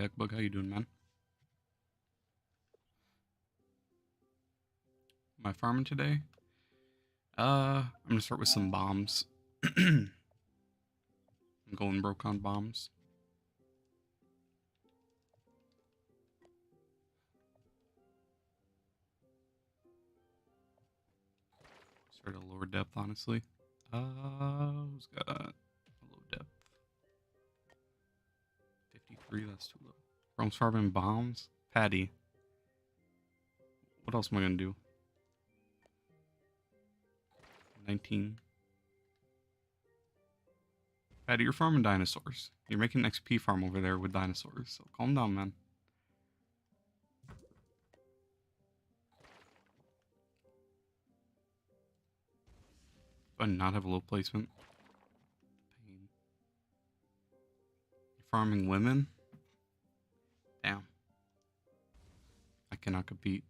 Bug, how you doing, man? Am I farming today? I'm gonna start with some bombs. I'm going broke on bombs. Start at a lower depth, honestly. Who's got a low depth? 53, that's too low. From farming bombs? Patty. What else am I gonna do? 19. Patty, you're farming dinosaurs. You're making an XP farm over there with dinosaurs, so calm down, man. Do I not have a low placement? Pain. You're farming women? Damn. I cannot compete.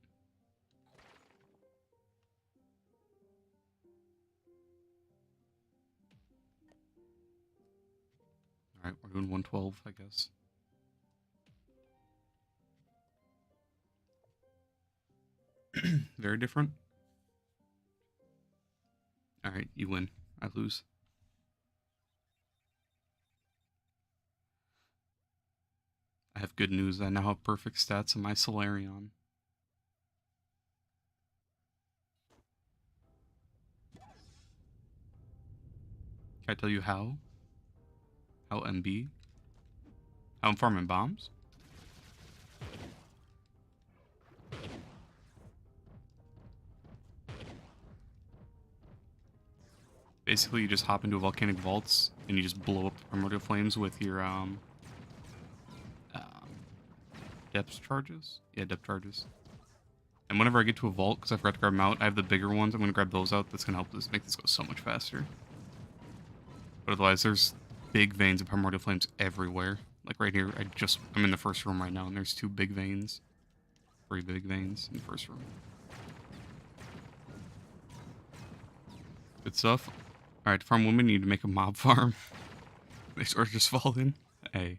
Alright, we're doing 112, I guess. Very different. Alright, you win. I lose. I have good news. I now have perfect stats in my Solarion. Can I tell you how? How MB? How I'm farming bombs? Basically, you just hop into volcanic vaults and you just blow up the primordial flames with your depth charges. Yeah, depth charges. And whenever I get to a vault, because I forgot to grab them out, I have the bigger ones. I'm gonna grab those out. That's gonna help this make this go so much faster. But otherwise, there's big veins of primordial flames everywhere. Like right here, I'm in the first room right now, and there's 2 big veins. 3 big veins in the first room. Good stuff. Alright, farm women, you need to make a mob farm. They sort of just fall in. Hey.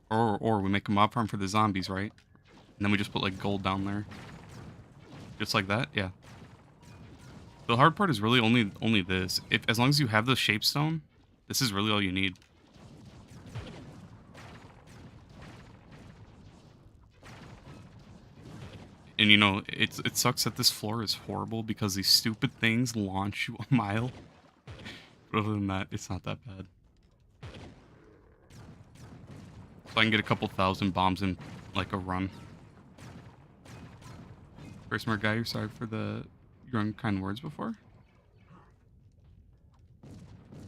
Or we make a mob farm for the zombies, right? And then we just put like gold down there. Just like that, yeah. The hard part is really only this. As long as you have the shape stone, this is really all you need. And you know, it sucks that this floor is horrible because these stupid things launch you a mile. But other than that, it's not that bad. So I can get a couple thousand bombs in like a run. Very smart guy, you're sorry for your unkind words before.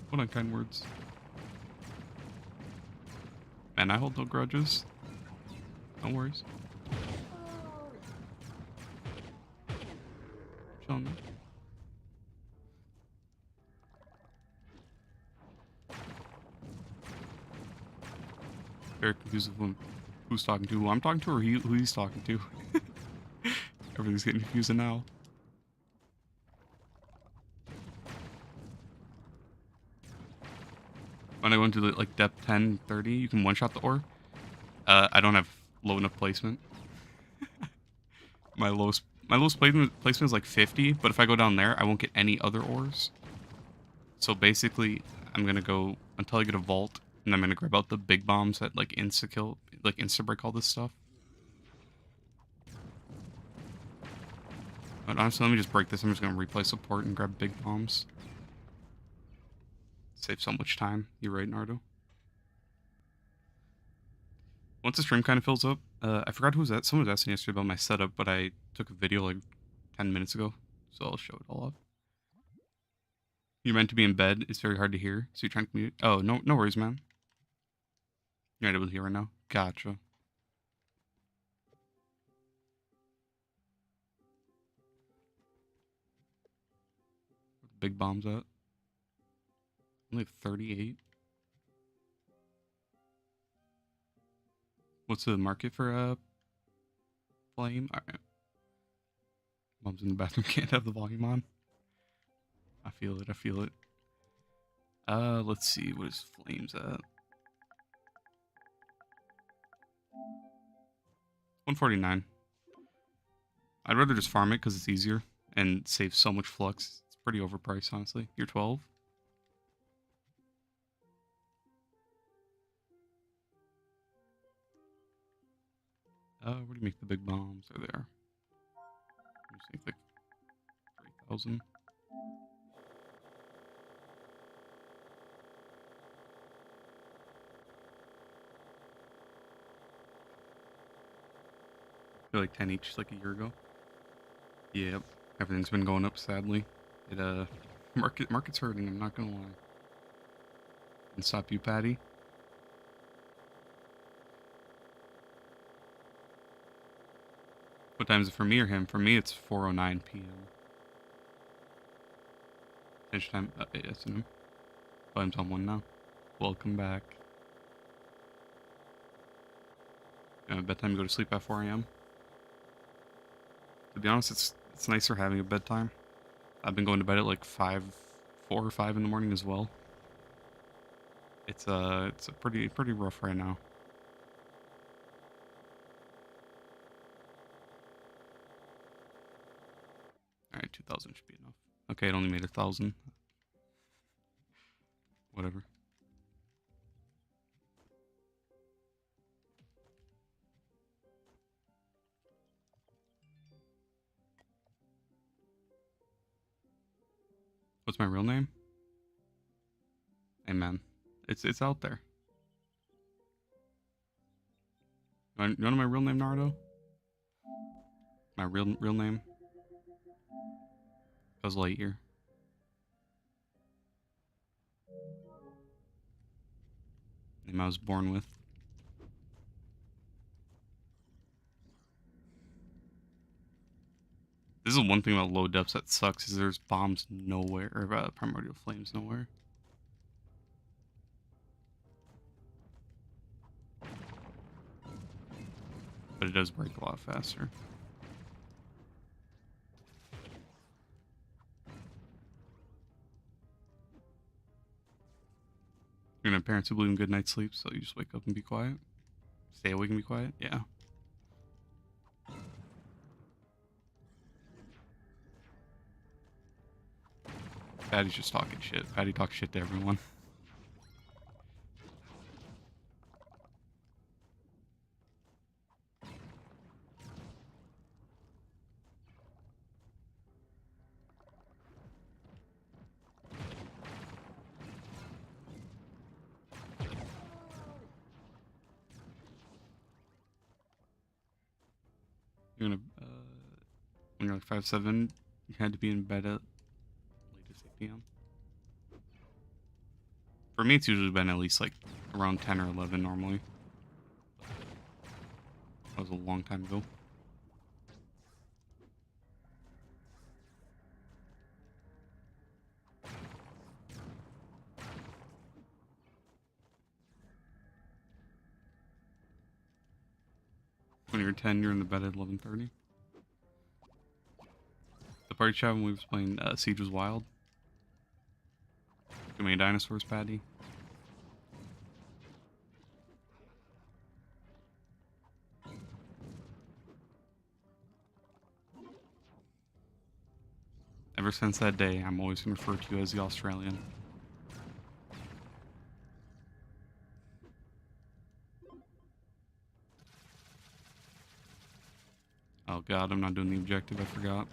What unkind words? Man, I hold no grudges. No worries. Chilling. Very confused with who's talking to who I'm talking to or who he's talking to. Everything's getting confusing now. When I went to like depth 10, 30, you can one-shot the ore. I don't have low enough placement. my lowest placement is like 50, but if I go down there, I won't get any other ores. So basically, I'm gonna go until I get a vault, and I'm gonna grab out the big bombs that like insta-kill, like insta-break all this stuff. But honestly, let me just break this. I'm just gonna replay support and grab big bombs. Save so much time. You're right, Nardo. Once the stream kind of fills up, I forgot who was that. Someone was asking yesterday about my setup, but I took a video like 10 minutes ago, so I'll show it all up. You're meant to be in bed. It's very hard to hear, so you're trying to commute. Oh, no worries, man. You're not able to hear right now. Gotcha. Where the big bombs at? Only 38. What's the market for flame? Alright. Mom's in the bathroom, can't have the volume on. I feel it, I feel it. Let's see, what is flames at? 149. I'd rather just farm it because it's easier and save so much flux. It's pretty overpriced, honestly. You're 12. Where do you make the big bombs? They're there. I just think like 3,000. They're like 10 each, like a year ago. Yep. Everything's been going up, sadly. It market's hurting, I'm not gonna lie. And stop you, Patty. What time is it for me or him? For me, it's 4:09 p.m. Finish time. Yes, and him. Oh, I'm on one now. Welcome back. Bedtime. Go to sleep at 4 a.m. To be honest, it's nicer having a bedtime. I've been going to bed at like 4 or 5 in the morning as well. It's a pretty rough right now. All right, 2,000 should be enough. Okay, it only made 1,000. Whatever. What's my real name? Amen. It's out there. You know my real name, Naruto? My real name? Buzz Lightyear. Name I was born with. This is one thing about low depths that sucks is there's bombs nowhere, or primordial flames nowhere. But it does break a lot faster. You're gonna have parents who believe in good night's sleep, so you just wake up and be quiet? Stay awake and be quiet? Yeah. Patty's just talking shit. Patty talks shit to everyone. You're gonna, when you're like 5'7", you had to be in bed at latest 8 p.m. For me, it's usually been at least like around 10 or 11 normally. That was a long time ago. When you're 10, you're in the bed at 11:30. The party chat when we was playing Siege was wild. Too many dinosaurs, Patty. Ever since that day, I'm always going to refer to you as the Australian. Oh god, I'm not doing the objective, I forgot.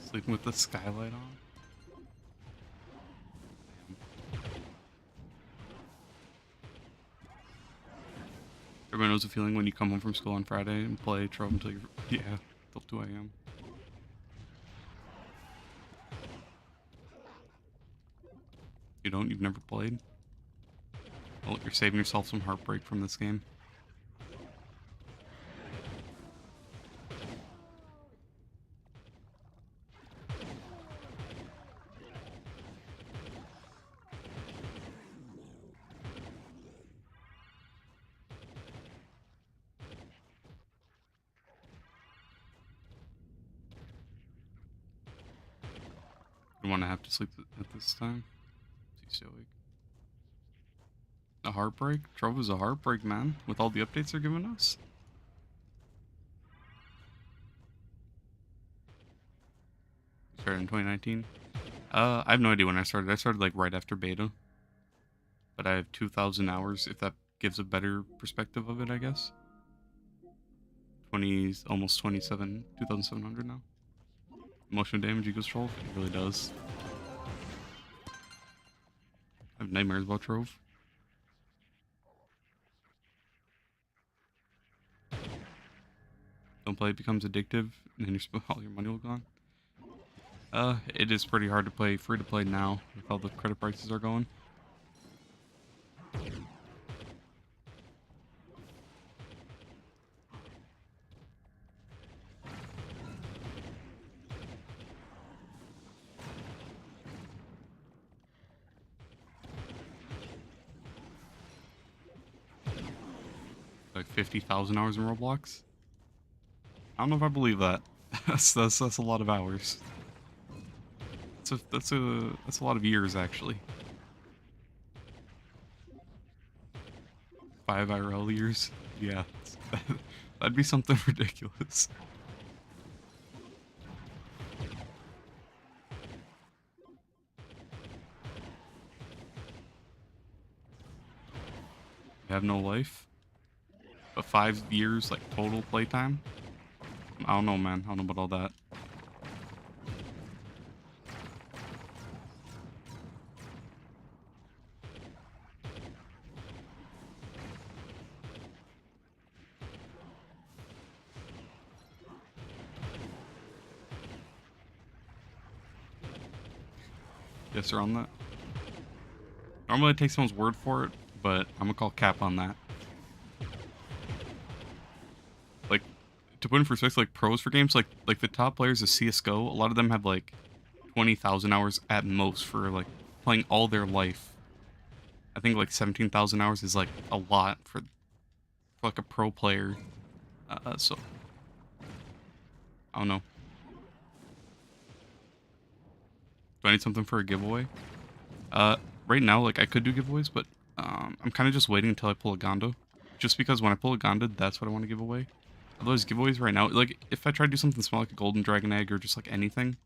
Sleeping with the skylight on? Everyone knows the feeling when you come home from school on Friday and play Trove until you're, yeah, till 2 a.m. You don't? You've never played? Well, you're saving yourself some heartbreak from this game. don't want to have to sleep at this time. He's still awake. A heartbreak? Trove is a heartbreak, man. With all the updates they're giving us. Started in 2019. I have no idea when I started. I started like right after beta. But I have 2,000 hours, if that gives a better perspective of it, I guess. 20, almost 2,700 now. Emotional damage equals Trove? It really does. I have nightmares about Trove. Don't play, it becomes addictive, and then all your money will gone. It is pretty hard to play free to play now with all the credit prices are going. Like 50,000 hours in Roblox. I don't know if I believe that. that's a lot of hours. That's a lot of years actually. 5 IRL years. Yeah, that'd be something ridiculous. You have no life. But 5 years like total playtime. I don't know, man. I don't know about all that. Yes, sir, on that. Normally I take someone's word for it, but I'm gonna call cap on that. Like, to put in perspective, like pros for games, like the top players of CS:GO, a lot of them have like 20,000 hours at most for like playing all their life. I think like 17,000 hours is like a lot for like a pro player. So I don't know. Do I need something for a giveaway? Right now, like I could do giveaways, but I'm kind of just waiting until I pull a Gondo. Just because when I pull a Gondo, that's what I want to give away. Otherwise, giveaways right now, like if I try to do something small like a golden dragon egg or just like anything,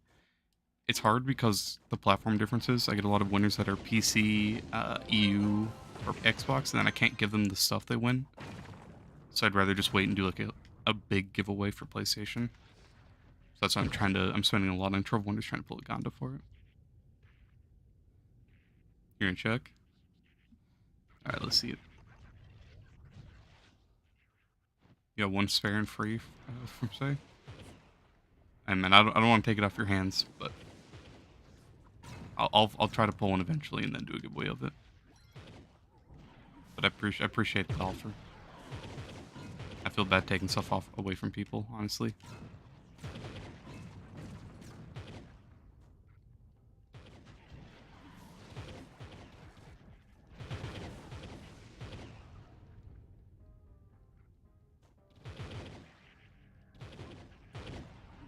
it's hard because the platform differences. I get a lot of winners that are PC, EU, or Xbox, and then I can't give them the stuff they win. So I'd rather just wait and do like a big giveaway for PlayStation. So that's why I'm spending a lot on Trove Wonders trying to pull a Gondo for it. You're gonna check? Alright, let's see it. You got one spare and free from say? And man, I don't want to take it off your hands, but I'll try to pull one eventually and then do a giveaway of it. But I appreciate the offer. I feel bad taking stuff away from people, honestly.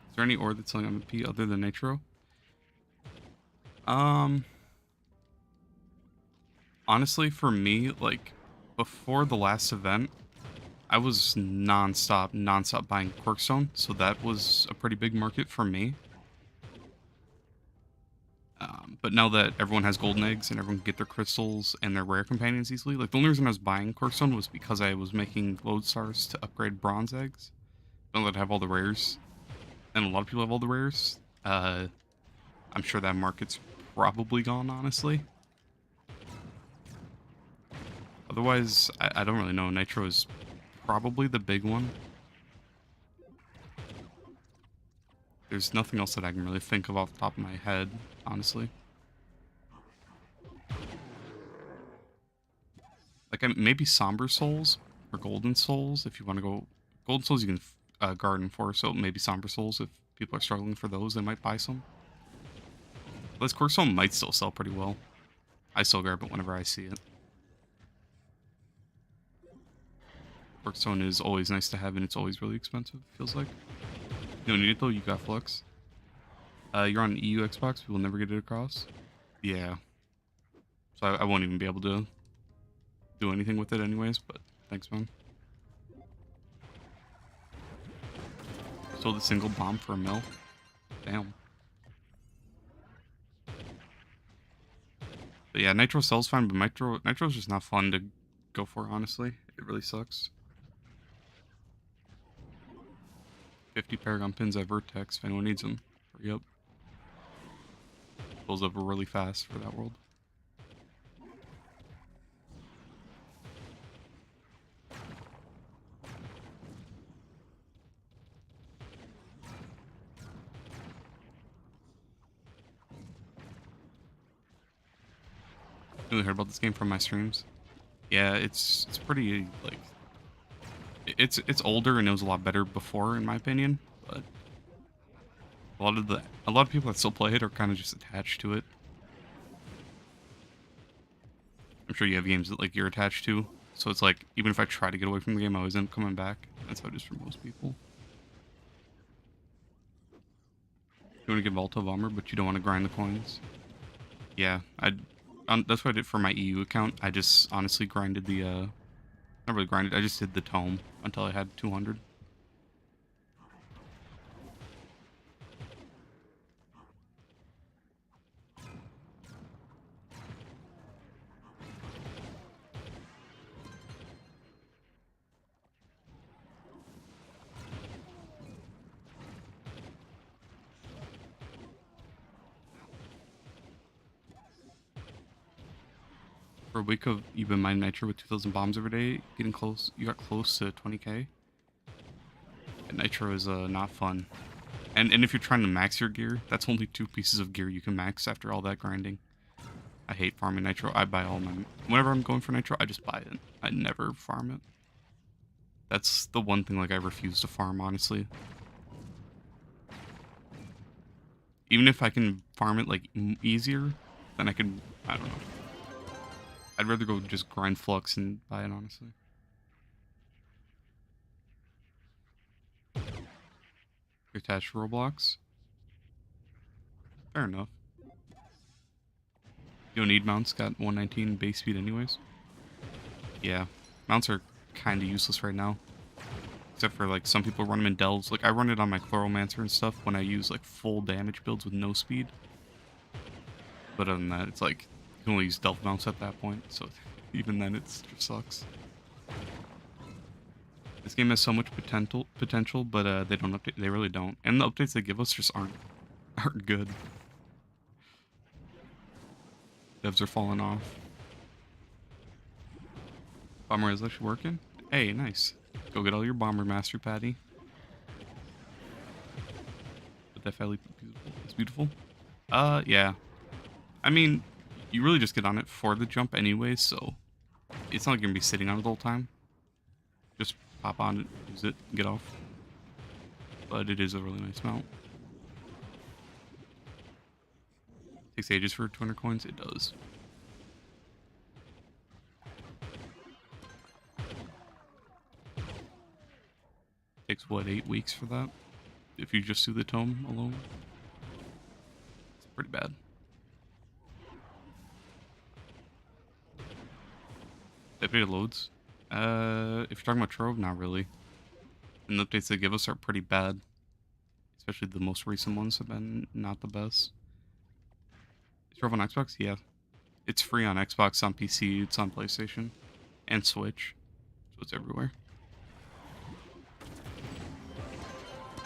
Is there any ore that's selling MVP other than Nitro? Honestly, for me, like, before the last event, I was non-stop buying Quirkstone, so that was a pretty big market for me. But now that everyone has golden eggs and everyone can get their crystals and their rare companions easily, like, the only reason I was buying Quirkstone was because I was making lodestars to upgrade bronze eggs. Now that I have all the rares, and a lot of people have all the rares, I'm sure that market's probably gone, honestly. Otherwise, I don't really know. Nitro is probably the big one. There's nothing else that I can really think of off the top of my head, honestly. Like, maybe Somber Souls or Golden Souls, if you want to go... Golden Souls you can garden for, so maybe Somber Souls, if people are struggling for those, they might buy some. This Quirkstone might still sell pretty well. I still grab it whenever I see it. Quirkstone is always nice to have, and it's always really expensive, feels like. You don't need it though, you got Flux. You're on EU Xbox. We will never get it across. Yeah. So I won't even be able to do anything with it anyways, but thanks, man. Sold a single bomb for a mil. Damn. But yeah, Nitro sells fine, but Nitro's just not fun to go for, honestly. It really sucks. 50 Paragon pins at Vertex if anyone needs them. Hurry up. Pulls up really fast for that world. Really heard about this game from my streams. Yeah, it's pretty like it's older and it was a lot better before in my opinion, but a lot of people that still play it are kind of just attached to it. I'm sure you have games that like you're attached to, so it's like even if I try to get away from the game, I always end up coming back. That's how it is for most people. You want to get Volta Bomber, but you don't want to grind the coins. Yeah, that's what I did for my EU account. I just honestly grinded the not really grinded. I just did the tome until I had 200. For a week of you've been mining Nitro with 2,000 bombs every day, getting close. You got close to 20k. And Nitro is not fun. And if you're trying to max your gear, that's only 2 pieces of gear you can max after all that grinding. I hate farming Nitro. I buy all my... Whenever I'm going for Nitro, I just buy it. I never farm it. That's the one thing like I refuse to farm, honestly. Even if I can farm it like easier, then I can... I don't know. I'd rather go just grind Flux and buy it, honestly. You're attached to Roblox? Fair enough. You don't need mounts, got 119 base speed anyways. Yeah, mounts are kind of useless right now. Except for like some people run them in delves. Like I run it on my Chloromancer and stuff when I use like full damage builds with no speed. But other than that, it's like you can only use delve mounts at that point, so even then it just sucks. This game has so much potential, but they don't update. They really don't, and the updates they give us just aren't good. Devs are falling off. Bomber is actually working. Hey, nice. Go get all your bomber mastery, Patty. But that fairly beautiful. It's beautiful. Yeah. I mean, you really just get on it for the jump anyway, so it's not gonna be sitting on it the whole time. Just pop on it, use it, and get off. But it is a really nice mount. Takes ages for 200 coins. It does. Takes what, 8 weeks for that? If you just do the tome alone, it's pretty bad. They updated loads. If you're talking about Trove, not really. And the updates they give us are pretty bad. Especially the most recent ones have been not the best. Is Trove on Xbox? Yeah. It's free on Xbox, on PC, it's on PlayStation, and Switch. So it's everywhere.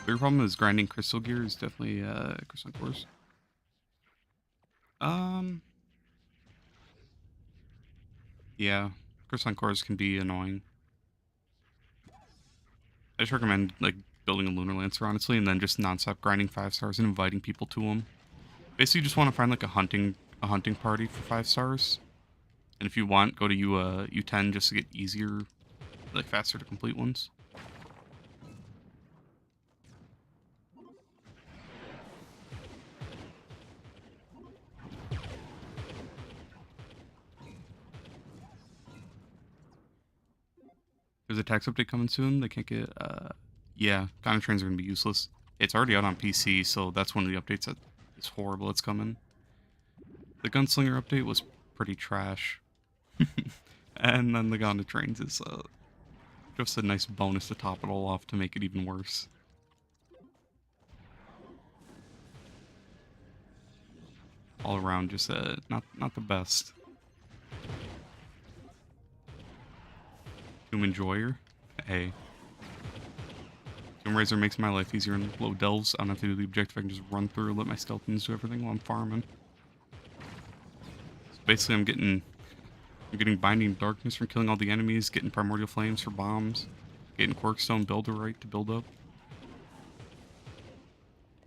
Bigger problem is grinding crystal gear is definitely crystal cores. Yeah, crystal cores can be annoying. I just recommend like building a Lunar Lancer honestly, and then just non-stop grinding 5 stars and inviting people to them. Basically, you just want to find like a hunting party for 5 stars, and if you want, go to U10 just to get easier, like faster to complete ones. There's a tax update coming soon. They can't get, yeah, Ghana trains are going to be useless. It's already out on PC, so that's one of the updates that It's horrible. It's coming. The Gunslinger update was pretty trash. And then the Gone to Trains is just a nice bonus to top it all off to make it even worse. All around, just not the best. Tomb Enjoyer? Hey. Tomb Raiser makes my life easier in low delves. I don't have to do the objective. I can just run through, let my skeletons do everything while I'm farming. So basically, I'm getting Binding Darkness from killing all the enemies, getting Primordial Flames for bombs, getting Quirkstone Builderite to build up.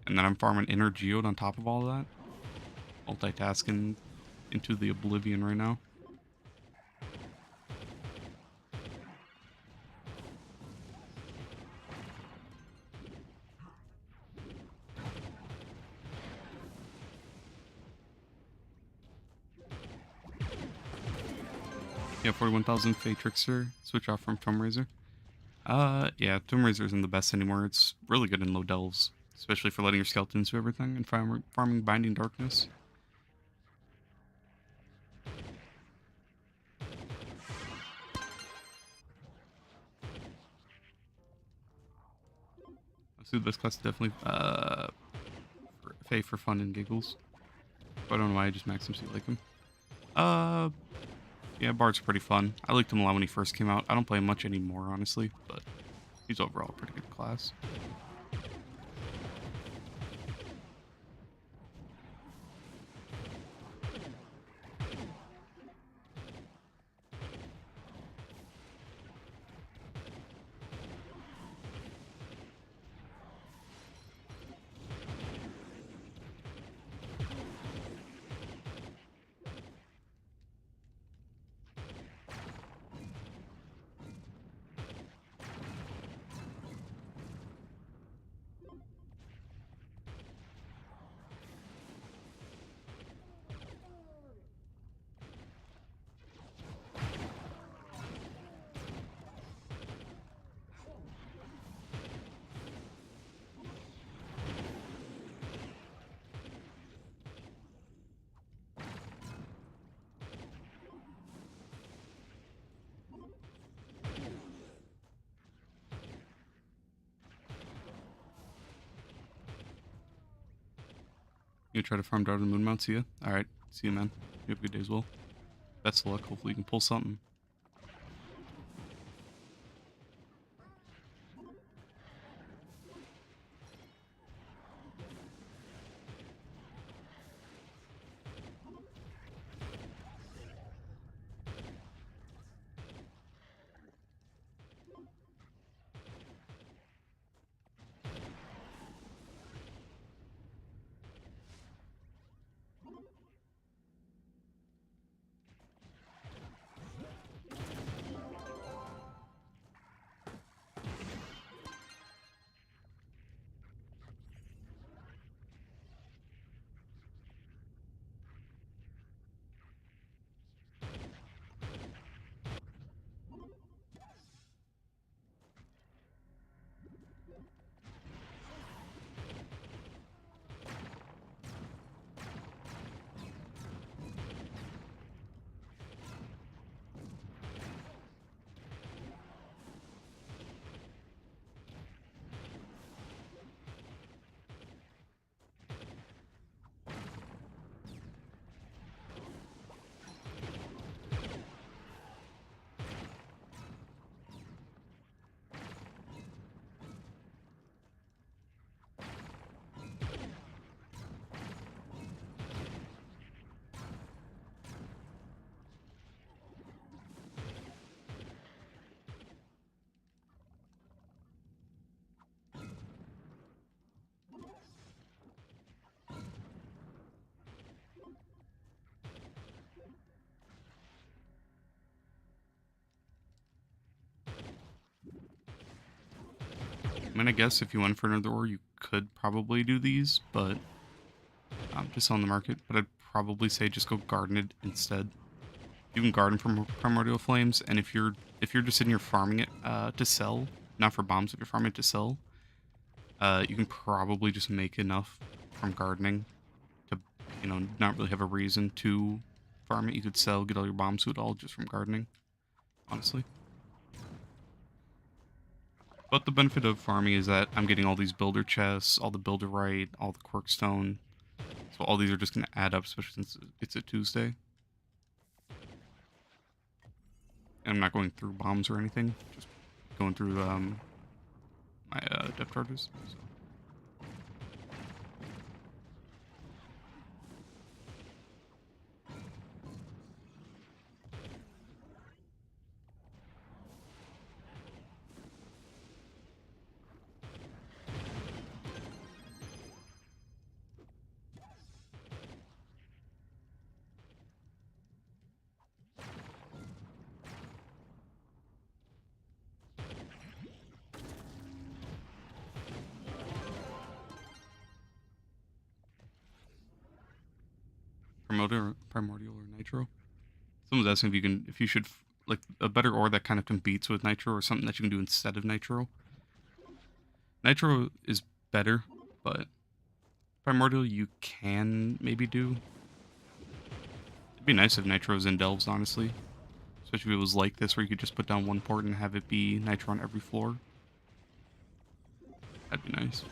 And then I'm farming Inner Geode on top of all of that. Multitasking into the oblivion right now. Yeah, 41,000 Fate Trickster. Switch off from Tomb Raiser. Yeah, Tomb Raiser isn't the best anymore. It's really good in low delves, especially for letting your skeletons do everything and farming Binding Darkness. So this class is definitely Fae for fun and giggles. But I don't know why I just max him so you like him. Yeah, Bard's pretty fun. I liked him a lot when he first came out. I don't play him much anymore, honestly, but he's overall a pretty good class. You try to farm Dart on the Moon Mount, see ya? Alright, see you, man. You have a good day as well. Best of luck, hopefully you can pull something. I mean, I guess if you went for another ore, you could probably do these, but just on the market. But I'd probably say just go garden it instead. You can garden from Primordial Flames, and if you're just sitting here farming it to sell, not for bombs, if you're farming it to sell, you can probably just make enough from gardening you know, not really have a reason to farm it. You could sell, get all your bomb suit all just from gardening, honestly. But the benefit of farming is that I'm getting all these builder chests, all the builderite, all the quirkstone. So all these are just going to add up, especially since it's a Tuesday. And I'm not going through bombs or anything, just going through my depth charges. So. Primordial or nitro. Someone's asking if you should like a better ore that kind of competes with nitro or something that you can do instead of nitro. Nitro is better, but primordial you can maybe do. It'd be nice if nitro's in delves, honestly. Especially if it was like this where you could just put down one port and have it be nitro on every floor. That'd be nice.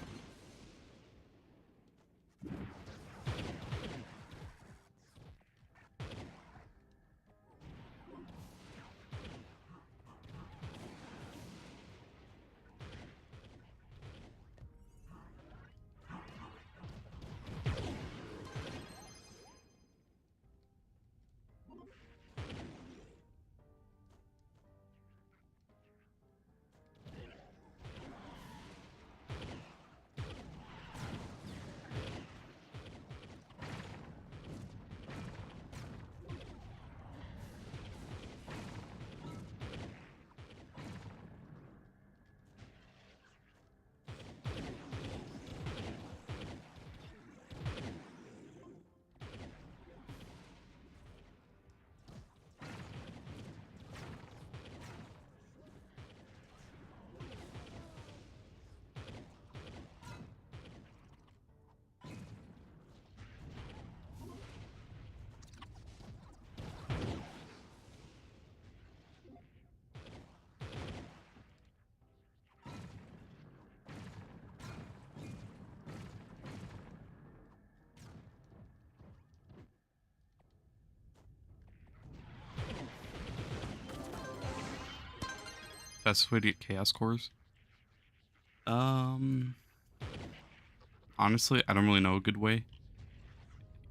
Best way to get chaos cores? Honestly, I don't really know a good way.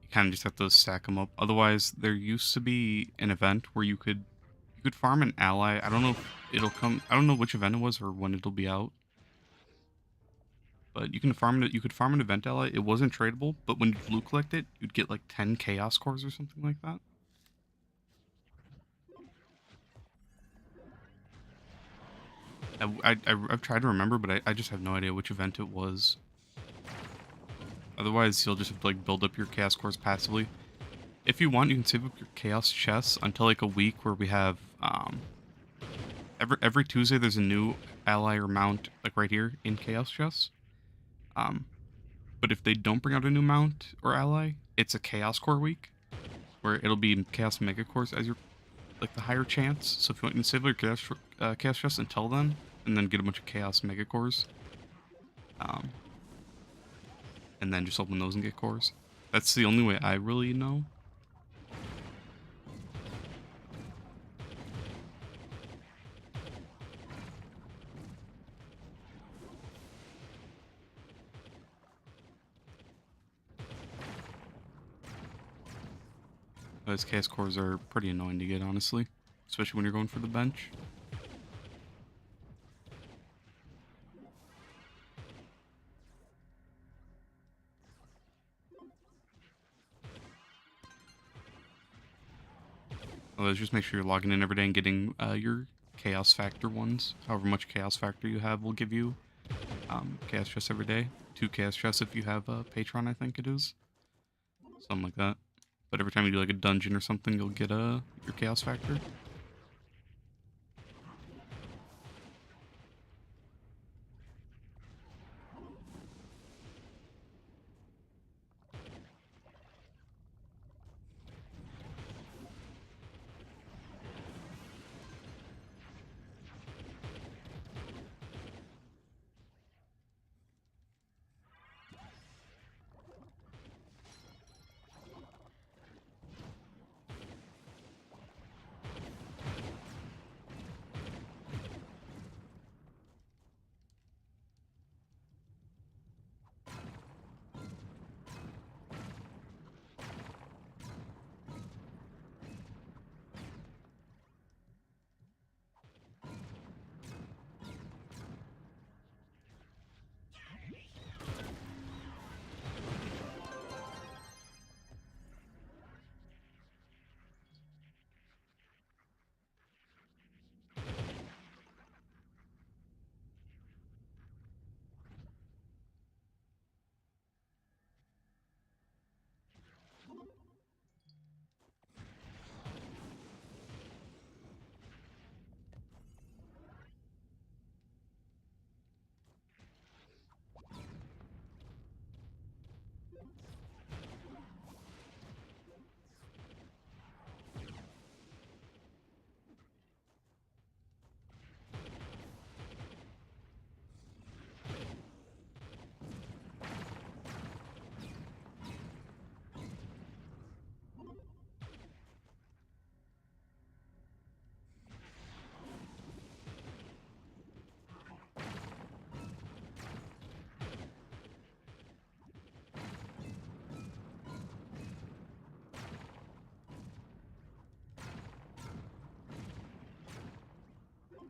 You kind of just have to stack them up. Otherwise, there used to be an event where you could farm an ally. I don't know if it'll come. I don't know which event it was or when it'll be out. But you can farm it. You could farm an event ally. It wasn't tradable, but when you blue collect it, you'd get like 10 chaos cores or something like that. I've tried to remember, but I just have no idea which event it was. Otherwise, you'll just have to like build up your chaos cores passively. If you want, you can save up your chaos chests until like a week where we have every Tuesday there's a new ally or mount like right here in chaos chests. But if they don't bring out a new mount or ally, it's a chaos core week where it'll be chaos mega cores as your like the higher chance. So if you want to save your chaos chests until then, and then get a bunch of chaos mega cores, and then just open those and get cores. That's the only way I really know. Those chaos cores are pretty annoying to get, honestly, especially when you're going for the bench. Otherwise, just make sure you're logging in every day and getting your chaos factor ones. However much chaos factor you have will give you chaos chests every day. 2 chaos chests if you have a patron, I think it is. Something like that. But every time you do like a dungeon or something, you'll get your chaos factor.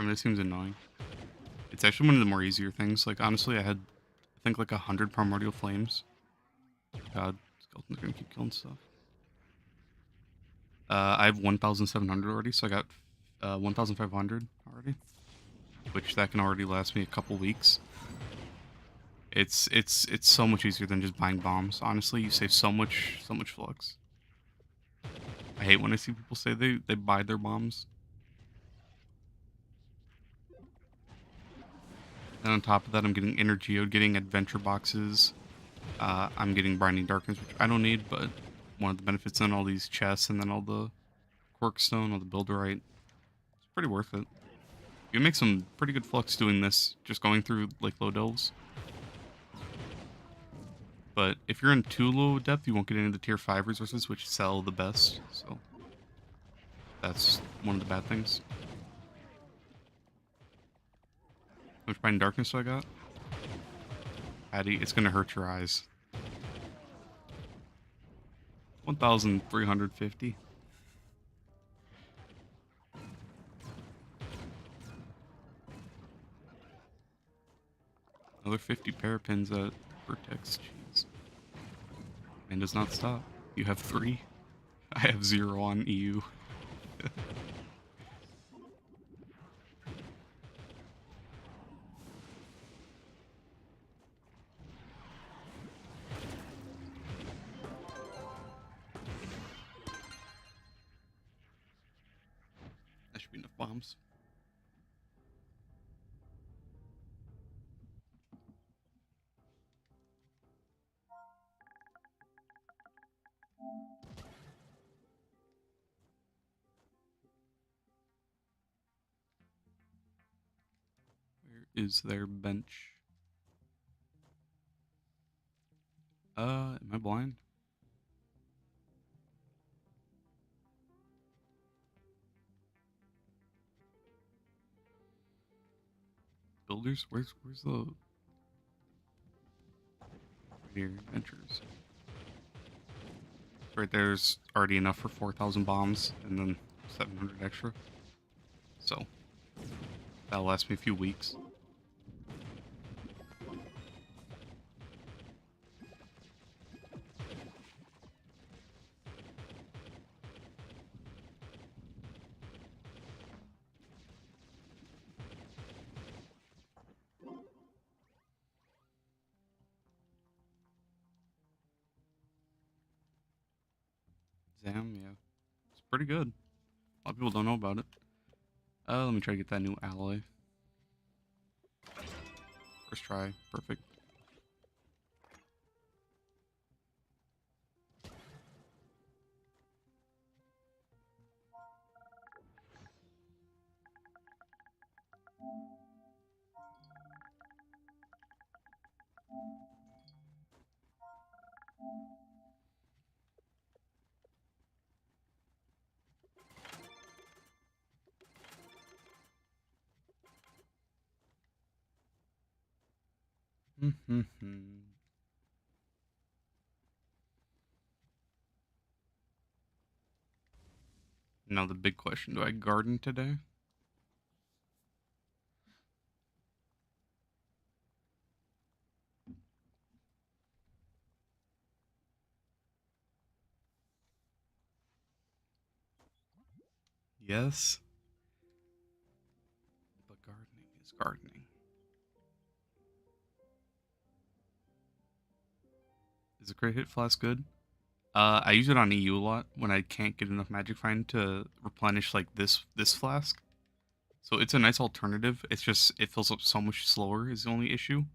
mean, it seems annoying. It's actually one of the more easier things. Like, honestly, I had, I think, like 100 primordial flames. God, skeleton's gonna keep killing stuff. I have 1,700 already, so I got 1,500 already, which that can already last me a couple weeks. It's so much easier than just buying bombs. Honestly, you save so much flux. I hate when I see people say they buy their bombs. Then on top of that, I'm getting Inner Geode, getting adventure boxes. I'm getting Binding Darkness, which I don't need, but one of the benefits on all these chests and then all the Quarkstone, all the Builderite, it's pretty worth it. You can make some pretty good flux doing this, just going through like low delves. But if you're in too low depth, you won't get any of the tier 5 resources, which sell the best. So that's one of the bad things. How much Binding Darkness do I got? Patty, it's gonna hurt your eyes. 1,350. Another 50 parapins at Vertex. Jeez. And does not stop. You have 3. I have 0 on EU. That should be enough bombs. Where is their bench? Am I blind? Builders? Where's the right here? Adventures. Right there's already enough for 4,000 bombs and then 700 extra. So that'll last me a few weeks. Zam, yeah. It's pretty good. A lot of people don't know about it. Let me try to get that new alloy. First try. Perfect. Now the big question, do I garden today? Yes. But gardening is gardening. Is a crit hit flask good? I use it on EU a lot when I can't get enough magic find to replenish like this flask. So it's a nice alternative. It's just it fills up so much slower is the only issue.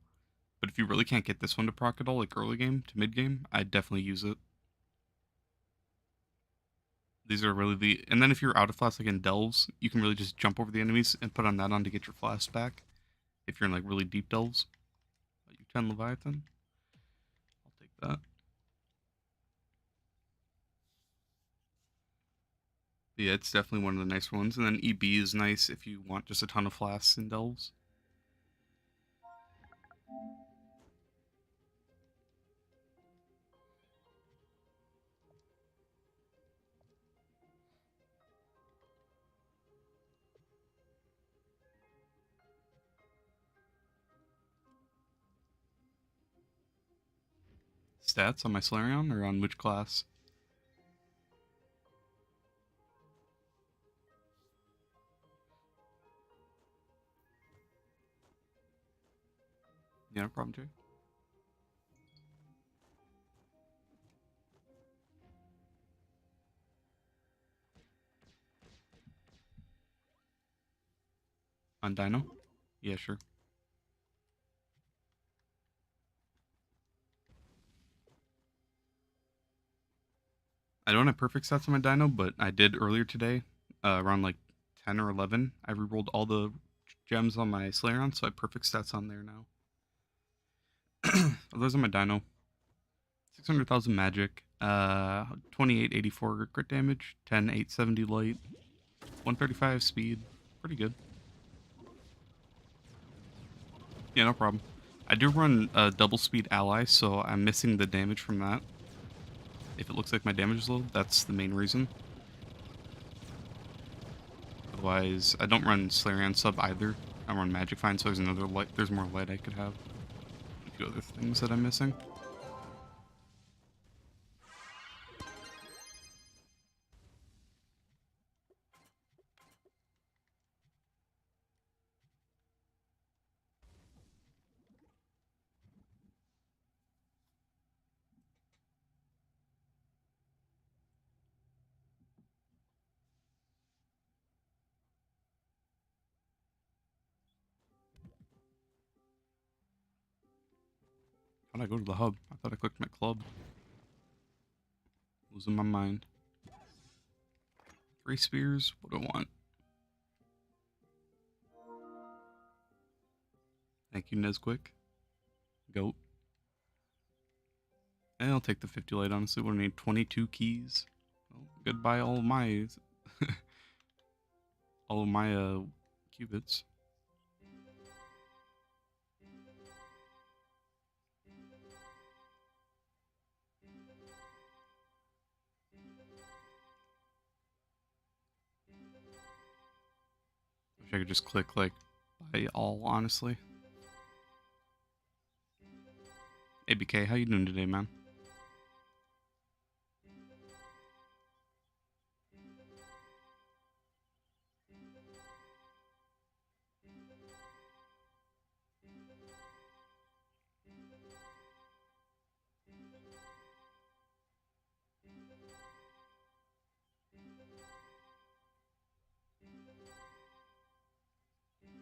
But if you really can't get this one to proc at all, like early game to mid game, I'd definitely use it. These are really the and then if you're out of flask like in delves, you can really just jump over the enemies and put on that on to get your flask back. If you're in like really deep delves. U10 Leviathan. I'll take that. Yeah, it's definitely one of the nicer ones. And then EB is nice if you want just a ton of flasks in delves. Stats on my Solarion or on which class? Yeah, no problem, Jay. On Dino? Yeah, sure. I don't have perfect stats on my Dino, but I did earlier today, around like 10 or 11. I rerolled all the gems on my Solarion, so I have perfect stats on there now. Those on my Dino. 600,000 magic, 2884 crit damage, 10,870 light, 135 speed. Pretty good. Yeah, no problem. I do run double speed ally, so I'm missing the damage from that. If it looks like my damage is low, that's the main reason. Otherwise, I don't run Solarion sub either. I run Magic Find, so there's another light. There's more light I could have. A few other things that I'm missing. How'd I go to the hub? I thought I clicked my club. Losing my mind. 3 spears. What do I want? Thank you, Nesquick. Goat. And I'll take the 50 light, honestly. What do I need? 22 keys. Well, goodbye all of my... all of my, qubits. Wish I could just click, like, buy all, honestly. ABK, how you doing today, man?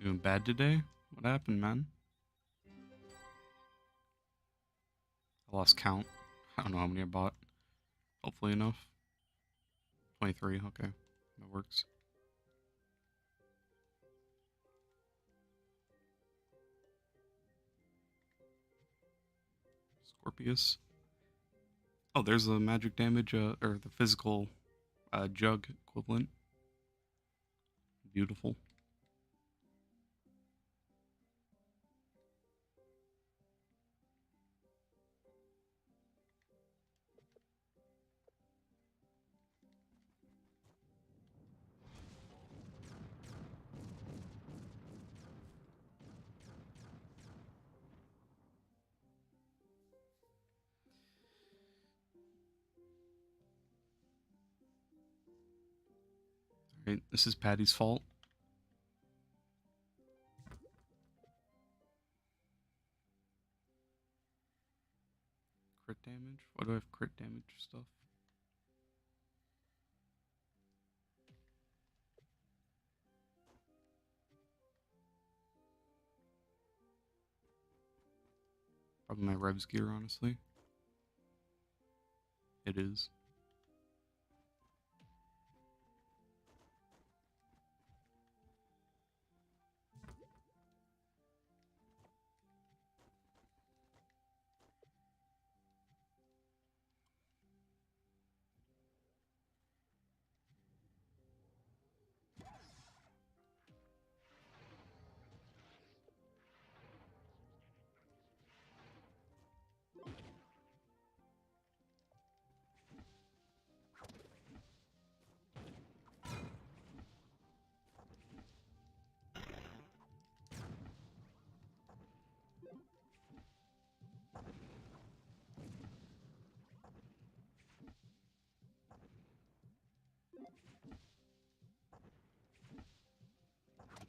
Doing bad today? What happened, man? I lost count. I don't know how many I bought. Hopefully enough. 23, okay. That works. Scorpius. Oh, there's the magic damage, or the physical jug equivalent. Beautiful. Alright, this is Patty's fault. Crit damage? Why do I have crit damage stuff? Probably my Revs gear, honestly. It is.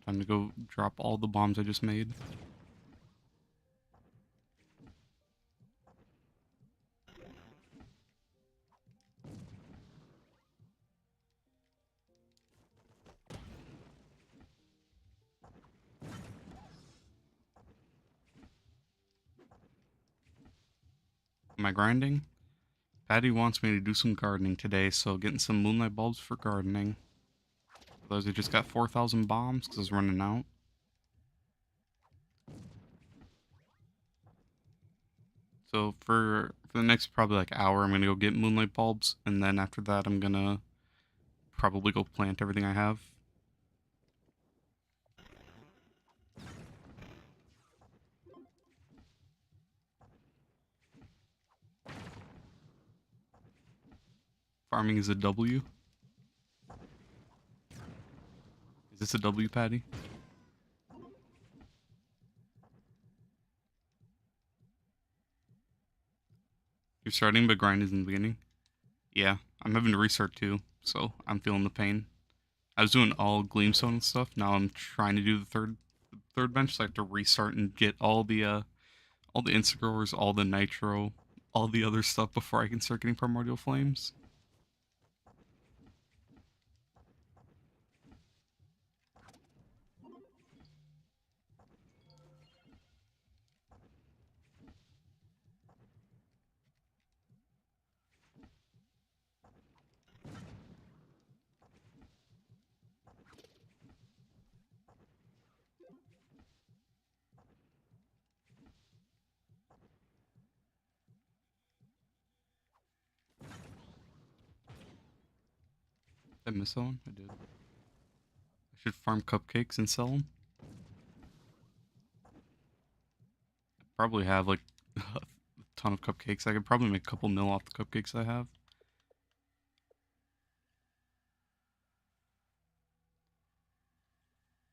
Time to go drop all the bombs I just made. Am I grinding? Patty wants me to do some gardening today, so getting some moonlight bulbs for gardening. Otherwise, I just got 4,000 bombs because I was running out. So for the next probably like hour, I'm gonna go get moonlight bulbs, and then after that, I'm gonna probably go plant everything I have. Farming is a W. Is this a W, Patty? You're starting, but grind is in the beginning. Yeah, I'm having to restart too, so I'm feeling the pain. I was doing all gleamstone and stuff. Now I'm trying to do the third bench, so I have to restart and get all the instant growers, all the nitro, all the other stuff before I can start getting primordial flames. Did I miss that one? I did. I should farm cupcakes and sell them. Probably have like a ton of cupcakes. I could probably make a couple mil off the cupcakes I have.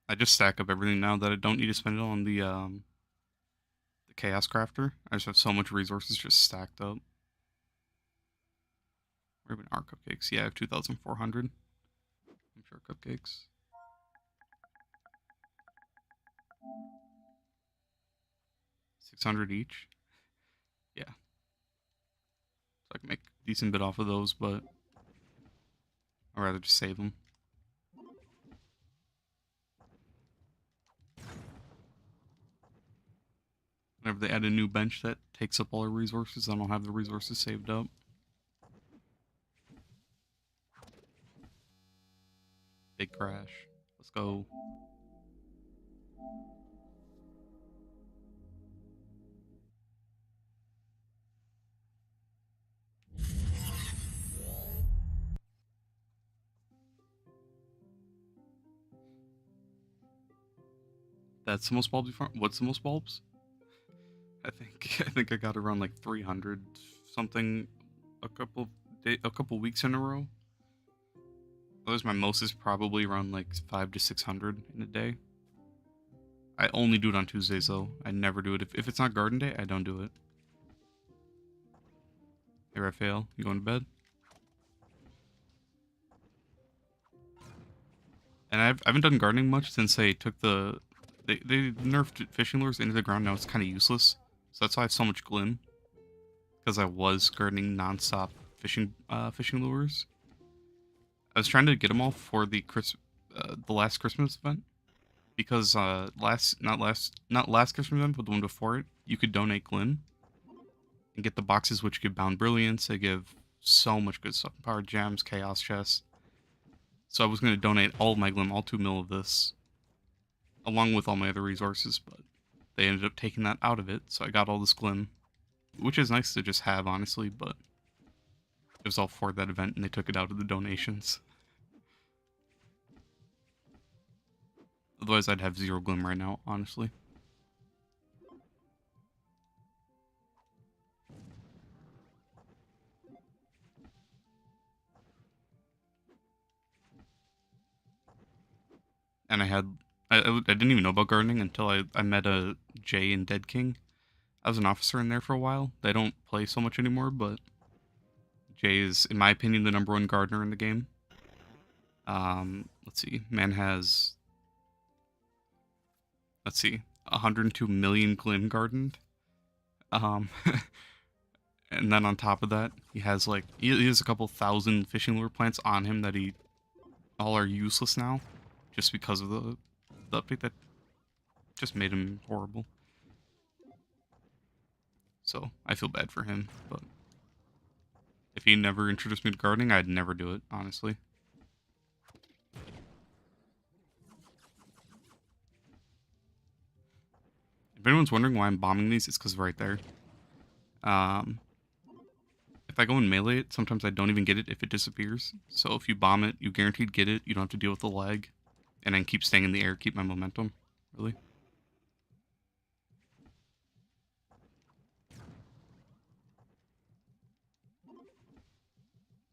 I just stack up everything now that I don't need to spend it on the chaos crafter. I just have so much resources just stacked up. Where even are cupcakes? Yeah, I have 2,400. I'm sure cupcakes. 600 each. Yeah, so I can make a decent bit off of those, but I'd rather just save them. Whenever they add a new bench that takes up all our resources, I don't have the resources saved up. Big crash. Let's go. That's the most bulbs you farm? What's the most bulbs? I think I got around like 300 something a couple weeks in a row. Otherwise, my most is probably around like 5 to 600 in a day. I only do it on Tuesdays though. I never do it. If it's not garden day, I don't do it. Hey Raphael, you going to bed? And I haven't done gardening much since they took they nerfed fishing lures into the ground. Now it's kind of useless. So that's why I have so much glim. Because I was gardening nonstop fishing lures. I was trying to get them all for the last Christmas event. Because not last Christmas event, but the one before it, you could donate glim and get the boxes which give bound brilliance. They give so much good stuff. Power gems, chaos chests. So I was going to donate all of my glim, all 2 mil of this, along with all my other resources, but they ended up taking that out of it, so I got all this glim, which is nice to just have, honestly, but it was all for that event, and they took it out of the donations. Otherwise, I'd have 0 glim right now, honestly. And I didn't even know about gardening until I met a Jay and Dead King. I was an officer in there for a while. They don't play so much anymore, but Jay is, in my opinion, the #1 gardener in the game. Let's see. Man has let's see, 102 million Glen gardened. Um, and then on top of that, he has like he has a couple thousand fishing lure plants on him that he all are useless now, just because of the update that just made him horrible. So I feel bad for him, but if he never introduced me to gardening, I'd never do it, honestly. If anyone's wondering why I'm bombing these, it's because right there. Um, if I go and melee it, sometimes I don't even get it if it disappears. So if you bomb it, you guaranteed get it. You don't have to deal with the lag. And then keep staying in the air, keep my momentum. Really.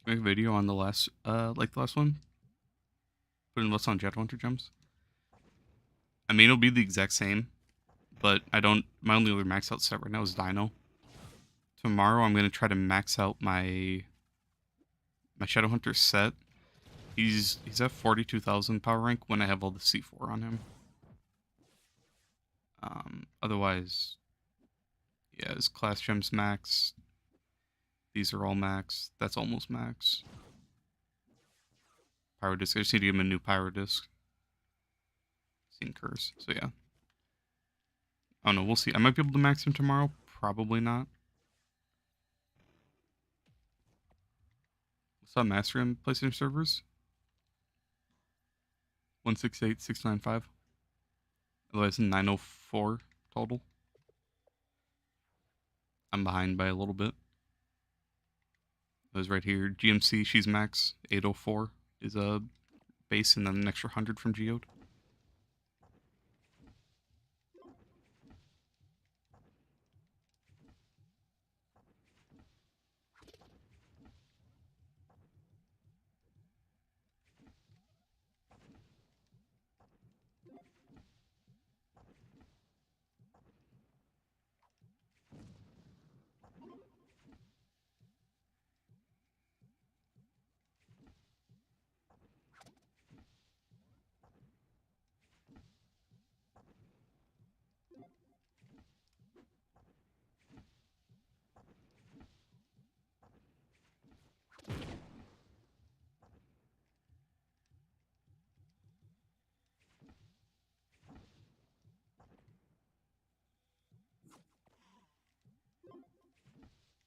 Make a video on the last, like the last one. Put in what's on Jet Hunter gems. I mean, it'll be the exact same, but I don't. My only other max out set right now is Dino. Tomorrow, I'm gonna try to max out my Shadow Hunter set. He's at 42,000 power rank when I have all the C4 on him. Otherwise, yeah, his class gems max. These are all max. That's almost max. Pyro disc. I just need to give him a new pyro disc. Seen curse. So yeah. I don't know. We'll see. I might be able to max him tomorrow. Probably not. What's up, Master on PlayStation servers? 168,695. Otherwise, 904 total. I'm behind by a little bit. It was right here. GMC, she's max. 804 is a base, and then an extra 100 from Geode.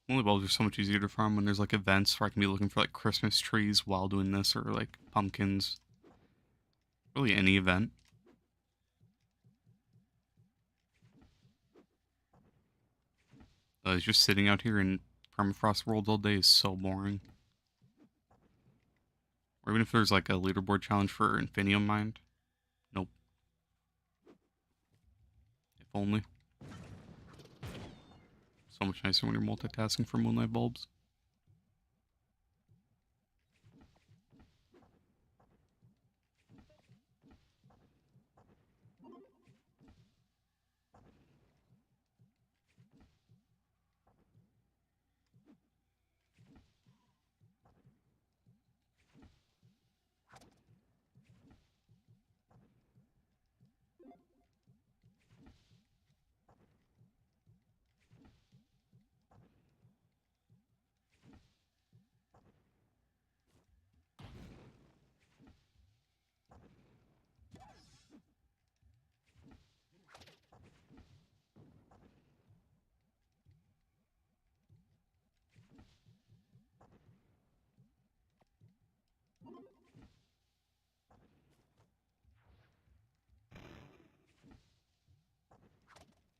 Only bulbs are so much easier to farm when there's like events where I can be looking for like Christmas trees while doing this, or like pumpkins. Really any event. Just sitting out here in permafrost world all day is so boring. Or even if there's like a leaderboard challenge for Infinium Mind. Nope. If only. So much nicer when you're multitasking for Moonlight Bulbs.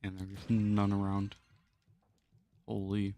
And there's none around. Holy.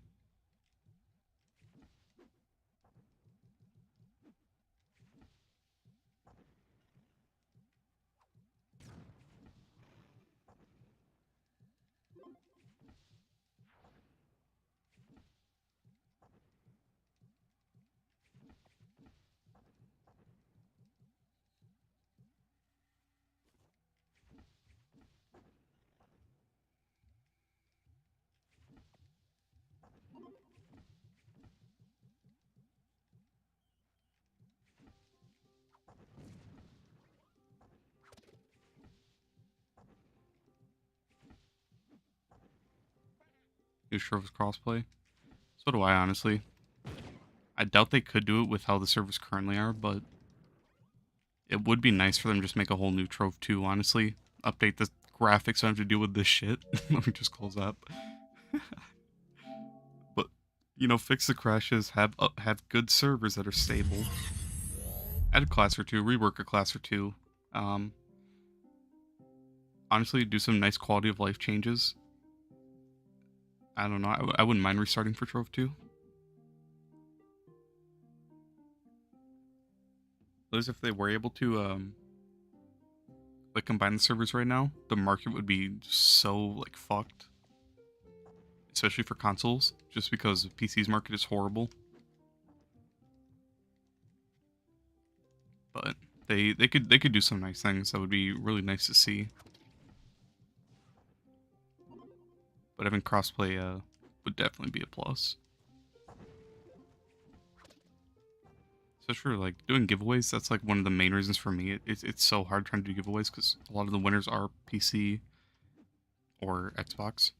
wish Trove was crossplay. So do I, honestly. I doubt they could do it with how the servers currently are, but it would be nice for them to just make a whole new Trove 2, honestly. Update the graphics so I don't have to deal with this shit. Let me just close that. But, you know, fix the crashes, have good servers that are stable. Add a class or two, rework a class or two. Honestly, do some nice quality of life changes. I don't know, I wouldn't mind restarting for Trove 2. Those if they were able to, like, combine the servers right now, the market would be so, like, fucked. Especially for consoles, just because the PC's market is horrible. But they could do some nice things that would be really nice to see. But having crossplay would definitely be a plus. Especially for, like, doing giveaways, that's like one of the main reasons for me. It's so hard trying to do giveaways because a lot of the winners are PC or Xbox.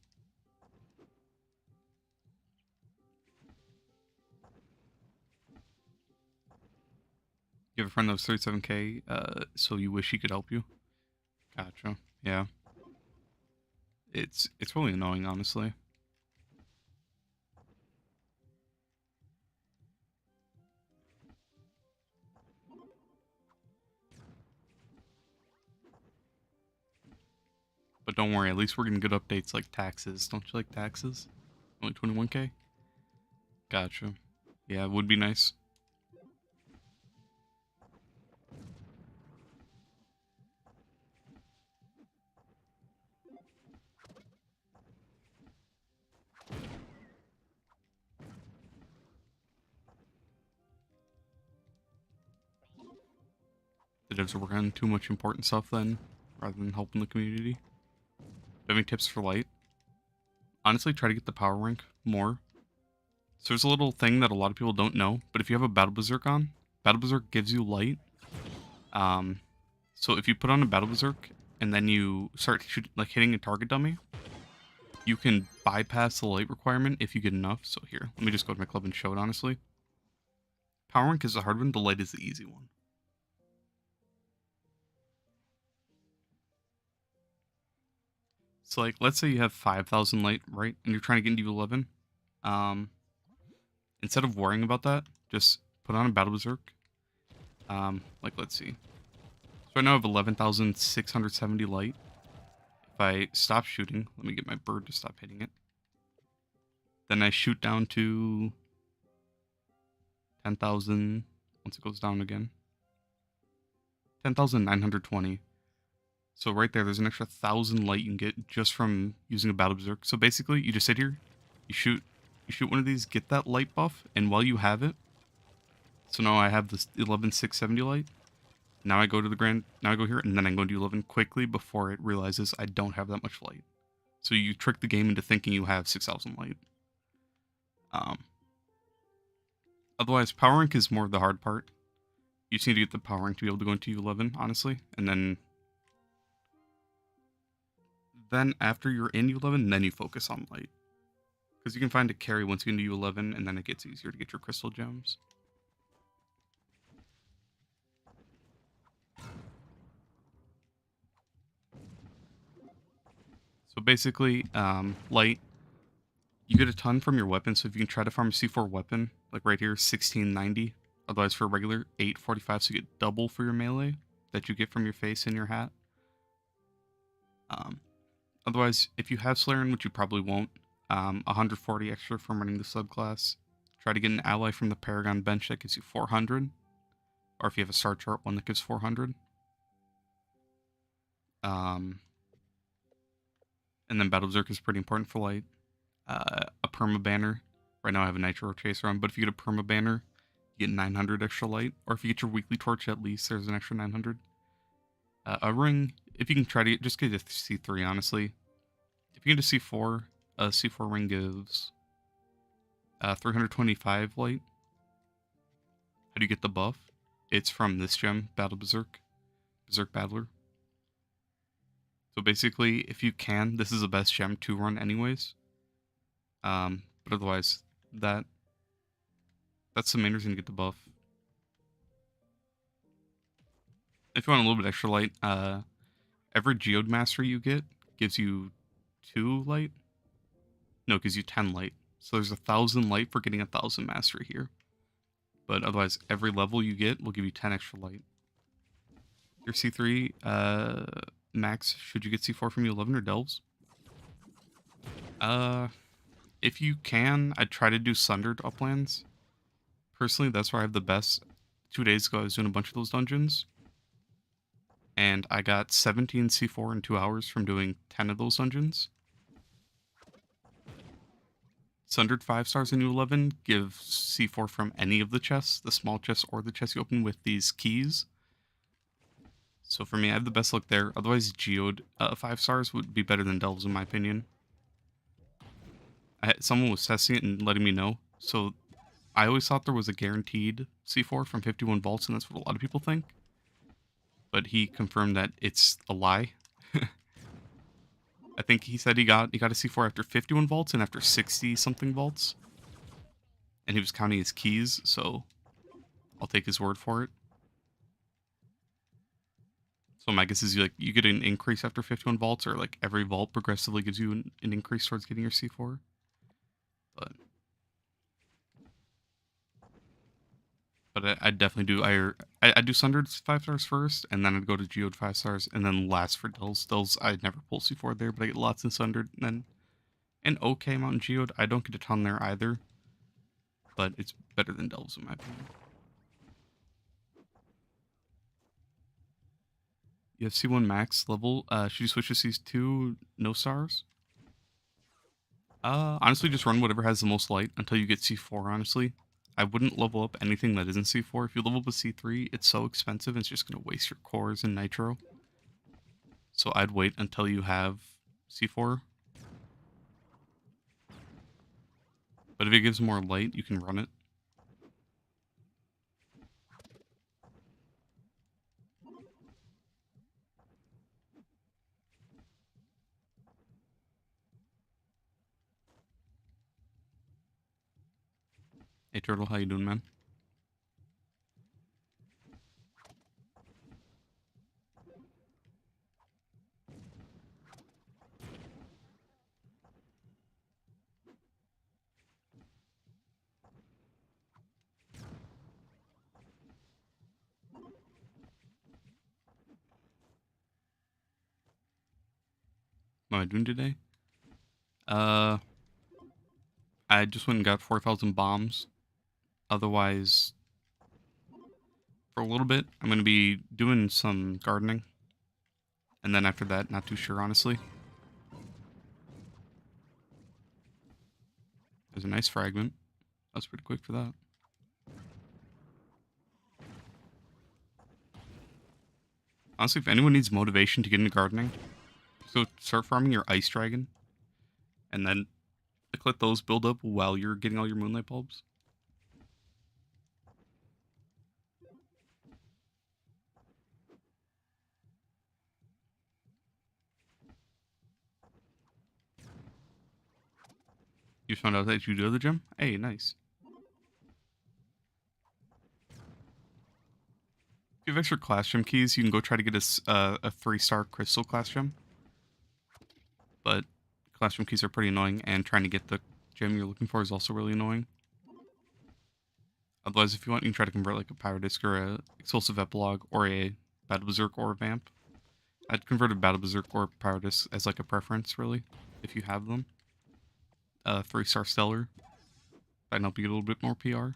You have a friend that was 37K, so you wish he could help you? Gotcha. Yeah. It's really annoying, honestly. But don't worry, at least we're getting good updates like taxes. Don't you like taxes? Only 21K? Gotcha. Yeah, it would be nice. The devs are working on too much important stuff then, rather than helping the community. Do you have any tips for light? Honestly, try to get the power rank more. So there's a little thing that a lot of people don't know, but if you have a Battle Berserk on, Battle Berserk gives you light. So if you put on a Battle Berserk and then you start hitting a target dummy, you can bypass the light requirement if you get enough. So here, let me just go to my club and show it, honestly. Power rank is the hard one, the light is the easy one. So, like, let's say you have 5,000 light, right? And you're trying to get into 11. Instead of worrying about that, just put on a Battle Berserk. Like, let's see. So right now I have 11,670 light. If I stop shooting, let me get my bird to stop hitting it. Then I shoot down to 10,000 once it goes down again. 10,920. So right there's an extra 1,000 light you can get just from using a Battle Berserk. So basically, you just sit here, you shoot one of these, get that light buff, and while you have it, so now I have this 11,670 light. Now I go to now I go here, and then I go to 11 quickly before it realizes I don't have that much light. So you trick the game into thinking you have 6,000 light. Otherwise, power rank is more of the hard part. You just need to get the power rank to be able to go into U11, honestly. And then after you're in U11, then you focus on light. Because you can find a carry once you get into U11, and then it gets easier to get your crystal gems. So basically, light, you get a ton from your weapon. So if you can try to farm a C4 weapon, like right here, 1690. Otherwise, for a regular, 845. So you get double for your melee that you get from your face and your hat. Otherwise, if you have Slayerin, which you probably won't, 140 extra from running the subclass. Try to get an ally from the Paragon bench that gives you 400. Or if you have a star chart one that gives 400. And then Battle Berserk is pretty important for light. A perma banner. Right now I have a Nitro Chaser on, but if you get a perma banner, you get 900 extra light. Or if you get your weekly torch at least, there's an extra 900. A ring, if you can try to just get a C3, honestly. If you get a C4, a C4 ring gives 325 light. How do you get the buff? It's from this gem, Battle Berserk. Berserk Battler. So basically, if you can, this is the best gem to run anyways. But otherwise, that's the main reason to get the buff. If you want a little bit extra light, every Geode Mastery you get gives you 2 light. No, it gives you 10 light. So there's 1,000 light for getting 1,000 Mastery here. But otherwise, every level you get will give you 10 extra light. Your C3, max, should you get C4 from U11 or Delves? If you can, I'd try to do Sundered uplands. Personally, that's where I have the best. 2 days ago, I was doing a bunch of those dungeons. And I got 17 C4 in 2 hours from doing 10 of those dungeons. Sundered 5 stars in U11 give C4 from any of the chests, the small chests or the chests you open with these keys. So for me, I have the best luck there. Otherwise, Geode 5 stars would be better than Delves in my opinion. Someone was testing it and letting me know. So I always thought there was a guaranteed C4 from 51 volts, and that's what a lot of people think. But he confirmed that it's a lie. I think he said he got a C4 after 51 volts and after 60 something volts. And he was counting his keys, so I'll take his word for it. So my guess is you get an increase after 51 volts, or like every volt progressively gives you an increase towards getting your C4. But I definitely do. I do Sundered 5 stars first, and then I'd go to Geode 5 stars, and then last for Dells. Dells, I'd never pull C4 there, but I get lots in Sundered, and then an okay amount in Geode. I don't get a ton there either, but it's better than Delves in my opinion. You have C1 max level. Should you switch to C2 no stars? Honestly, just run whatever has the most light until you get C4, honestly. I wouldn't level up anything that isn't C4. If you level up with C3, it's so expensive, it's just going to waste your cores and nitro. So I'd wait until you have C4. But if it gives more light, you can run it. Hey Turtle, how you doing, man? What am I doing today? I just went and got 4,000 bombs. Otherwise, for a little bit, I'm going to be doing some gardening. And then after that, not too sure, honestly. There's a nice fragment. That's pretty quick for that. Honestly, if anyone needs motivation to get into gardening, just go start farming your ice dragon. And then let those build up while you're getting all your moonlight bulbs. You found out that you do the gym? Hey, nice. If you have extra class gem keys, you can go try to get a 3-star crystal class gem. But class gem keys are pretty annoying, and trying to get the gem you're looking for is also really annoying. Otherwise, if you want, you can try to convert like a Power Disc or a Explosive Epilogue or a Battle Berserk or a Vamp. I'd convert a Battle Berserk or Power Disc as like a preference, really, if you have them. 3-star Stellar. That'd help you get a little bit more PR.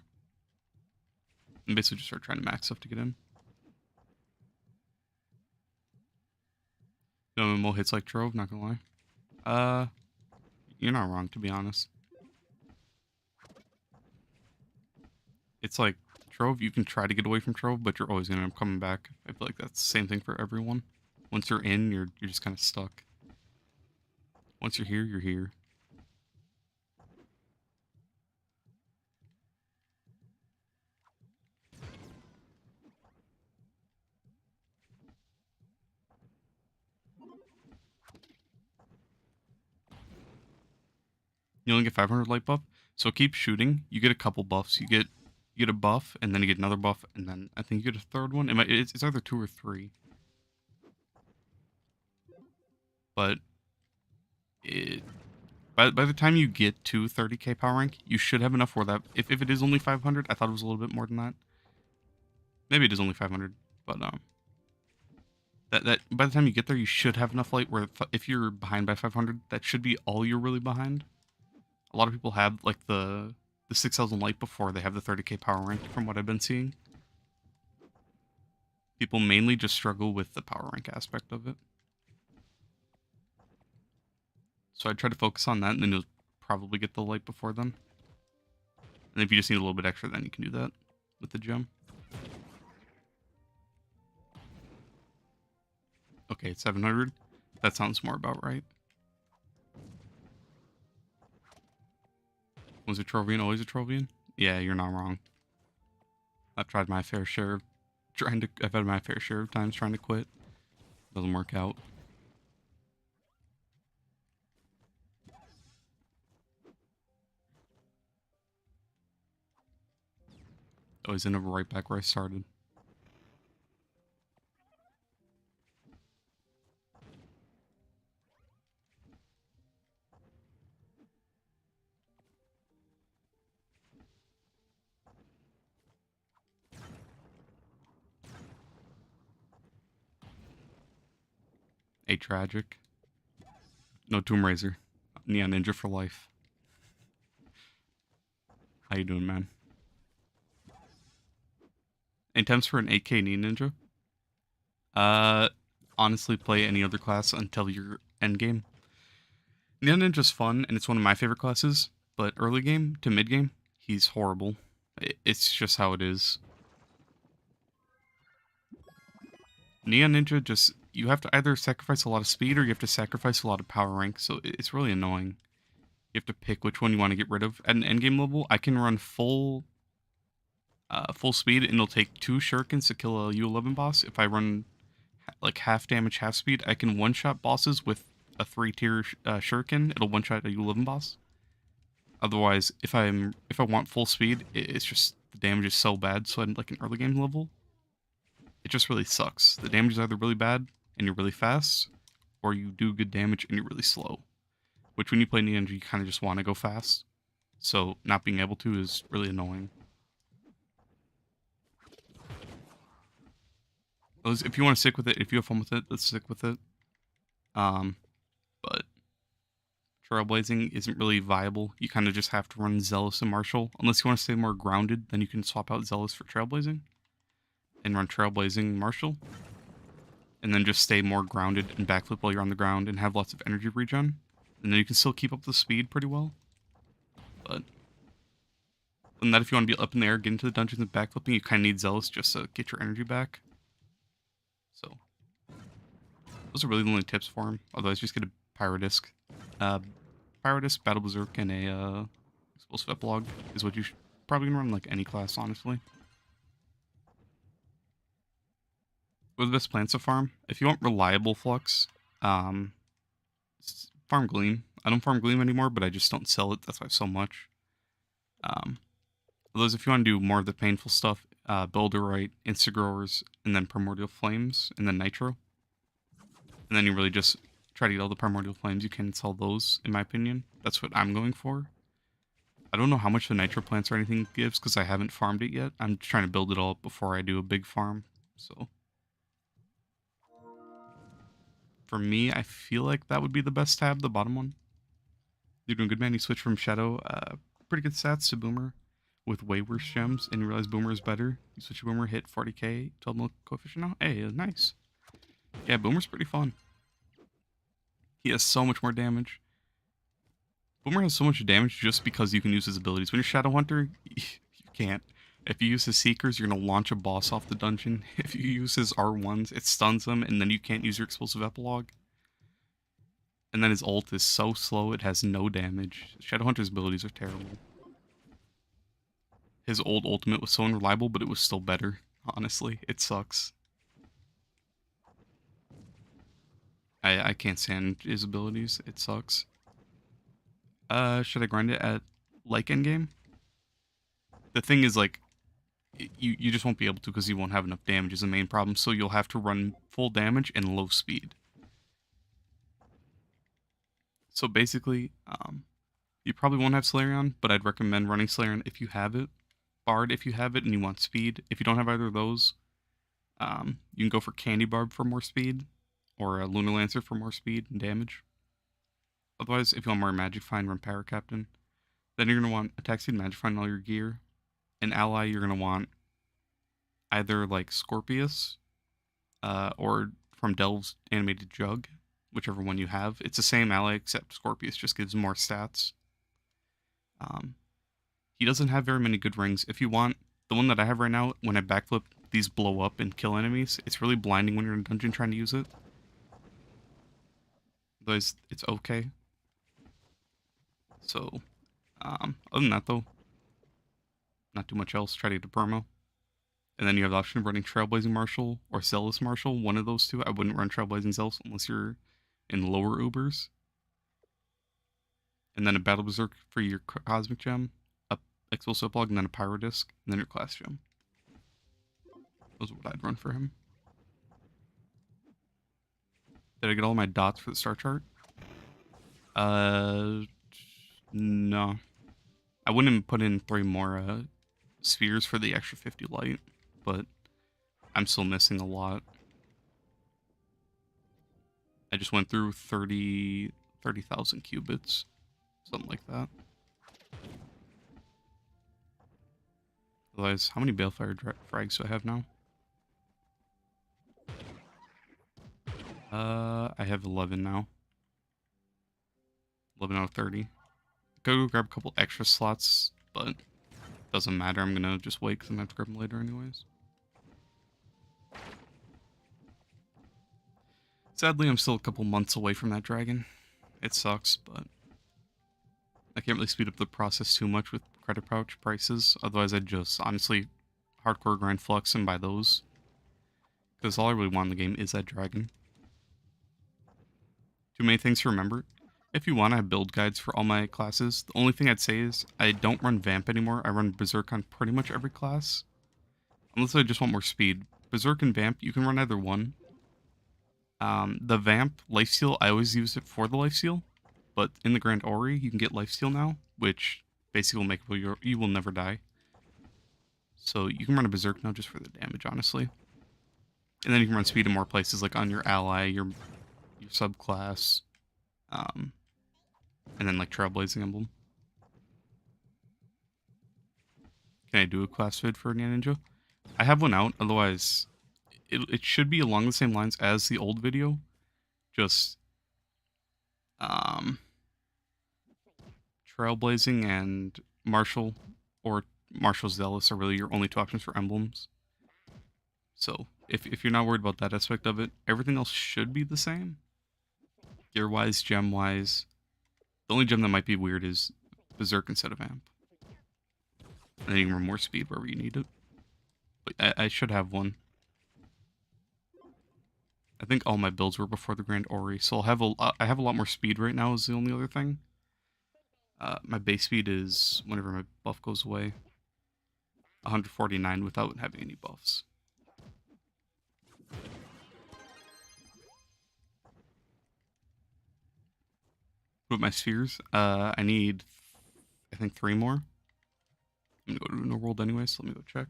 And basically just start trying to max stuff to get in. No MMO hits like Trove, not gonna lie. You're not wrong, to be honest. It's like Trove, you can try to get away from Trove, but you're always gonna end up coming back. I feel like that's the same thing for everyone. Once you're in, you're just kind of stuck. Once you're here, you're here. You only get 500 light buff. So keep shooting. You get a couple buffs. You get a buff, and then you get another buff, and then I think you get a third one. It's either 2 or 3. But it, by the time you get to 30k power rank, you should have enough for that. If it is only 500, I thought it was a little bit more than that. Maybe it is only 500, but that by the time you get there, you should have enough light where if you're behind by 500, that should be all you're really behind. A lot of people have like the 6,000 light before they have the 30k power rank, from what I've been seeing. People mainly just struggle with the power rank aspect of it. So I try to focus on that, and then you'll probably get the light before then. And if you just need a little bit extra, then you can do that with the gem. Okay, it's 700. That sounds more about right. Was a Trovian always a Trovian? Yeah, you're not wrong. I've tried my fair share of I've had my fair share of times trying to quit. Doesn't work out. Always end up right back where I started. A tragic. No Tomb Raiser. Neon Ninja for life. How you doing, man? Any times for an 8k Neon Ninja? Honestly, play any other class until your end game. Neon Ninja's fun, and it's one of my favorite classes, but early game to mid game, he's horrible. It's just how it is. Neon Ninja just, you have to either sacrifice a lot of speed or you have to sacrifice a lot of power rank, so it's really annoying. You have to pick which one you want to get rid of. At an endgame level, I can run full speed, and it'll take 2 shurikens to kill a U11 boss. If I run like half damage, half speed, I can one-shot bosses with a 3-tier shuriken. It'll one-shot a U11 boss. Otherwise, if I want full speed, it's just the damage is so bad. So at like an early game level, it just really sucks. The damage is either really bad and you're really fast, or you do good damage and you're really slow. Which when you play Ninja, you kind of just want to go fast. So not being able to is really annoying. If you want to stick with it, if you have fun with it, let's stick with it. But Trailblazing isn't really viable. You kind of just have to run Zealous and Martial. Unless you want to stay more grounded, then you can swap out Zealous for Trailblazing. And run Trailblazing Martial. And then just stay more grounded and backflip while you're on the ground and have lots of energy regen. And then you can still keep up the speed pretty well. But and that if you want to be up in the air, get into the dungeons and backflipping, you kind of need Zealous just to get your energy back. So those are really the only tips for him. Otherwise, just get a Pyrodisc. Pyrodisc, Battle Berserk, and a Explosive Epilogue is what you should probably run like any class, honestly. What are the best plants to farm? If you want reliable flux, farm Gleam. I don't farm Gleam anymore, but I just don't sell it. That's why so much. Otherwise, if you want to do more of the painful stuff, Builderite, Instagrowers, and then Primordial Flames, and then Nitro. And then you really just try to get all the Primordial Flames you can, sell those, in my opinion. That's what I'm going for. I don't know how much the Nitro plants or anything gives, because I haven't farmed it yet. I'm trying to build it all up before I do a big farm, so... For me, I feel like that would be the best tab, the bottom one. You're doing good, man. You switch from Shadow, pretty good stats, to Boomer with way worse gems, and you realize Boomer is better. You switch to Boomer, hit 40k, 12 mil coefficient now. Hey, nice. Yeah, Boomer's pretty fun. He has so much more damage. Boomer has so much damage just because you can use his abilities. When you're Shadow Hunter, you can't. If you use his Seekers, you're going to launch a boss off the dungeon. If you use his R1s, it stuns him, and then you can't use your Explosive Epilogue. And then his ult is so slow, it has no damage. Shadowhunter's abilities are terrible. His old ultimate was so unreliable, but it was still better. Honestly, it sucks. I can't stand his abilities. It sucks. Should I grind it at like endgame? The thing is, like, you just won't be able to because you won't have enough damage is the main problem, so you'll have to run full damage and low speed. So basically, you probably won't have Slayerion, but I'd recommend running Slayerion if you have it. Bard if you have it and you want speed. If you don't have either of those, you can go for Candy Barb for more speed, or a Lunar Lancer for more speed and damage. Otherwise, if you want more Magic Find, run Power Captain. Then you're going to want Attack Speed, Magic Find, all your gear. An ally, you're going to want either like Scorpius, or from Delve's Animated Jug, whichever one you have. It's the same ally, except Scorpius just gives more stats. He doesn't have very many good rings. If you want, the one that I have right now, when I backflip, these blow up and kill enemies. It's really blinding when you're in a dungeon trying to use it. Otherwise, it's okay. So, other than that though, not too much else. Try to get a promo. And then you have the option of running Trailblazing Marshal or Zealous Marshal, one of those two. I wouldn't run Trailblazing Zealous unless you're in lower Ubers. And then a Battle Berserk for your Cosmic Gem, a Explosive Plug, and then a Pyro Disc, and then your Class Gem. Those are what I'd run for him. Did I get all my dots for the star chart? No. I wouldn't put in 3 more spheres for the extra 50 light, but I'm still missing a lot. I just went through 30,000 qubits, something like that. Otherwise, how many Balefire frags do I have now? I have 11 now. 11 out of 30. Go grab a couple extra slots, but doesn't matter. I'm gonna just wait because I'm gonna have to grab them later anyways. Sadly, I'm still a couple months away from that dragon. It sucks, but I can't really speed up the process too much with credit pouch prices. Otherwise, I'd just honestly hardcore grind flux and buy those. Because all I really want in the game is that dragon. Too many things to remember. If you want, I have build guides for all my classes. The only thing I'd say is I don't run Vamp anymore. I run Berserk on pretty much every class. Unless I just want more speed. Berserk and Vamp, you can run either one. The Vamp lifesteal, I always use it for the lifesteal. But in the Grand Ori, you can get lifesteal now, which basically will make you will never die. So you can run a Berserk now just for the damage, honestly. And then you can run speed in more places, like on your ally, your subclass, and then like Trailblazing Emblem. Can I do a class vid for Ninja? I have one out, otherwise it should be along the same lines as the old video. Just Trailblazing and Marshal or Marshal Zealous are really your only 2 options for emblems. So if you're not worried about that aspect of it, everything else should be the same. Gear-wise, gem-wise. The only gem that might be weird is Berserk instead of Amp. And then you can run more speed wherever you need it. But I should have one. I think all my builds were before the Grand Ori, so I have a lot more speed right now is the only other thing. My base speed is, whenever my buff goes away, 149 without having any buffs. With my spheres, I need, I think, 3 more. I'm gonna go to No World anyway, so let me go check.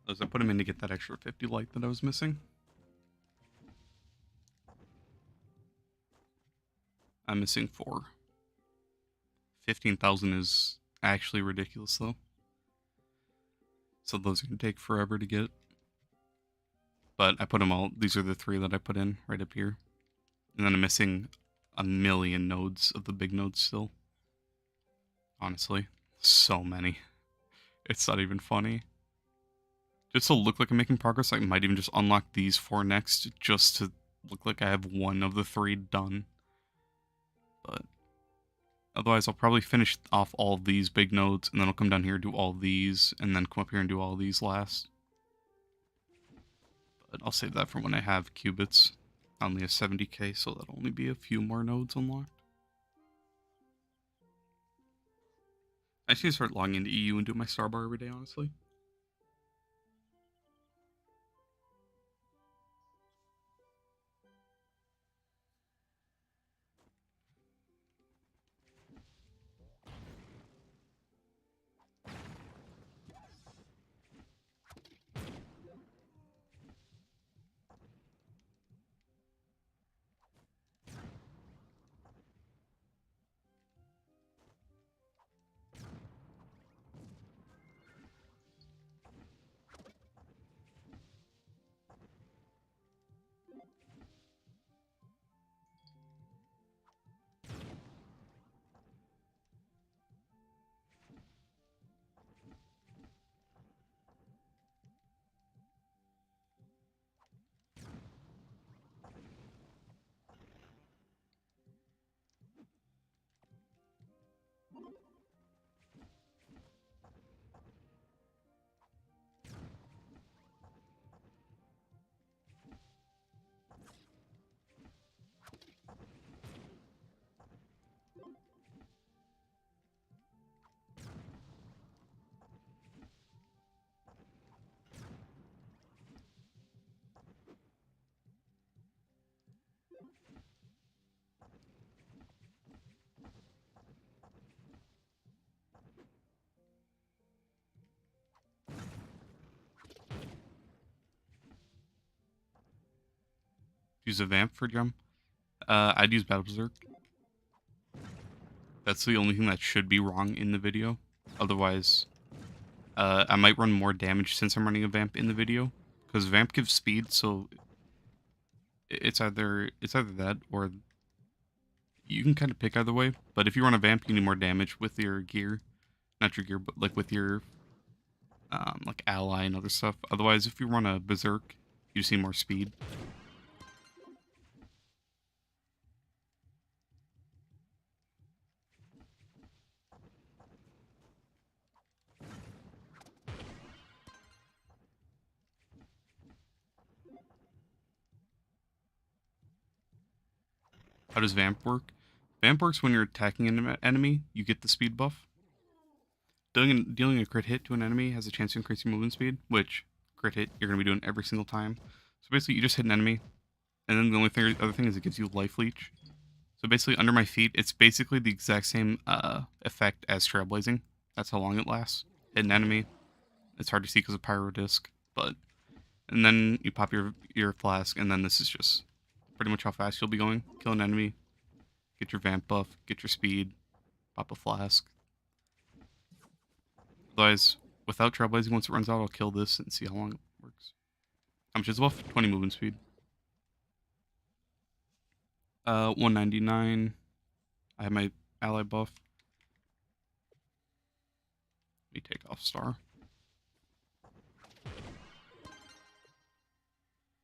As I put them in to get that extra 50 light that I was missing. I'm missing 4. 15,000 is actually ridiculous, though. So those are going to take forever to get. But I put them all, these are the 3 that I put in right up here. And then I'm missing a million nodes of the big nodes still. Honestly, so many. It's not even funny. Just to look like I'm making progress, I might even just unlock these 4 next, just to look like I have 1 of the 3 done. But otherwise, I'll probably finish off all of these big nodes, and then I'll come down here and do all these, and then come up here and do all these last. But I'll save that for when I have qubits. I only have 70k, so that'll only be a few more nodes unlocked. I should start logging into EU and do my star bar every day, honestly. Use a vamp for gem. I'd use Battle Berserk. That's the only thing that should be wrong in the video. Otherwise, I might run more damage since I'm running a vamp in the video, because vamp gives speed. So it's either that, or you can kind of pick either way. But if you run a vamp, you need more damage with your gear, not your gear, but like with your like ally and other stuff. Otherwise, if you run a berserk, you just need more speed. How does vamp work? Vamp works when you're attacking an enemy, you get the speed buff. Dealing a crit hit to an enemy has a chance to increase your movement speed, which crit hit you're going to be doing every single time. So basically, you just hit an enemy, and then the other thing is it gives you life leech. So basically, under my feet, it's basically the exact same effect as trailblazing. That's how long it lasts. Hit an enemy. It's hard to see because of pyro disc, but and then you pop your flask, and then this is just pretty much how fast you'll be going. Kill an enemy, get your vamp buff, get your speed, pop a flask. Otherwise, without trailblazing, once it runs out, I'll kill this and see how long it works. How much is the buff? 20 movement speed. 199. I have my ally buff. Let me take off star.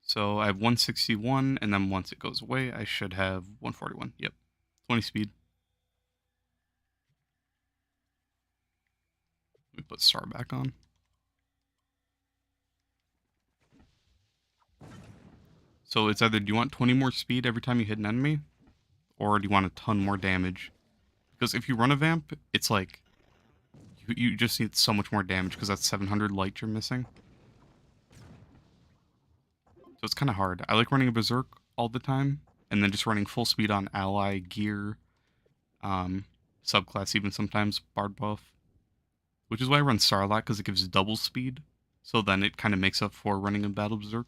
So I have 161, and then once it goes away, I should have 141. Yep. 20 speed. Let me put star back on. So it's either do you want 20 more speed every time you hit an enemy, or do you want a ton more damage? Because if you run a vamp, it's like you just need so much more damage because that's 700 light you're missing. So it's kind of hard. I like running a berserk all the time, and then just running full speed on ally gear, subclass even sometimes bard buff, which is why I run star a lot because it gives double speed. So then it kind of makes up for running a battle berserk.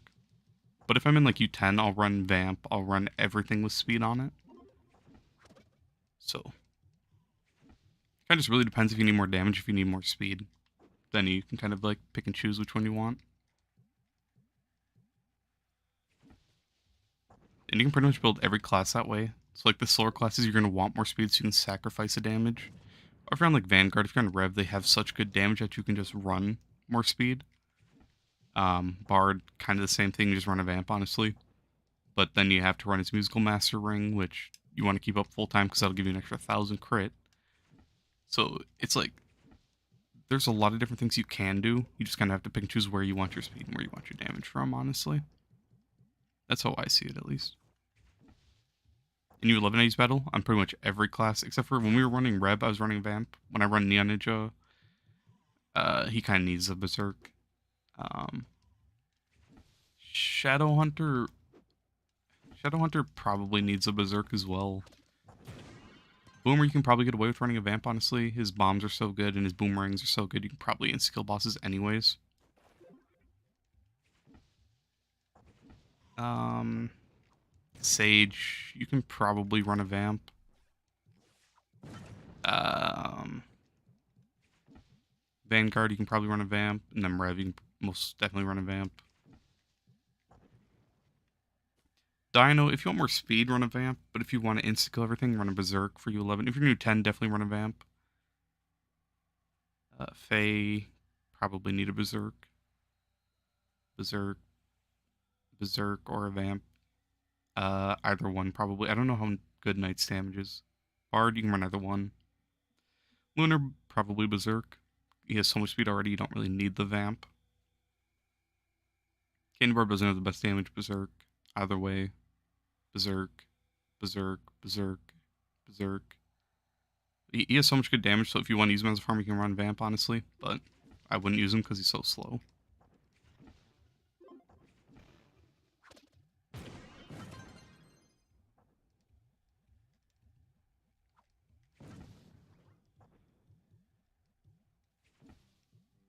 But if I'm in like U10, I'll run vamp. I'll run everything with speed on it. So kind of just really depends if you need more damage, if you need more speed. Then you can kind of like pick and choose which one you want. And you can pretty much build every class that way. So like the slower classes, you're going to want more speed so you can sacrifice the damage. Or if you're on like Vanguard, if you're on Rev, they have such good damage that you can just run more speed. Bard, kind of the same thing, you just run a vamp, honestly. But then you have to run his Musical Master Ring, which you want to keep up full time because that'll give you an extra 1,000 crit. So it's like, there's a lot of different things you can do. You just kind of have to pick and choose where you want your speed and where you want your damage from, honestly. That's how I see it, at least. in U11 I use battle on pretty much every class, except for when we were running Reb, I was running Vamp. When I run Neon Ninja, he kind of needs a Berserk. Um, Shadow Hunter probably needs a Berserk as well. Boomer, you can probably get away with running a Vamp, honestly. His bombs are so good and his boomerangs are so good, you can probably end skill bosses anyways. Sage, you can probably run a Vamp. Vanguard, you can probably run a Vamp. And then Rev, you can most definitely run a Vamp. Dino, if you want more speed, run a Vamp. But if you want to insta-kill everything, run a Berserk for U11. If you're new 10, definitely run a Vamp. Faye, probably need a Berserk. Berserk, or a Vamp. Either one, probably. I don't know how good Knight's damage is. Bard, you can run either one. Lunar, probably Berserk. He has so much speed already, you don't really need the Vamp. Candy Bar doesn't have the best damage. Berserk. Either way. Berserk. Berserk. Berserk. Berserk. He has so much good damage, so if you want to use him as a farm, you can run Vamp, honestly. But I wouldn't use him because he's so slow.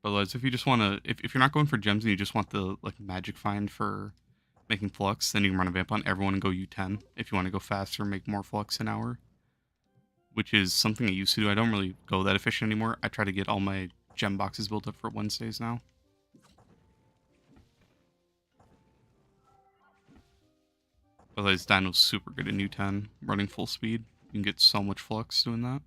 But otherwise, if you just want to, if you're not going for gems and you just want the like magic find for making flux, then you can run a Vamp on everyone and go U10. If you want to go faster, make more flux an hour. Which is something I used to do. I don't really go that efficient anymore. I try to get all my gem boxes built up for Wednesdays now. Otherwise, Dino's super good in U10, running full speed. You can get so much flux doing that.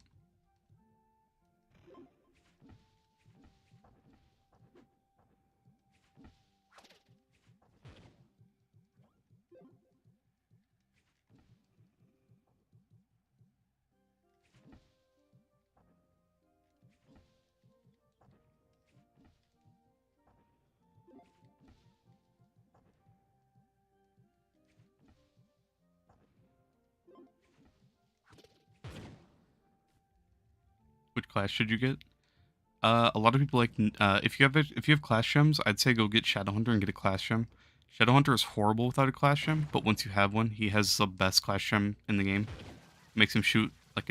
Which class should you get? A lot of people like if you have class gems, I'd say go get Shadowhunter and get a class gem. Shadowhunter is horrible without a class gem, but once you have one, he has the best class gem in the game. Makes him shoot like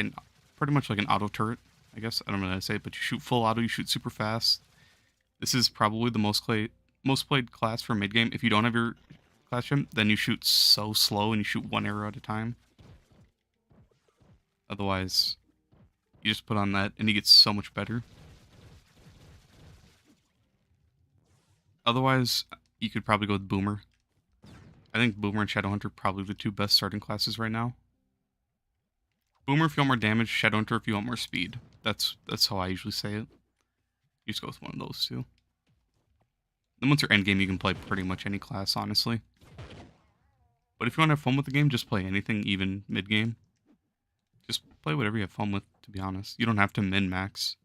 pretty much like an auto turret. I guess I don't know how to say it, but you shoot full auto, you shoot super fast. This is probably the most played class for mid game. If you don't have your class gem, then you shoot so slow and you shoot one arrow at a time. Otherwise, you just put on that and he gets so much better. Otherwise, you could probably go with Boomer. I think Boomer and Shadowhunter are probably the two best starting classes right now. Boomer if you want more damage, Shadowhunter if you want more speed. That's how I usually say it. You just go with one of those two. Then once you're endgame, you can play pretty much any class, honestly. But if you want to have fun with the game, just play anything, even mid-game. Just play whatever you have fun with, to be honest. You don't have to min-max.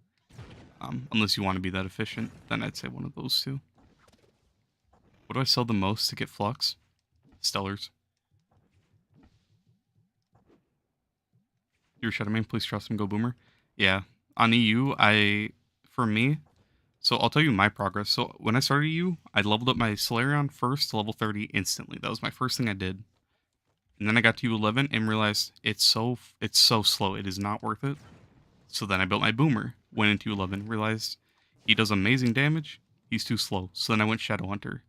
Unless you want to be that efficient, then I'd say one of those two. What do I sell the most to get flux? Stellars. Your Shadow Main, please trust him, go Boomer. Yeah. On EU, for me, so I'll tell you my progress. So when I started EU, I leveled up my Solarion first to level 30 instantly. That was my first thing I did. And then I got to U11 and realized it's so slow. It is not worth it. So then I built my Boomer, went into U11, realized he does amazing damage. He's too slow. So then I went Shadowhunter.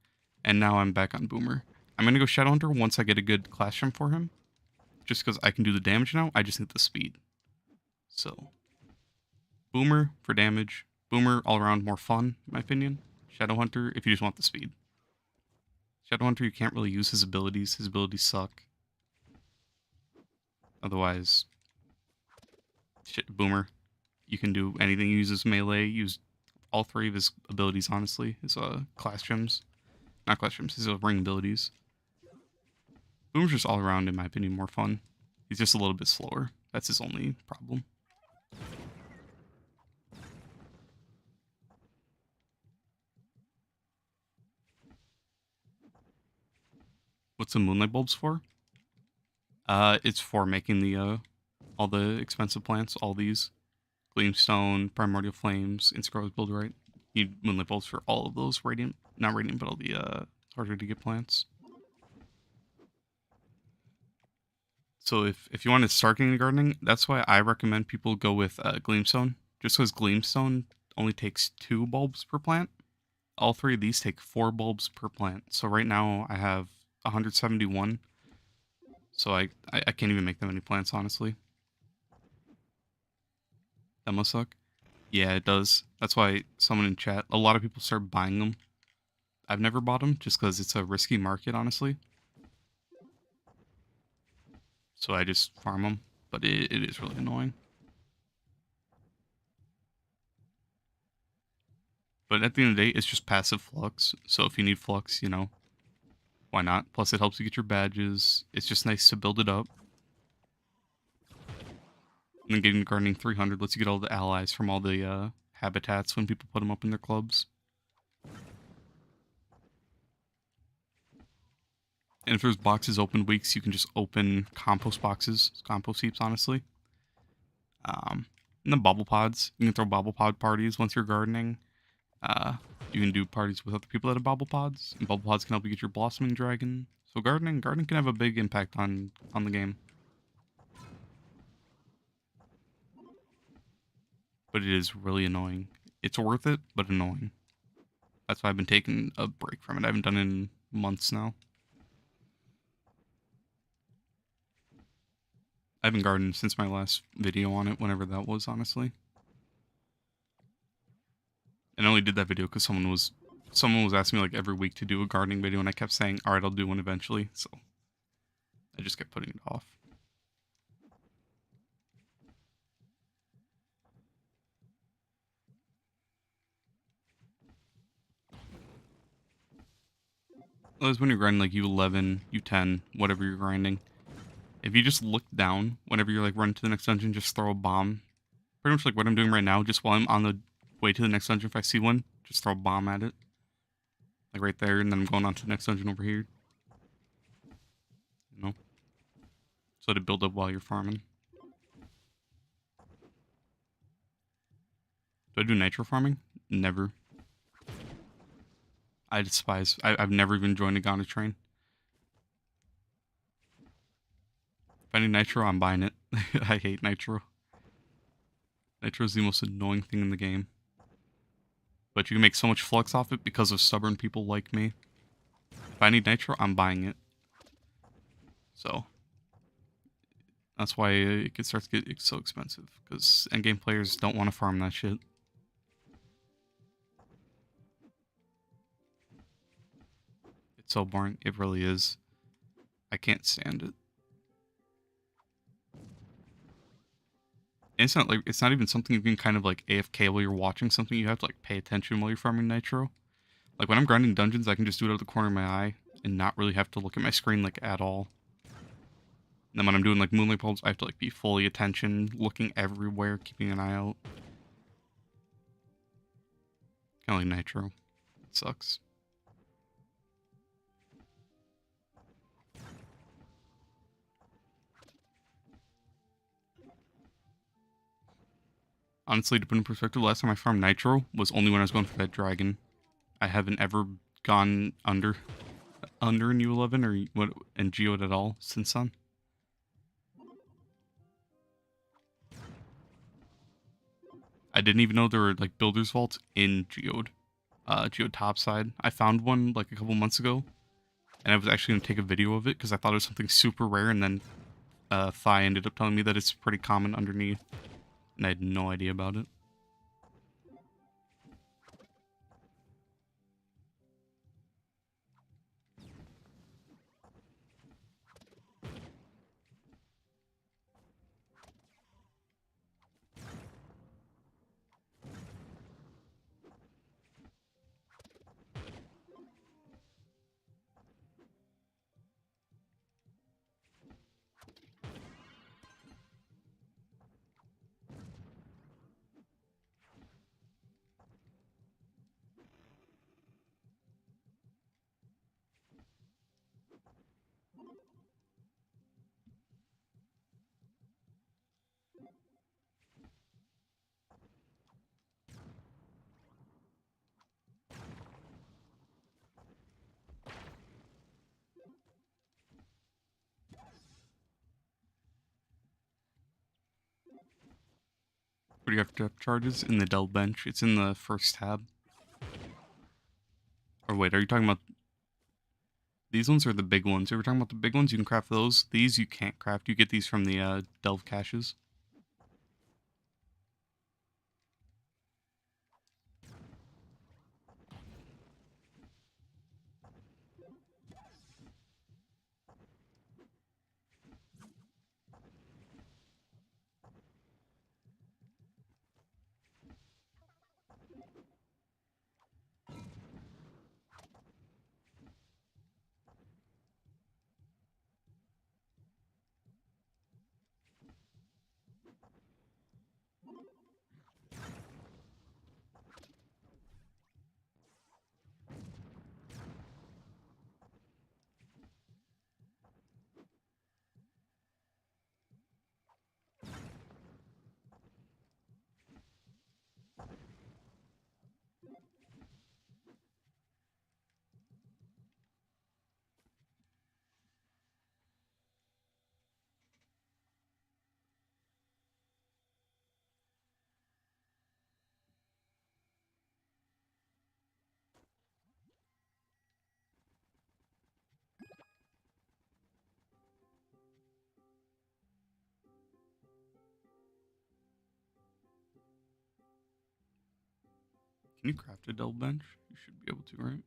And now I'm back on Boomer. I'm going to go Shadowhunter once I get a good class gem for him. Just because I can do the damage now, I just need the speed. So, Boomer for damage. Boomer all around more fun, in my opinion. Shadowhunter if you just want the speed. Shadowhunter, you can't really use his abilities. His abilities suck. Otherwise, Boomer, you can do anything. He uses melee, use all three of his abilities, honestly. His class gems. Not class gems, his ring abilities. Boomer's just all around, in my opinion, more fun. He's just a little bit slower. That's his only problem. What's the Moonlight Bulbs for? It's for making the all the expensive plants, all these Gleamstone, Primordial Flames, Inscribed Builderite. You need Moonlight Bolts for all of those Radiant, not Radiant, but all the harder to get plants. So if you want to start getting gardening, that's why I recommend people go with Gleamstone. Just because Gleamstone only takes 2 bulbs per plant. All 3 of these take 4 bulbs per plant. So right now I have 171. So I can't even make that many plants, honestly. That must suck. Yeah, it does. That's why someone in chat, a lot of people start buying them. I've never bought them just because it's a risky market, honestly. So I just farm them, but it is really annoying. But at the end of the day, it's just passive flux. So if you need flux, you know, why not? Plus it helps you get your badges. It's just nice to build it up. And then getting gardening 300 lets you get all the allies from all the habitats when people put them up in their clubs. And if there's boxes open weeks, you can just open compost boxes, compost heaps, honestly. And then bubble pods. You can throw bubble pod parties once you're gardening. You can do parties with other people that have bubble pods, and bubble pods can help you get your blossoming dragon. So gardening can have a big impact on the game. But it is really annoying. It's worth it, but annoying. That's why I've been taking a break from it. I haven't done it in months now. I haven't gardened since my last video on it, whenever that was, honestly. And I only did that video because someone was asking me like every week to do a gardening video, and I kept saying, "All right, I'll do one eventually." So I just kept putting it off. As when you're grinding like U11, U10, whatever you're grinding, if you just look down whenever you're like running to the next dungeon, just throw a bomb. Pretty much like what I'm doing right now, just while I'm on the way to the next dungeon, if I see one, just throw a bomb at it. Like right there, and then I'm going on to the next dungeon over here. You know? So to build up while you're farming. Do I do nitro farming? Never. I despise. I've never even joined a Ghana train. If I need nitro, I'm buying it. I hate nitro. Nitro is the most annoying thing in the game. But you can make so much flux off it because of stubborn people like me. If I need nitro, I'm buying it. So that's why it starts to get so expensive. Because endgame players don't want to farm that shit. It's so boring. It really is. I can't stand it. And it's not even something you can kind of like AFK while you're watching something. You have to like pay attention while you're farming nitro. Like when I'm grinding dungeons, I can just do it out of the corner of my eye and not really have to look at my screen like at all. And then when I'm doing like moonlight bulbs, I have to like be fully attention, looking everywhere, keeping an eye out. Kind of like nitro. It sucks. Honestly, to put in perspective, last time I farmed nitro was only when I was going for that dragon. I haven't ever gone under in U11 or what and Geode at all since then. I didn't even know there were like builders vaults in Geode. Geode topside. I found one like a couple months ago, and I was actually gonna take a video of it because I thought it was something super rare, and then Thai ended up telling me that it's pretty common underneath, and I had no idea about it. Where do you have depth charges? In the delve bench. It's in the first tab. Or wait, are you talking about these ones or the big ones? If we're talking about the big ones, you can craft those. These you can't craft. You get these from the delve caches. Can you craft a delve bench? You should be able to, right?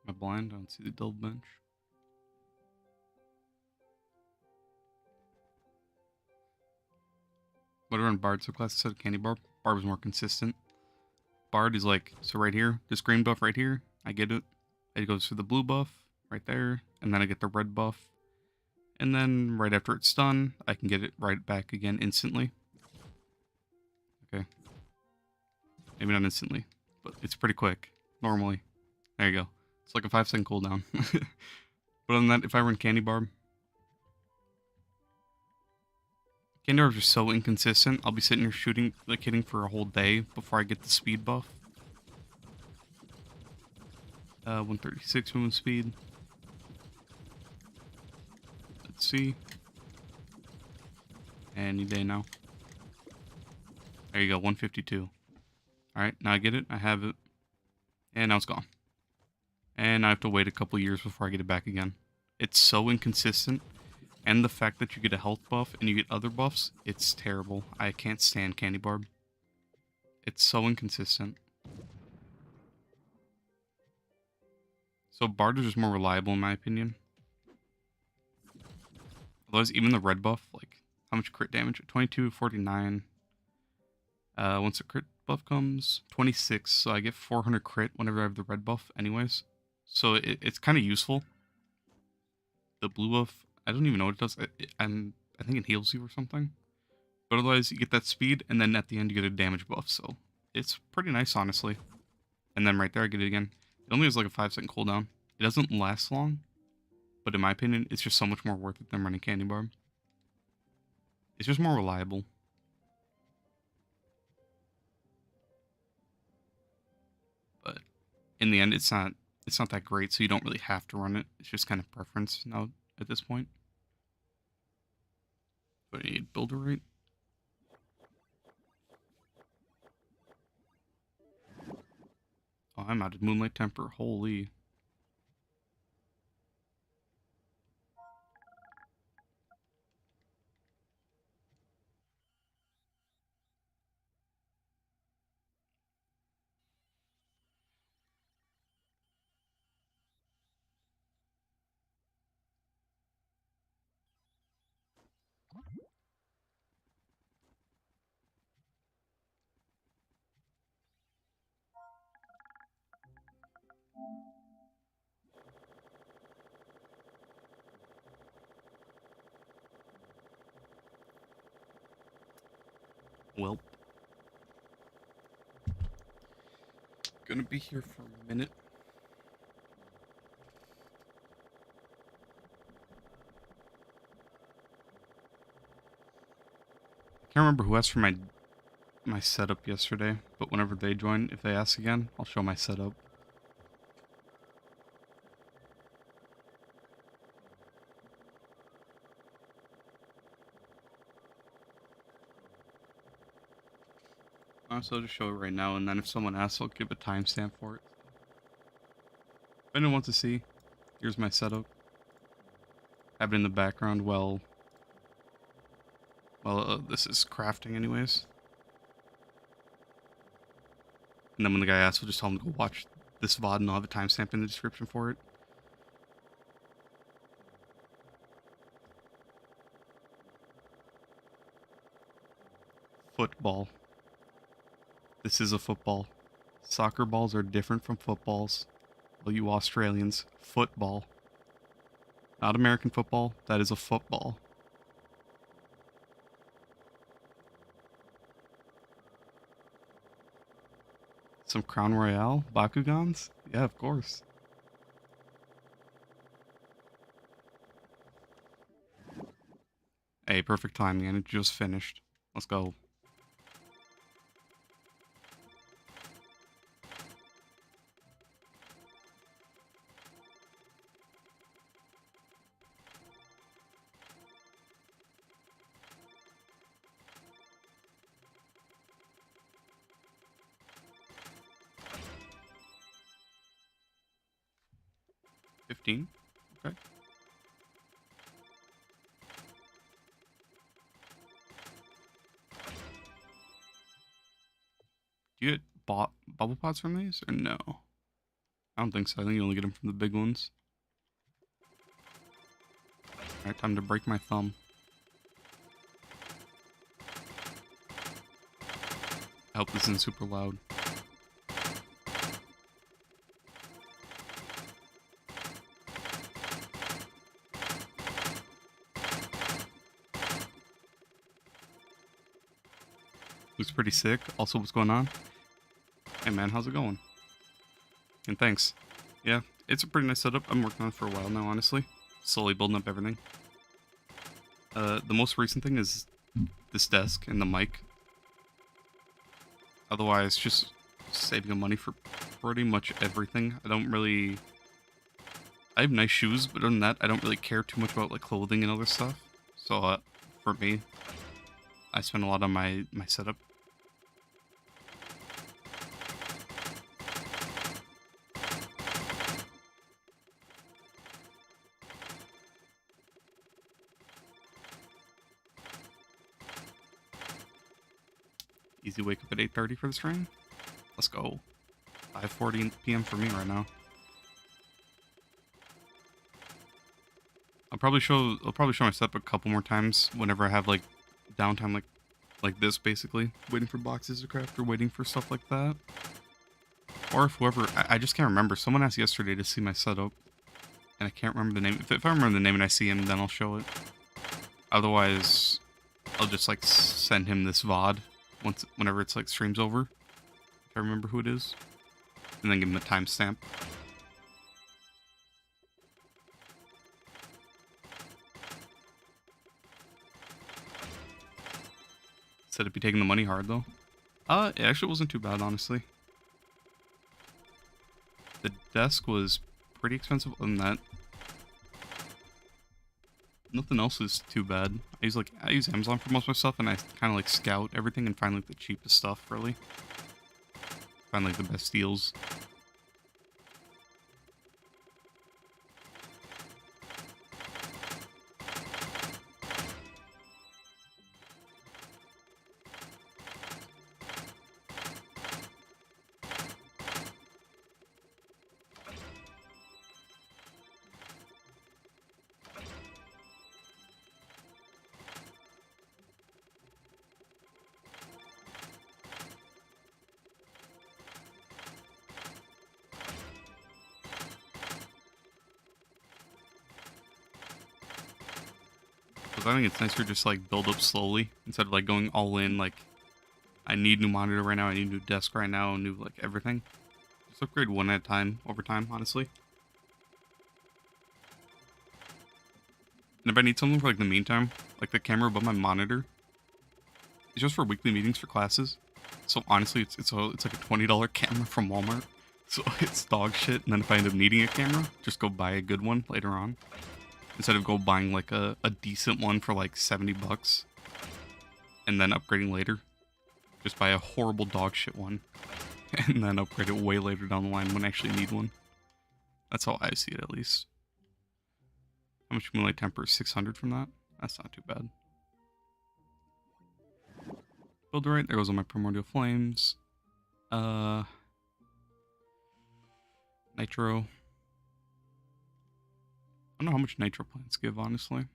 Am I blind? I don't see the delve bench. Whatever in Bard subclass said candy bar. Bard was more consistent. Bard is like, so right here, this green buff right here, I get it. It goes for the blue buff right there, and then I get the red buff. And then right after it's done, I can get it right back again instantly. Okay. Maybe not instantly, but it's pretty quick, normally. There you go. It's like a 5-second cooldown. But other than that, if I run Candy Barb, Candy Barbs are so inconsistent. I'll be sitting here shooting, like hitting for a whole day before I get the speed buff. 136 movement speed. Let's see. Any day now. There you go, 152. Alright, now I get it. I have it. And now it's gone. And I have to wait a couple years before I get it back again. It's so inconsistent. And the fact that you get a health buff and you get other buffs, it's terrible. I can't stand Candy Barb. It's so inconsistent. So Bard is just more reliable in my opinion. Otherwise, even the red buff, like, how much crit damage? 22, 49. Once the crit buff comes, 26. So I get 400 crit whenever I have the red buff anyways. So it's kind of useful. The blue buff, I don't even know what it does. I think it heals you or something. But otherwise, you get that speed, and then at the end, you get a damage buff. So it's pretty nice, honestly. And then right there, I get it again. It only has like a 5-second cooldown. It doesn't last long. But in my opinion, it's just so much more worth it than running Candy Barb. It's just more reliable. But in the end, it's not that great, so you don't really have to run it. It's just kind of preference now at this point. But I need builder rate. Oh, I'm out of Moonlight Temper. Holy. Welp. Gonna be here for a minute. Can't remember who asked for my my setup yesterday, but whenever they join, if they ask again, I'll show my setup. So I'll just show it right now, and then if someone asks, I'll give a timestamp for it. If anyone wants to see, here's my setup. Have it in the background while this is crafting anyways. And then when the guy asks, we'll just tell him to go watch this VOD, and I'll have a timestamp in the description for it. Football. This is a football. Soccer balls are different from footballs. Well, you Australians, football. Not American football, that is a football. Some Crown Royale? Bakugans? Yeah, of course. Hey, perfect timing, and it just finished. Let's go. $15? Okay. Do you get bubble pots from these, or no? I don't think so. I think you only get them from the big ones. Alright, time to break my thumb. I hope this isn't super loud. Looks pretty sick. Also, what's going on? Hey man, how's it going? And thanks. Yeah, it's a pretty nice setup. I'm working on it for a while now, honestly. Slowly building up everything. The most recent thing is this desk and the mic. Otherwise, just saving money for pretty much everything. I have nice shoes, but other than that, I don't really care too much about like clothing and other stuff. So, for me, I spend a lot on my setup. Easy wake up at 8:30 for the stream. Let's go. 5:40 p.m. for me right now. I'll probably show my setup a couple more times whenever I have like downtime like this, basically waiting for boxes to craft or waiting for stuff like that. Or if whoever I just can't remember. Someone asked yesterday to see my setup, and I can't remember the name. If I remember the name and I see him, then I'll show it. Otherwise, I'll just like send him this VOD whenever it's like stream's over. If I remember who it is, and then give him a timestamp. Said it'd be taking the money hard though. It actually wasn't too bad, honestly. The desk was pretty expensive. Other than that, nothing else is too bad. I use Amazon for most of my stuff, and I kind of like scout everything and find like the cheapest stuff, really. Find like the best deals. I think it's nicer to just like build up slowly instead of like going all in. Like, I need new monitor right now, I need new desk right now, new like everything. Just upgrade one at a time over time, honestly. And if I need something for like the meantime, like the camera above my monitor, it's just for weekly meetings for classes. So honestly, it's like a $20 camera from Walmart. So it's dog shit. And then if I end up needing a camera, just go buy a good one later on. Instead of go buying like a decent one for like 70 bucks and then upgrading later. Just buy a horrible dog shit one and then upgrade it way later down the line when I actually need one. That's how I see it, at least. How much Moonlight Temper? 600 from that? That's not too bad. Build right. There goes all my Primordial Flames. Nitro. I don't know how much Nitro plants give, honestly.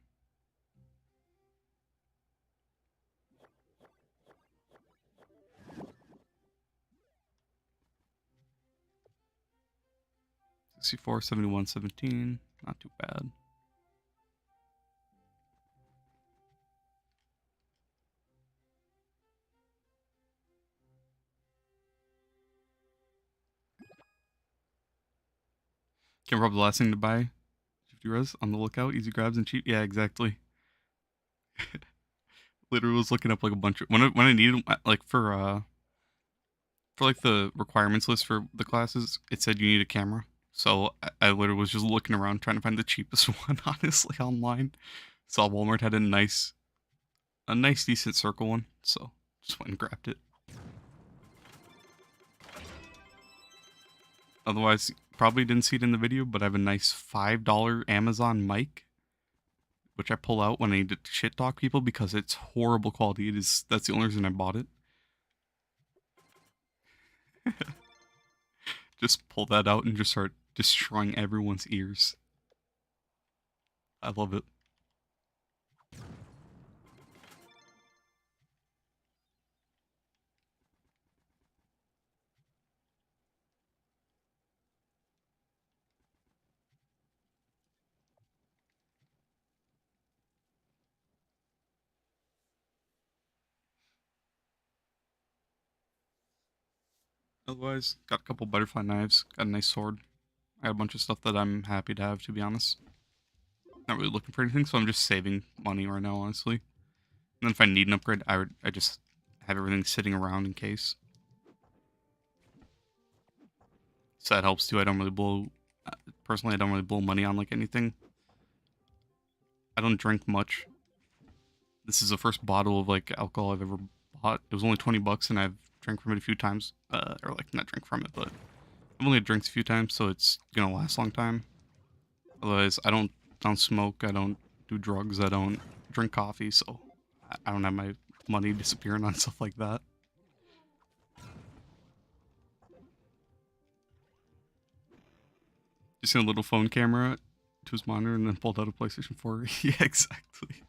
$64, $71, $17. Not too bad. Can't rob the last thing to buy. 50 res on the lookout. Easy grabs and cheap. Yeah, exactly. Literally was looking up like a bunch of when I needed like for like the requirements list for the classes, it said you need a camera. So I literally was just looking around trying to find the cheapest one, honestly, online. Saw Walmart had a nice decent circle one, so just went and grabbed it. Otherwise, probably didn't see it in the video, but I have a nice $5 Amazon mic, which I pull out when I need to shit talk people because it's horrible quality. That's the only reason I bought it. Just pull that out and just start destroying everyone's ears. I love it. Otherwise, got a couple butterfly knives, got a nice sword. I got a bunch of stuff that I'm happy to have, to be honest. Not really looking for anything, so I'm just saving money right now, honestly. And then if I need an upgrade, I just have everything sitting around in case. So that helps too. I don't really blow, personally, I don't really blow money on like anything. I don't drink much. This is the first bottle of like alcohol I've ever bought. It was only 20 bucks and I've drank from it a few times. Or like not drink from it, but I've only had drinks a few times, so it's gonna last a long time. Otherwise, I don't smoke, I don't do drugs, I don't drink coffee, so I don't have my money disappearing on stuff like that. Just in a little phone camera to his monitor and then pulled out a PlayStation 4. Yeah, exactly.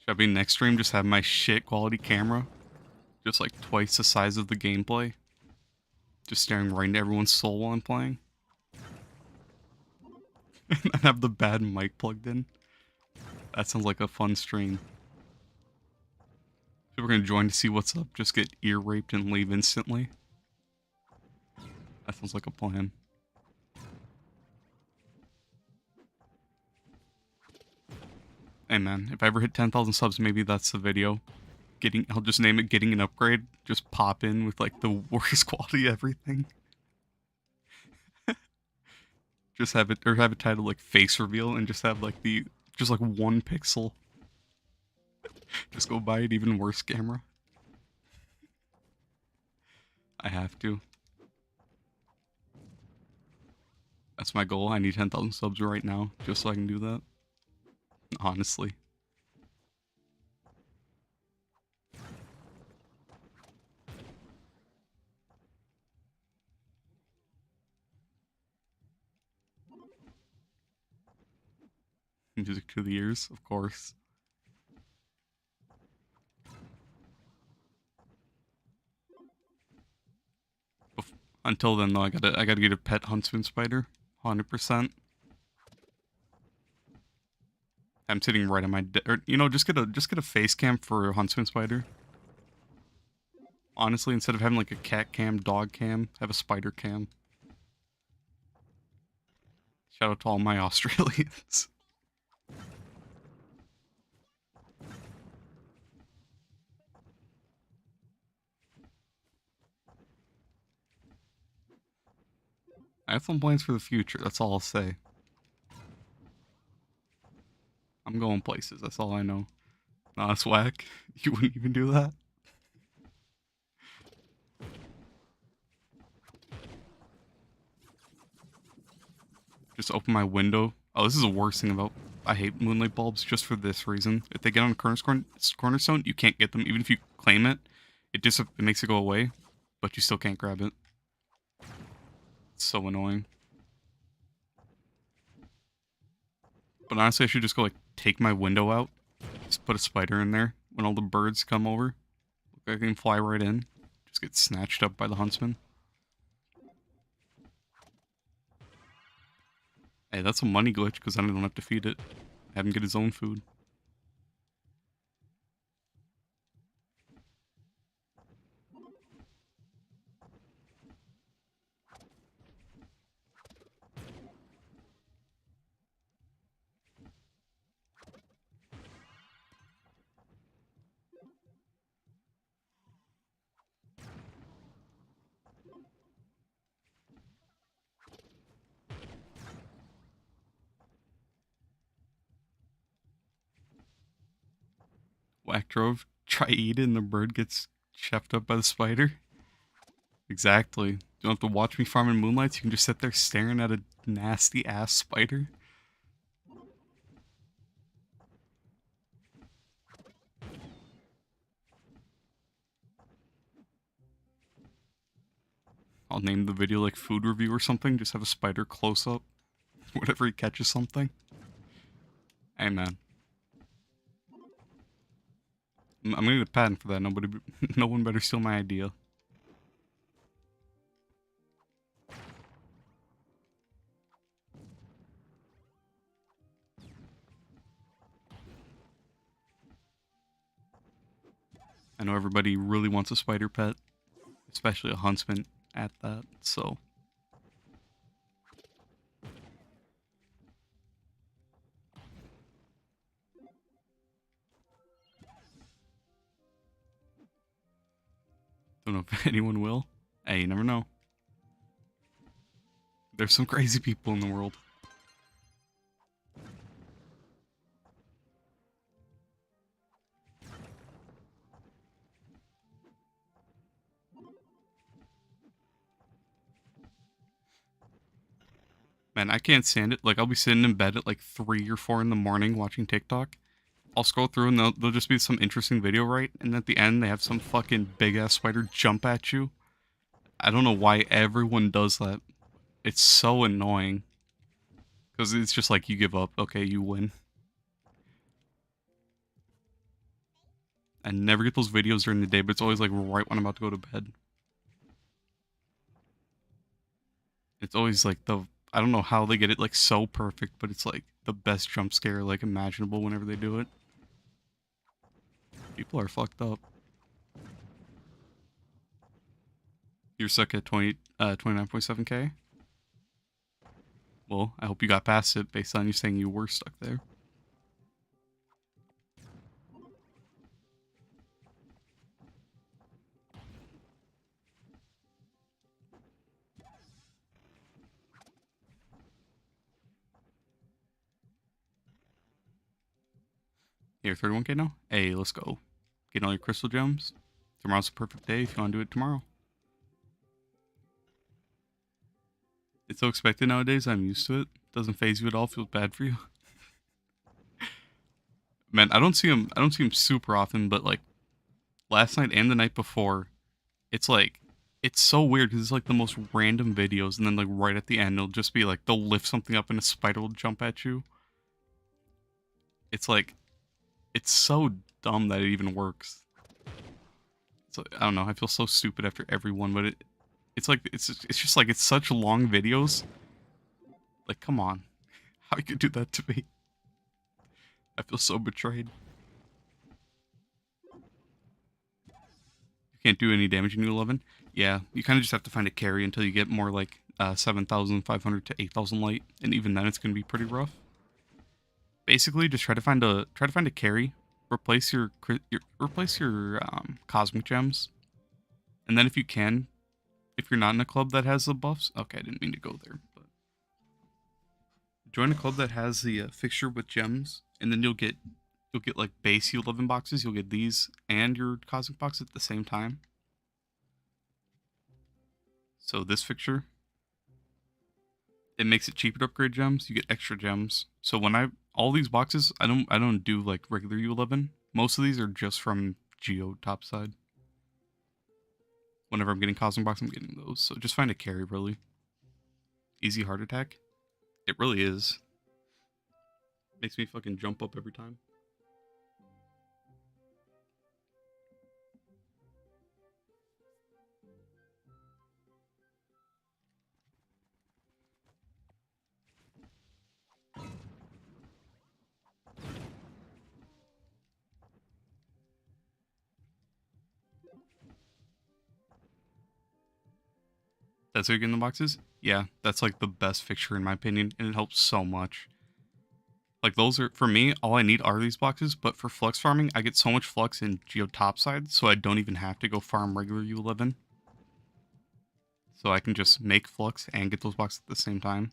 Should I be next stream just have my shit quality camera? Just like twice the size of the gameplay? Just staring right into everyone's soul while I'm playing? And have the bad mic plugged in? That sounds like a fun stream. People are gonna join to see what's up, just get ear raped and leave instantly. That sounds like a plan. Hey man, if I ever hit 10,000 subs, maybe that's the video. I'll just name it Getting an Upgrade. Just pop in with like the worst quality everything. Just have it titled like Face Reveal and just have like just like 1 pixel. Just go buy an even worse camera. I have to. That's my goal. I need 10,000 subs right now just so I can do that. Honestly. Music to the ears, of course. Until then, though, I gotta get a pet huntsman spider, 100%. I'm sitting right on my or just get a face cam for a huntsman spider. Honestly, instead of having like a cat cam, dog cam, have a spider cam. Shout out to all my Australians. have some plans for the future. That's all I'll say. I'm going places. That's all I know. Nah, it's whack. You wouldn't even do that? Just open my window. Oh, this is the worst thing about... I hate moonlight bulbs just for this reason. If they get on a cornerstone, you can't get them. Even if you claim it, it makes it go away, but you still can't grab it. It's so annoying. But honestly, I should just go, like, take my window out. Just put a spider in there when all the birds come over. I can fly right in. Just get snatched up by the huntsman. Hey, that's a money glitch, because then I don't have to feed it. Have him get his own food. Whack Trove, try eat it and the bird gets chefed up by the spider. Exactly. You don't have to watch me farm in moonlights, you can just sit there staring at a nasty ass spider. I'll name the video like food review or something, just have a spider close up whenever he catches something. Hey man. I'm gonna need a patent for that. No one better steal my idea. I know everybody really wants a spider pet, especially a huntsman at that, so. Don't know if anyone will. Hey, you never know. There's some crazy people in the world. Man, I can't stand it. Like, I'll be sitting in bed at like 3 or 4 in the morning watching TikTok. I'll scroll through and there'll just be some interesting video, right? And at the end, they have some fucking big-ass spider jump at you. I don't know why everyone does that. It's so annoying. Because it's just like, you give up. Okay, you win. I never get those videos during the day, but it's always like right when I'm about to go to bed. It's always like I don't know how they get it like so perfect, but it's like the best jump scare like imaginable whenever they do it. People are fucked up. You're stuck at 29.7k? Well, I hope you got past it based on you saying you were stuck there. You're 31k now? Hey, let's go. Getting all your crystal gems. Tomorrow's a perfect day if you want to do it tomorrow. It's so expected nowadays, I'm used to it. Doesn't phase you at all, feels bad for you. Man, I don't see him super often, but like last night and the night before, it's like it's so weird because it's like the most random videos, and then like right at the end it'll just be like they'll lift something up and a spider will jump at you. It's like it's so dumb that it even works. It's like, I don't know, I feel so stupid after every one, but it's like it's just like it's such long videos. Like, come on. How you could do that to me? I feel so betrayed. You can't do any damage in U11? Yeah, you kind of just have to find a carry until you get more like 7,500 to 8,000 light, and even then it's going to be pretty rough. Basically, just try to find a carry, replace your cosmic gems, and then if you can, if you're not in a club that has the buffs, okay, I didn't mean to go there, Join a club that has the fixture with gems, and then you'll get like base U11 boxes. You'll get these and your cosmic box at the same time. So this fixture, it makes it cheaper to upgrade gems. You get extra gems. So when all these boxes, I don't do like regular U11. Most of these are just from Geo topside. Whenever I'm getting cosmic box, I'm getting those. So just find a carry, really. Easy heart attack. It really is. Makes me fucking jump up every time. That's how you're getting the boxes? Yeah, that's like the best fixture in my opinion, and it helps so much. Like those are, for me, all I need are these boxes, but for flux farming, I get so much flux in Geo topside, so I don't even have to go farm regular U11. So I can just make flux and get those boxes at the same time.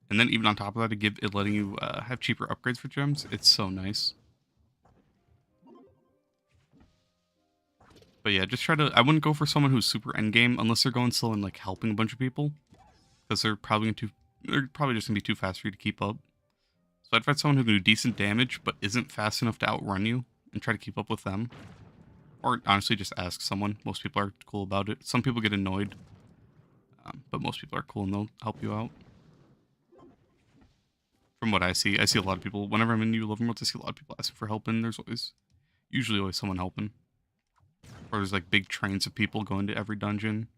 And then even on top of that, it letting you have cheaper upgrades for gems. It's so nice. But yeah, just try to, I wouldn't go for someone who's super endgame unless they're going slow and like helping a bunch of people. Because they're probably just gonna be too fast for you to keep up. So I'd find someone who can do decent damage, but isn't fast enough to outrun you, and try to keep up with them. Or honestly, just ask someone. Most people are cool about it. Some people get annoyed, but most people are cool and they'll help you out. From what I see a lot of people, whenever I'm in U11 worlds, I see a lot of people asking for help, and there's usually always someone helping. Or there's like big trains of people going to every dungeon.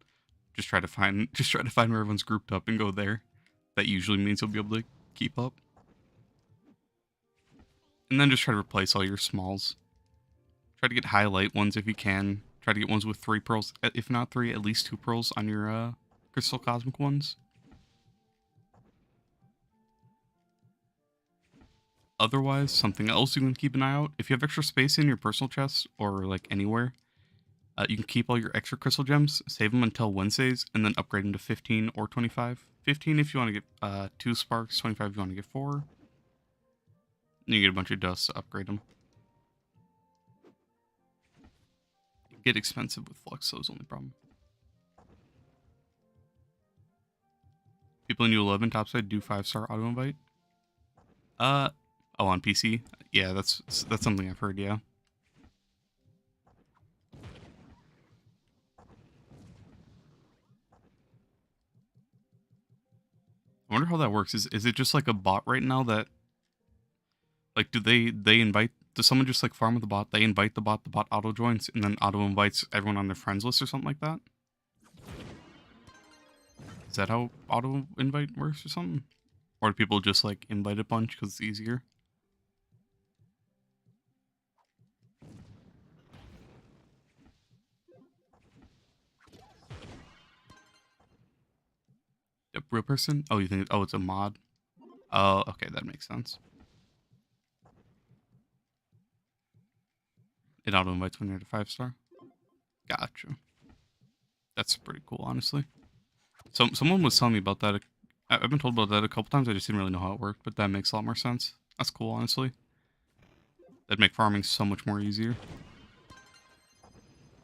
Just try to find where everyone's grouped up and go there. That usually means you'll be able to keep up. And then just try to replace all your smalls. Try to get highlight ones if you can. Try to get ones with 3 pearls. If not 3, at least 2 pearls on your crystal cosmic ones. Otherwise, something else you can keep an eye out. If you have extra space in your personal chest or like anywhere, you can keep all your extra crystal gems, save them until Wednesdays, and then upgrade them to 15 or 25. 15 if you want to get 2 sparks, 25 if you want to get 4. And you get a bunch of dust to upgrade them. Get expensive with flux, so is the only problem. People in U11 topside do 5-star auto invite. Oh, on PC? Yeah, that's something I've heard, yeah. I wonder how that works. Is it just like a bot right now that, like, do they invite, does someone just like farm with the bot, they invite the bot auto joins, and then auto invites everyone on their friends list or something like that? Is that how auto invite works or something? Or do people just like invite a bunch because it's easier? A real person? Oh, you think, oh, it's a mod? Oh, okay, that makes sense. It auto invites when you're at a 5-star. Gotcha. That's pretty cool, honestly. Someone was telling me about that. I've been told about that a couple times. I just didn't really know how it worked, but that makes a lot more sense. That's cool, honestly. That'd make farming so much more easier.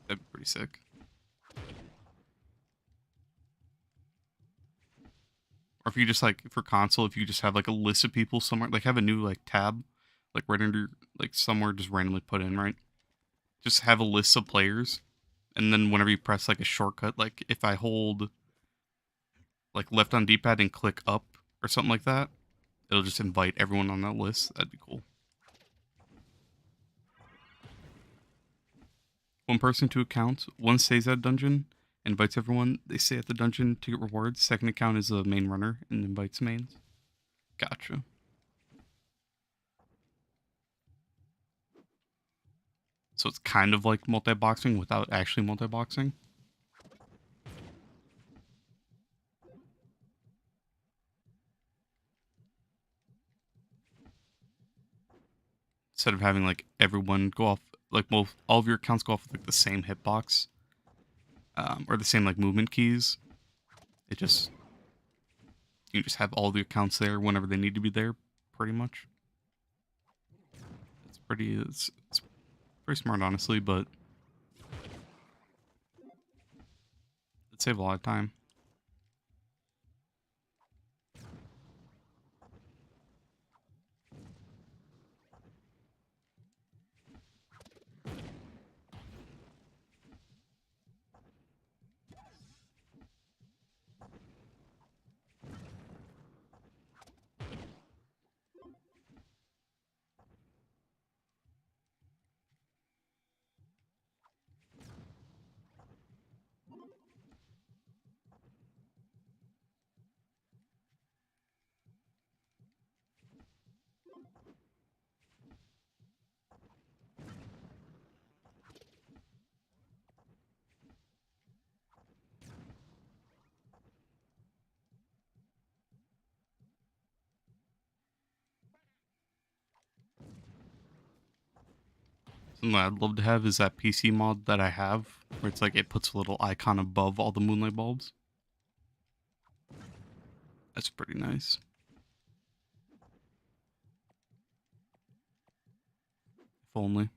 That'd be pretty sick. Or if you just like, for console, if you just have like a list of people somewhere, like have a new like tab, like right under, like somewhere just randomly put in, right? Just have a list of players, and then whenever you press like a shortcut, like if I hold like left on D-pad and click up or something like that, it'll just invite everyone on that list. That'd be cool. 1 person, 2 accounts. One stays at dungeon, invites everyone. They stay at the dungeon to get rewards. Second account is a main runner and invites mains. Gotcha. So it's kind of like multi-boxing without actually multi-boxing. Instead of having like everyone go off, like all of your accounts go off with like the same hitbox, or the same like movement keys. It just You just have all the accounts there whenever they need to be there, pretty much. It's pretty smart, honestly, but it'd save a lot of time. Something that I'd love to have is that PC mod that I have, where it's like it puts a little icon above all the moonlight bulbs. That's pretty nice. If only.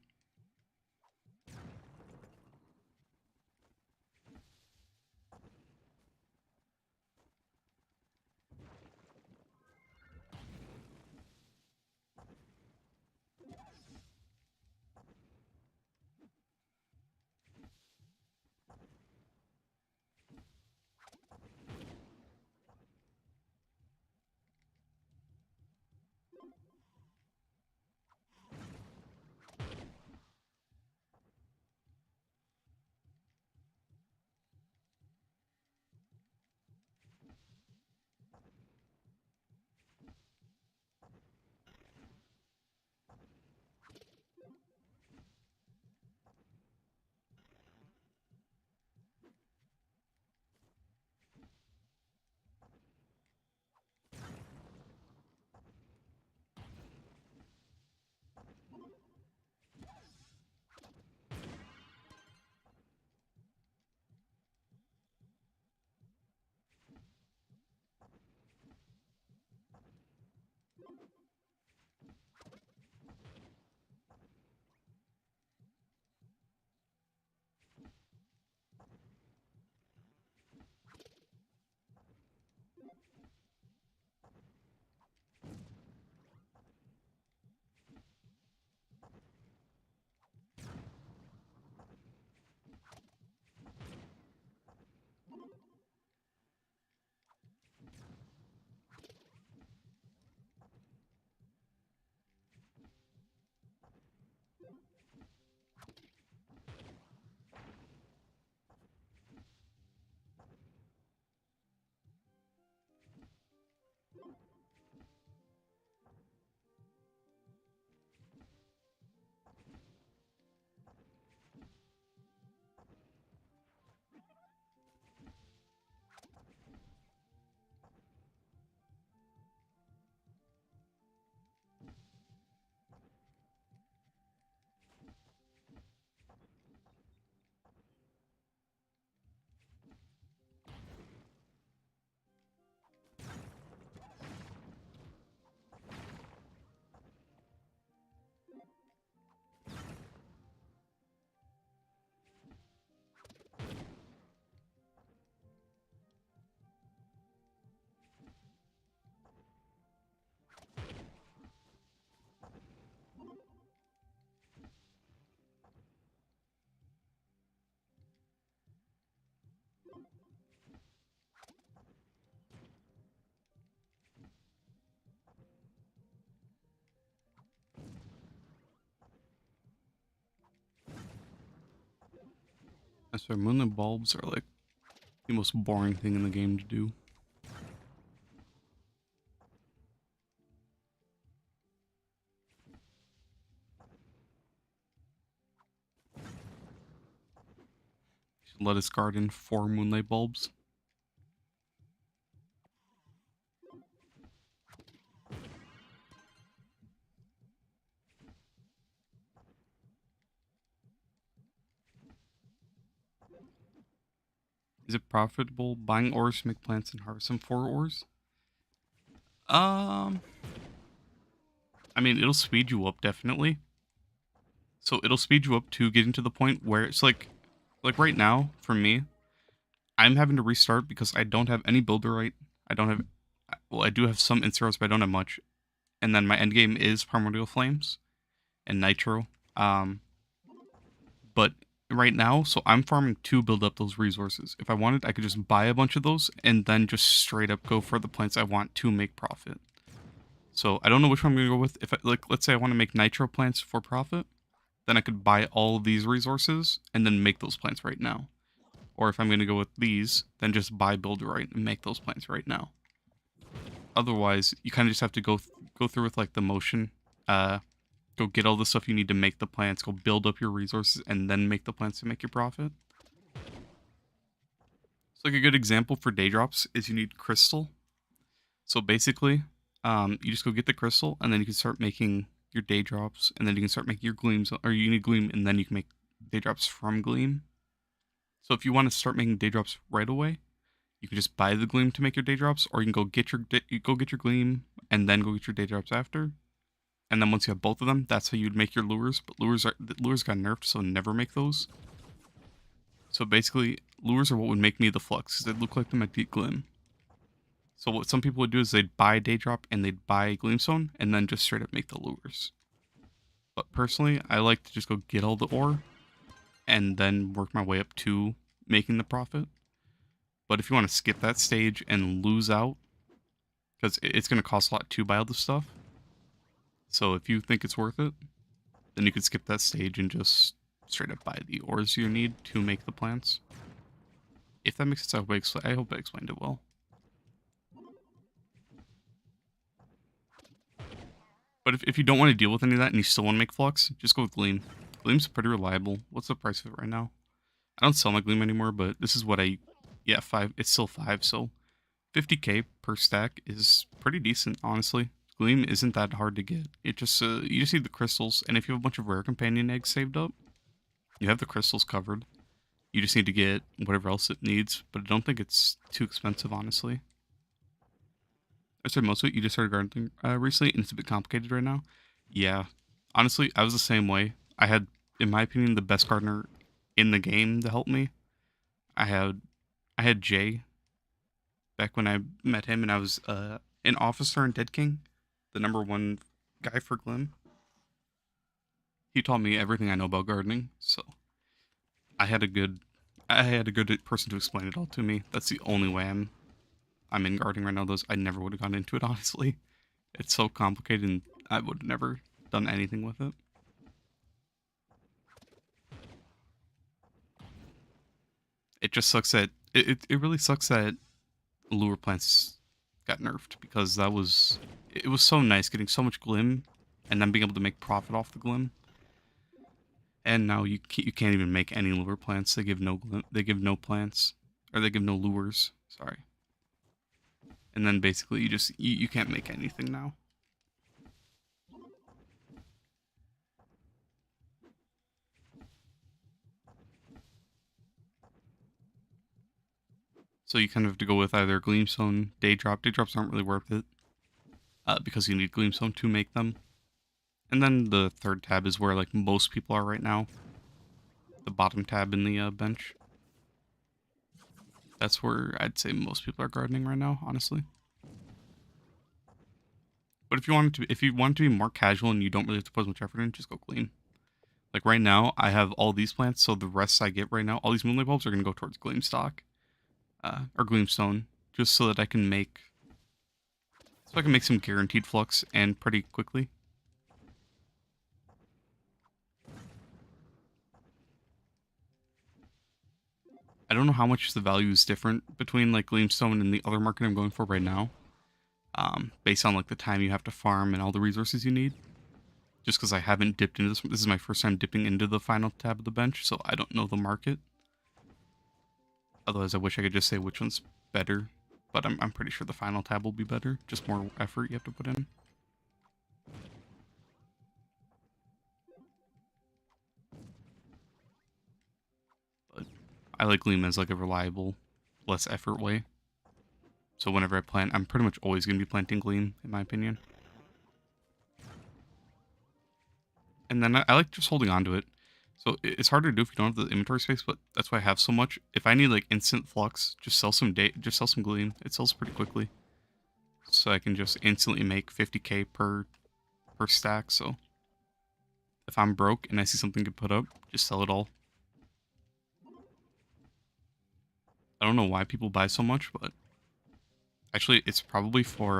I swear, moonlight bulbs are like the most boring thing in the game to do. Lettuce garden, 4 moonlight bulbs. Is it profitable buying ores to make plants and harvest some for ores? I mean, it'll speed you up definitely. So it'll speed you up to getting to the point where it's like right now for me, I'm having to restart because I don't have any builder right. I don't have, well, I do have some Inceros, but I don't have much. And then my end game is Primordial Flames and Nitro. But right now, so I'm farming to build up those resources. If I wanted, I could just buy a bunch of those and then just straight up go for the plants I want to make profit. So I don't know which one I'm gonna go with. If I, like, let's say I want to make Nitro plants for profit, then I could buy all of these resources and then make those plants right now. Or if I'm gonna go with these, then just buy Builderite and make those plants right now. Otherwise, you kind of just have to go through with like the motion. Go get all the stuff you need to make the plants, go build up your resources, and then make the plants to make your profit. So like a good example for day drops is you need crystal. So basically, you just go get the crystal, and then you can start making your day drops, and then you can start making your gleams, or you need gleam, and then you can make day drops from gleam. So if you want to start making day drops right away, you can just buy the gleam to make your day drops, or you can go get your gleam, and then go get your day drops after. And then once you have both of them, that's how you'd make your lures. But lures got nerfed, so never make those. So basically, lures are what would make me the flux, because they look like the Magnetic Glim. So what some people would do is they'd buy Daydrop and they'd buy Gleamstone, and then just straight up make the lures. But personally, I like to just go get all the ore, and then work my way up to making the profit. But if you want to skip that stage and lose out, because it's going to cost a lot to buy all this stuff, so if you think it's worth it, then you could skip that stage and just straight up buy the ores you need to make the plants. If that makes sense, I hope I explained it well. But if you don't want to deal with any of that and you still want to make Flux, just go with Gleam. Gleam's pretty reliable. What's the price of it right now? I don't sell my Gleam anymore, but this is what yeah, 5. It's still 5, so 50k per stack is pretty decent, honestly. Gleam isn't that hard to get. It just you just need the crystals, and if you have a bunch of rare companion eggs saved up, you have the crystals covered. You just need to get whatever else it needs, but I don't think it's too expensive, honestly. I said most of it you just started gardening recently, and it's a bit complicated right now. Yeah, honestly, I was the same way. I had, in my opinion, the best gardener in the game to help me. I had Jay back when I met him, and I was an officer in Dead King, the #1 guy for Glim. He taught me everything I know about gardening, so I had a good person to explain it all to me. That's the only way I'm in gardening right now. I never would have gone into it, honestly. It's so complicated, and I would have never done anything with it. It just sucks that it really sucks that lure plants got nerfed, because it was so nice getting so much glim and then being able to make profit off the glim. And now you can't even make any lure plants. They give no plants, or they give no lures. Sorry. And then basically you can't make anything now. So you kind of have to go with either Gleamstone, Daydrop. Daydrops aren't really worth it, because you need Gleamstone to make them. And then the third tab is where like most people are right now. The bottom tab in the bench. That's where I'd say most people are gardening right now, honestly. But if you want to be more casual and you don't really have to put as much effort in, just go Gleam. Like right now, I have all these plants, so the rest I get right now, all these Moonlight Bulbs are going to go towards Gleam stock. Or Gleamstone, just so that I can make some guaranteed flux, and pretty quickly. I don't know how much the value is different between like Gleamstone and the other market I'm going for right now, based on like the time you have to farm and all the resources you need. Just because I haven't dipped into this. This is my first time dipping into the final tab of the bench, so I don't know the market. Otherwise, I wish I could just say which one's better, but I'm pretty sure the final tab will be better. Just more effort you have to put in. But I like Gleam as like a reliable, less effort way. So whenever I plant, I'm pretty much always going to be planting Gleam, in my opinion. And then I like just holding on to it. So it's hard to do if you don't have the inventory space, but that's why I have so much. If I need like instant flux, just sell some Gleam. It sells pretty quickly. So I can just instantly make 50k per stack. So if I'm broke and I see something to put up, just sell it all. I don't know why people buy so much, but actually it's probably for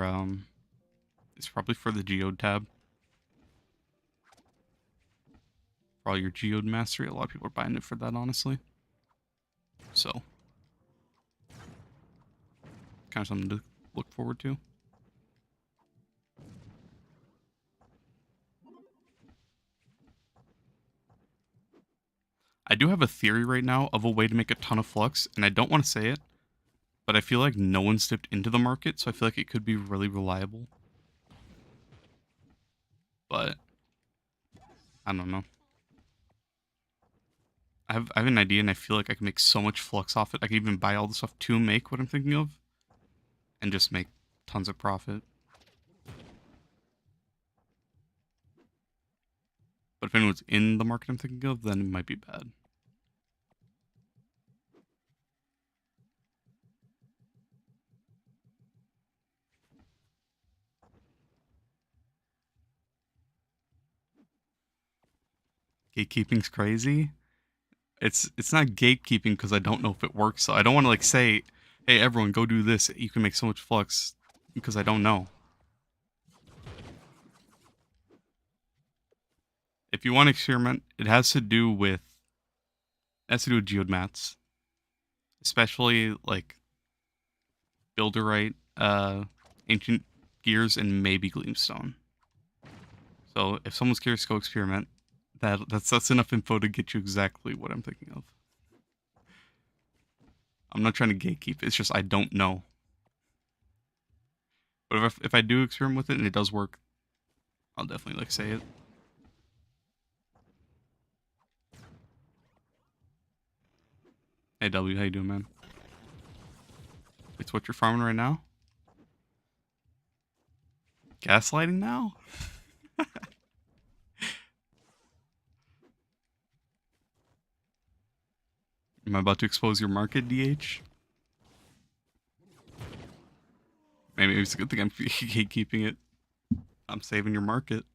the Geode tab. For all your Geode mastery, a lot of people are buying it for that, honestly. So kind of something to look forward to. I do have a theory right now of a way to make a ton of flux, and I don't want to say it, but I feel like no one's dipped into the market, so I feel like it could be really reliable. But I don't know. I have an idea, and I feel like I can make so much flux off it. I can even buy all the stuff to make what I'm thinking of, and just make tons of profit. But if anyone's in the market I'm thinking of, then it might be bad. Gatekeeping's crazy. It's not gatekeeping because I don't know if it works. So I don't want to like say, "Hey, everyone, go do this. You can make so much flux," because I don't know. If you want to experiment, it has to do with geode mats, especially like builderite, ancient gears, and maybe gleamstone. So if someone's curious, go experiment. That's enough info to get you exactly what I'm thinking of. I'm not trying to gatekeep. It's just I don't know. But if I do experiment with it and it does work, I'll definitely like say it. Hey W, how you doing, man? It's what you're farming right now? Gaslighting now? Am I about to expose your market, DH? Maybe it's a good thing I'm gatekeeping it. I'm saving your market.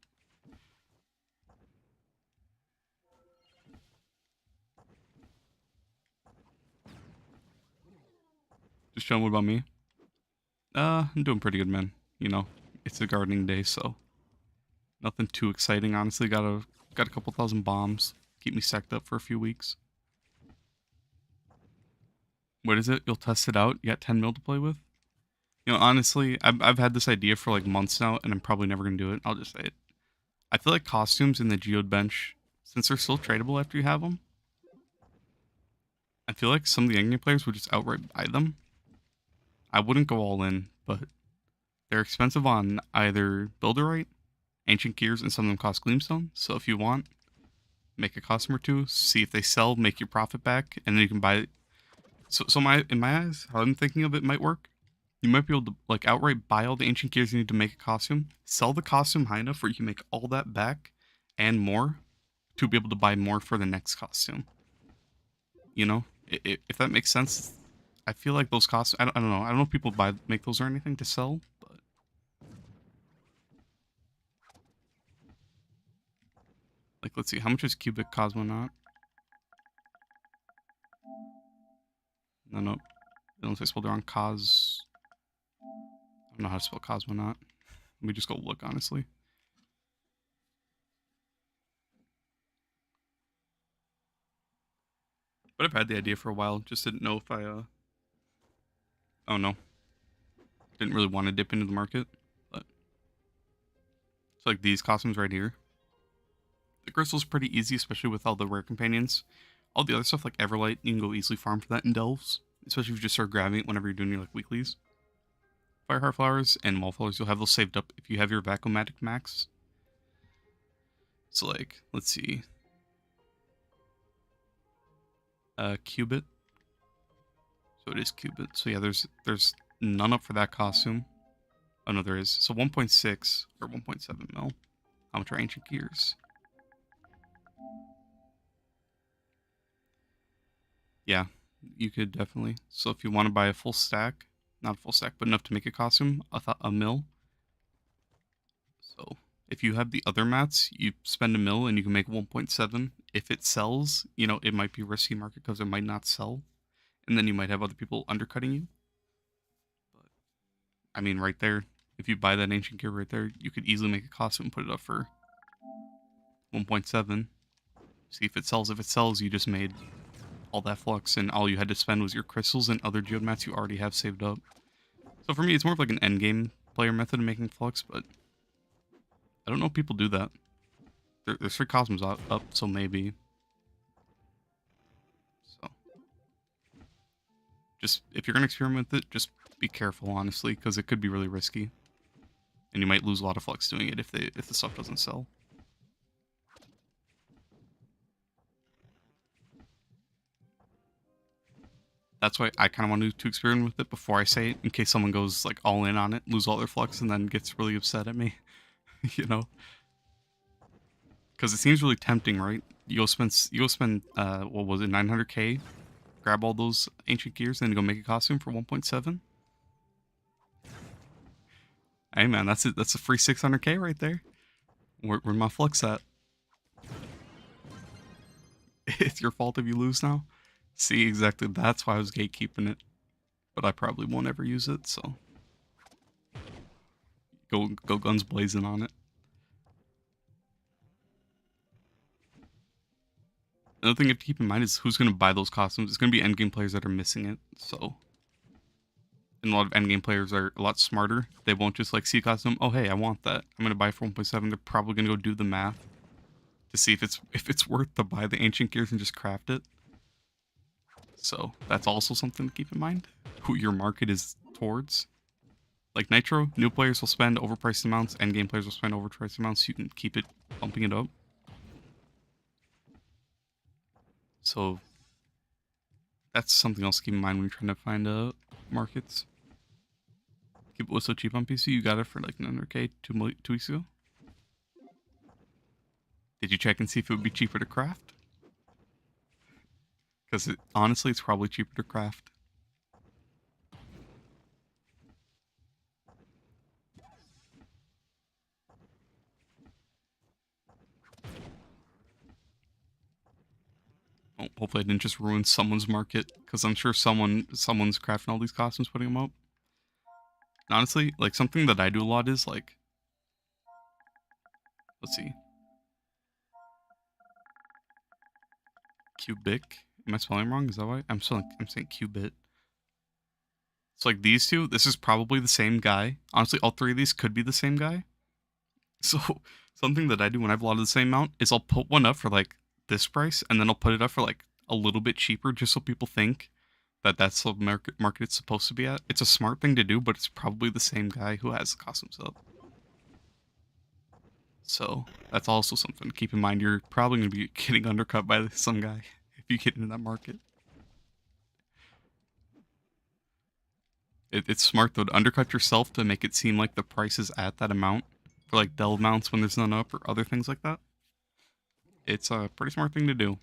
Just showing what about me? I'm doing pretty good, man. You know, it's a gardening day, so nothing too exciting. Honestly, got a couple thousand bombs. Keep me stacked up for a few weeks. What is it? You'll test it out. You got 10 mil to play with. You know, honestly, I've had this idea for like months now, and I'm probably never gonna do it. I'll just say it. I feel like costumes in the geode bench, since they're still tradable after you have them, I feel like some of the endgame players would just outright buy them. I wouldn't go all in, but they're expensive on either builderite, ancient gears, and some of them cost gleamstone. So if you want, make a costume or two, see if they sell, make your profit back, and then you can buy it. So in my eyes, how I'm thinking of it might work. You might be able to like outright buy all the ancient gears you need to make a costume, sell the costume high enough where you can make all that back and more to be able to buy more for the next costume. You know, if that makes sense. I feel like those costumes. I don't know. I don't know if people make those or anything to sell, but like let's see, how much is cubic cosmonaut? No, no, unless I spelled it wrong. I don't know how to spell cosmonaut. Let me just go look, honestly. But I've had the idea for a while. Just didn't know if oh no. Didn't really want to dip into the market. But it's like these costumes right here. The crystal's pretty easy, especially with all the rare companions. All the other stuff like Everlight, you can go easily farm for that in Delves. Especially if you just start grabbing it whenever you're doing your like weeklies. Fireheart flowers and wallflowers, you'll have those saved up if you have your Vacuumatic max. So like, let's see. Cubit. So it is Cubit. So yeah, there's none up for that costume. Oh no, there is. So 1.6 or 1.7 mil. How much are ancient gears? Yeah, you could definitely. So if you want to buy a full stack, not a full stack, but enough to make a costume, a mil. So if you have the other mats, you spend a mil and you can make 1.7. If it sells, you know, it might be a risky market because it might not sell. And then you might have other people undercutting you. But I mean, right there, if you buy that ancient gear right there, you could easily make a costume and put it up for 1.7. See if it sells. If it sells, you just made all that flux, and all you had to spend was your crystals and other geode mats you already have saved up. So for me, it's more of like an end game player method of making flux, but I don't know if people do that. There's 3 costumes up, so maybe. So just if you're gonna experiment with it, just be careful, honestly, because it could be really risky, and you might lose a lot of flux doing it if the stuff doesn't sell. That's why I kind of want to experiment with it before I say it, in case someone goes like all in on it, lose all their flux, and then gets really upset at me, you know? Because it seems really tempting, right? You go spend what was it, 900k, grab all those ancient gears, and then go make a costume for 1.7. Hey man, that's it. That's a free 600k right there. Where my flux at? It's your fault if you lose now. See, exactly. That's why I was gatekeeping it, but I probably won't ever use it. So go guns blazing on it. Another thing you have to keep in mind is who's going to buy those costumes. It's going to be endgame players that are missing it. So, and a lot of endgame players are a lot smarter. They won't just like see a costume. Oh, hey, I want that. I'm going to buy it for 1.7. They're probably going to go do the math to see if it's worth to buy the ancient gears and just craft it. So that's also something to keep in mind. Who your market is towards. Like Nitro, new players will spend overpriced amounts. Endgame players will spend overpriced amounts. You can keep it bumping it up. So that's something else to keep in mind when you're trying to find markets. Keep it was so cheap on PC. You got it for like 900k 2 weeks ago. Did you check and see if it would be cheaper to craft? Because honestly, it's probably cheaper to craft. Oh, hopefully, I didn't just ruin someone's market, because I'm sure someone's crafting all these costumes, putting them up. And honestly, like something that I do a lot is like, let's see, cubic. Am I spelling wrong? Is that why I'm saying qubit? It's like these two. This is probably the same guy. Honestly, all 3 of these could be the same guy. So something that I do when I have a lot of the same amount is I'll put one up for like this price, and then I'll put it up for like a little bit cheaper, just so people think that that's the market it's supposed to be at. It's a smart thing to do, but it's probably the same guy who has the costumes up. So that's also something to keep in mind. You're probably going to be getting undercut by some guy if you get into that market. It's smart though to undercut yourself to make it seem like the price is at that amount for like delve mounts when there's none up or other things like that. It's a pretty smart thing to do.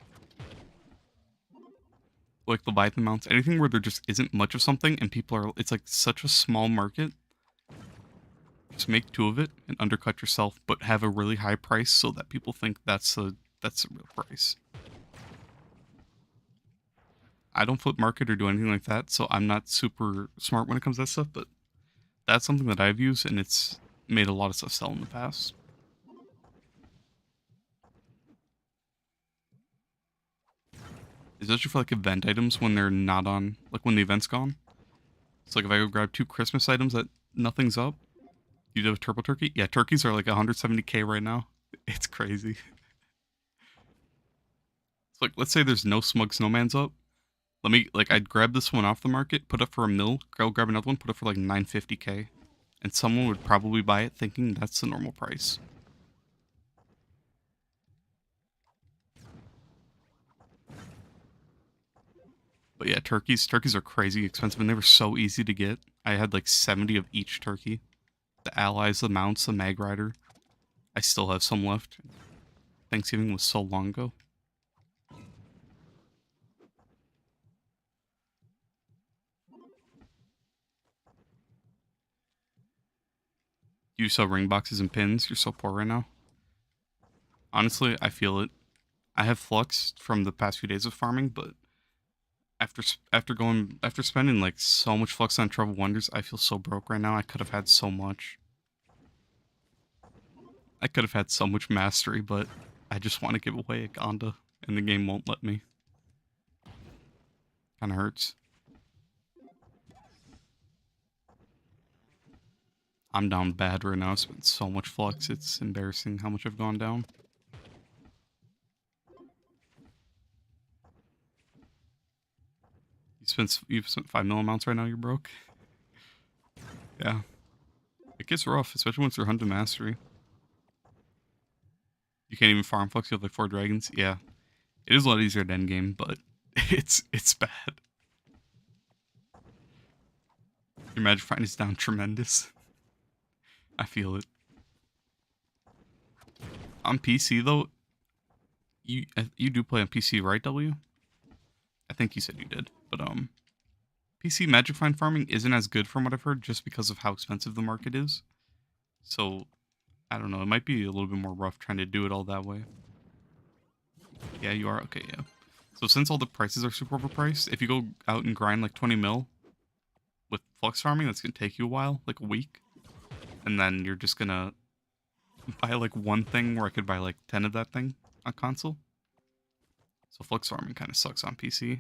Like Leviathan mounts, anything where there just isn't much of something and people are, it's like such a small market. Just make 2 of it and undercut yourself, but have a really high price so that people think that's the real price. I don't flip market or do anything like that, so I'm not super smart when it comes to that stuff, but that's something that I've used and it's made a lot of stuff sell in the past. Especially for like event items when they're not on, like when the event's gone. So like if I go grab 2 Christmas items that nothing's up, you do a turbo turkey? Yeah, turkeys are like 170k right now. It's crazy. It's like, let's say there's no smug snowman's up. I'd grab this one off the market, put it for a mil, go grab another one, put it for like 950k. And someone would probably buy it thinking that's the normal price. But yeah, turkeys are crazy expensive and they were so easy to get. I had like 70 of each turkey. The allies, the mounts, the mag rider. I still have some left. Thanksgiving was so long ago. You sell ring boxes and pins. You're so poor right now. Honestly, I feel it. I have flux from the past few days of farming, but after spending like so much flux on Trove Wonders, I feel so broke right now. I could have had so much. I could have had so much mastery, but I just want to give away a Gonda, and the game won't let me. Kind of hurts. I'm down bad right now. I spent so much flux. It's embarrassing how much I've gone down. You've spent 5 mil amounts right now. You're broke. Yeah, it gets rough, especially once you're hunting mastery. You can't even farm flux. You have like 4 dragons. Yeah, it is a lot easier at endgame, but it's bad. Your magic find is down tremendous. I feel it. On PC though, you do play on PC, right? W. I think you said you did, but PC magic find farming isn't as good from what I've heard, just because of how expensive the market is. So I don't know. It might be a little bit more rough trying to do it all that way. Yeah, you are okay. Yeah. So since all the prices are super overpriced, if you go out and grind like 20 mil with flux farming, that's gonna take you a while, like a week, and then you're just gonna buy like one thing where I could buy like 10 of that thing on console. So flux farming kind of sucks on PC.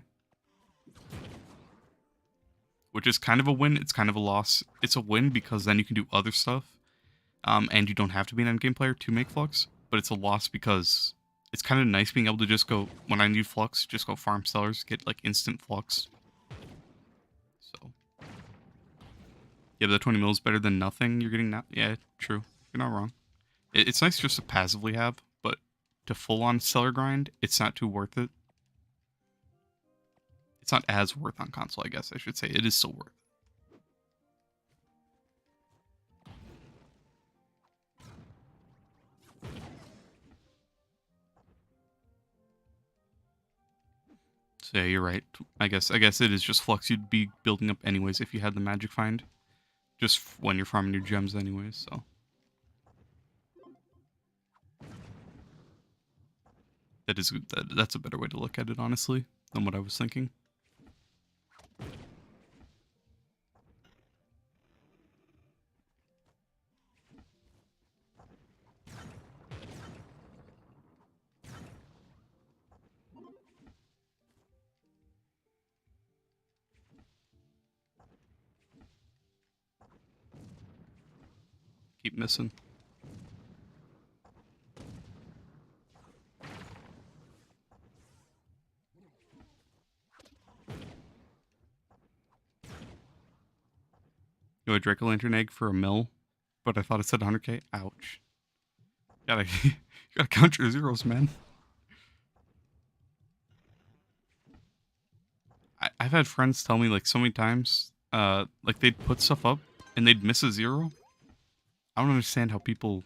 Which is kind of a win. It's kind of a loss. It's a win because then you can do other stuff, and you don't have to be an endgame player to make flux. But it's a loss because it's kind of nice being able to just go, when I need flux, just go farm sellers, get like instant flux. So yeah, but the 20 mil is better than nothing you're getting now. Yeah, true. You're not wrong. It's nice just to passively have, but to full on seller grind, it's not too worth it. It's not as worth on console, I guess I should say. It is still worth. So yeah, you're right. I guess it is just flux you'd be building up anyways if you had the magic find. Just when you're farming your gems anyways, so. That's a better way to look at it, honestly, than what I was thinking. Keep missing. You know, a Draco Lantern egg for a mil, but I thought it said 100k. Ouch. You gotta count your zeros, man. I've had friends tell me like so many times, like they'd put stuff up and they'd miss a zero. I don't understand how people.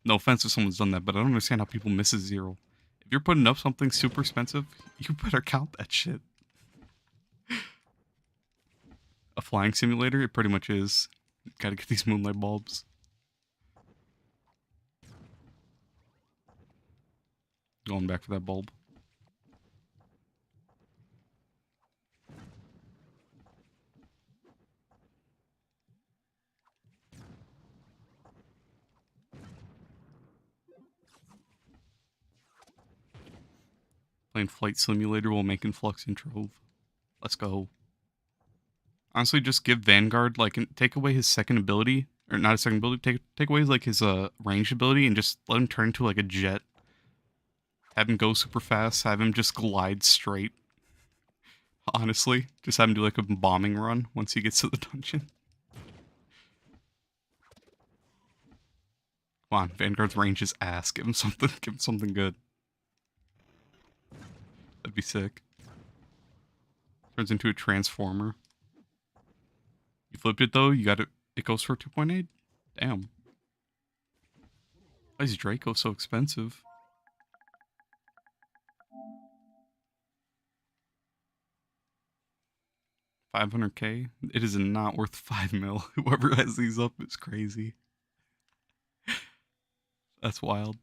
No offense if someone's done that, but I don't understand how people miss a zero. If you're putting up something super expensive, you better count that shit. A flying simulator, it pretty much is. Gotta get these moonlight bulbs. Going back for that bulb. Playing flight simulator while making flux and trove. Let's go. Honestly, just give Vanguard like take away his second ability, or not his second ability. Take away like his ranged ability and just let him turn into like a jet. Have him go super fast. Have him just glide straight. Honestly, just have him do like a bombing run once he gets to the dungeon. Come on, Vanguard's range is ass. Give him something. Give him something good. That'd be sick. Turns into a transformer. You flipped it though, you got it. It goes for 2.8. Damn. Why is Draco so expensive? $500K? It is not worth 5 mil. Whoever has these up is crazy. That's wild.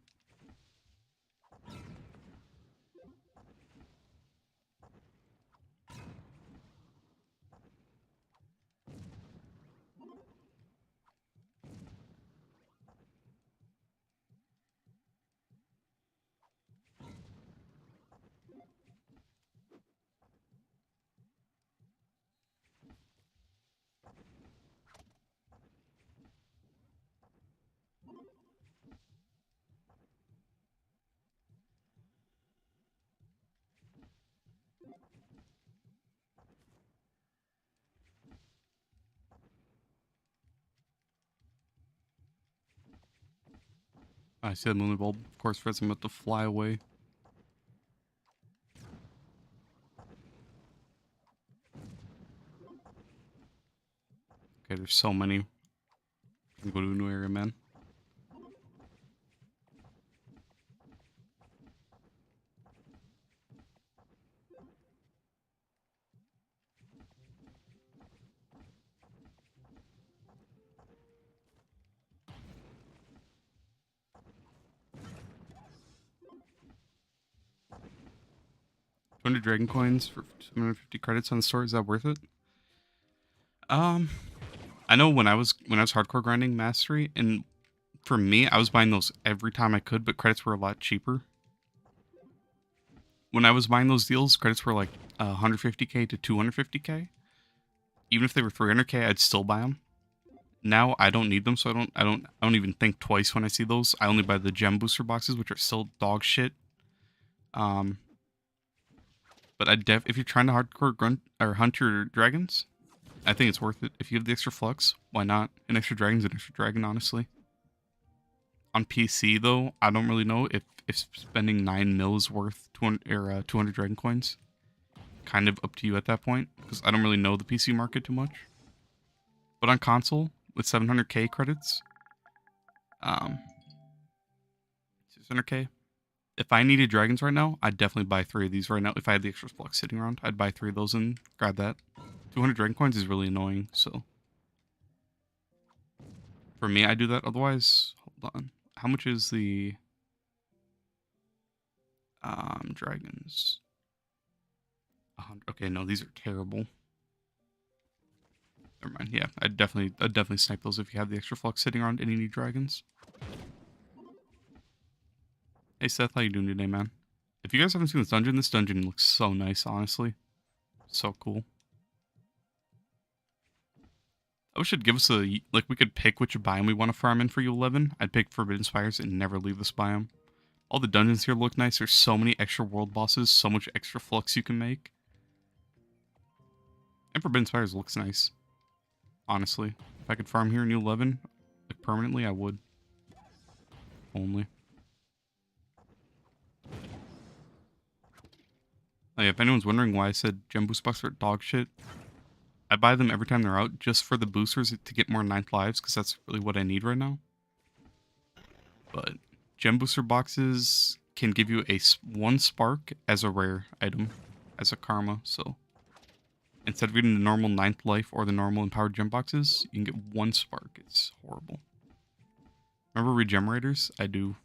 I see the moonly bulb. Of course, first I'm about to fly away. Okay, there's so many. I'm gonna go to a new area, man. $200 dragon coins for 750 credits on the store. Is that worth it? I know when I was hardcore grinding mastery, and for me, I was buying those every time I could, but credits were a lot cheaper. When I was buying those deals, credits were like 150k to 250k. Even if they were 300k, I'd still buy them. Now I don't need them, so I don't even think twice when I see those. I only buy the gem booster boxes, which are still dog shit. But if you're trying to hardcore grunt or hunt your dragons, I think it's worth it. If you have the extra flux, why not? An extra dragon's an extra dragon, honestly. On PC though, I don't really know if spending 9 mil is worth 200 dragon coins. Kind of up to you at that point, because I don't really know the PC market too much. But on console, with 700k credits, 600k. If I needed dragons right now, I'd definitely buy 3 of these right now. If I had the extra flux sitting around, I'd buy 3 of those and grab that. 200 dragon coins is really annoying, so for me, I do that. Otherwise, hold on. How much is the dragons? 100. Okay, no, these are terrible. Never mind. Yeah, I'd definitely snipe those if you have the extra flux sitting around and you need dragons. Hey Seth, how you doing today, man? If you guys haven't seen this dungeon looks so nice, honestly. So cool. I wish it'd give us a, like, we could pick which biome we want to farm in for U11. I'd pick Forbidden Spires and never leave this biome. All the dungeons here look nice. There's so many extra world bosses, so much extra flux you can make. And Forbidden Spires looks nice. Honestly. If I could farm here in U11, like, permanently, I would. Only. Like, if anyone's wondering why I said gem boost boxes are dog shit, I buy them every time they're out just for the boosters to get more 9th lives, because that's really what I need right now. But gem booster boxes can give you a 1 spark as a rare item, as a karma, so instead of getting the normal 9th life or the normal empowered gem boxes, you can get 1 spark. It's horrible. Remember regenerators? I do.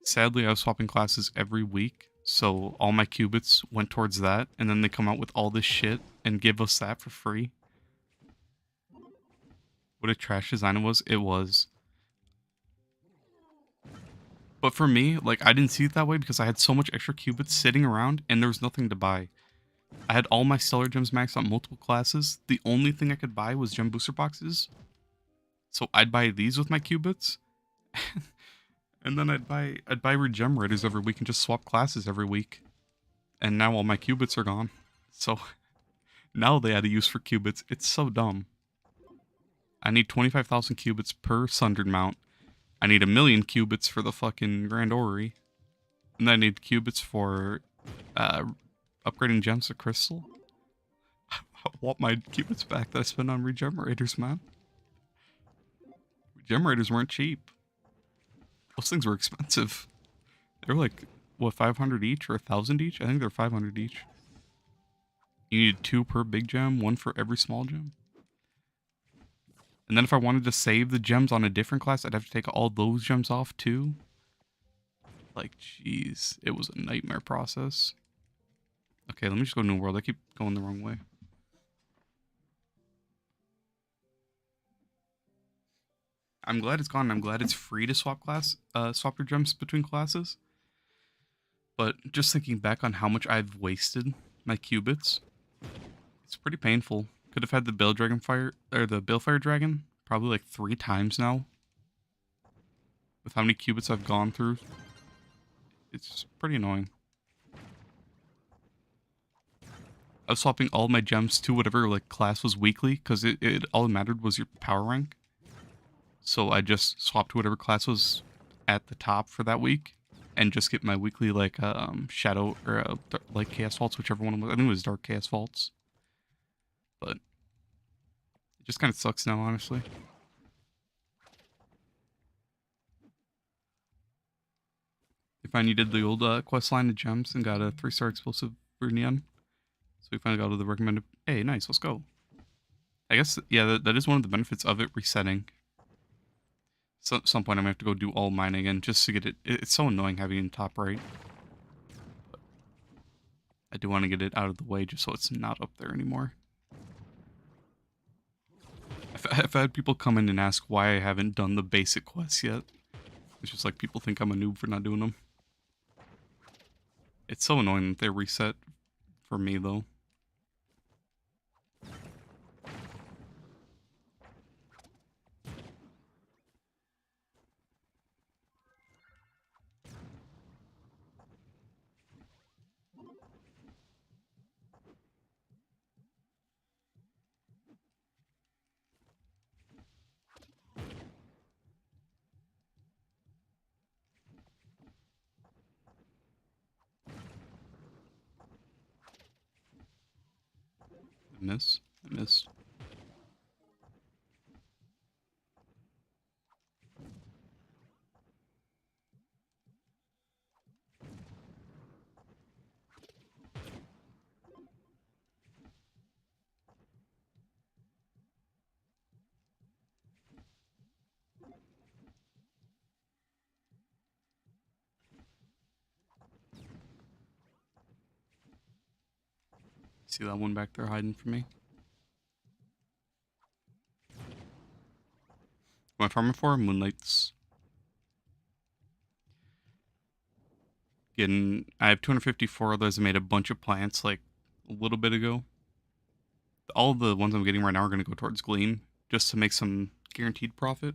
Sadly, I was swapping classes every week, so all my qubits went towards that, and then they come out with all this shit and give us that for free. What a trash design it was. It was. But for me, like, I didn't see it that way because I had so much extra qubits sitting around and there was nothing to buy. I had all my stellar gems maxed on multiple classes. The only thing I could buy was gem booster boxes. So I'd buy these with my qubits. And then I'd buy regenerators every week and just swap classes every week. And now all my qubits are gone. So now they had a use for qubits. It's so dumb. I need 25,000 qubits per Sundered mount. I need 1,000,000 qubits for the fucking Grand Orrery. And then I need qubits for upgrading gems to crystal. want my cubits back that I spent on regenerators, man. Regenerators weren't cheap. Those things were expensive. They were like, what, 500 each or 1,000 each? I think they're 500 each. You needed 2 per big gem, 1 for every small gem. And then if I wanted to save the gems on a different class, I'd have to take all those gems off too. Like, jeez, it was a nightmare process. Okay, let me just go to New World. I keep going the wrong way. I'm glad it's gone. I'm glad it's free to swap your gems between classes. But just thinking back on how much I've wasted my qubits, it's pretty painful. Could have had the Balefire Dragon probably like 3 times now. With how many qubits I've gone through, it's pretty annoying. I was swapping all my gems to whatever like class was weekly because it all that mattered was your power rank. So I just swapped whatever class was at the top for that week, and just get my weekly like Shadow or like Chaos Faults, whichever one it was. I think it was Dark Chaos Faults. But it just kind of sucks now, honestly. We finally did the old quest line of gems and got a 3-star explosive for Neon. So we finally got to the recommended. Hey, nice, let's go. I guess, yeah, that is one of the benefits of it resetting. So at some point I'm going to have to go do all mine again just to get it. It's so annoying having it in top right. But I do want to get it out of the way just so it's not up there anymore. I've had people come in and ask why I haven't done the basic quests yet. It's just like people think I'm a noob for not doing them. It's so annoying that they reset for me, though. I missed. See that one back there hiding from me? Am I farming for? Moonlights. I have 254 of those. I made a bunch of plants like a little bit ago. All the ones I'm getting right now are going to go towards Gleam just to make some guaranteed profit.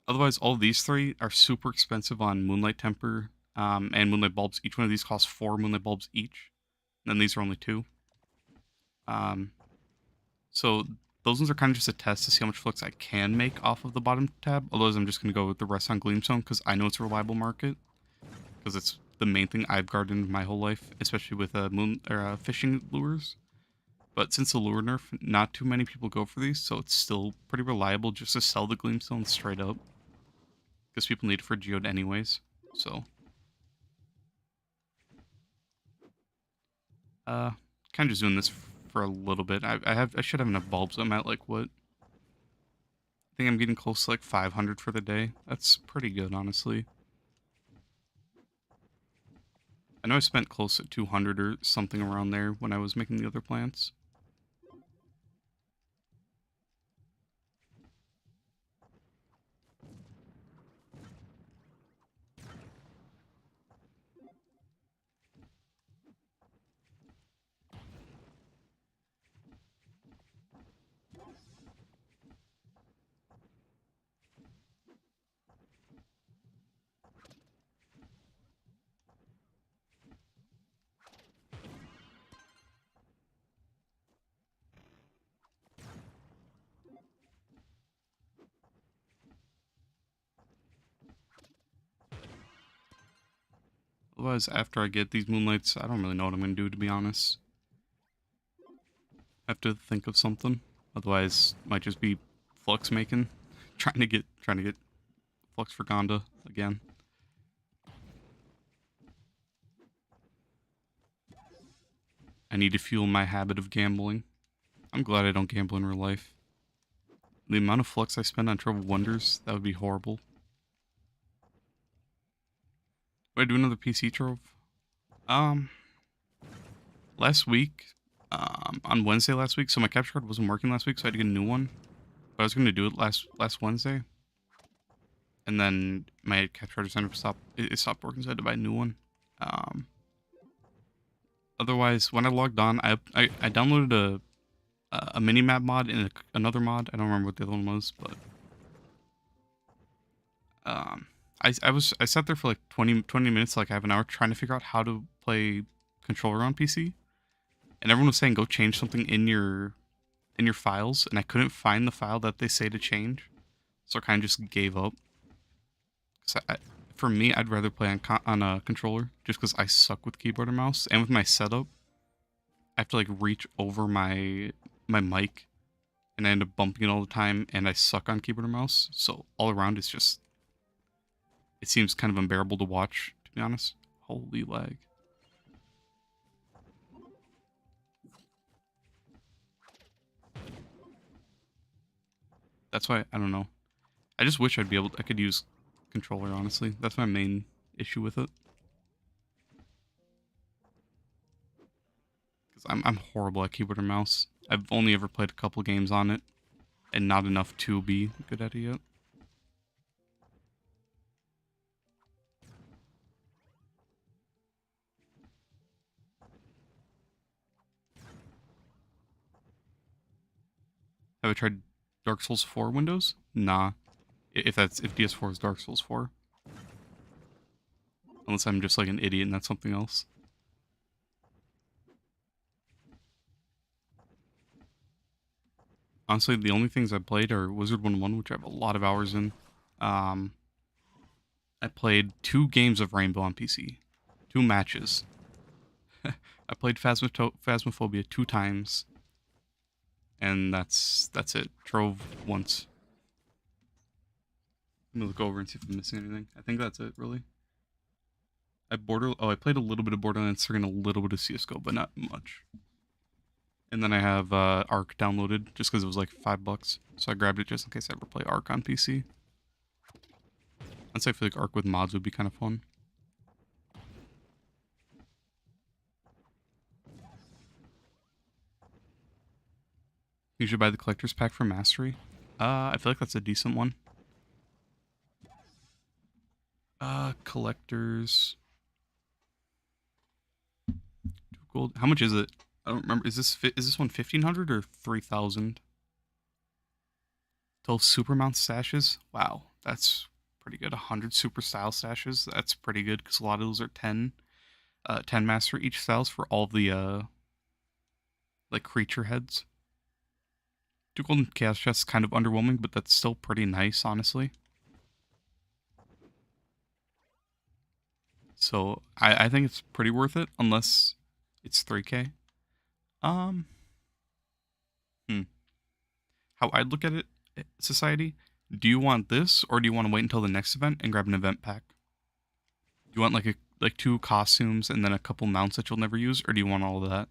Otherwise, all of these 3 are super expensive on Moonlight Temper and Moonlight Bulbs. Each one of these costs 4 Moonlight Bulbs each. And then these are only 2. So those ones are kind of just a test to see how much flux I can make off of the bottom tab. Otherwise, I'm just going to go with the rest on Gleamstone because I know it's a reliable market. Because it's the main thing I've gardened my whole life, especially with fishing lures. But since the lure nerf, not too many people go for these, so it's still pretty reliable just to sell the Gleamstone straight up. Because people need it for geode anyways, so. Kind of just doing this for a little bit. I should have enough bulbs. I'm at like what? I think I'm getting close to like 500 for the day. That's pretty good, honestly. I know I spent close to 200 or something around there when I was making the other plants. Otherwise, after I get these moonlights, I don't really know what I'm going to do, to be honest. I have to think of something. Otherwise, might just be Flux making. Trying to get Flux for Gonda again. I need to fuel my habit of gambling. I'm glad I don't gamble in real life. The amount of Flux I spend on Trove Wonders, that would be horrible. Would I do another PC Trove? Last week, on Wednesday last week, so my capture card wasn't working last week, so I had to get a new one. But I was going to do it last Wednesday. And then my capture card just ended up it stopped working, so I had to buy a new one. Otherwise, when I logged on, I downloaded a mini map mod and another mod. I don't remember what the other one was, but I sat there for like 20 minutes, like half an hour, trying to figure out how to play controller on PC. And everyone was saying go change something in your files, and I couldn't find the file that they say to change, so I kind of just gave up. For me, I'd rather play on a controller, just because I suck with keyboard and mouse, and with my setup, I have to like reach over my mic, and I end up bumping it all the time, and I suck on keyboard and mouse. So all around, it seems kind of unbearable to watch, to be honest. Holy lag. That's why I don't know. I just wish I could use controller, honestly. That's my main issue with it. Because I'm horrible at keyboard and mouse. I've only ever played a couple games on it, and not enough to be good at it yet. Have I tried Dark Souls 4 Windows? Nah. If DS4 is Dark Souls 4. Unless I'm just like an idiot and that's something else. Honestly, the only things I played are Wizard 101, which I have a lot of hours in. I played 2 games of Rainbow on PC. 2 matches. I played Phasmophobia 2 times. And that's it. Trove once. Let me look over and see if I'm missing anything. I think that's it, really. I played a little bit of Borderlands 3 and a little bit of CSGO, but not much. And then I have Ark downloaded, just because it was like $5. So I grabbed it just in case I ever play Ark on PC. I'd say I feel like Ark with mods would be kind of fun. You should buy the collector's pack for Mastery. I feel like that's a decent one. Collectors. Gold. How much is it? I don't remember. Is this one 1,500 or 3,000? 12 super mount stashes? Wow, that's pretty good. 100 super style stashes. That's pretty good because a lot of those are 10 master each styles for all the like creature heads. 2 golden chaos chests kind of underwhelming, but that's still pretty nice, honestly. So I think it's pretty worth it, unless it's 3K. How I'd look at it, society, do you want this, or do you want to wait until the next event and grab an event pack? Do you want like 2 costumes and then a couple mounts that you'll never use, or do you want all of that?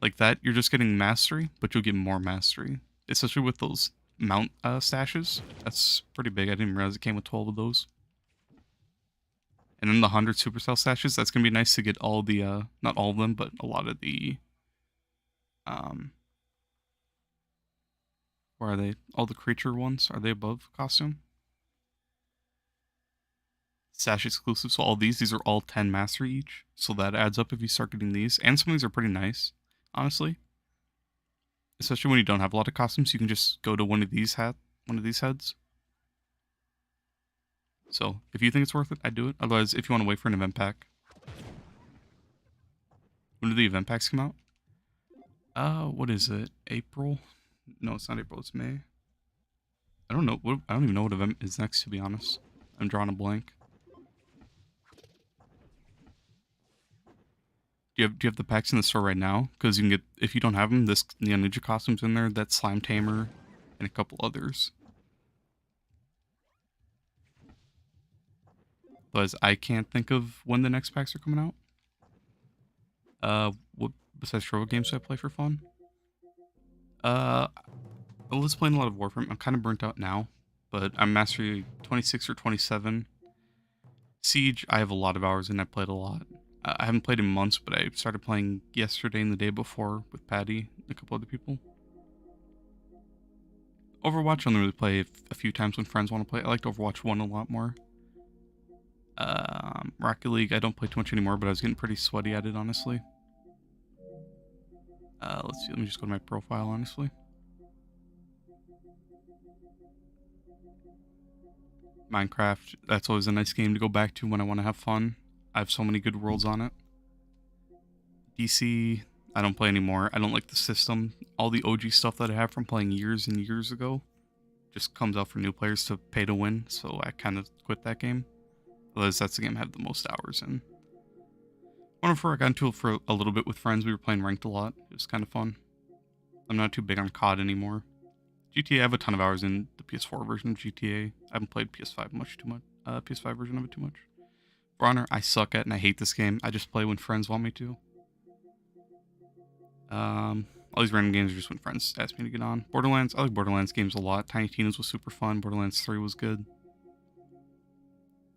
Like that, you're just getting mastery, but you'll get more mastery. Especially with those mount stashes. That's pretty big. I didn't realize it came with 12 of those. And then the 100 supercell stashes, that's going to be nice to get all the, not all of them, but a lot of the, where are they? All the creature ones, are they above costume? Stash exclusive, so all these are all 10 mastery each. So that adds up if you start getting these. And some of these are pretty nice, honestly. Especially when you don't have a lot of costumes, you can just go to one of these heads. So, if you think it's worth it, I'd do it. Otherwise, if you want to wait for an event pack. When do the event packs come out? What is it? April? No, it's not April, it's May. I don't know. I don't even know what event is next, to be honest. I'm drawing a blank. Do you have the packs in the store right now? Because you can get, if you don't have them, this Neon Ninja costume's in there, that Slime Tamer, and a couple others. But I can't think of when the next packs are coming out. What besides Trove games do I play for fun? I was playing a lot of Warframe. I'm kind of burnt out now, but I'm mastery 26 or 27. Siege, I have a lot of hours in. I played a lot. I haven't played in months, but I started playing yesterday and the day before with Patty and a couple other people. Overwatch, I only really play a few times when friends want to play. I liked Overwatch 1 a lot more. Rocket League, I don't play too much anymore, but I was getting pretty sweaty at it, honestly. Let's see, let me just go to my profile, honestly. Minecraft, that's always a nice game to go back to when I want to have fun. I have so many good worlds on it. DC, I don't play anymore. I don't like the system. All the OG stuff that I have from playing years and years ago just comes out for new players to pay to win, so I kind of quit that game. Otherwise, that's the game I have the most hours in. Whenever I got into it for a little bit with friends, we were playing ranked a lot. It was kind of fun. I'm not too big on COD anymore. GTA, I have a ton of hours in the PS4 version of GTA. I haven't played PS5 PS5 version of it too much. For Honor, I suck at and I hate this game. I just play when friends want me to. All these random games are just when friends ask me to get on. Borderlands, I like Borderlands games a lot. Tiny Tina's was super fun. Borderlands 3 was good.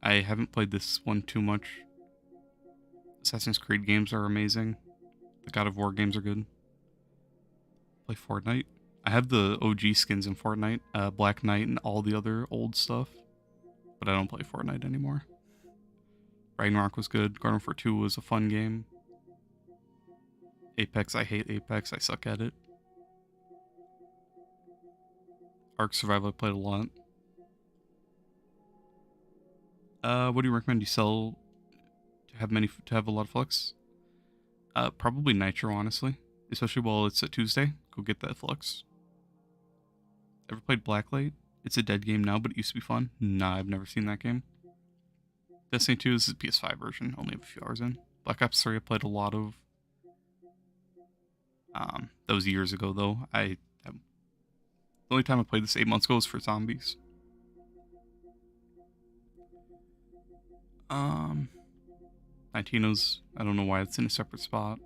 I haven't played this one too much. Assassin's Creed games are amazing. The God of War games are good. Play Fortnite. I have the OG skins in Fortnite, Black Knight and all the other old stuff. But I don't play Fortnite anymore. Ragnarok was good. Garden Warfare 2 was a fun game. Apex, I hate Apex. I suck at it. Ark Survival, I played a lot. What do you recommend you sell to have a lot of flux? Probably Nitro, honestly. Especially while it's a Tuesday. Go get that flux. Ever played Blacklight? It's a dead game now, but it used to be fun. Nah, I've never seen that game. Destiny 2 is the PS5 version. Only have a few hours in. Black Ops 3 I played a lot of. That was years ago, though. The only time I played this 8 months ago was for zombies. Nintino's, I don't know why it's in a separate spot.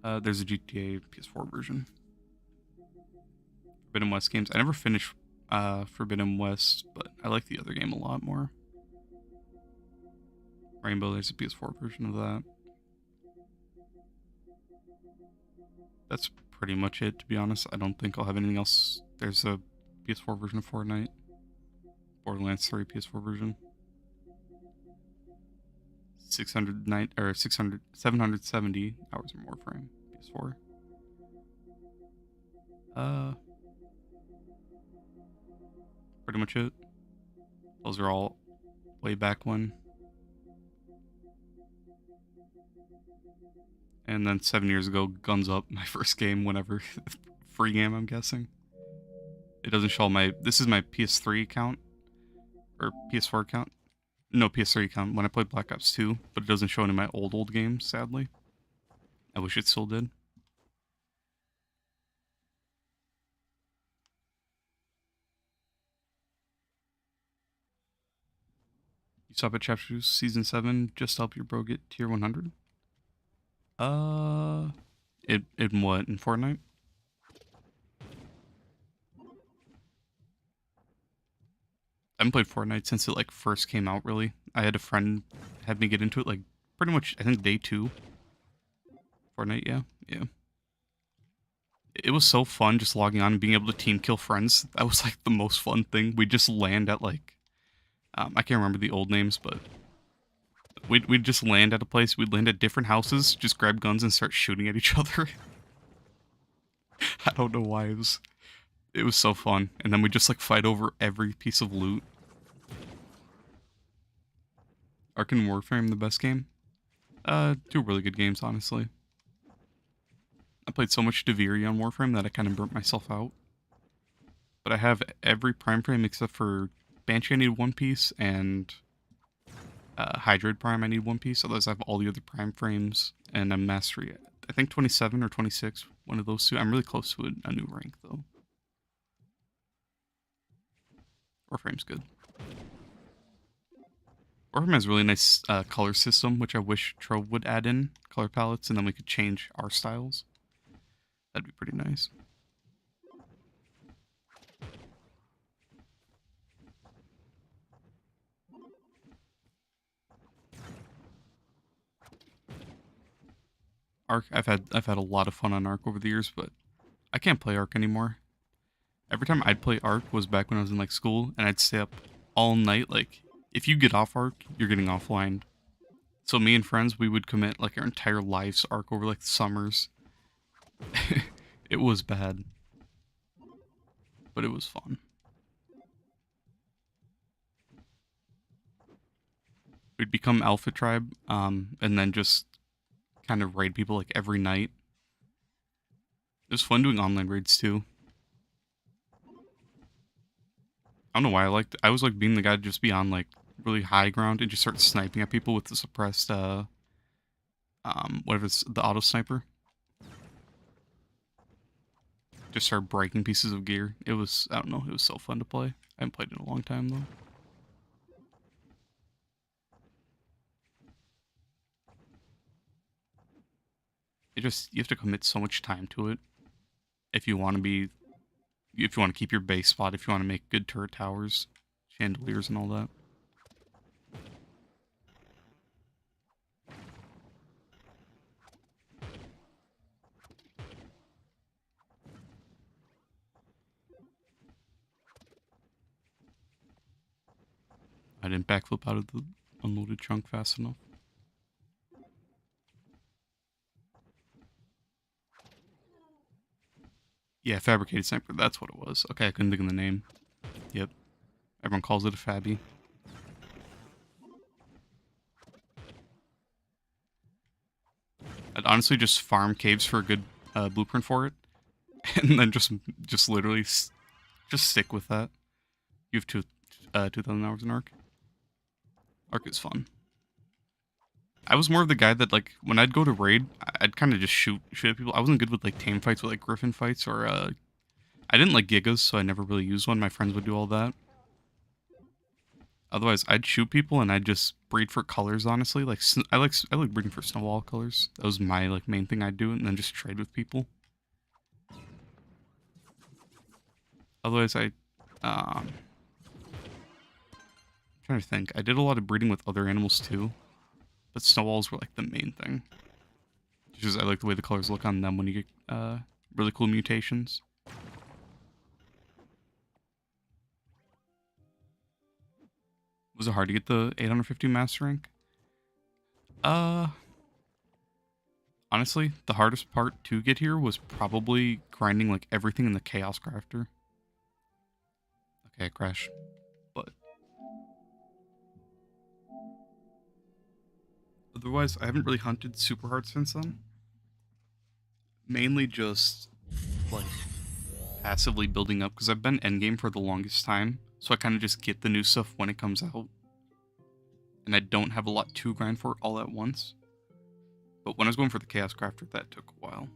There's a GTA PS4 version. Forbidden West games. I never finished Forbidden West, but I like the other game a lot more. Rainbow, there's a PS4 version of that. That's pretty much it, to be honest. I don't think I'll have anything else. There's a PS4 version of Fortnite. Borderlands 3 PS4 version. 770 hours of Warframe PS4. Pretty much it. Those are all way back when. And then 7 years ago, Guns Up, my first game, whenever. Free game, I'm guessing. It doesn't show this is my PS3 account. Or PS4 account. No, PS3 account when I played Black Ops 2, but it doesn't show any of my old games, sadly. I wish it still did. You stop at Chapter 2, Season 7, just to help your bro get tier 100? In what? In Fortnite? I haven't played Fortnite since it, like, first came out, really. I had a friend have me get into it, like, pretty much, I think, day 2. Fortnite, yeah. It was so fun just logging on and being able to team kill friends. That was, like, the most fun thing. We'd just land at, like, I can't remember the old names, but we'd just land at a place. We'd land at different houses, just grab guns and start shooting at each other. I don't know why. It was so fun. And then we just, like, fight over every piece of loot. Ark and Warframe, the best game? Two really good games, honestly. I played so much Deviri on Warframe that I kind of burnt myself out. But I have every Prime Frame except for Banshee I need One Piece and Hydroid Prime, I need one piece. Otherwise, I have all the other Prime frames, and I'm mastery at, I think 27 or 26, one of those two. I'm really close to a new rank, though. Warframe's good. Warframe has a really nice color system, which I wish Trove would add in, color palettes, and then we could change our styles. That'd be pretty nice. Arc, I've had a lot of fun on Arc over the years, but I can't play Arc anymore. Every time I'd play Arc was back when I was in like school, and I'd stay up all night. Like, if you get off Arc, you're getting offline. So me and friends, we would commit like our entire lives to Arc over like the summers. It was bad, but it was fun. We'd become Alpha Tribe, and then just kind of raid people like every night. It was fun doing online raids too. I don't know why I was like being the guy to just be on like really high ground and just start sniping at people with the suppressed whatever it's the auto sniper. Just start breaking pieces of gear. It was, I don't know, it was so fun to play. I haven't played in a long time though. You have to commit so much time to it if you want to keep your base spot, if you want to make good turret towers, chandeliers and all that. I didn't backflip out of the unloaded chunk fast enough. Yeah, fabricated sniper, that's what it was. Okay, I couldn't think of the name. Yep. Everyone calls it a Fabby. I'd honestly just farm caves for a good blueprint for it. And then just literally just stick with that. You have 2,000 hours in Arc. Arc is fun. I was more of the guy that, like, when I'd go to raid, I'd kind of just shoot at people. I wasn't good with, like, tame fights with, like, griffin fights or, I didn't like Gigas, so I never really used one. My friends would do all that. Otherwise, I'd shoot people and I'd just breed for colors, honestly. Like, I like breeding for snowball colors. That was my, like, main thing I'd do, and then just trade with people. Otherwise, I'm trying to think. I did a lot of breeding with other animals, too. But snowballs were, like, the main thing. Just, I like the way the colors look on them when you get, really cool mutations. Was it hard to get the 850 master rank? Honestly, the hardest part to get here was probably grinding like everything in the Chaos Crafter. Okay, I crashed. But otherwise, I haven't really hunted super hard since then. Mainly just like passively building up because I've been endgame for the longest time. So I kind of just get the new stuff when it comes out. And I don't have a lot to grind for all at once. But when I was going for the Chaos Crafter, that took a while.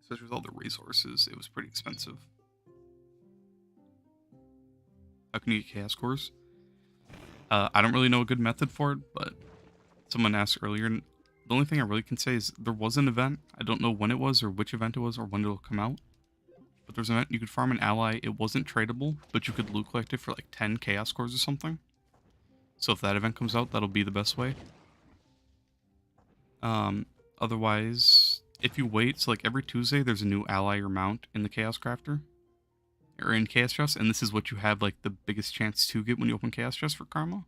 Especially with all the resources, it was pretty expensive. How can you get Chaos Cores? I don't really know a good method for it, but someone asked earlier, and the only thing I really can say is there was an event. I don't know when it was, or which event it was, or when it'll come out. But there's an event you could farm an ally. It wasn't tradable, but you could loot collect it for like 10 Chaos Cores or something. So if that event comes out, that'll be the best way. Otherwise, if you wait, so like every Tuesday, there's a new ally or mount in the Chaos Crafter. Or in Chaos Chest, and this is what you have like the biggest chance to get when you open Chaos Chest for Karma.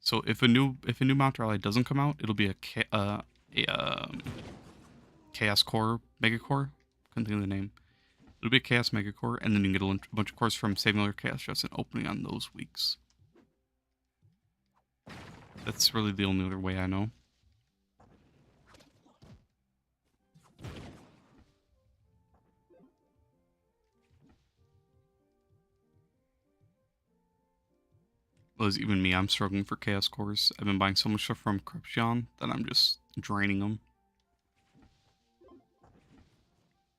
So if a new mount or ally doesn't come out, it'll be a Chaos Core Mega Core. Couldn't think of the name. It'll be a Chaos Mega Core, and then you can get a bunch of cores from saving other Chaos Chests and opening on those weeks. That's really the only other way I know. Well, as even me, I'm struggling for chaos cores. I've been buying so much stuff from Corruption that I'm just draining them.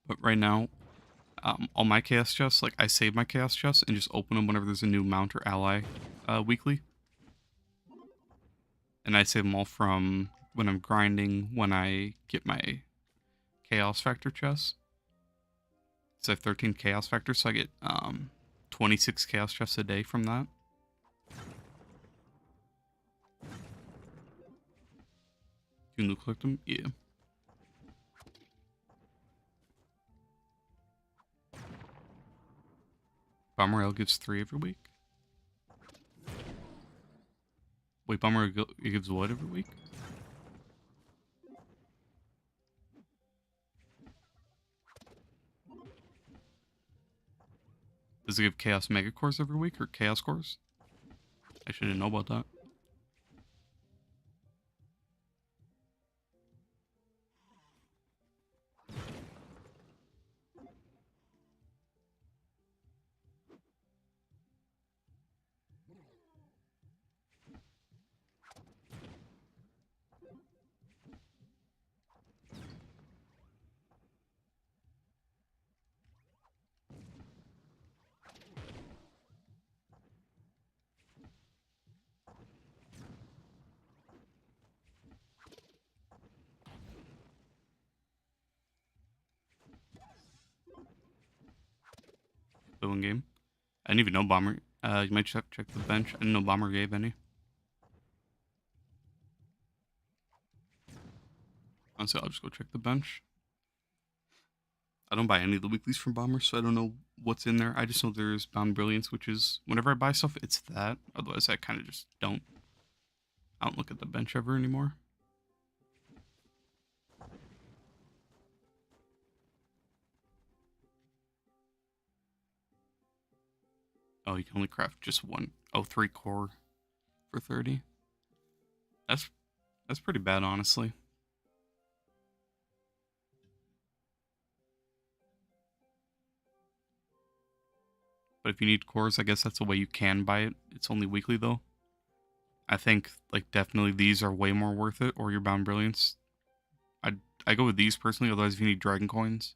But right now, all my chaos chests, like I save my chaos chests and just open them whenever there's a new mount or ally weekly. And I save them all from when I'm grinding, when I get my chaos factor chests. So I have 13 chaos factors, so I get 26 chaos chests a day from that. You can collect them? Yeah. Bomber Rail gives 3 every week? Wait, Bomber Rail gives what every week? Does it give Chaos Mega Cores every week, or Chaos Cores? I shouldn't know about that. Blue game. I didn't even know Bomber. You might check the bench. I didn't know Bomber gave any. Honestly, I'll just go check the bench. I don't buy any of the weeklies from Bomber, so I don't know what's in there. I just know there's Bound Brilliance, which is whenever I buy stuff, it's that. Otherwise, I kind of just don't. I don't look at the bench ever anymore. Oh, you can only craft just one. Oh, 3 core for 30. That's pretty bad, honestly. But if you need cores, I guess that's a way you can buy it. It's only weekly though. I think like definitely these are way more worth it, or your Bound Brilliance. I go with these personally. Otherwise, if you need Dragon Coins,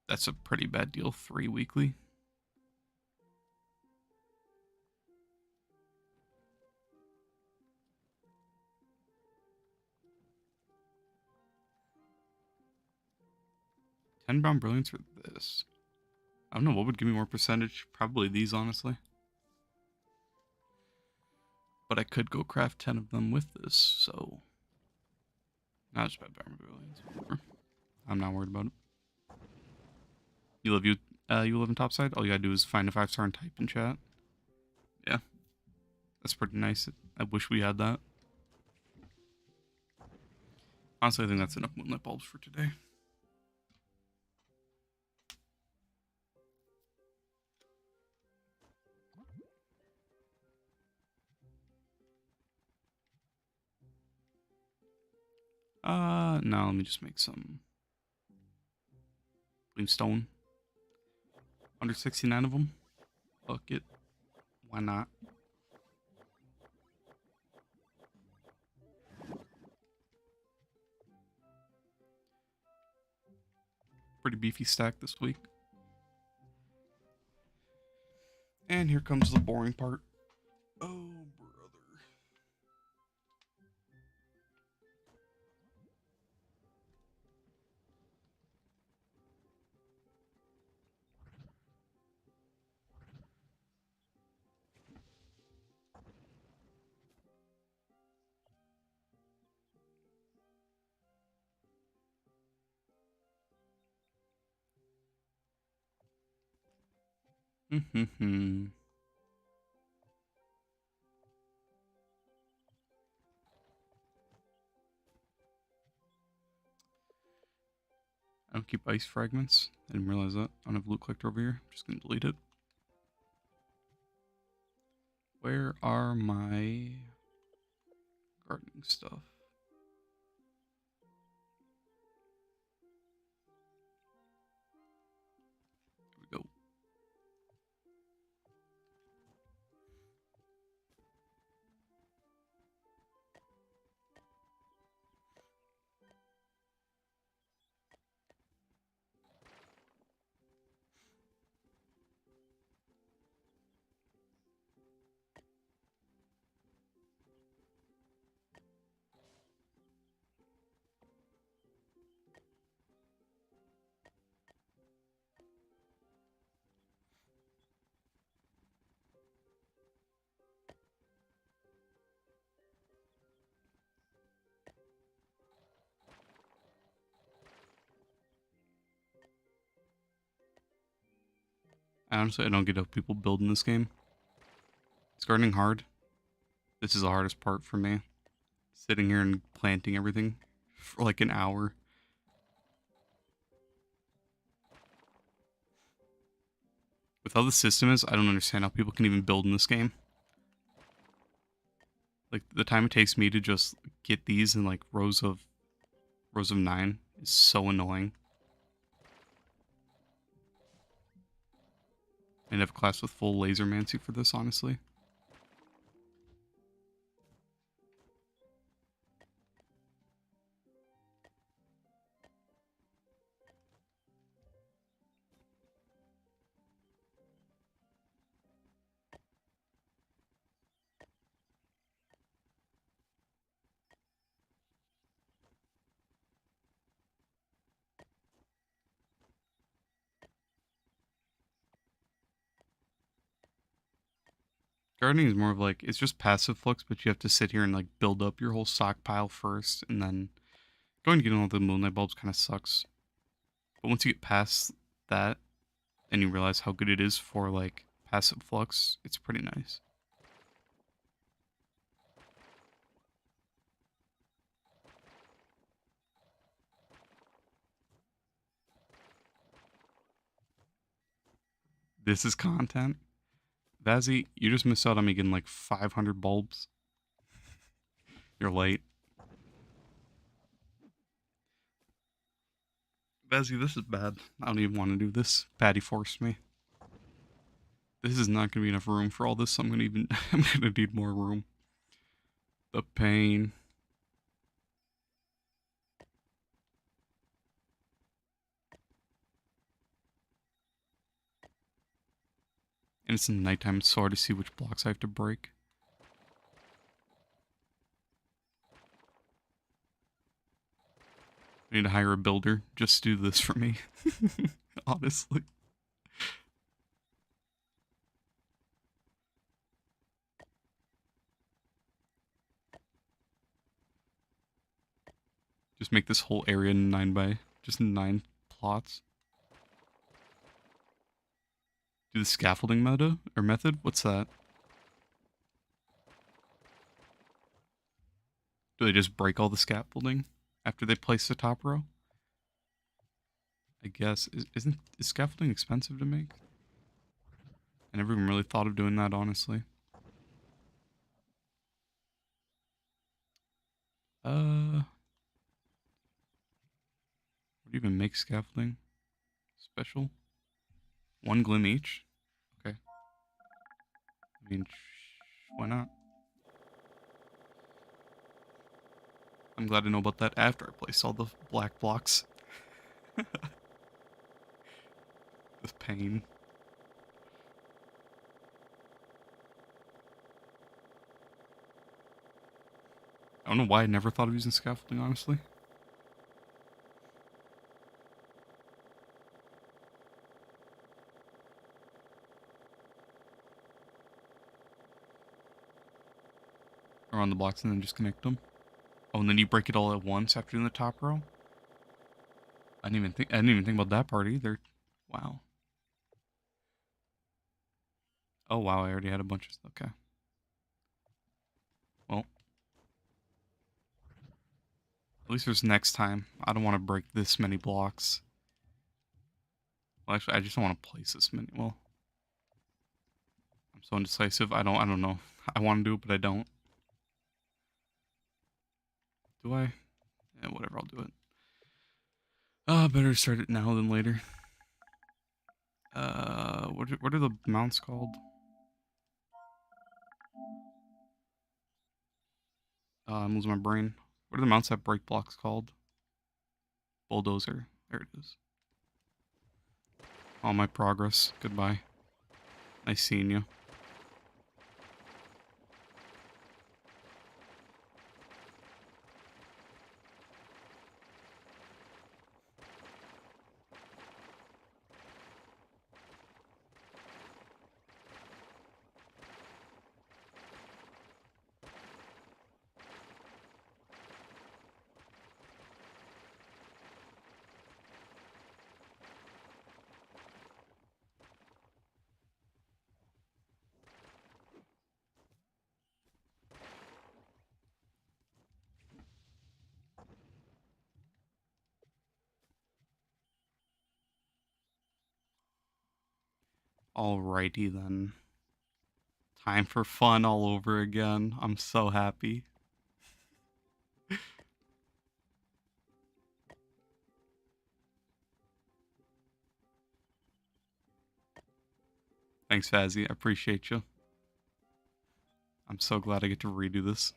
that's a pretty bad deal. 3 weekly. $10 Bound Brilliance for this. I don't know what would give me more percentage. Probably these, honestly. But I could go craft 10 of them with this, so not just bad Bound Brilliance. Whatever. I'm not worried about it. You live in topside? All you gotta do is find a 5-star and type in chat. Yeah. That's pretty nice. I wish we had that. Honestly, I think that's enough moonlight bulbs for today. No, let me just make some Gleamstone. 169 of them. Fuck it. Why not? Pretty beefy stack this week. And here comes the boring part. Oh, brother. I don't keep ice fragments. I didn't realize that. I don't have loot collector over here. I'm just gonna delete it. Where are my gardening stuff? There we go. Honestly, I don't get how people build in this game. Is gardening hard? This is the hardest part for me. Sitting here and planting everything for like an hour. With how the system is, I don't understand how people can even build in this game. Like, the time it takes me to just get these in like rows of 9 is so annoying. I'd have a class with full lasermancy for this, honestly. Gardening is more of like, it's just passive flux, but you have to sit here and like build up your whole stockpile first, and then going to get all the moonlight bulbs kind of sucks. But once you get past that, and you realize how good it is for like passive flux, it's pretty nice. This is content. Vazzy, you just missed out on me getting like 500 bulbs. You're late. Vazzy, this is bad. I don't even want to do this. Patty forced me. This is not going to be enough room for all this. I'm going to need more room. The pain. And it's in nighttime. It's so hard to see which blocks I have to break. I need to hire a builder just to do this for me. Honestly. Just make this whole area 9 plots. Do the scaffolding method? What's that? Do they just break all the scaffolding after they place the top row? I guess. Is scaffolding expensive to make? I never even really thought of doing that, honestly. What do you even make scaffolding? Special? 1 glim each? Okay. I mean, why not? I'm glad to know about that after I place all the black blocks. This pain. I don't know why I never thought of using scaffolding, honestly. Around the blocks and then just connect them. Oh, and then you break it all at once after doing the top row? I didn't even think about that part either. Wow. Oh wow, I already had a bunch of stuff. Okay. Well, at least there's next time. I don't want to break this many blocks. Well, actually, I just don't want to place this many. Well, I'm so indecisive. I don't know. I want to do it, but I don't. Do I? Yeah, whatever. I'll do it. Better start it now than later. What are the mounts called? I'm losing my brain. What are the mounts that break blocks called? Bulldozer. There it is. All my progress. Goodbye. Nice seeing you. Alrighty then. Time for fun all over again. I'm so happy. Thanks, Fazzy. I appreciate you. I'm so glad I get to redo this.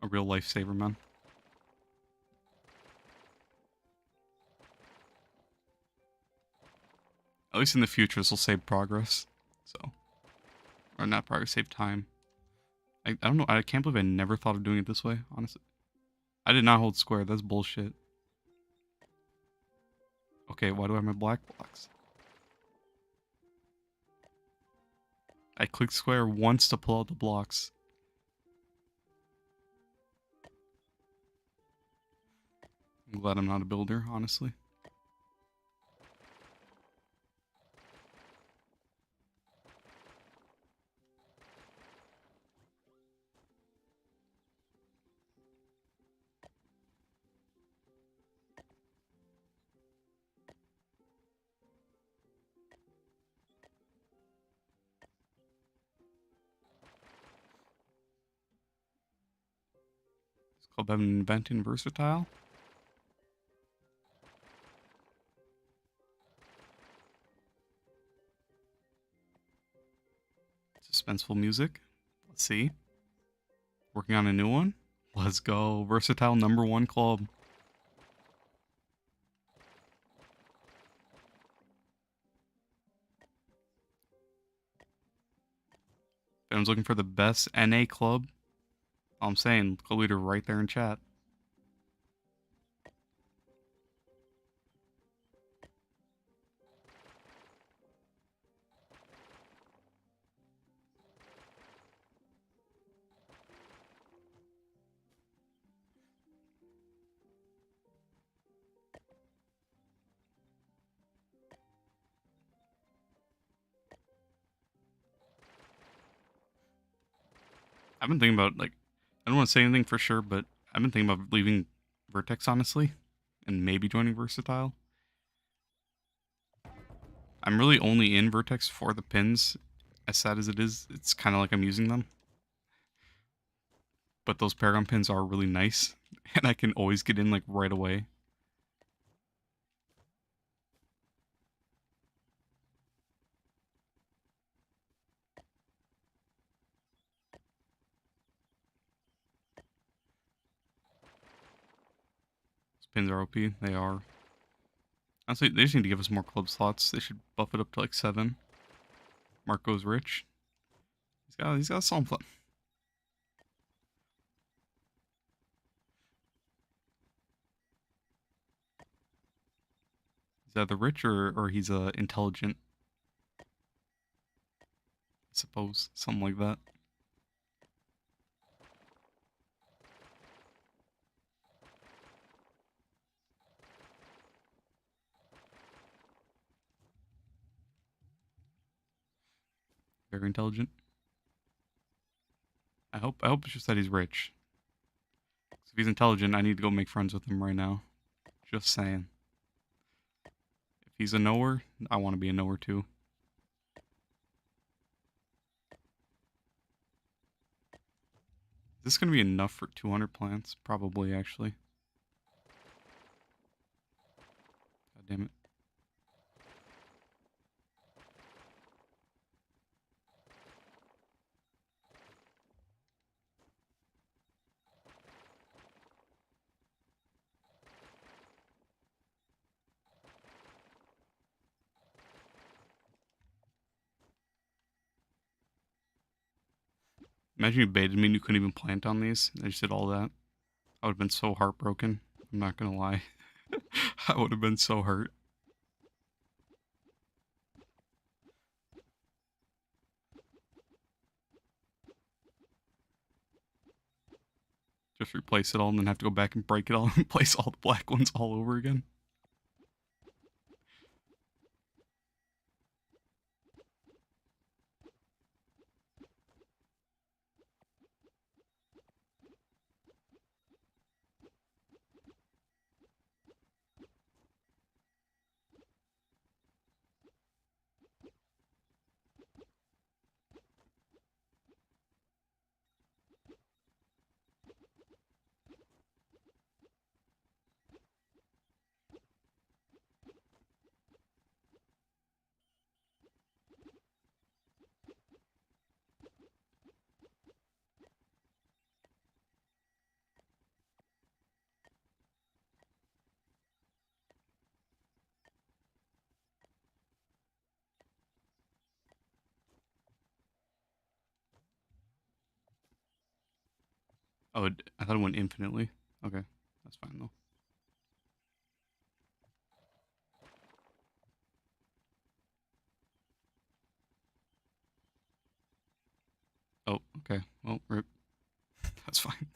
A real lifesaver, man. At least in the future, this will save progress. So, or not progress, save time. I don't know. I can't believe I never thought of doing it this way, honestly. I did not hold square. That's bullshit. Okay, why do I have my black blocks? I clicked square once to pull out the blocks. I'm glad I'm not a builder, honestly. It's called inventing versatile. Suspenseful music. Let's see. Working on a new one. Let's go. Versatile #1 club. If anyone's looking for the best NA club, all I'm saying, club leader right there in chat. I've been thinking about, like, I don't want to say anything for sure, but I've been thinking about leaving Vertex, honestly, and maybe joining Versatile. I'm really only in Vertex for the pins. As sad as it is, it's kind of like I'm using them. But those Paragon pins are really nice, and I can always get in, like, right away. Those pins are OP. They are. Honestly, they just need to give us more club slots. They should buff it up to, like, 7. Marco's rich. He's got something. He's either rich or he's intelligent. I suppose. Something like that. Very intelligent. I hope it's just that he's rich. 'Cause if he's intelligent, I need to go make friends with him right now. Just saying. If he's a knower, I want to be a knower too. Is this going to be enough for 200 plants? Probably, actually. God damn it. Imagine you baited me and you couldn't even plant on these. I just did all that. I would have been so heartbroken. I'm not going to lie. I would have been so hurt. Just replace it all and then have to go back and break it all and place all the black ones all over again. Oh, I thought it went infinitely. Okay, that's fine though. Oh, okay. Well, rip. That's fine.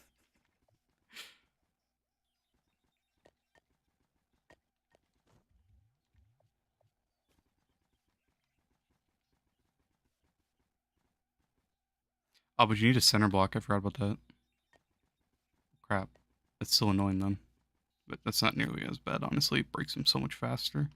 Oh, but you need a center block. I forgot about that. Crap. That's still annoying then. But that's not nearly as bad, honestly. It breaks him so much faster.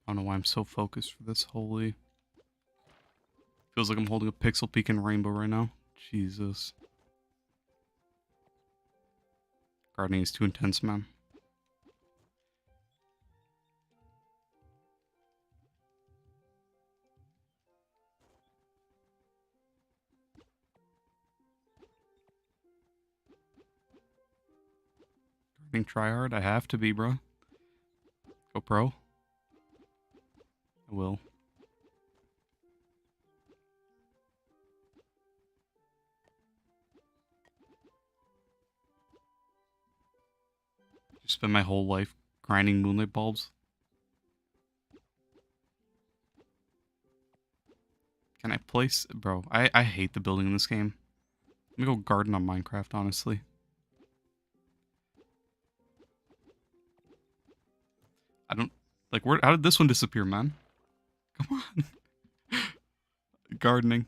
I don't know why I'm so focused for this. Holy. Feels like I'm holding a pixel peak in rainbow right now. Jesus. Gardening is too intense, man. Gardening tryhard? I have to be, bro. Go pro. I will. Just spend my whole life grinding moonlight bulbs. Can I place... Bro, I hate the building in this game. Let me go garden on Minecraft, honestly. I don't... Like, where? How did this one disappear, man? Come on. Gardening.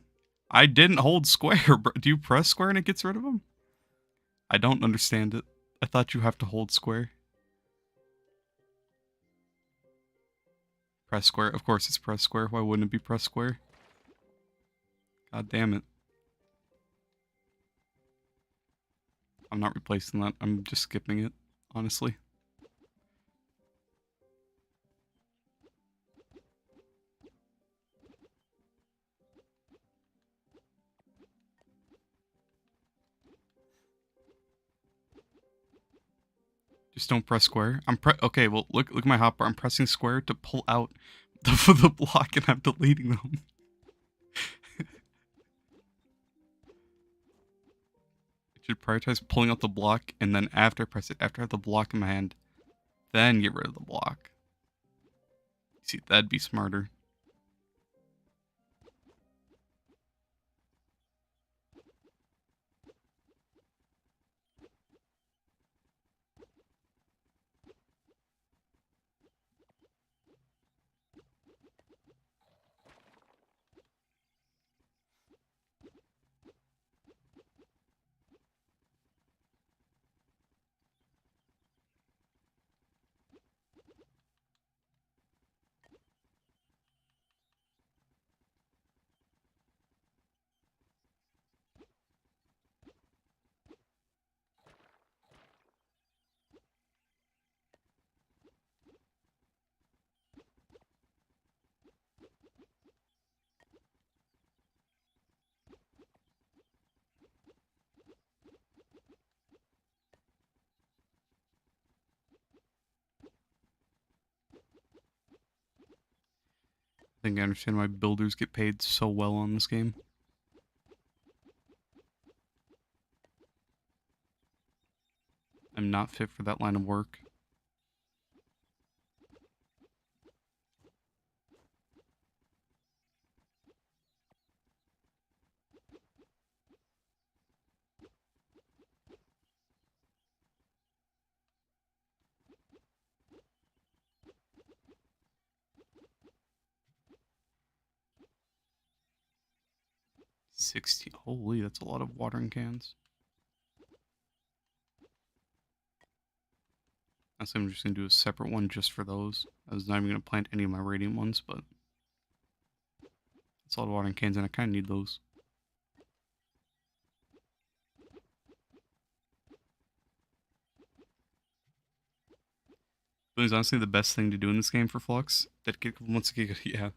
I didn't hold square, bro. Do you press square and it gets rid of them? I don't understand it. I thought you have to hold square. Press square. Of course it's press square. Why wouldn't it be press square? God damn it. I'm not replacing that. I'm just skipping it, honestly. Just don't press square. Okay, well look at my hotbar. I'm pressing square to pull out the block and I'm deleting them. I should prioritize pulling out the block and then after press it, after I have the block in my hand, then get rid of the block. See, that'd be smarter. I think I understand why builders get paid so well on this game. I'm not fit for that line of work. 16. Holy, that's a lot of watering cans. That's I'm just gonna do a separate one just for those. I was not even gonna plant any of my radiant ones, but it's a lot of watering cans and I kinda need those. But it's honestly the best thing to do in this game for Flux. Once again, yeah.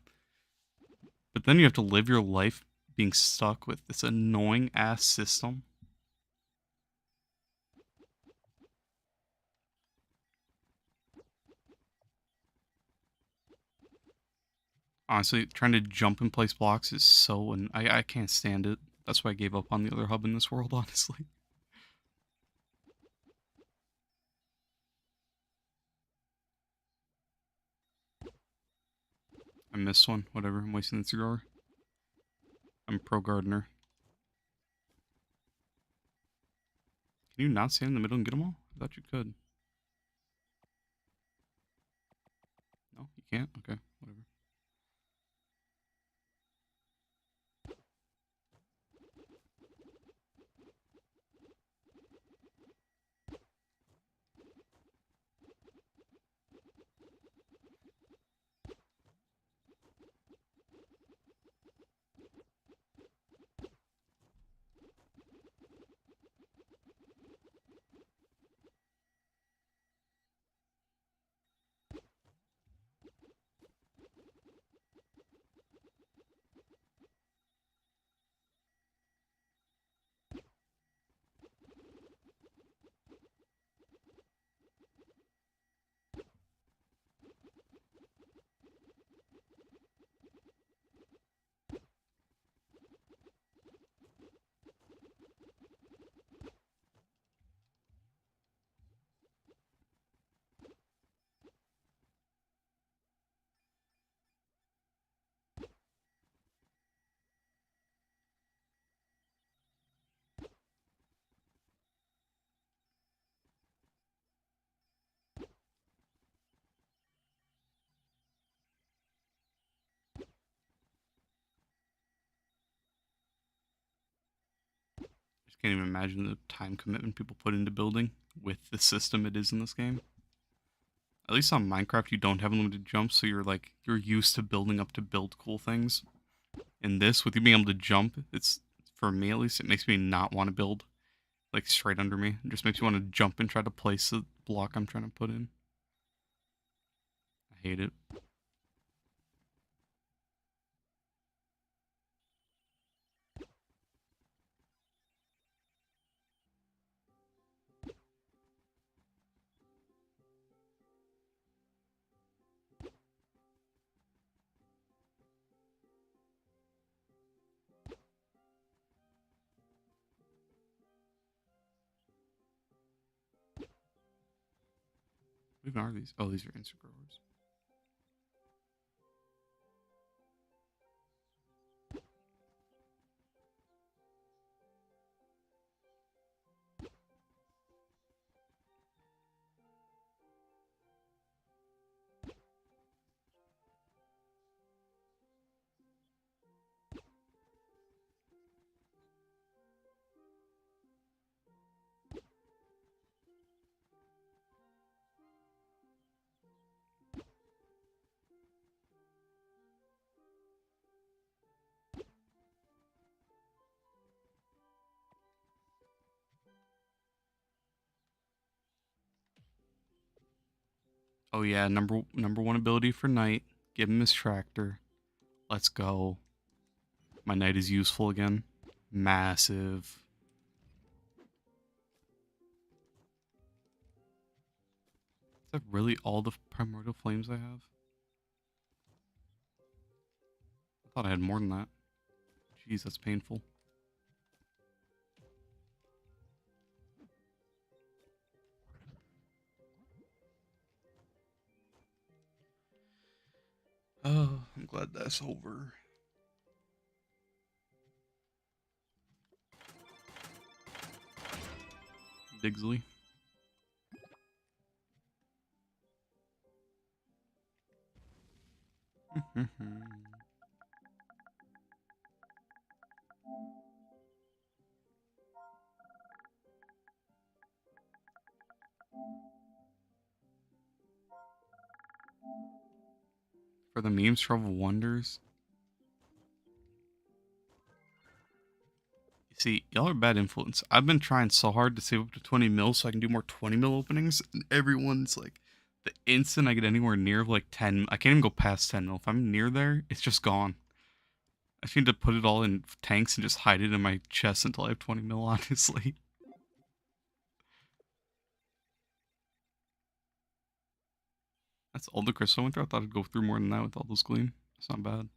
But then you have to live your life being stuck with this annoying ass system. Honestly, trying to jump and place blocks is so... and I can't stand it. That's why I gave up on the other hub in this world, honestly. I missed one. Whatever. I'm wasting the cigar. I'm pro gardener. Can you not stand in the middle and get them all? I thought you could. No, you can't? Okay, whatever. I just can't even imagine the time commitment people put into building with the system it is in this game. At least on Minecraft, you don't have unlimited jumps, so you're used to building up to build cool things. In this, with you being able to jump, it's, for me at least, it makes me not want to build like straight under me. It just makes me want to jump and try to place the block I'm trying to put in. I hate it. What even are these? Oh, these are instant growers. Oh yeah, number one ability for Knight. Give him his tractor. Let's go. My Knight is useful again. Massive. Is that really all the primordial flames I have? I thought I had more than that. Jeez, that's painful. Oh, I'm glad that's over. Digsley. For the memes, Trove wonders. You see, y'all are bad influence. I've been trying so hard to save up to 20 mil so I can do more 20 mil openings, and everyone's like, the instant I get anywhere near like 10, I can't even go past 10 mil. If I'm near there, it's just gone. I just need to put it all in tanks and just hide it in my chest until I have 20 mil, honestly. That's all the crystal I went through. I thought I'd go through more than that with all those gleam. It's not bad.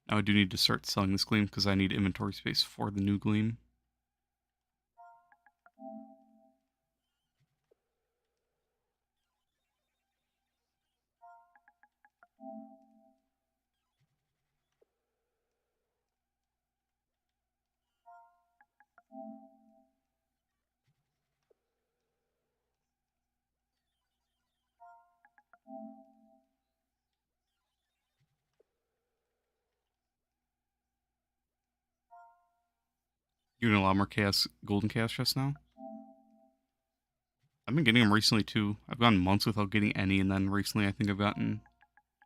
Now I do need to start selling this gleam because I need inventory space for the new gleam. You're gonna allow more chaos, golden chaos chests now? I've been getting them recently too. I've gone months without getting any, and then recently I think I've gotten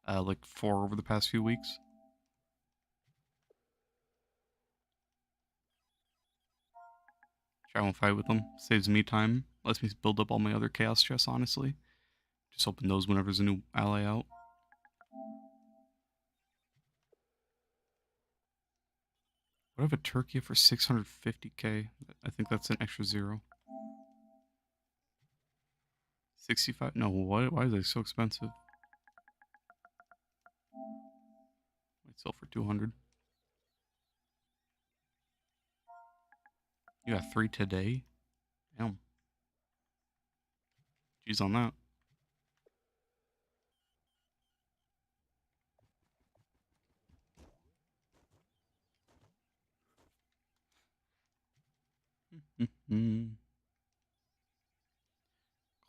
like 4 over the past few weeks. I won't fight with them. Saves me time. Lets me build up all my other chaos chests, honestly. Just open those whenever there's a new ally out. What if a turkey for 650k? I think that's an extra 0. 65? No, why is they so expensive? Might sell for 200. You got 3 today? Damn. Jeez on that.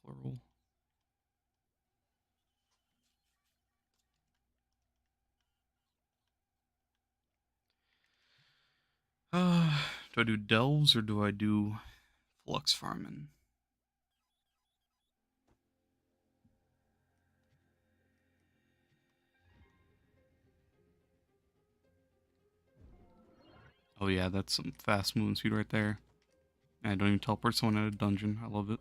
Chloral. Do I do delves or do I do flux farming? Oh yeah, that's some fast moving speed right there. I don't even teleport someone out of dungeon. I love it.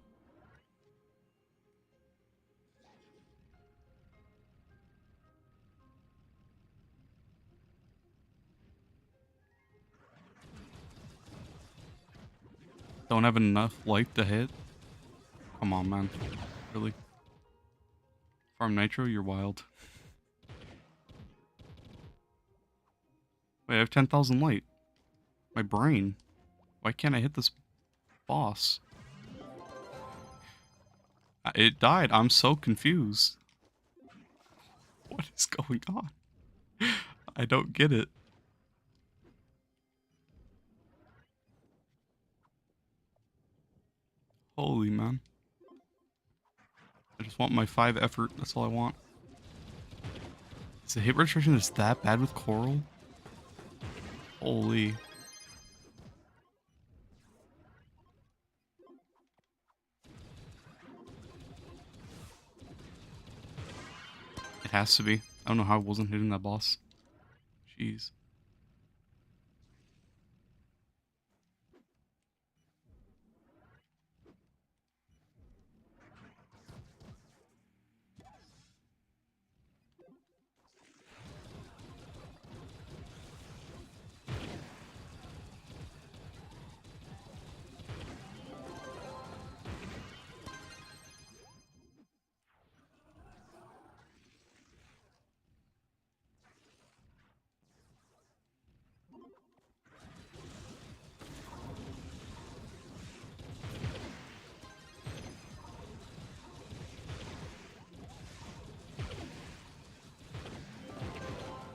Don't have enough light to hit. Come on, man. Really? Farm Nitro, you're wild. Wait, I have 10,000 light. My brain. Why can't I hit this boss? It died. I'm so confused. What is going on? I don't get it. Holy man. I just want my 5 effort. That's all I want. Is the hit registration is that bad with Coral? Holy. It has to be. I don't know how I wasn't hitting that boss. Jeez.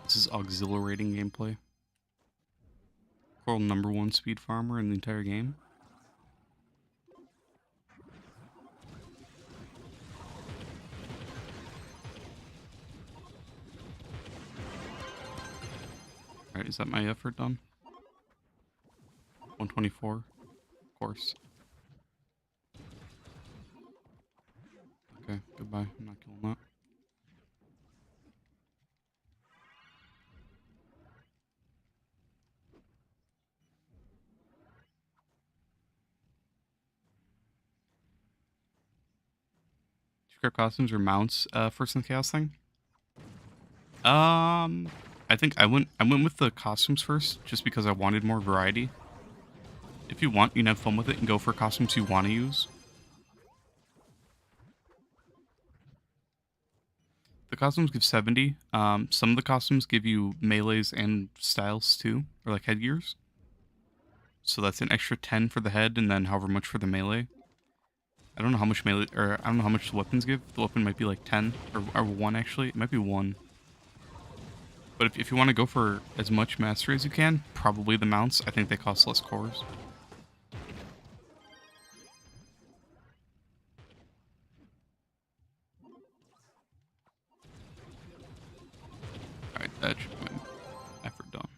This is exhilarating gameplay. Coral #1 speed farmer in the entire game. Alright, is that my effort done? 124. Of course. Okay, goodbye. I'm not killing that. you grab costumes or mounts first in the chaos thing? I think I went with the costumes first, just because I wanted more variety. If you want, you can have fun with it and go for costumes you want to use. The costumes give 70. Some of the costumes give you melees and styles too, or like headgears. So that's an extra 10 for the head, and then however much for the melee. I don't know how much melee, or I don't know how much the weapons give. The weapon might be like 10, or 1 actually. It might be 1. But if you want to go for as much mastery as you can, probably the mounts. I think they cost less cores. Alright, that should be my effort done.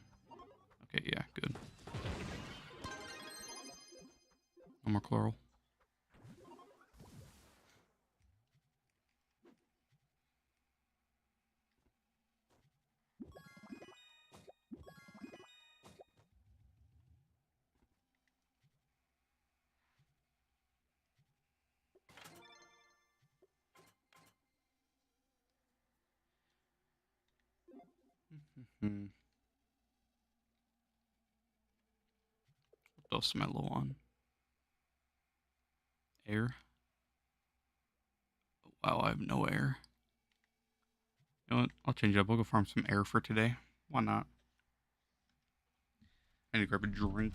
Okay, yeah, good. No more chloral. Hmm. What else am I low on? Air. Wow, I have no air. You know what? I'll change it up. I'll go farm some air for today. Why not? I need to grab a drink.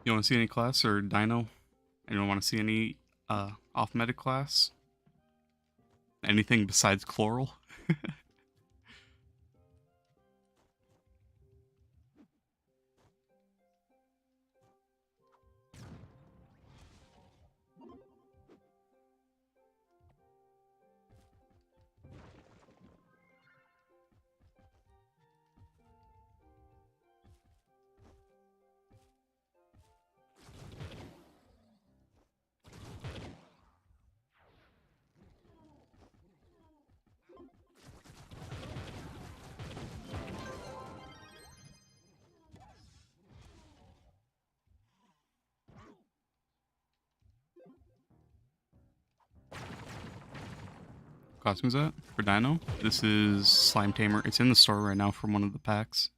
You want to see any class or dino? You don't want to see any off meta class? Anything besides chloral? Costume is that for dino? This is Slime Tamer. It's in the store right now from one of the packs.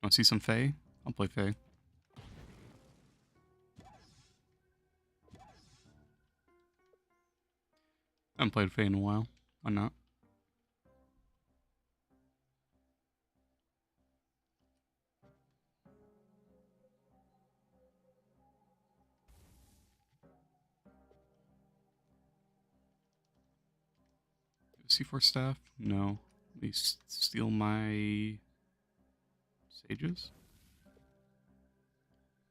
Want to see some Fae? I'll play Fae. I haven't played Fae in a while. Why not? C4 staff? No. Let me steal my sages.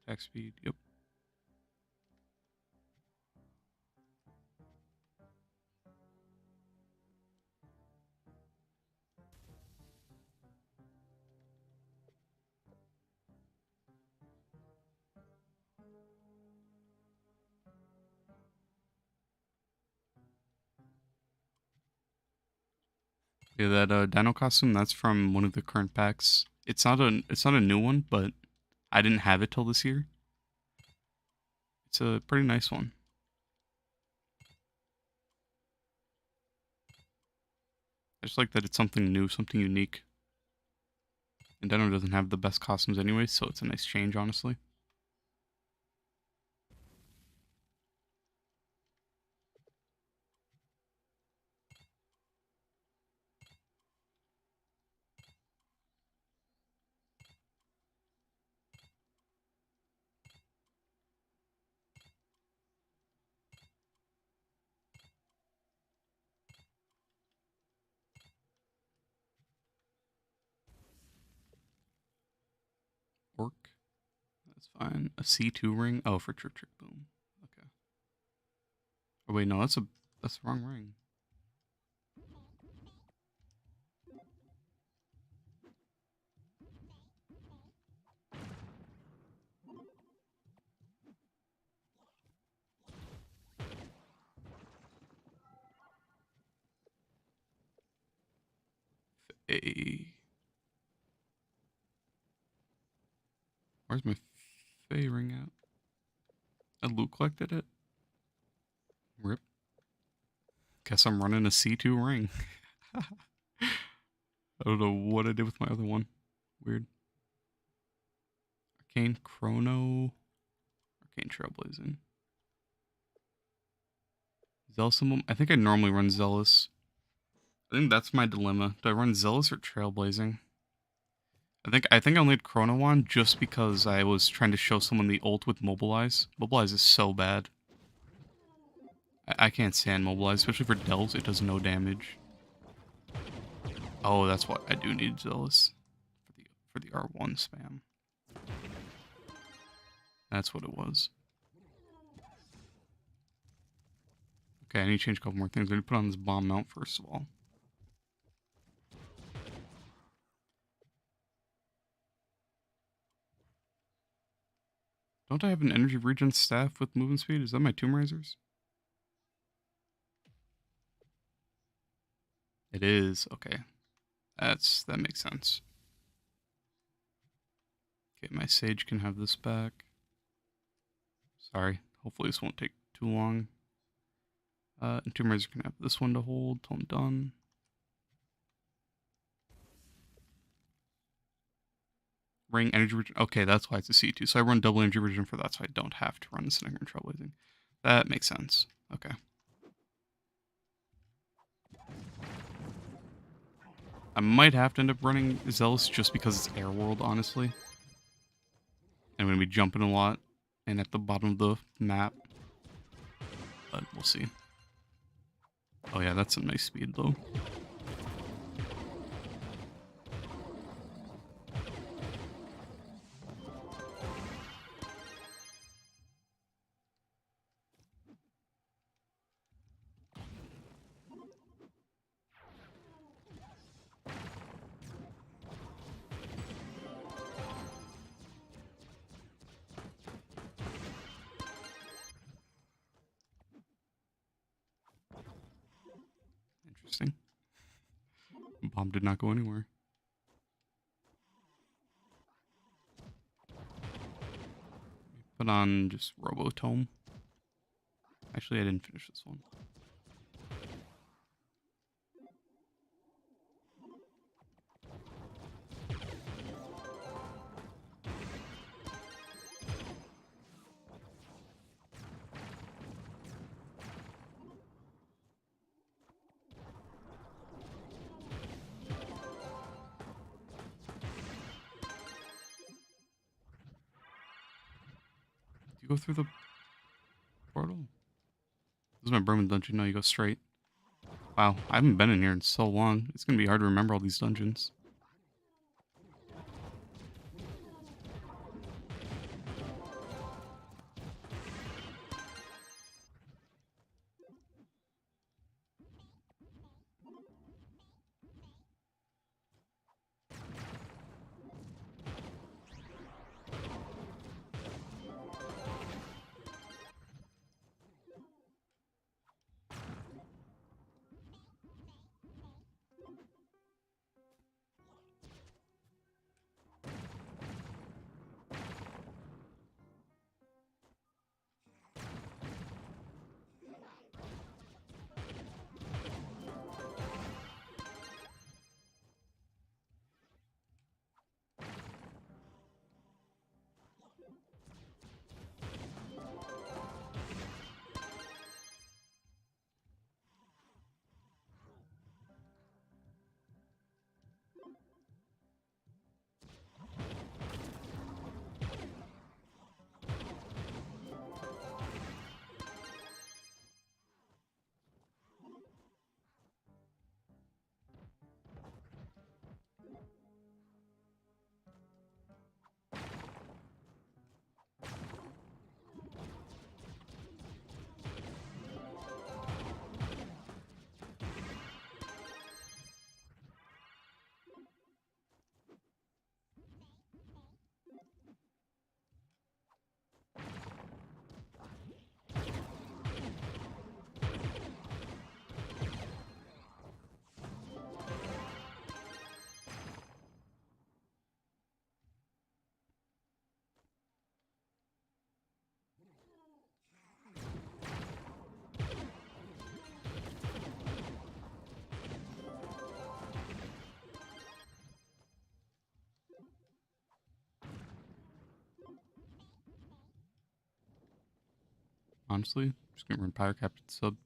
Attack speed. Yep. Yeah, that dino costume. That's from one of the current packs. It's not a new one, but I didn't have it till this year. It's a pretty nice one. I just like that it's something new, something unique. And Dino doesn't have the best costumes anyway, so it's a nice change, honestly. Orc. That's fine. A C2 ring. Oh, for Trick Trick Boom. Okay. Oh wait, no, that's the wrong ring. A. Where's my Fey ring at? I loot collected it. Rip. Guess I'm running a C2 ring. I don't know what I did with my other one. Weird. Arcane Chrono. Arcane Trailblazing. Zealous Emblem. I think I normally run Zealous. I think that's my dilemma. Do I run Zealous or Trailblazing? I think I only had Chrono on just because I was trying to show someone the ult with Mobilize. Mobilize is so bad. I can't stand Mobilize, especially for Delves. It does no damage. Oh, that's what I do need Zealous for the R1 spam. That's what it was. Okay, I need to change a couple more things. I need to put on this bomb mount first of all. Don't I have an energy regen staff with movement speed? Is that my Tomb Raisers? It is. Okay. That makes sense. Okay, my Sage can have this back. Sorry. Hopefully this won't take too long. And Tomb Raiser can have this one to hold till I'm done. Ring energy regen. Okay, that's why it's a C2. So I run double energy regen for that, so I don't have to run the Snagger and Trailblazing. That makes sense. Okay. I might have to end up running Zealous just because it's Air World, honestly. I'm going to be jumping a lot and at the bottom of the map. But we'll see. Oh yeah, that's some nice speed though. Interesting. Bomb did not go anywhere. Put on just Robotome. Actually, I didn't finish this one. You go through the portal? This is my Burman dungeon. No, you go straight. Wow, I haven't been in here in so long. It's going to be hard to remember all these dungeons. honestly. Just gonna run Pyre Captain sub.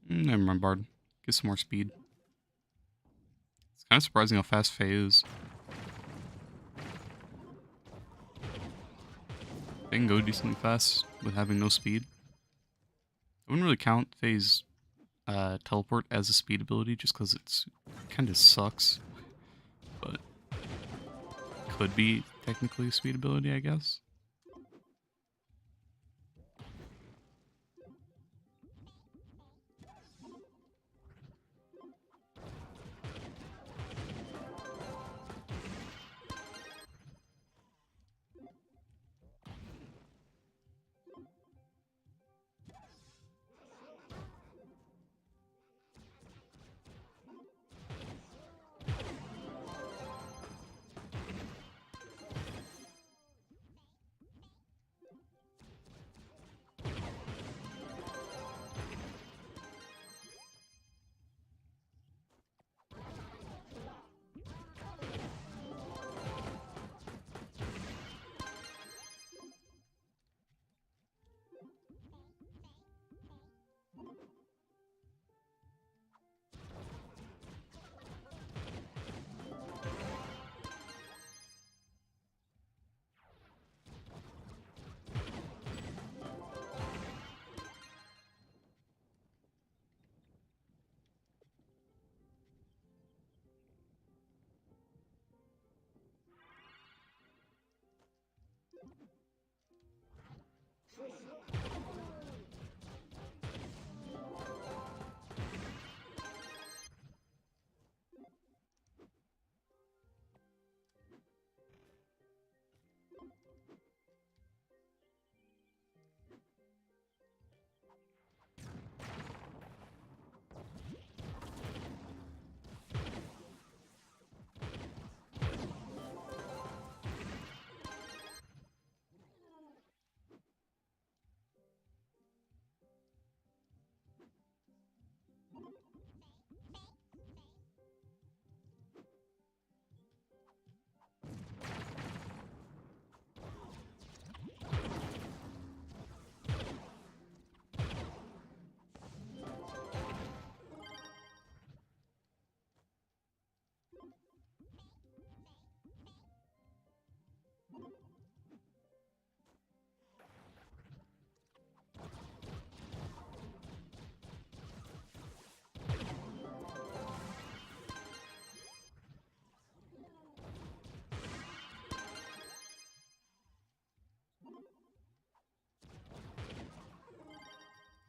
Never mind, Bard. Get some more speed. It's kind of surprising how fast Faye is. They can go decently fast with having no speed. I wouldn't really count Faye's teleport as a speed ability just because it's kind of sucks. But could be technically a speed ability, I guess.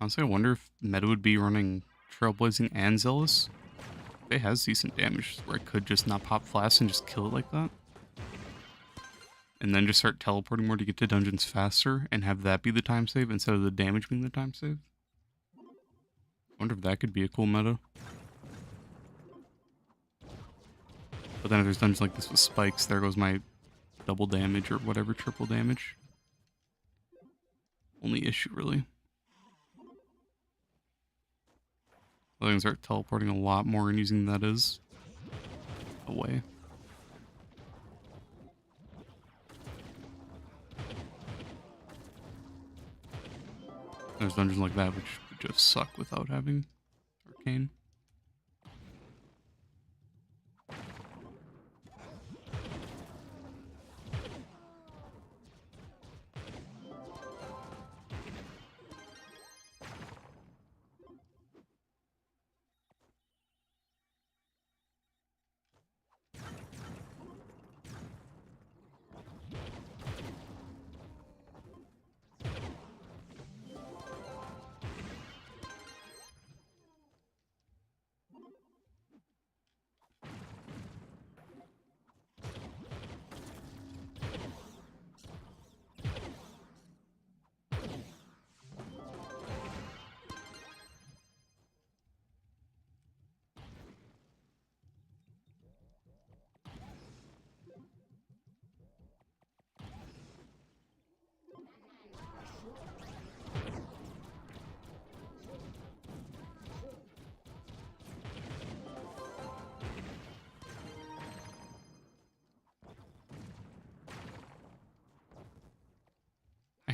Honestly, I wonder if meta would be running Trailblazing and Zealous. It has decent damage where it could just not pop flash and just kill it like that. And then just start teleporting more to get to dungeons faster and have that be the time save instead of the damage being the time save. I wonder if that could be a cool meta. But then if there's dungeons like this with spikes, there goes my double damage or whatever, triple damage. Only issue, really. I think start teleporting a lot more and using that as a way. There's dungeons like that which would just suck without having Arcane.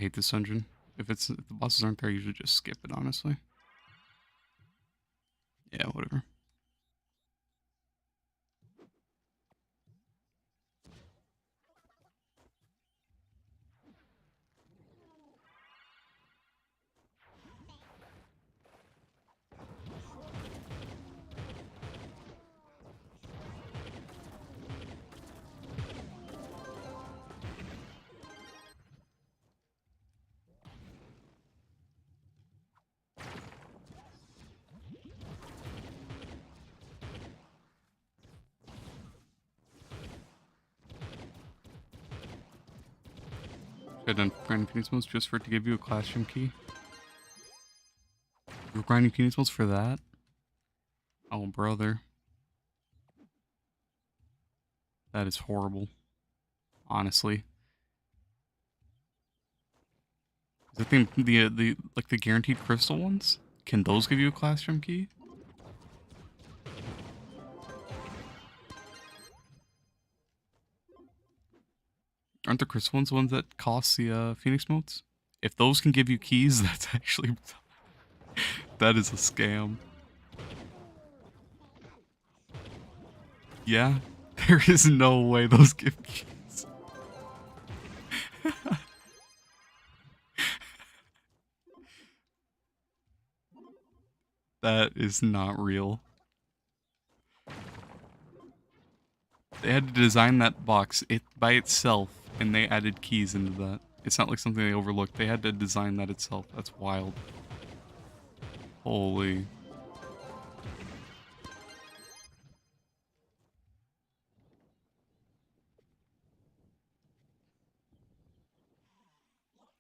hate this dungeon. If the bosses aren't there, I usually just skip it, honestly. Yeah, whatever. Should have done grinding Phoenix modes just for it to give you a classroom key. You're grinding Phoenix modes for that? Oh, brother. That is horrible. Honestly. Is that the like the guaranteed crystal ones? Can those give you a classroom key? Aren't the crystal ones the ones that cost the Phoenix modes? If those can give you keys, that's actually that is a scam. Yeah, there is no way those give keys. That is not real. They had to design that box by itself, and they added keys into that. It's not like something they overlooked. They had to design that itself. That's wild. Holy.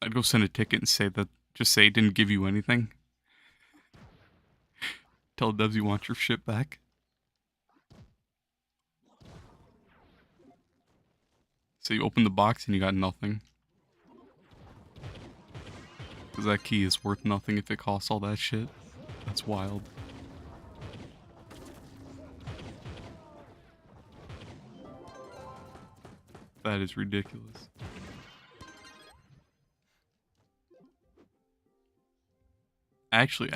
I'd go send a ticket and say that, just say it didn't give you anything. Tell devs you want your shit back. So you open the box and you got nothing. Because that key is worth nothing if it costs all that shit. That's wild. That is ridiculous. Actually,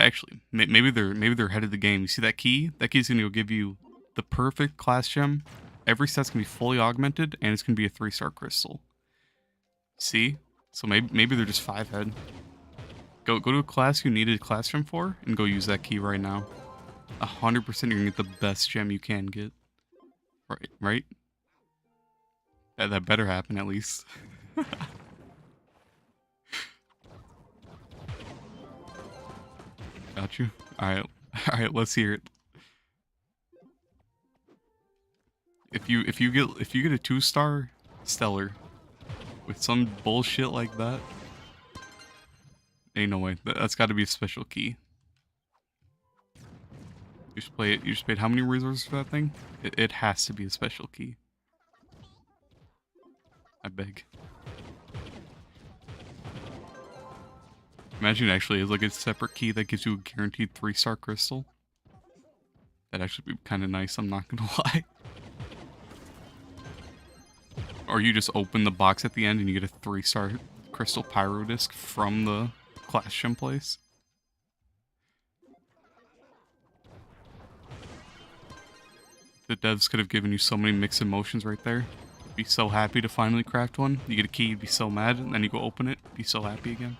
maybe they're ahead of the game. You see that key? That key's gonna give you the perfect class gem. Every set's gonna be fully augmented, and it's gonna be a 3-star crystal. See? So maybe they're just 5 head. Go to a class you needed a class gem for, and go use that key right now. 100% you're gonna get the best gem you can get. Right? That better happen at least. Got you. Alright, let's hear it. If you get a 2-star stellar with some bullshit like that, ain't no way. That's got to be a special key. You just play it. You just paid how many resources for that thing? It has to be a special key. I beg. Imagine it actually is like a separate key that gives you a guaranteed 3-star crystal. That'd actually be kind of nice, I'm not gonna lie. Or you just open the box at the end and you get a 3-star crystal pyro disc from the class gem place. The devs could have given you so many mixed emotions right there. You'd be so happy to finally craft one. You get a key, you'd be so mad, and then you go open it, be so happy again.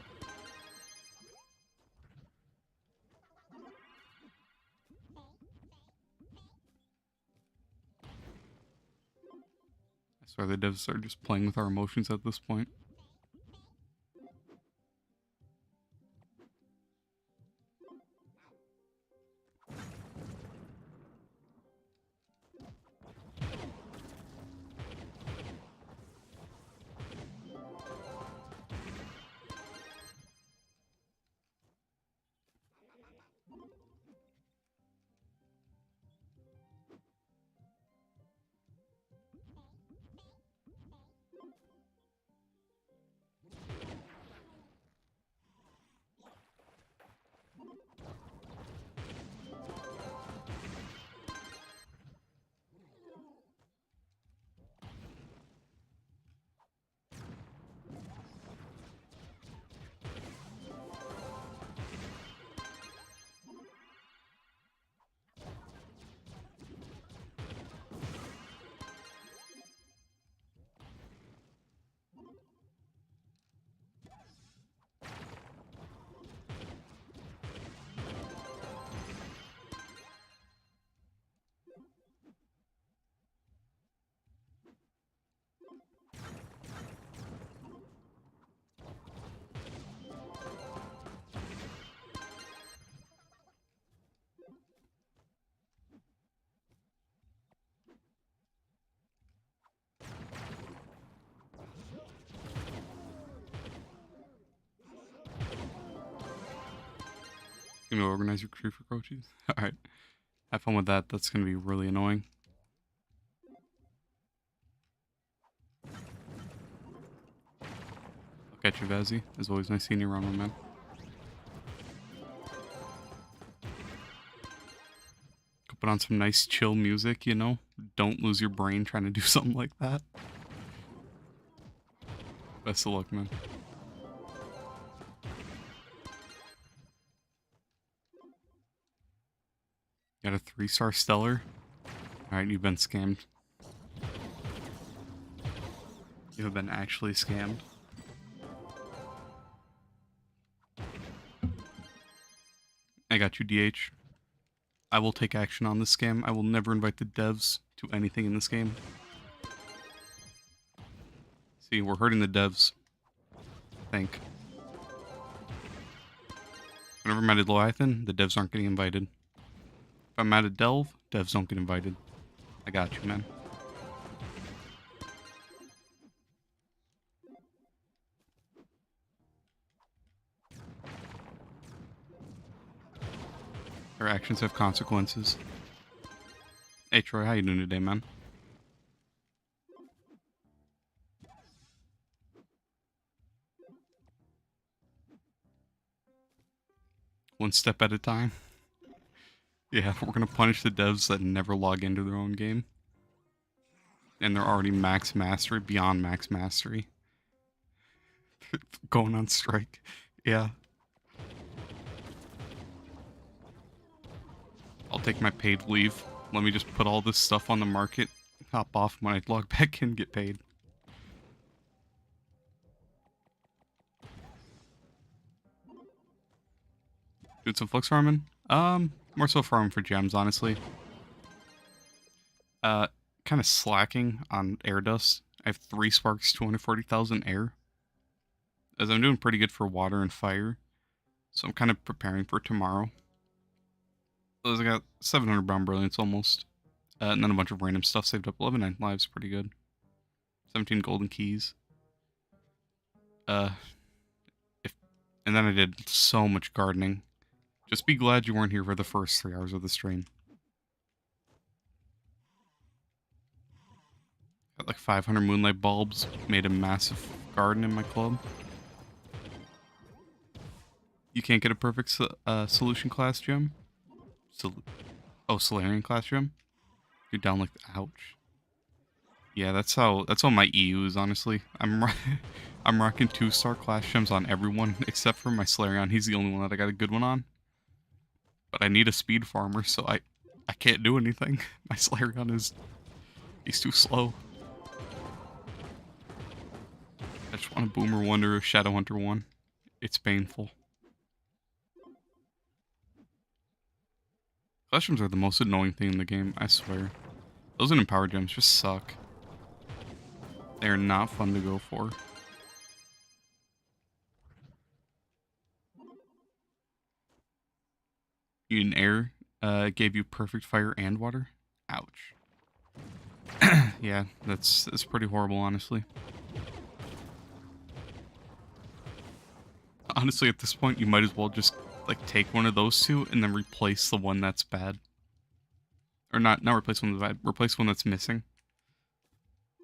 I swear the devs are just playing with our emotions at this point. gonna organize your tree for coaches. Alright. Have fun with that. That's gonna be really annoying. I'll catch you, Vazzy. It's always nice seeing you around, my man. Go put on some nice chill music, you know? Don't lose your brain trying to do something like that. Best of luck, man. Got a 3-star stellar. Alright, you've been scammed. You have been actually scammed. I got you, DH. I will take action on this scam. I will never invite the devs to anything in this game. See, we're hurting the devs. I think. Whenever I'm at Leviathan, the devs aren't getting invited. If I'm at a Delve, devs don't get invited. I got you, man. Our actions have consequences. Hey Troy, how you doing today, man? One step at a time. Yeah, we're gonna punish the devs that never log into their own game. And they're already max mastery, beyond max mastery. Going on strike. Yeah. I'll take my paid leave. Let me just put all this stuff on the market. Hop off when I log back in, get paid. Doing some flux farming? More so farming for gems, honestly. Kind of slacking on air dust. I have 3 sparks, 240,000 air. As I'm doing pretty good for water and fire. So I'm kind of preparing for tomorrow. I got 700 brown brilliance almost. And then a bunch of random stuff saved up. 11 lives, pretty good. 17 golden keys. And then I did so much gardening. Just be glad you weren't here for the first 3 hours of the stream. Got like 500 moonlight bulbs. Made a massive garden in my club. You can't get a perfect solution class gem? Solarian class gem? You're down like, ouch. Yeah, that's how my EU is, honestly. I'm rocking 2-star class gems on everyone except for my Solarian. He's the only one that I got a good one on. But I need a speed farmer, so I can't do anything. My Solarian he's too slow. I just want a Boomer 1 or a Shadow Hunter 1. It's painful. Clash gems are the most annoying thing in the game, I swear. Those and Empower gems just suck. They are not fun to go for. You need an air. Gave you perfect fire and water. Ouch. Yeah, that's pretty horrible, honestly. Honestly, at this point, you might as well just like take one of those two and then replace the one that's bad. Or not replace one that's bad. Replace one that's missing.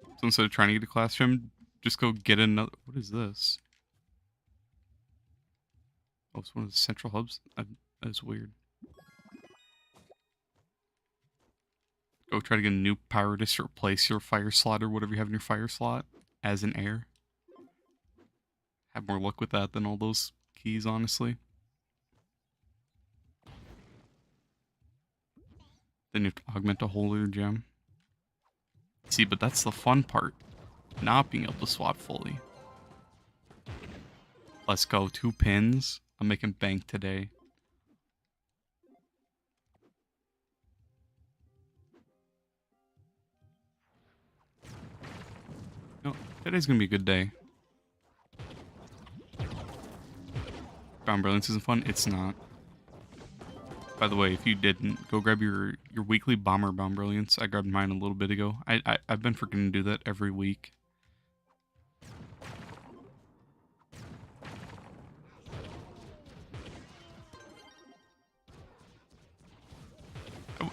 So instead of trying to get a class gem, just go get another. What is this? Oh, it's one of the central hubs. That is weird. Go try to get a new Pyrotis to replace your fire slot or whatever you have in your fire slot as an air. Have more luck with that than all those keys, honestly. Then you have to augment a whole other gem. See, but that's the fun part. Not being able to swap fully. Let's go. 2 pins. I'm making bank today. No, today's gonna be a good day. Brown Brilliance isn't fun? It's not. By the way, if you didn't, go grab your weekly Bomber Brown Brilliance. I grabbed mine a little bit ago. I've been forgetting to do that every week.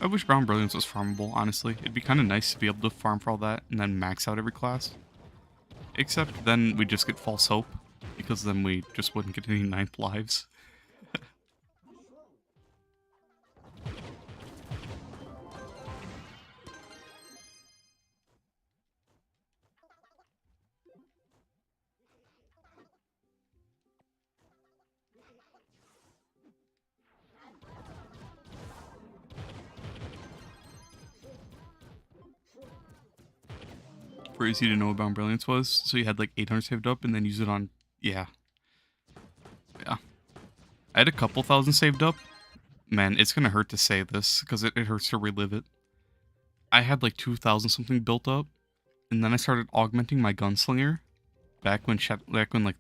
I wish Brown Brilliance was farmable, honestly. It'd be kind of nice to be able to farm for all that and then max out every class. Except then we just get false hope, because then we just wouldn't get any 9th lives. Crazy to know what Bound Brilliance was. So you had like 800 saved up and then use it on... Yeah. Yeah. I had a couple thousand saved up. Man, it's gonna hurt to say this, because it hurts to relive it. I had like 2,000 something built up, and then I started augmenting my gunslinger back when like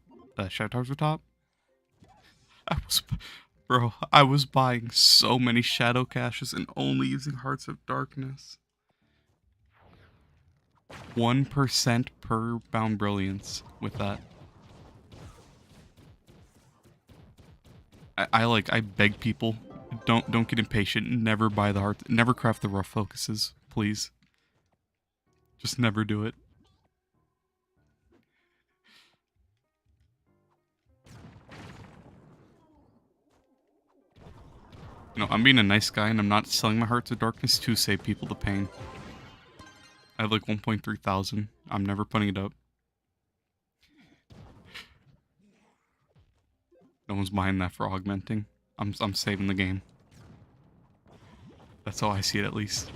Shadow Towers were top. I was buying so many shadow caches and only using Hearts of Darkness. 1% per Bound Brilliance with that. I beg people, don't get impatient. Never buy the heart. Never craft the rough focuses, please. Just never do it. You know, I'm being a nice guy and I'm not selling my Hearts of Darkness to save people the pain. I have like 1.3 thousand. I'm never putting it up. No one's buying that for augmenting. I'm saving the game. That's how I see it, at least.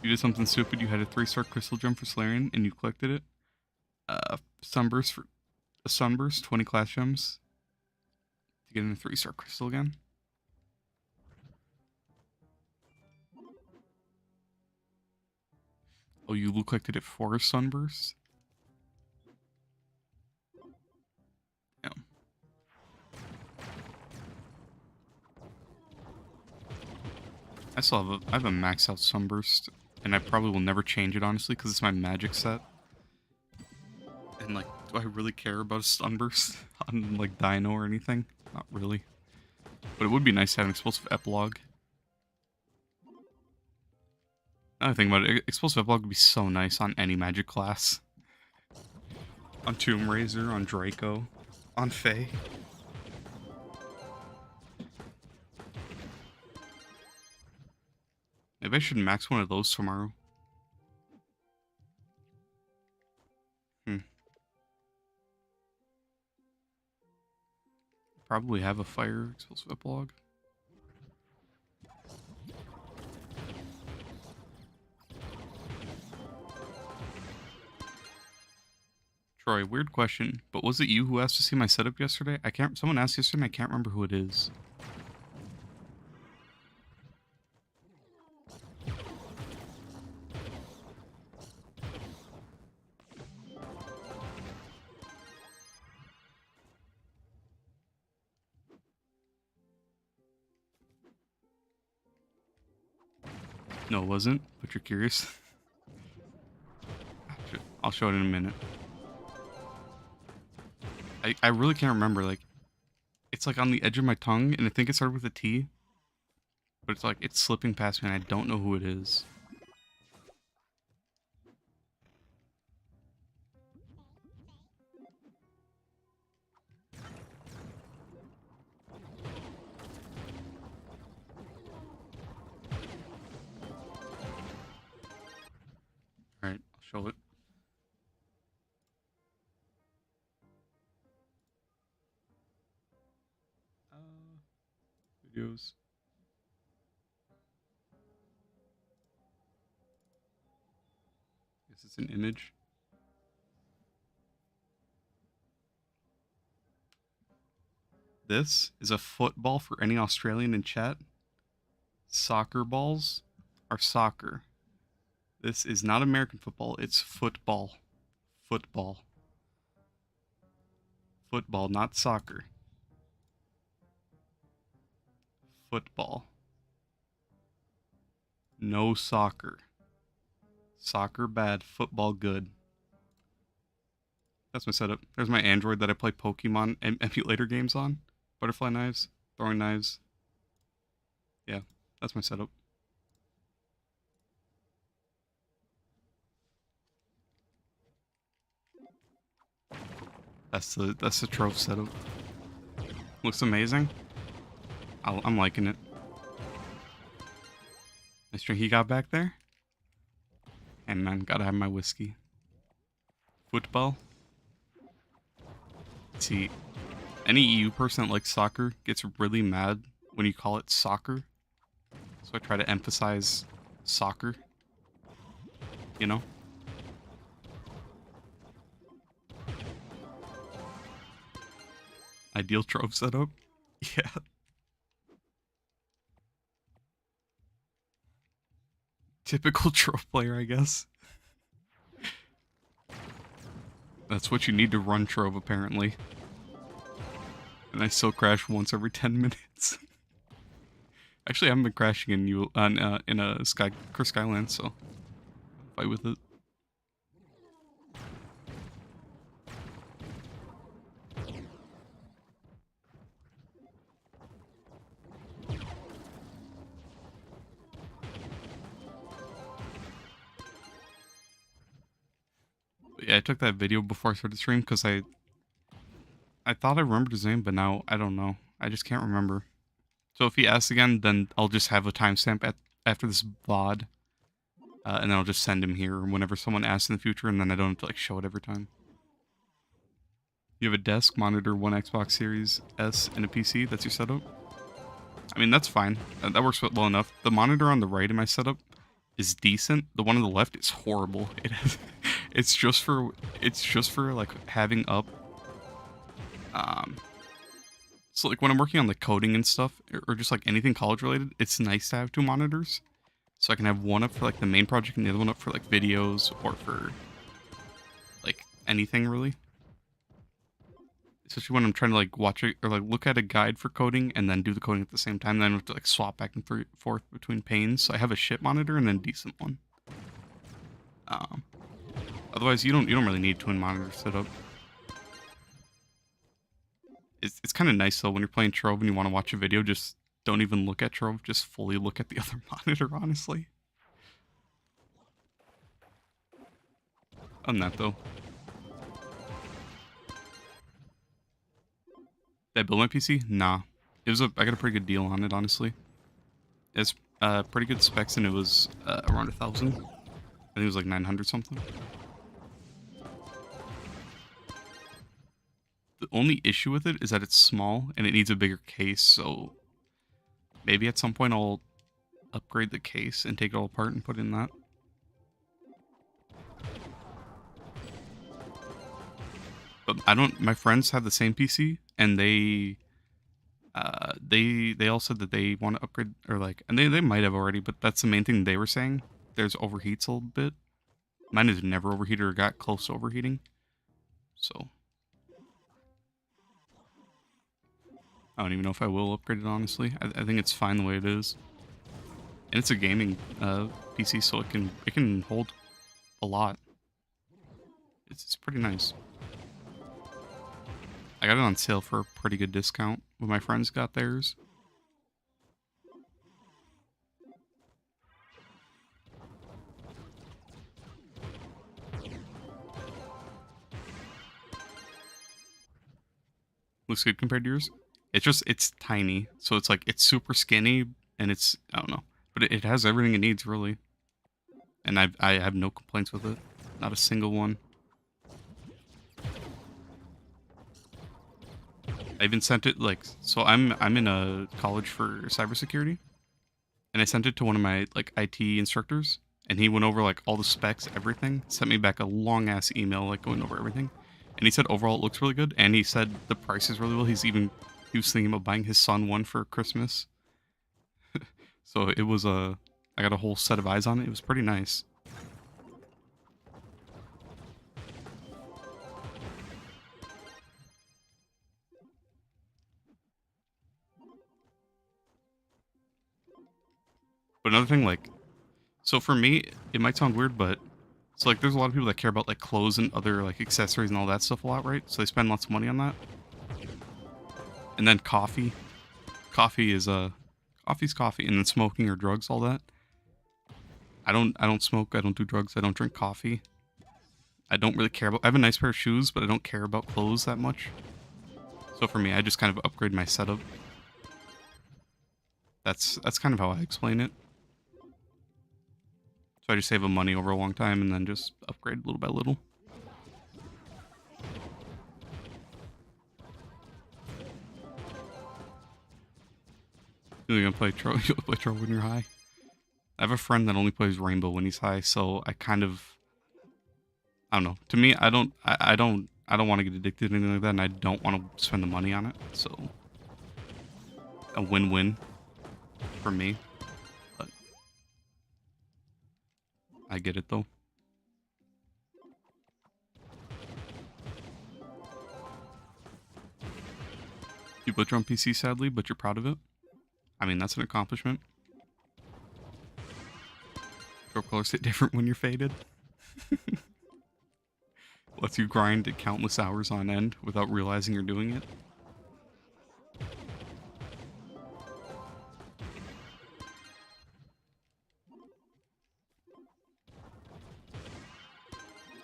You did something stupid. You had a 3-star crystal gem for Solarian and you collected it. Sunburst for a Sunburst, 20 class gems. To get in a 3-star crystal again. Oh, you collected it for a Sunburst? Yeah. I have a max out Sunburst, and I probably will never change it, honestly, because it's my magic set. And, like, do I really care about a Sunburst on, like, Dino or anything? Not really. But it would be nice to have an Explosive Epilogue. Another thing about it, Explosive Epilogue would be so nice on any magic class. On Tomb Raiser, on Draco, on Fae. Maybe I should max one of those tomorrow. Probably have a fire explosive epilogue. Troy, weird question, but was it you who asked to see my setup yesterday? Someone asked yesterday and I can't remember who it is. No, it wasn't, but you're curious. I'll show it in a minute. I really can't remember, like, it's like on the edge of my tongue, and I think it started with a T, but it's like, it's slipping past me and I don't know who it is. Alright, I'll show it. Videos. Guess it's an image. This is a football for any Australian in chat. Soccer balls are soccer. This is not American football, it's football. Football. Football, not soccer. Football. No soccer. Soccer bad, football good. That's my setup. There's my Android that I play Pokemon emulator games on. Butterfly knives, throwing knives. Yeah, that's my setup. That's the Trove setup. Looks amazing. I'm liking it. Nice drink he got back there. And man, gotta have my whiskey. Football. See, any EU person that likes soccer gets really mad when you call it soccer. So I try to emphasize soccer. You know? Ideal Trove setup. Yeah. Typical Trove player, I guess. That's what you need to run Trove, apparently. And I still crash once every 10 minutes. Actually, I haven't been crashing in a Skyland, so fight with it. But yeah, I took that video before I started the stream because I thought I remembered his name, but now I don't know. I just can't remember. So if he asks again, then I'll just have a timestamp after this VOD. And then I'll just send him here whenever someone asks in the future, and then I don't have to like show it every time. You have a desk, monitor, one Xbox Series S, and a PC. That's your setup? I mean, that's fine. That works well enough. The monitor on the right in my setup is decent. The one on the left is horrible. It's just for like having up. So like when I'm working on like coding and stuff, or just like anything college related, it's nice to have two monitors. So I can have one up for like the main project and the other one up for like videos or for like anything really. Especially when I'm trying to like watch it or like look at a guide for coding and then do the coding at the same time. Then I have to like swap back and forth between panes. So I have a shit monitor and then a decent one. Otherwise, you don't really need twin monitors set up. It's kind of nice though when you're playing Trove and you want to watch a video, just don't even look at Trove, just fully look at the other monitor, honestly. On that though. Did I build my PC? Nah. I got a pretty good deal on it, honestly. It's pretty good specs and it was around 1,000. I think it was like 900 something. The only issue with it is that it's small and it needs a bigger case, so maybe at some point I'll upgrade the case and take it all apart and put it in that. But my friends have the same PC and they all said that they want to upgrade or like, and they might have already, but that's the main thing they were saying. There's overheats a little bit. Mine has never overheated or got close to overheating. So I don't even know if I will upgrade it, honestly. I think it's fine the way it is. And it's a gaming PC, so it can hold a lot. It's pretty nice. I got it on sale for a pretty good discount when my friends got theirs. Looks good compared to yours. It's tiny, so it's like it's super skinny, and it's I don't know, but it has everything it needs really. And I have no complaints with it, not a single one. I even sent it like so I'm in a college for cybersecurity, and I sent it to one of my like IT instructors, and he went over like all the specs, everything. Sent me back a long ass email like going over everything, and he said overall it looks really good, and he said the price is really well. He was thinking about buying his son one for Christmas. So it was I got a whole set of eyes on it. It was pretty nice. But another thing, like, so for me, it might sound weird, but so like there's a lot of people that care about like clothes and other like accessories and all that stuff a lot, right? So they spend lots of money on that. And then coffee. Coffee is Coffee's coffee, and then smoking or drugs, all that. I don't smoke, I don't do drugs, I don't drink coffee. I don't really care about... I have a nice pair of shoes, but I don't care about clothes that much. So for me, I just kind of upgrade my setup. That's kind of how I explain it. So I just save up money over a long time and then just upgrade little by little. You're gonna play Trove? You'll play Trove when you're high? I have a friend that only plays Rainbow when he's high, so I kind of... I don't know. To me, I don't want to get addicted to anything like that, and I don't want to spend the money on it. So, a win-win for me. But I get it though. You butcher on PC, sadly, but you're proud of it. I mean, that's an accomplishment. Your colors hit different when you're faded. Lets you grind at countless hours on end without realizing you're doing it.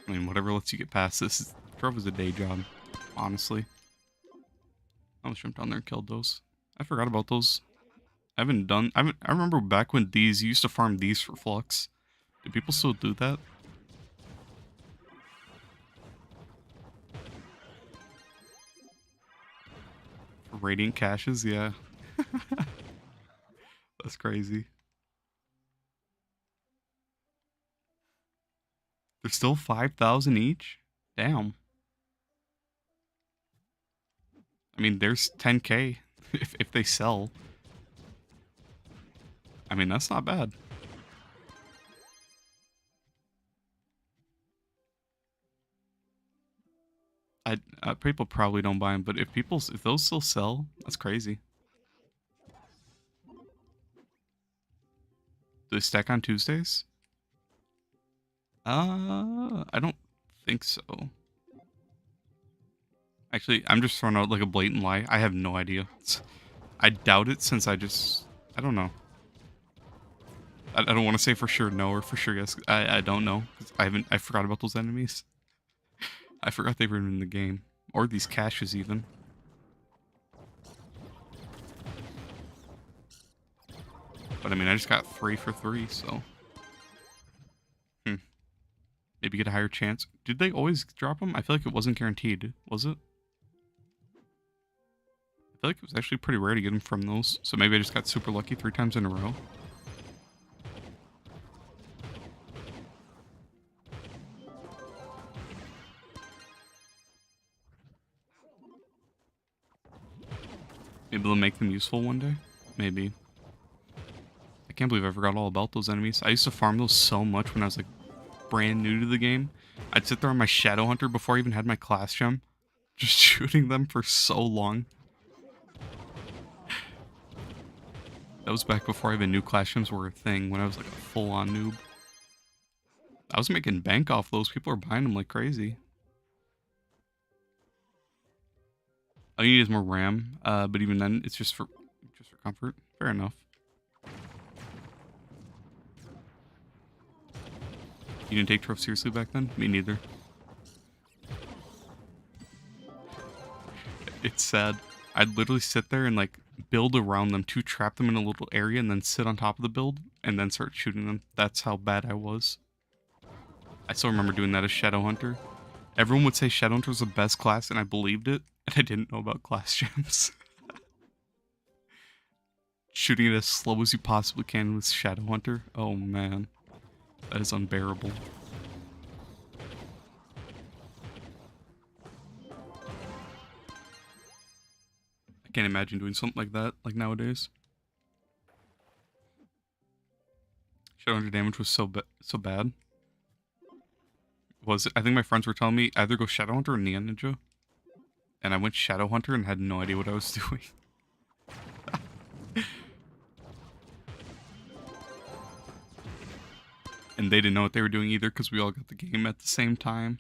I mean, whatever lets you get past this. Trove is a day job, honestly. I was jumped down there and killed those. I forgot about those. I remember back when you used to farm these for flux. Do people still do that? For radiant caches, yeah. That's crazy. They're still 5,000 each? Damn. I mean, there's 10k if they sell. I mean, that's not bad. People probably don't buy them, but if those still sell, that's crazy. Do they stack on Tuesdays? I don't think so. Actually, I'm just throwing out like a blatant lie. I have no idea. I doubt it since I don't know. I don't want to say for sure no or for sure yes. I don't know. I forgot about those enemies. I forgot they were in the game. Or these caches even. But I mean, I just got 3 for 3, so. Maybe get a higher chance. Did they always drop them? I feel like it wasn't guaranteed. Was it? I feel like it was actually pretty rare to get them from those. So maybe I just got super lucky 3 times in a row. Maybe they'll make them useful one day? Maybe. I can't believe I forgot all about those enemies. I used to farm those so much when I was like brand new to the game. I'd sit there on my Shadow Hunter before I even had my class gem. Just shooting them for so long. That was back before I even knew class gems were a thing, when I was like a full-on noob. I was making bank off those. People are buying them like crazy. All you need is more RAM, but even then, it's just for comfort. Fair enough. You didn't take Trove seriously back then? Me neither. It's sad. I'd literally sit there and like build around them to trap them in a little area and then sit on top of the build and then start shooting them. That's how bad I was. I still remember doing that as Shadow Hunter. Everyone would say Shadow Hunter was the best class and I believed it. And I didn't know about class gems. Shooting it as slow as you possibly can with Shadow Hunter. Oh man. That is unbearable. I can't imagine doing something like that, like nowadays. Shadowhunter damage was so bad. Was it? I think my friends were telling me either go Shadowhunter or Neon Ninja. And I went Shadowhunter and had no idea what I was doing. And they didn't know what they were doing either because we all got the game at the same time.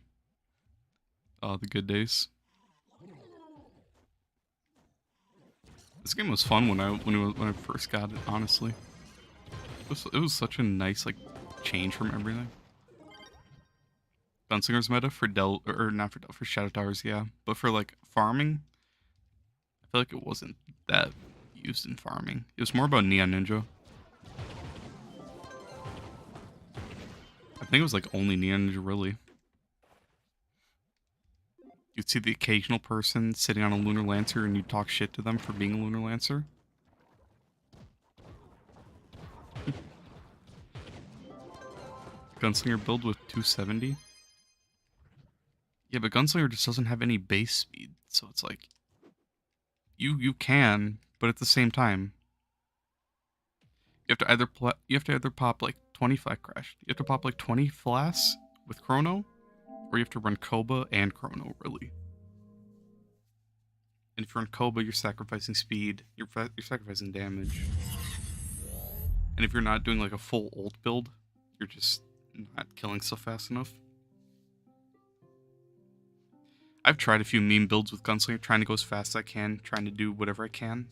Oh, the good days. This game was fun when I first got it. Honestly, it was such a nice like change from everything. Gunslinger's meta for or not for for Shadow Towers, yeah, but for like farming, I feel like it wasn't that used in farming. It was more about Neon Ninja. I think it was like only Neon Ninja really. You'd see the occasional person sitting on a Lunar Lancer and you'd talk shit to them for being a Lunar Lancer. Gunslinger build with 270. Yeah, but Gunslinger just doesn't have any base speed, so it's like you can, but at the same time, you have to either pop like 25 crash. You have to pop like 20 flasks with Chrono, or you have to run Koba and Chrono really. And if you're on Koba, you're sacrificing speed, you're sacrificing damage. And if you're not doing like a full ult build, you're just not killing so fast enough. I've tried a few meme builds with Gunslinger, trying to go as fast as I can, trying to do whatever I can.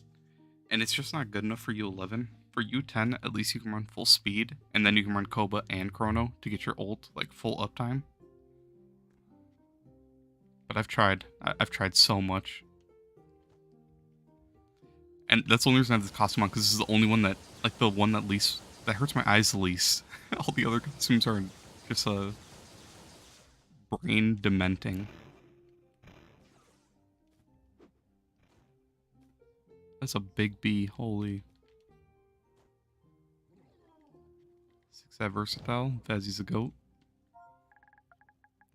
And it's just not good enough for U11. For U10, at least you can run full speed, and then you can run Koba and Chrono to get your ult, like, full uptime. But I've tried. I've tried so much. And that's the only reason I have this costume on, because this is the only one that, like, the one that least, that hurts my eyes the least. All the other costumes are just, brain dementing. That's a big B, holy. 6-7 versatile, Fazzy's a goat.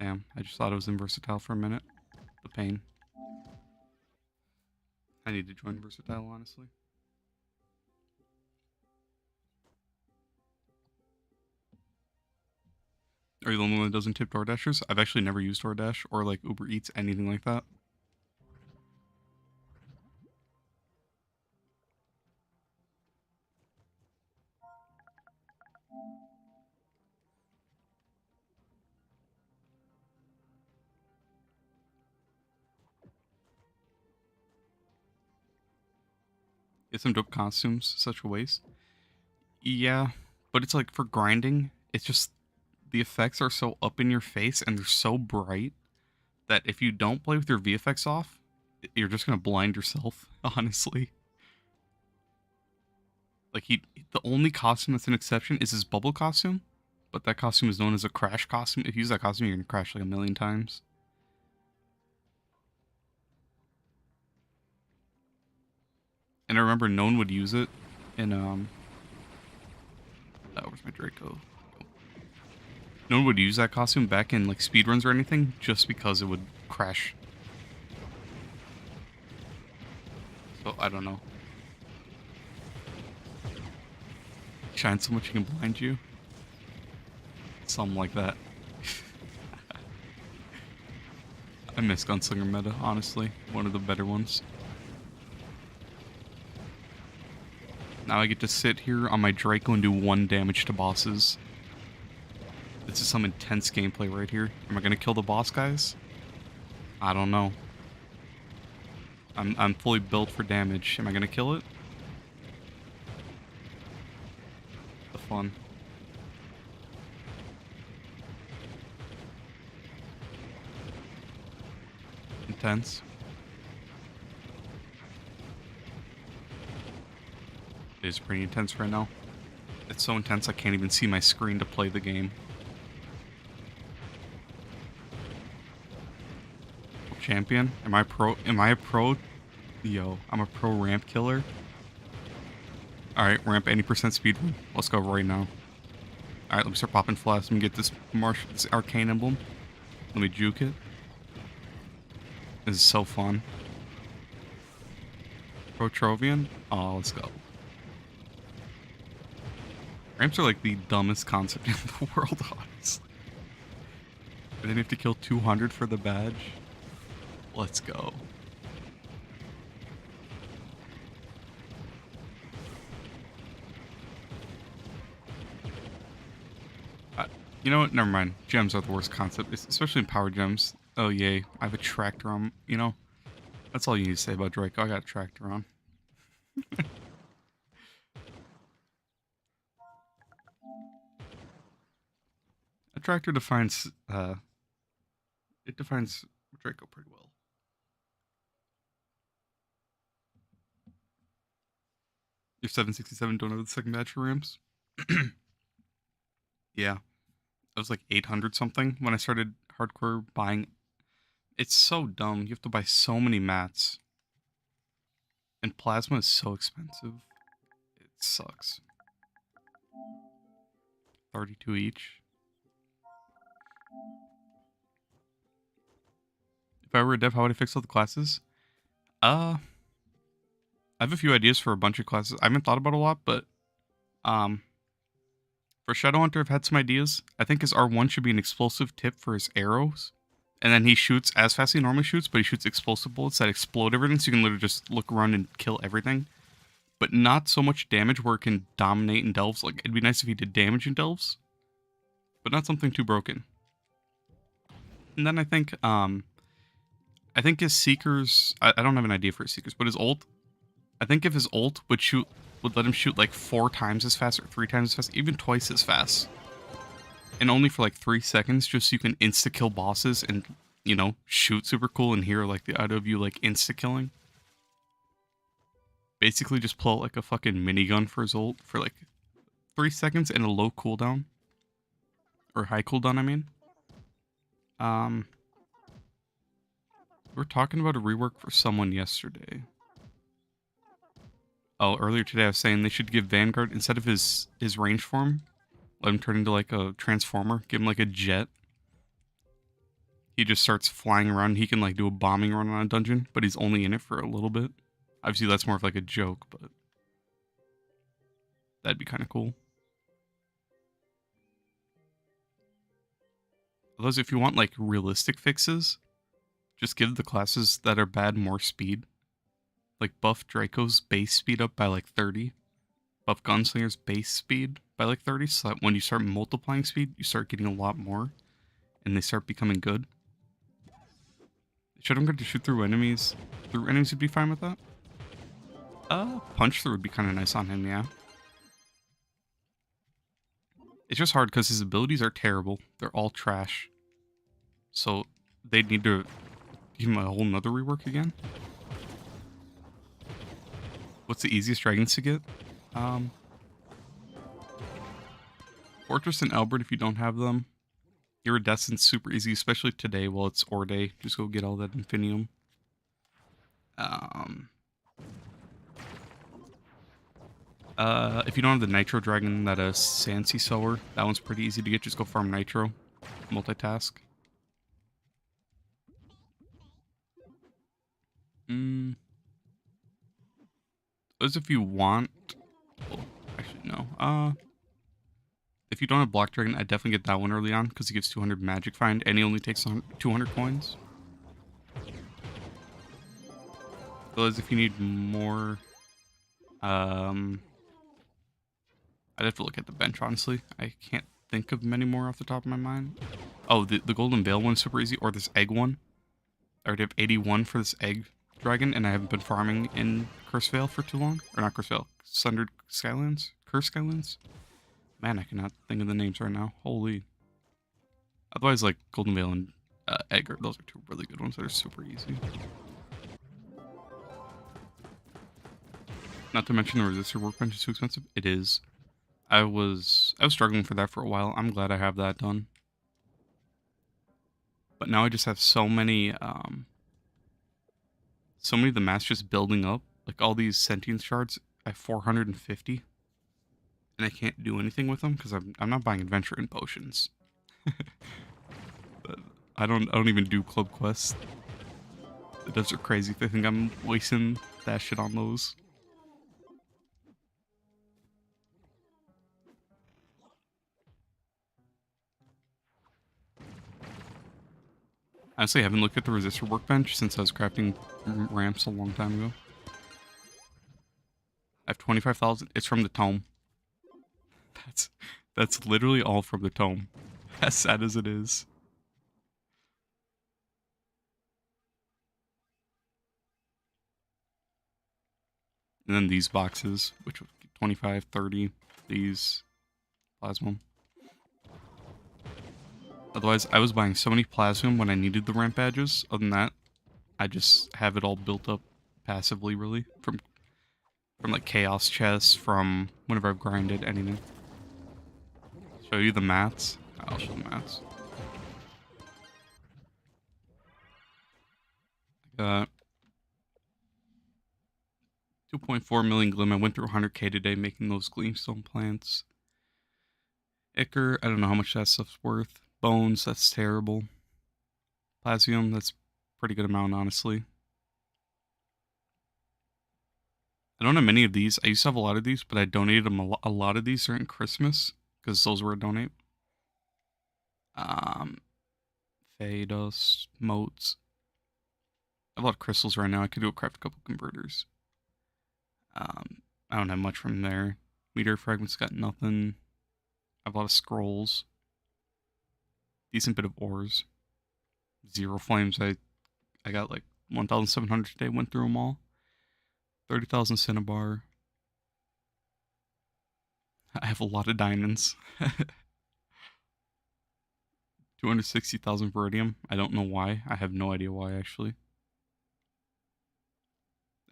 Damn, I just thought it was in versatile for a minute. The pain. I need to join versatile, honestly. Are you the only one that doesn't tip DoorDashers? I've actually never used DoorDash or like Uber Eats, anything like that. It's some dope costumes, such a waste. Yeah, but it's like for grinding, it's just the effects are so up in your face and they're so bright that if you don't play with your VFX off, you're just gonna blind yourself, honestly. Like the only costume that's an exception is his bubble costume, but that costume is known as a crash costume. If you use that costume, you're gonna crash like a million times. And I remember no one would use it in where's my Draco? No one would use that costume back in like speedruns or anything just because it would crash. So I don't know. Shine so much he can blind you. Something like that. I miss Gunslinger meta, honestly. One of the better ones. Now I get to sit here on my Draco and do 1 damage to bosses. This is some intense gameplay right here. Am I gonna kill the boss, guys? I don't know. I'm fully built for damage. Am I gonna kill it? The fun. Intense. It is pretty intense right now. It's so intense I can't even see my screen to play the game. Champion? Am I a pro? Yo, I'm a pro ramp killer. Alright, ramp any percent speed run. Let's go right now. Alright, let me start popping flasks. Let me get this arcane emblem. Let me juke it. This is so fun. Pro Trovian? Oh, let's go. Ramps are like the dumbest concept in the world, honestly. And then you have to kill 200 for the badge. Let's go. You know what? Never mind. Gems are the worst concept, especially in power gems. Oh, yay. I have a tractor on, you know? That's all you need to say about Draco. I got a tractor on. Attractor defines it defines Draco pretty well. Your 767 don't have the second batch for ramps. Yeah, I was like 800 something when I started hardcore buying. It's so dumb. You have to buy so many mats, and plasma is so expensive. It sucks. 32 each. If I were a dev, how would I fix all the classes? I have a few ideas for a bunch of classes. I haven't thought about a lot, but for Shadowhunter, I've had some ideas. I think his R1 should be an explosive tip for his arrows. And then he shoots as fast as he normally shoots, but he shoots explosive bullets that explode everything, so you can literally just look around and kill everything. But not so much damage where it can dominate in delves. Like, it'd be nice if he did damage in delves, but not something too broken. And then I think his Seekers... I don't have an idea for his Seekers, but his ult... I think if his ult would let him shoot like 4 times as fast or 3 times as fast, even twice as fast. And only for like 3 seconds, just so you can insta-kill bosses and, you know, shoot super cool and hear like the out of you like insta-killing. Basically just pull out like a fucking minigun for his ult for like 3 seconds and a low cooldown. Or high cooldown, I mean. We're talking about a rework for someone yesterday. Oh, earlier today I was saying they should give Vanguard, instead of his range form, let him turn into like a transformer, give him like a jet. He just starts flying around. He can like do a bombing run on a dungeon, but he's only in it for a little bit. Obviously that's more of like a joke, but that'd be kind of cool. Otherwise, if you want like realistic fixes, just give the classes that are bad more speed. Like buff Draco's base speed up by like 30. Buff Gunslinger's base speed by like 30, so that when you start multiplying speed, you start getting a lot more, and they start becoming good. Should I get to shoot through enemies? Through enemies would be fine with that? Punch through would be kind of nice on him, yeah. It's just hard because his abilities are terrible. They're all trash. So they'd need to give him a whole nother rework again. What's the easiest dragons to get? Fortress and Albert if you don't have them. Iridescent's super easy, especially today while it's Ore Day. Just go get all that Infinium. If you don't have the Nitro Dragon, that Sansi Sower, that one's pretty easy to get. Just go farm Nitro. Multitask. Those if you want... Well, actually, no. If you don't have Black Dragon, I'd definitely get that one early on, because he gives 200 Magic Find, and he only takes 200 coins. Those if you need more... I'd have to look at the bench, honestly. I can't think of many more off the top of my mind. Oh, the Golden Veil one's super easy, or this Egg one. I already have 81 for this Egg Dragon, and I haven't been farming in Curse Veil for too long. Or not Curse Veil, Sundered Skylands? Curse Skylands? Man, I cannot think of the names right now. Holy. Otherwise, like, Golden Veil and Egg, those are 2 really good ones that are super easy. Not to mention the Resistor Workbench is too expensive. It is. I was struggling for that for a while. I'm glad I have that done. But now I just have so many of the mats just building up. Like all these sentience shards, I have 450. And I can't do anything with them because I'm not buying adventure and potions. But I don't even do club quests. The devs are crazy if they think I'm wasting that shit on those. Honestly, I haven't looked at the resistor workbench since I was crafting ramps a long time ago. I have 25,000. It's from the tome. That's literally all from the tome. As sad as it is. And then these boxes, which would be 25, 30, these plasma. Otherwise, I was buying so many plasma when I needed the ramp badges. Other than that, I just have it all built up passively, really, from like chaos chests, from whenever I've grinded anything. Show you the mats. I'll show the mats. Got 2.4 million glim. I went through 100k today making those gleamstone plants. Ichor, I don't know how much that stuff's worth. Bones, that's terrible. Plasium, that's pretty good amount, honestly. I don't have many of these. I used to have a lot of these, but I donated them a lot of these during Christmas because those were a donate. Fey dust, motes. I have a lot of crystals right now. I could go craft a couple converters. I don't have much from there. Meteor fragments got nothing. I have a lot of scrolls. Decent bit of ores. 0 flames. I got like 1,700 today. Went through them all. 30,000 cinnabar. I have a lot of diamonds. 260,000 veridium. I don't know why. I have no idea why, actually.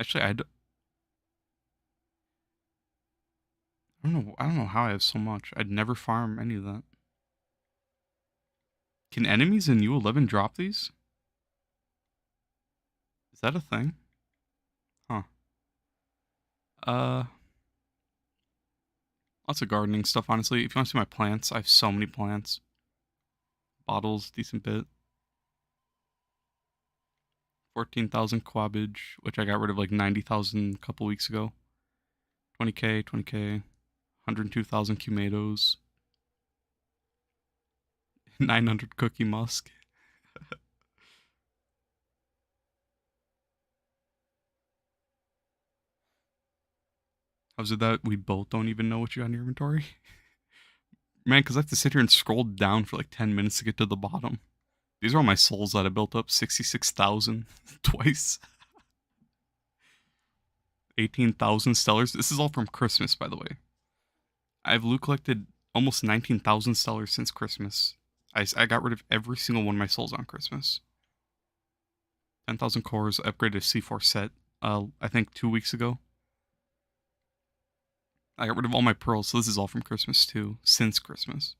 Actually, I don't know how I have so much. I'd never farm any of that. Can enemies in U11 drop these? Is that a thing? Huh. Lots of gardening stuff, honestly. If you want to see my plants, I have so many plants. Bottles, decent bit. 14,000 quabbage, which I got rid of like 90,000 a couple weeks ago. 20k, 20k. 102,000 cumatos. 900 cookie musk. How's it that we both don't even know what you got in your inventory? Man, because I have to sit here and scroll down for like 10 minutes to get to the bottom. These are all my souls that I built up. 66,000 twice. 18,000 stellars. This is all from Christmas, by the way. I've loot collected almost 19,000 stellars since Christmas. I got rid of every single one of my souls on Christmas. 10,000 cores. I upgraded a C4 set, I think 2 weeks ago. I got rid of all my pearls, so this is all from Christmas too, since Christmas.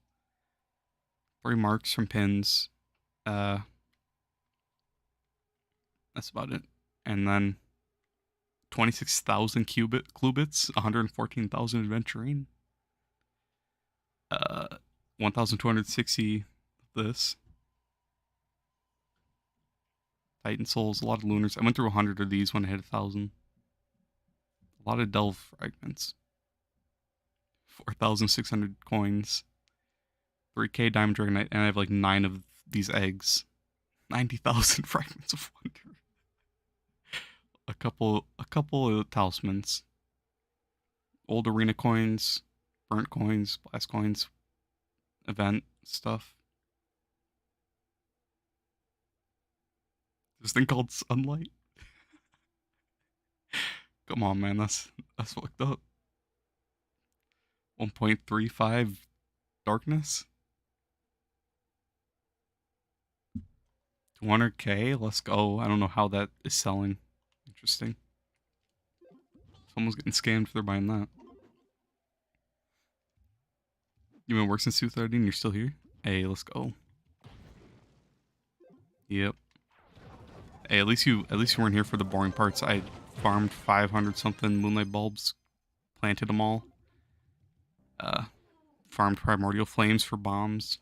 3 marks from pins. That's about it. And then 26,000 clubits, 114,000 adventurine. 1,260 this. Titan souls, a lot of lunars. I went through 100 of these when I hit 1,000. A lot of delve fragments. 4,600 coins. 3k diamond dragonite, and I have like 9 of these eggs. 90,000 fragments of wonder. A couple of talismans. Old arena coins, burnt coins, blast coins, event stuff. This thing called sunlight. Come on, man, that's fucked up. 1.35 darkness. 200k, let's go. I don't know how that is selling. Interesting. Someone's getting scammed if they're buying that. You've been working since 2:30 and you're still here? Hey, let's go. Yep. Hey, at least you weren't here for the boring parts. I farmed 500 something moonlight bulbs, planted them all. Farmed primordial flames for bombs.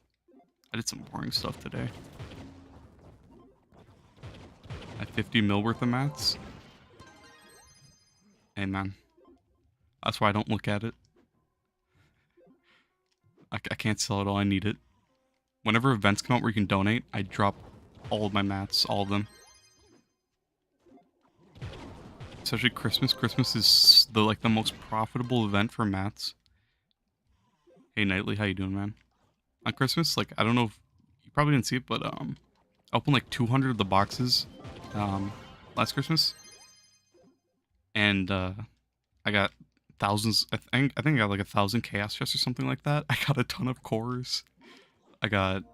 I did some boring stuff today. I have 50 mil worth of mats. Hey man, that's why I don't look at it. I can't sell it all, I need it. Whenever events come out where you can donate, I drop all of my mats, all of them. Especially Christmas. Christmas is the most profitable event for mats. Hey Nightly, how you doing, man? On Christmas, I don't know if you probably didn't see it, but I opened like 200 of the boxes last Christmas. And I got thousands. I think I got like 1,000 chaos chests or something like that. I got a ton of cores. I got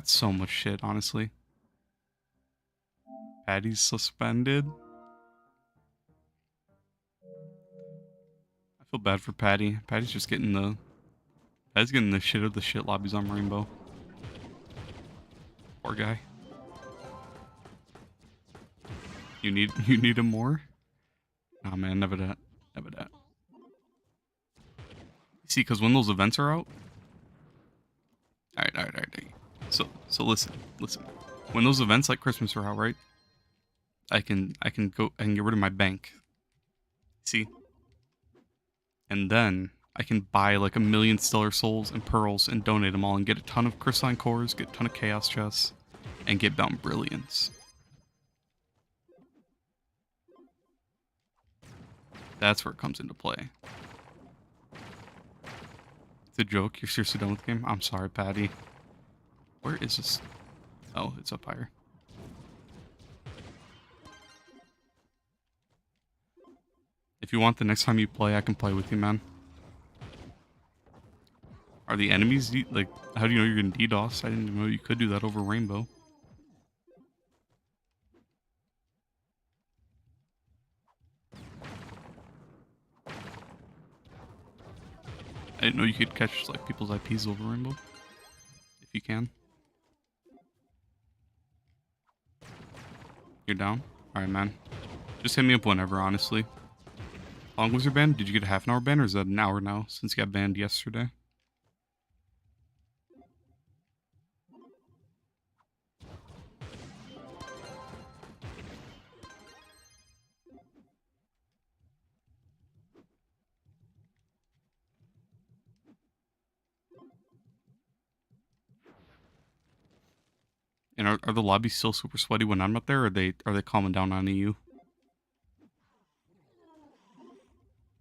so much shit, honestly. Patty's suspended. I feel bad for Patty. Patty's just getting the shit of the shit lobbies on Rainbow. Poor guy. You need him more? Nah, man, never that. Never that. See, because when those events are out. Alright. So listen. When those events like Christmas are out, right? I can get rid of my bank. See? And then I can buy like 1,000,000 stellar souls and pearls and donate them all and get a ton of crystalline cores, get a ton of chaos chests, and get bound brilliance. That's where it comes into play. It's a joke. You're seriously done with the game? I'm sorry, Patty. Where is this? Oh, it's up higher. If you want the next time you play, I can play with you, man. Are the enemies, like, how do you know you're going to DDoS? I didn't even know you could do that over Rainbow. I didn't know you could catch, like, people's IPs over Rainbow. If you can. You're down? Alright, man. Just hit me up whenever, honestly. How long was your ban? Did you get a half an hour ban, or is that an hour now, since you got banned yesterday? And are the lobbies still super sweaty when I'm not there, or are they calming down on EU?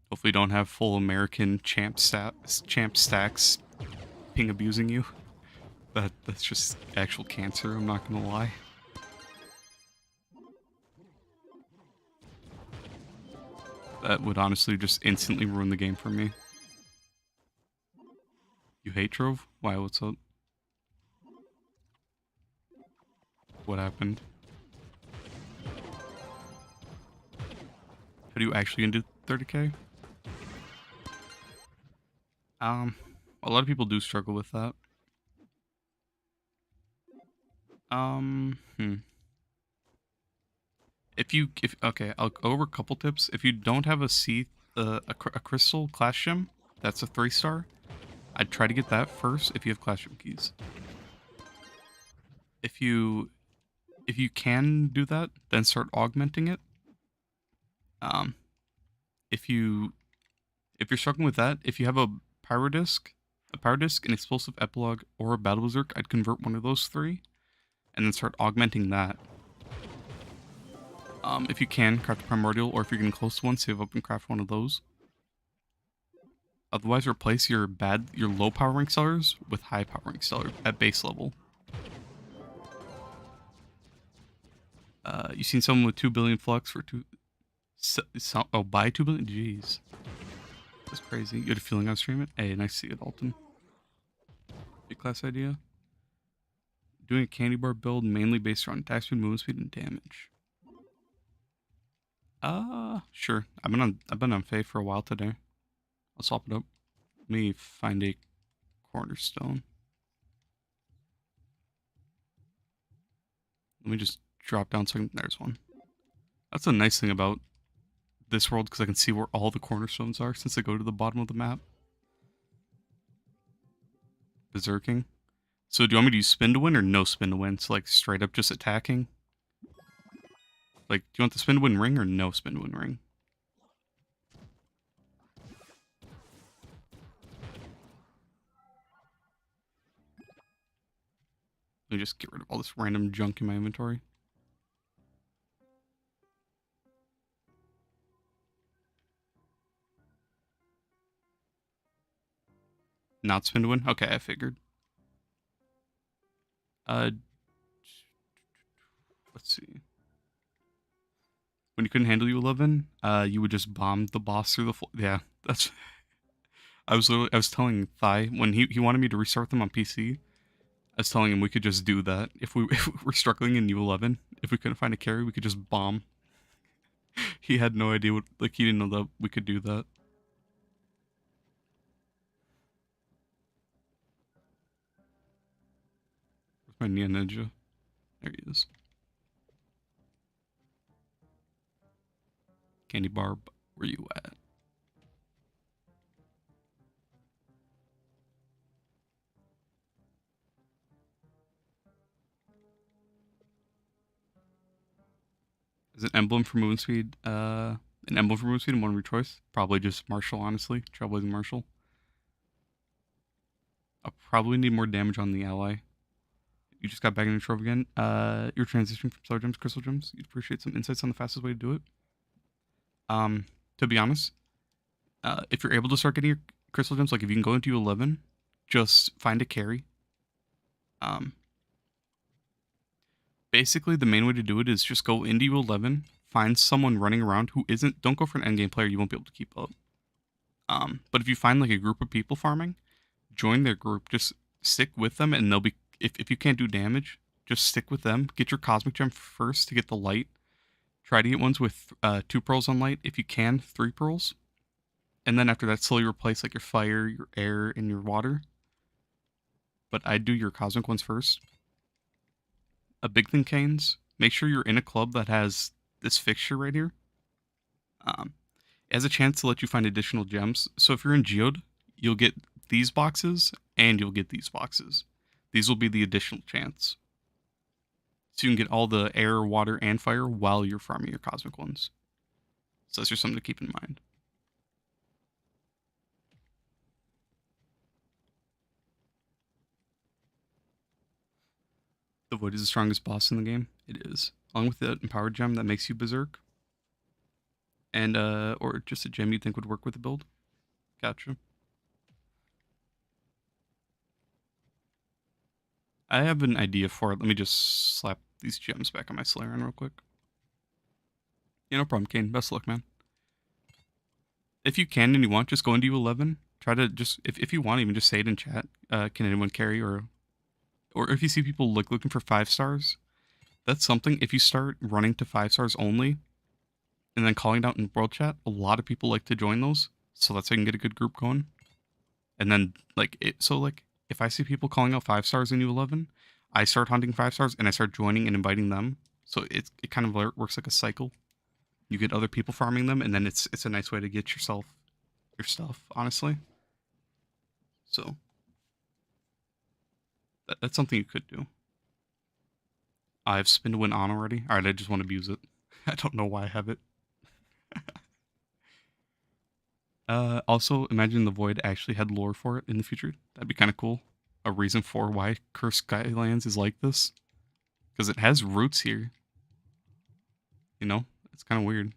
Hopefully you don't have full American champ stacks ping abusing you. That's just actual cancer, I'm not gonna lie. That would honestly just instantly ruin the game for me. You hate Trove? Why, what's up? What happened? How do you actually gonna do 30k? A lot of people do struggle with that. Okay, I'll go over a couple tips. If you don't have a crystal class gem, that's a 3-star. I'd try to get that first if you have class gem keys. If you can do that, then start augmenting it. If you're struggling with that, if you have a power disc, an explosive epilogue, or a battle berserk, I'd convert one of those 3, and then start augmenting that. If you can, craft a primordial, or if you're getting close to one, save up and craft one of those. Otherwise, replace your low power rank sellers with high power rank seller at base level. You seen someone with 2 billion flux for buy 2 billion? Jeez. That's crazy. You had a feeling on stream it? Hey, nice to see you, Dalton. Big class idea. Doing a candy bar build mainly based around attack speed, movement speed, and damage. Sure. I've been on Fae for a while today. I'll swap it up. Let me find a cornerstone. Let me just drop down so there's one. That's a nice thing about this world, because I can see where all the cornerstones are since they go to the bottom of the map. Berserking. So do you want me to use spin to win or no spin to win? So like straight up just attacking? Like, do you want the spin to win ring or no spin to win ring? Let me just get rid of all this random junk in my inventory. Not spin to win? Okay, I figured. Let's see. When you couldn't handle U11, you would just bomb the boss through the floor. Yeah, that's. I was telling Thai when he wanted me to restart them on PC. I was telling him we could just do that if we were struggling in U11. If we couldn't find a carry, we could just bomb. He had no idea what, like, he didn't know that we could do that. Where's my Nia Ninja? There he is. Candy Barb, where you at? Is an emblem for movement speed? An emblem for movement speed and one of your choice? Probably just Marshall, honestly. Trailblazing Marshall. I'll probably need more damage on the ally. You just got back into Trove again. You're transitioning from Solar Gems to Crystal Gems. You'd appreciate some insights on the fastest way to do it. To be honest, if you're able to start getting your Crystal Gems, like if you can go into 11, just find a carry. Basically, the main way to do it is just go into 11, find someone running around who isn't. Don't go for an endgame player; you won't be able to keep up. But if you find like a group of people farming, join their group. Just stick with them, and they'll be. If you can't do damage, just stick with them. Get your Cosmic Gem first to get the light. Try to get ones with 2 pearls on light. If you can, 3 pearls. And then after that, slowly replace like your fire, your air, and your water. But I'd do your cosmic ones first. A big thing, Canes, make sure you're in a club that has this fixture right here. It has a chance to let you find additional gems. So if you're in Geode, you'll get these boxes and you'll get these boxes. These will be the additional chance. So you can get all the air, water, and fire while you're farming your cosmic ones. So that's just something to keep in mind. The Void is the strongest boss in the game. It is. Along with the Empowered Gem that makes you Berserk. And, or just a gem you think would work with the build. Gotcha. I have an idea for it. Let me just slap these gems back on my Slayer real quick. Yeah, no problem, Kane. Best luck, man. If you can and you want, just go into 11. Try to just, if you want, even just say it in chat. Can anyone carry? Or if you see people looking for 5 stars, that's something. If you start running to 5 stars only, and then calling it out in world chat, a lot of people like to join those. So that's how you can get a good group going. And then, like, if I see people calling out 5 stars in U11, I start hunting 5 stars and I start joining and inviting them. So it kind of works like a cycle. You get other people farming them, and then it's a nice way to get your stuff, honestly. So that's something you could do. I have spin to win on already. All right, I just want to abuse it. I don't know why I have it. Also, imagine the Void actually had lore for it in the future. That'd be kind of cool. A reason for why Cursed Skylands is like this. Because it has roots here. You know? It's kind of weird.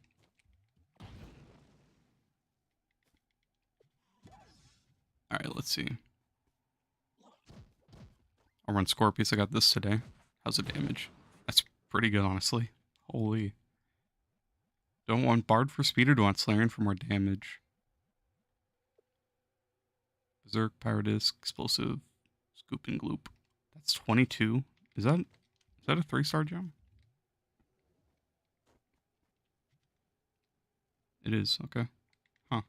Alright, let's see. I'll run Scorpius. I got this today. How's the damage? That's pretty good, honestly. Holy. Don't want Bard for speed or do I want Slayering for more damage? Berserk, Pyrodisc, Explosive, Scoop and Gloop. That's 22. Is that a 3-star gem? It is, okay. Huh.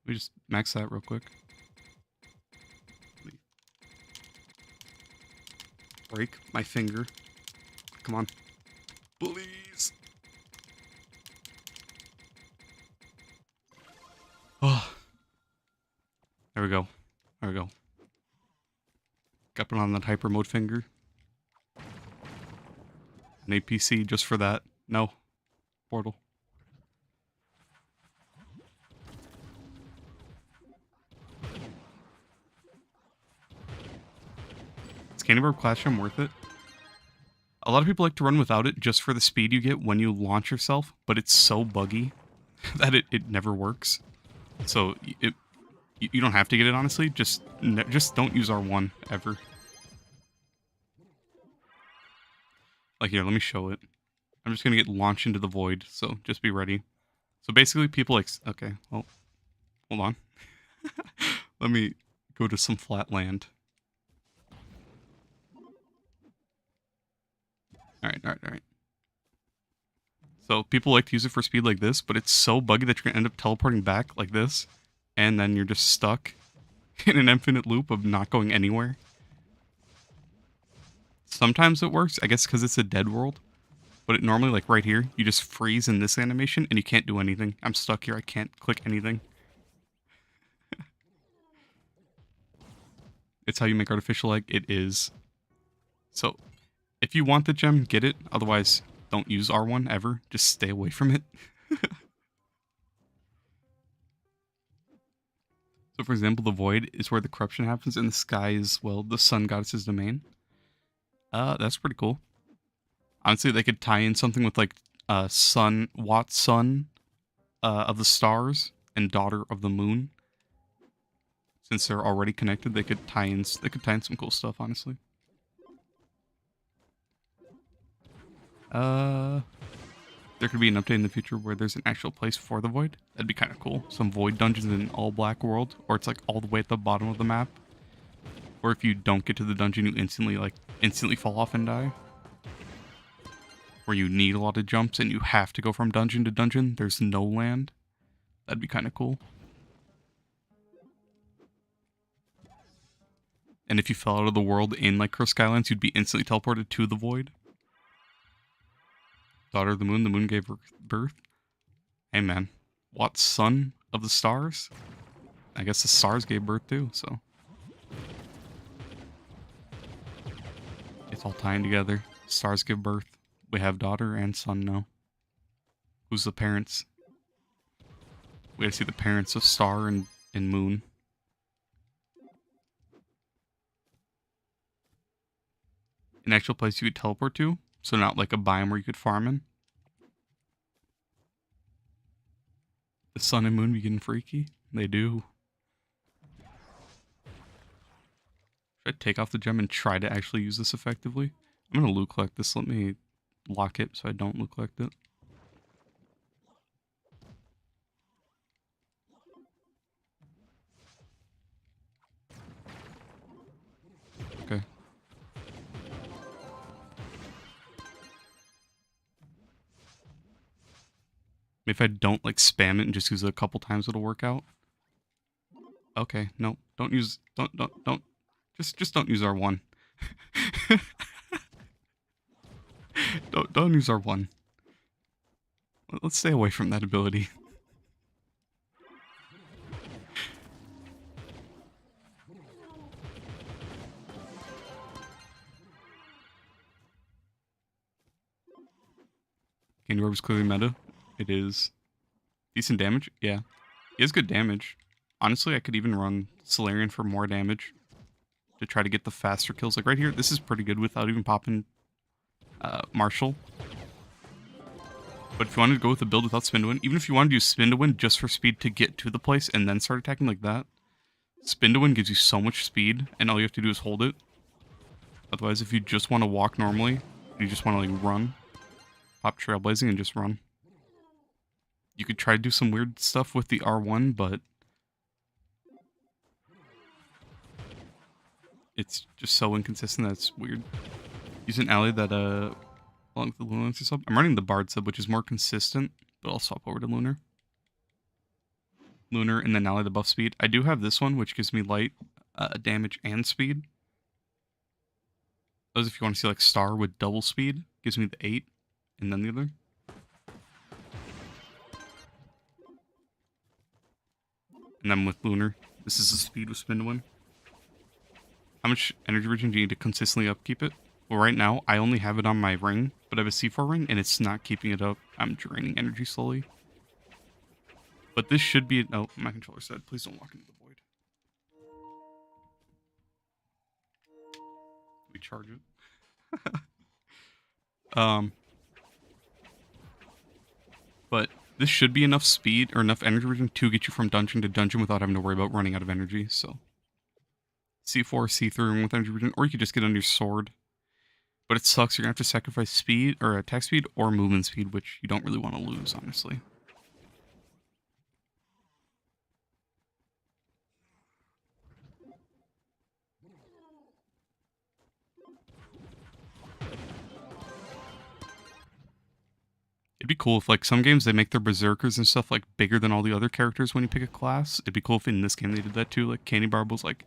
Let me just max that real quick. Break my finger. Come on. Please. Oh. There we go. There we go. Got put on that hyper mode finger. An APC just for that. No. Portal. Is Candy Barb Clash Gem worth it? A lot of people like to run without it just for the speed you get when you launch yourself, but it's so buggy that it never works. So you don't have to get it, honestly. Just don't use R1 ever. Like, here, let me show it. I'm just gonna get launched into the void, so just be ready. So basically, people like, okay, well, hold on. Let me go to some flat land. Alright. So people like to use it for speed like this, but it's so buggy that you're gonna end up teleporting back like this, and then you're just stuck in an infinite loop of not going anywhere. Sometimes it works, I guess because it's a dead world. But it normally, like right here, you just freeze in this animation and you can't do anything. I'm stuck here, I can't click anything. It's how you make artificial egg, it is. So, if you want the gem, get it. Otherwise, don't use R1 ever. Just stay away from it. So for example, the void is where the corruption happens, and the sky is, well, the sun goddess's domain. That's pretty cool. Honestly, they could tie in something with like son of the stars and daughter of the moon. Since they're already connected, they could tie in some cool stuff, honestly. There could be an update in the future where there's an actual place for the void. That'd be kind of cool. Some void dungeons in an all black world, or it's like all the way at the bottom of the map. Or if you don't get to the dungeon, you instantly fall off and die. Where you need a lot of jumps and you have to go from dungeon to dungeon. There's no land. That'd be kind of cool. And if you fell out of the world in like Cursed Skylands, you'd be instantly teleported to the void. Daughter of the moon gave birth. Hey man, what son of the stars? I guess the stars gave birth too, so. It's all tying together. Stars give birth. We have daughter and son now. Who's the parents? We gotta see the parents of star and moon. An actual place you could teleport to, so not like a biome where you could farm in. The sun and moon be getting freaky. They do. Should I take off the gem and try to actually use this effectively? I'm gonna loot collect this. Let me lock it so I don't loot collect it. Okay. If I don't like spam it and just use it a couple times, it'll work out. Okay, no, don't use, don't, just don't use R1. don't use R1. Let's stay away from that ability. Candy Orb is clearly meta. It is. Decent damage? Yeah. He has good damage. Honestly, I could even run Solarian for more damage to try to get the faster kills. Like right here, this is pretty good without even popping Marshall. But if you wanted to go with a build without spin to win, even if you wanted to use spin to win just for speed to get to the place and then start attacking like that, spin to win gives you so much speed and all you have to do is hold it. Otherwise, if you just want to walk normally, you just want to like run, pop Trailblazing and just run. You could try to do some weird stuff with the R1, but it's just so inconsistent that it's weird. Use an ally that along with the Lunar sub. I'm running the Bard sub, which is more consistent, but I'll swap over to Lunar. Lunar and then ally the buff speed. I do have this one, which gives me light, damage, and speed. Those if you want to see like Star with double speed, gives me the 8, and then the other. And then with Lunar, this is the speed with spin to win. How much energy regen do you need to consistently upkeep it? Well, right now, I only have it on my ring, but I have a C4 ring, and it's not keeping it up. I'm draining energy slowly. But this should be... Oh, my controller said, please don't walk into the void. We charge it. But this should be enough speed, or enough energy regen to get you from dungeon to dungeon without having to worry about running out of energy, so... C4, C3 ring with energy regen, or you could just get on your sword. But it sucks. You're going to have to sacrifice speed or attack speed or movement speed, which you don't really want to lose, honestly. It'd be cool if, like, some games they make their berserkers and stuff, like, bigger than all the other characters when you pick a class. It'd be cool if in this game they did that too. Like, Candy Barb was like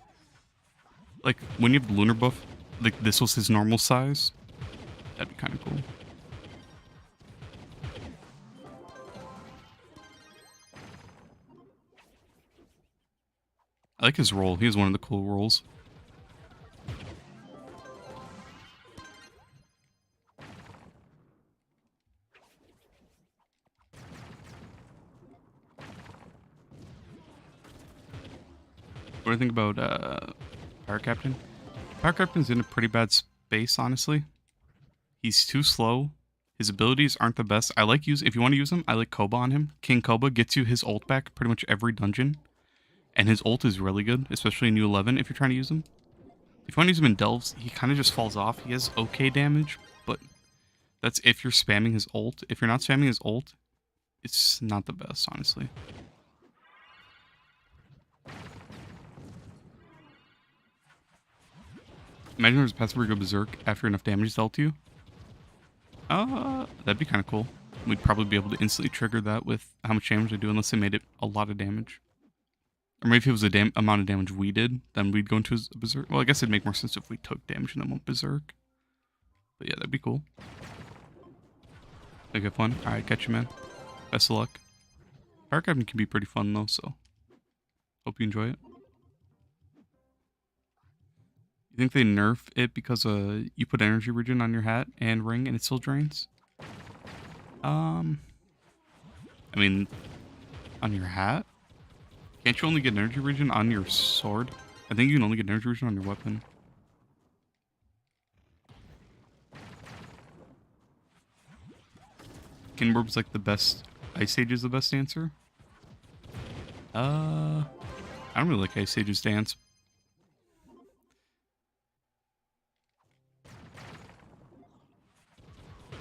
when you have the lunar buff, like, this was his normal size. That'd be kind of cool. I like his role. He has one of the cool roles. What do you think about Power Captain? Power Captain's in a pretty bad space, honestly. He's too slow. His abilities aren't the best. I like if you want to use him, I like Koba on him. King Koba gets you his ult back pretty much every dungeon. And his ult is really good, especially in U11 if you're trying to use him. If you want to use him in Delves, he kind of just falls off. He has okay damage, but that's if you're spamming his ult. If you're not spamming his ult, it's not the best, honestly. Imagine there's a passive where you go berserk after enough damage is dealt to you. That'd be kind of cool. We'd probably be able to instantly trigger that with how much damage they do, unless they made it a lot of damage. Or maybe if it was the amount of damage we did, then we'd go into a berserk. Well, I guess it'd make more sense if we took damage and then went berserk. But yeah, that'd be cool. Like, have fun. Alright, catch you, man. Best of luck. Power Captain can be pretty fun, though, so hope you enjoy it. You think they nerf it because you put energy regen on your hat and ring and it still drains? I mean, on your hat? Can't you only get energy regen on your sword? I think you can only get energy regen on your weapon. Kinborb's like the best. Ice Age is the best dancer? I don't really like Ice Age's dance.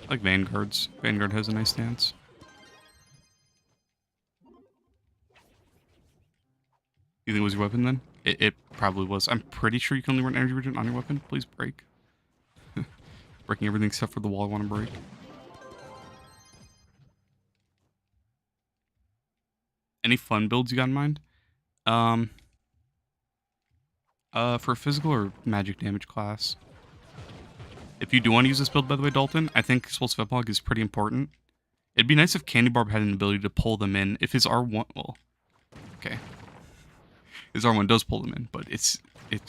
I like Vanguard's. Vanguard has a nice dance. You think it was your weapon then? It probably was. I'm pretty sure you can only run energy regen on your weapon. Please break. Breaking everything except for the wall I want to break. Any fun builds you got in mind? For physical or magic damage class. If you do want to use this build, by the way, Dalton, I think Explosive Epilogue is pretty important. It'd be nice if Candy Barb had an ability to pull them in. If his R1... Well, okay. His R1 does pull them in, but it's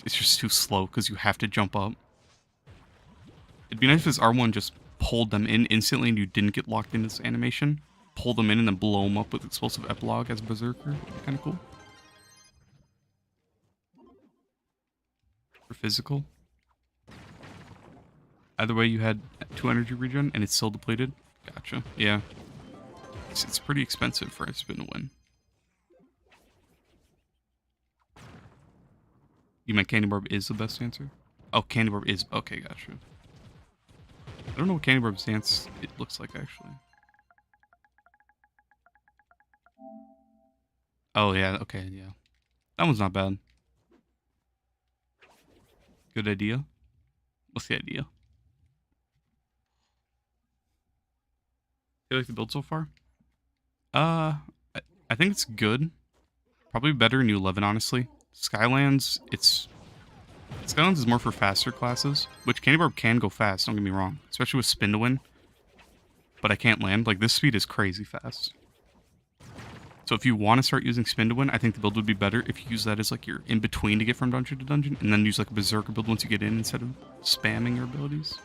just too slow because you have to jump up. It'd be nice if his R1 just pulled them in instantly and you didn't get locked in this animation. Pull them in and then blow them up with Explosive Epilogue as a Berserker. That'd be kind of cool. For physical. Either way, you had 2 energy regen and it's still depleted. Gotcha. Yeah. It's pretty expensive for a spin to win. You meant Candy Barb is the best dancer? Oh, Candy Barb is... Okay, gotcha. I don't know what Candy Barb's dance it looks like, actually. Oh, yeah. Okay, yeah. That one's not bad. Good idea. What's the idea? You like the build so far? I think it's good. Probably better in U11, honestly. Skylands, Skylands is more for faster classes, which Candy Barb can go fast, don't get me wrong. Especially with spin to win. But I can't land. Like, this speed is crazy fast. So if you want to start using spin to win, I think the build would be better if you use that as like your in-between to get from dungeon to dungeon, and then use like a Berserker build once you get in instead of spamming your abilities.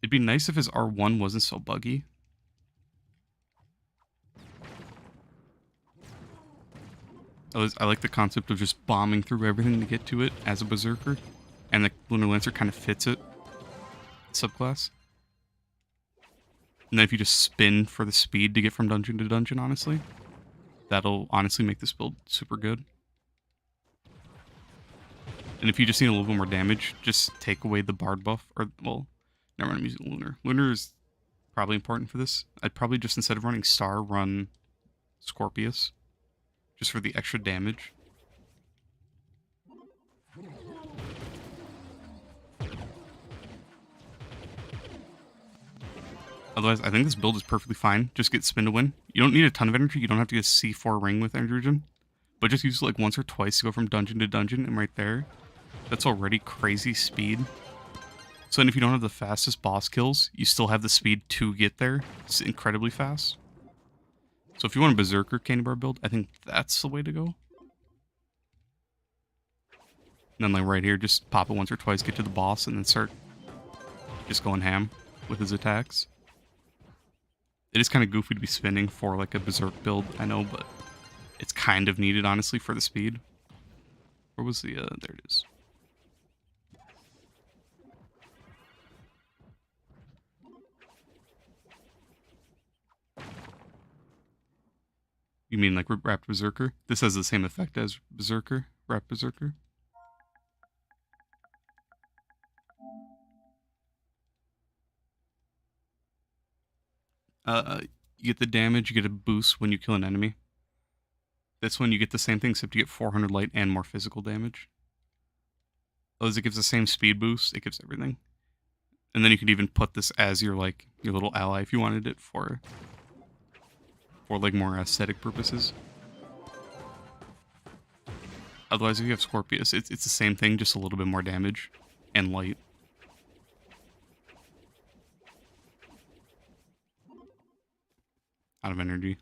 It'd be nice if his R1 wasn't so buggy. I like the concept of just bombing through everything to get to it as a Berserker, and the Lunar Lancer kind of fits it. Subclass. And then if you just spin for the speed to get from dungeon to dungeon, honestly, that'll honestly make this build super good. And if you just need a little bit more damage, just take away the Bard buff. Or, well, never mind, I'm using Lunar. Lunar is probably important for this. I'd probably just, instead of running Star, run Scorpius. Just for the extra damage. Otherwise, I think this build is perfectly fine. Just get spin to win. You don't need a ton of energy. You don't have to get a C4 ring with energy regen. But just use it like once or twice to go from dungeon to dungeon. And right there, that's already crazy speed. So then if you don't have the fastest boss kills, you still have the speed to get there. It's incredibly fast. So if you want a Berserker candy bar build, I think that's the way to go. And then like right here, just pop it once or twice, get to the boss, and then start just going ham with his attacks. It is kind of goofy to be spinning for like a Berserk build, I know, but it's kind of needed, honestly, for the speed. Where was the, there it is. You mean like Wrapped Berserker? This has the same effect as Berserker, Wrapped Berserker. You get the damage, you get a boost when you kill an enemy. This one you get the same thing, except you get 400 light and more physical damage. As it gives the same speed boost, it gives everything. And then you could even put this as your like your little ally if you wanted it for like more aesthetic purposes. Otherwise, if you have Scorpius, it's the same thing, just a little bit more damage and light. Out of energy.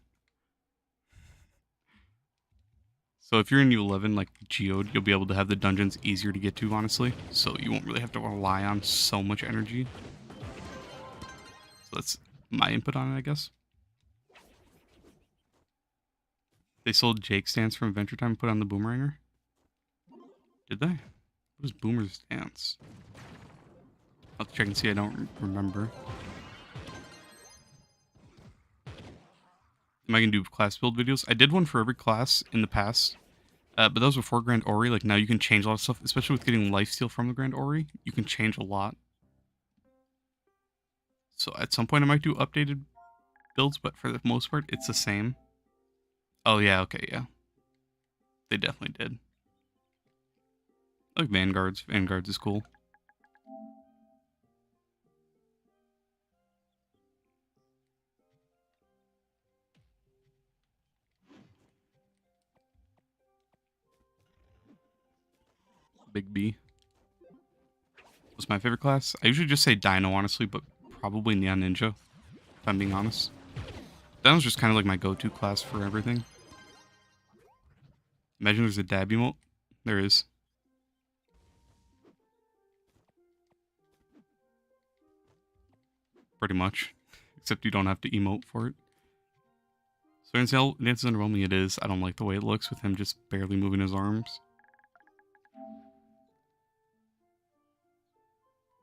So if you're in U11, like Geode, you'll be able to have the dungeons easier to get to, honestly. So you won't really have to rely on so much energy. So that's my input on it, I guess. They sold Jake's dance from Adventure Time and put on the Boomeranger? Did they? What was Boomer's dance? I'll have to check and see, I don't remember. Am I going to do class build videos? I did one for every class in the past. But those were before Grand Ori. Like, now you can change a lot of stuff, especially with getting lifesteal from the Grand Ori. You can change a lot. So at some point I might do updated builds, but for the most part, it's the same. Oh, yeah, okay, yeah. They definitely did. I like Vanguards. Vanguards is cool. Big B. What's my favorite class? I usually just say Dino, honestly, but probably Neon Ninja, if I'm being honest. Dino's just kind of like my go-to class for everything. Imagine there's a dab emote. There is. Pretty much. Except you don't have to emote for it. So Dance is underwhelming. It is. I don't like the way it looks with him just barely moving his arms.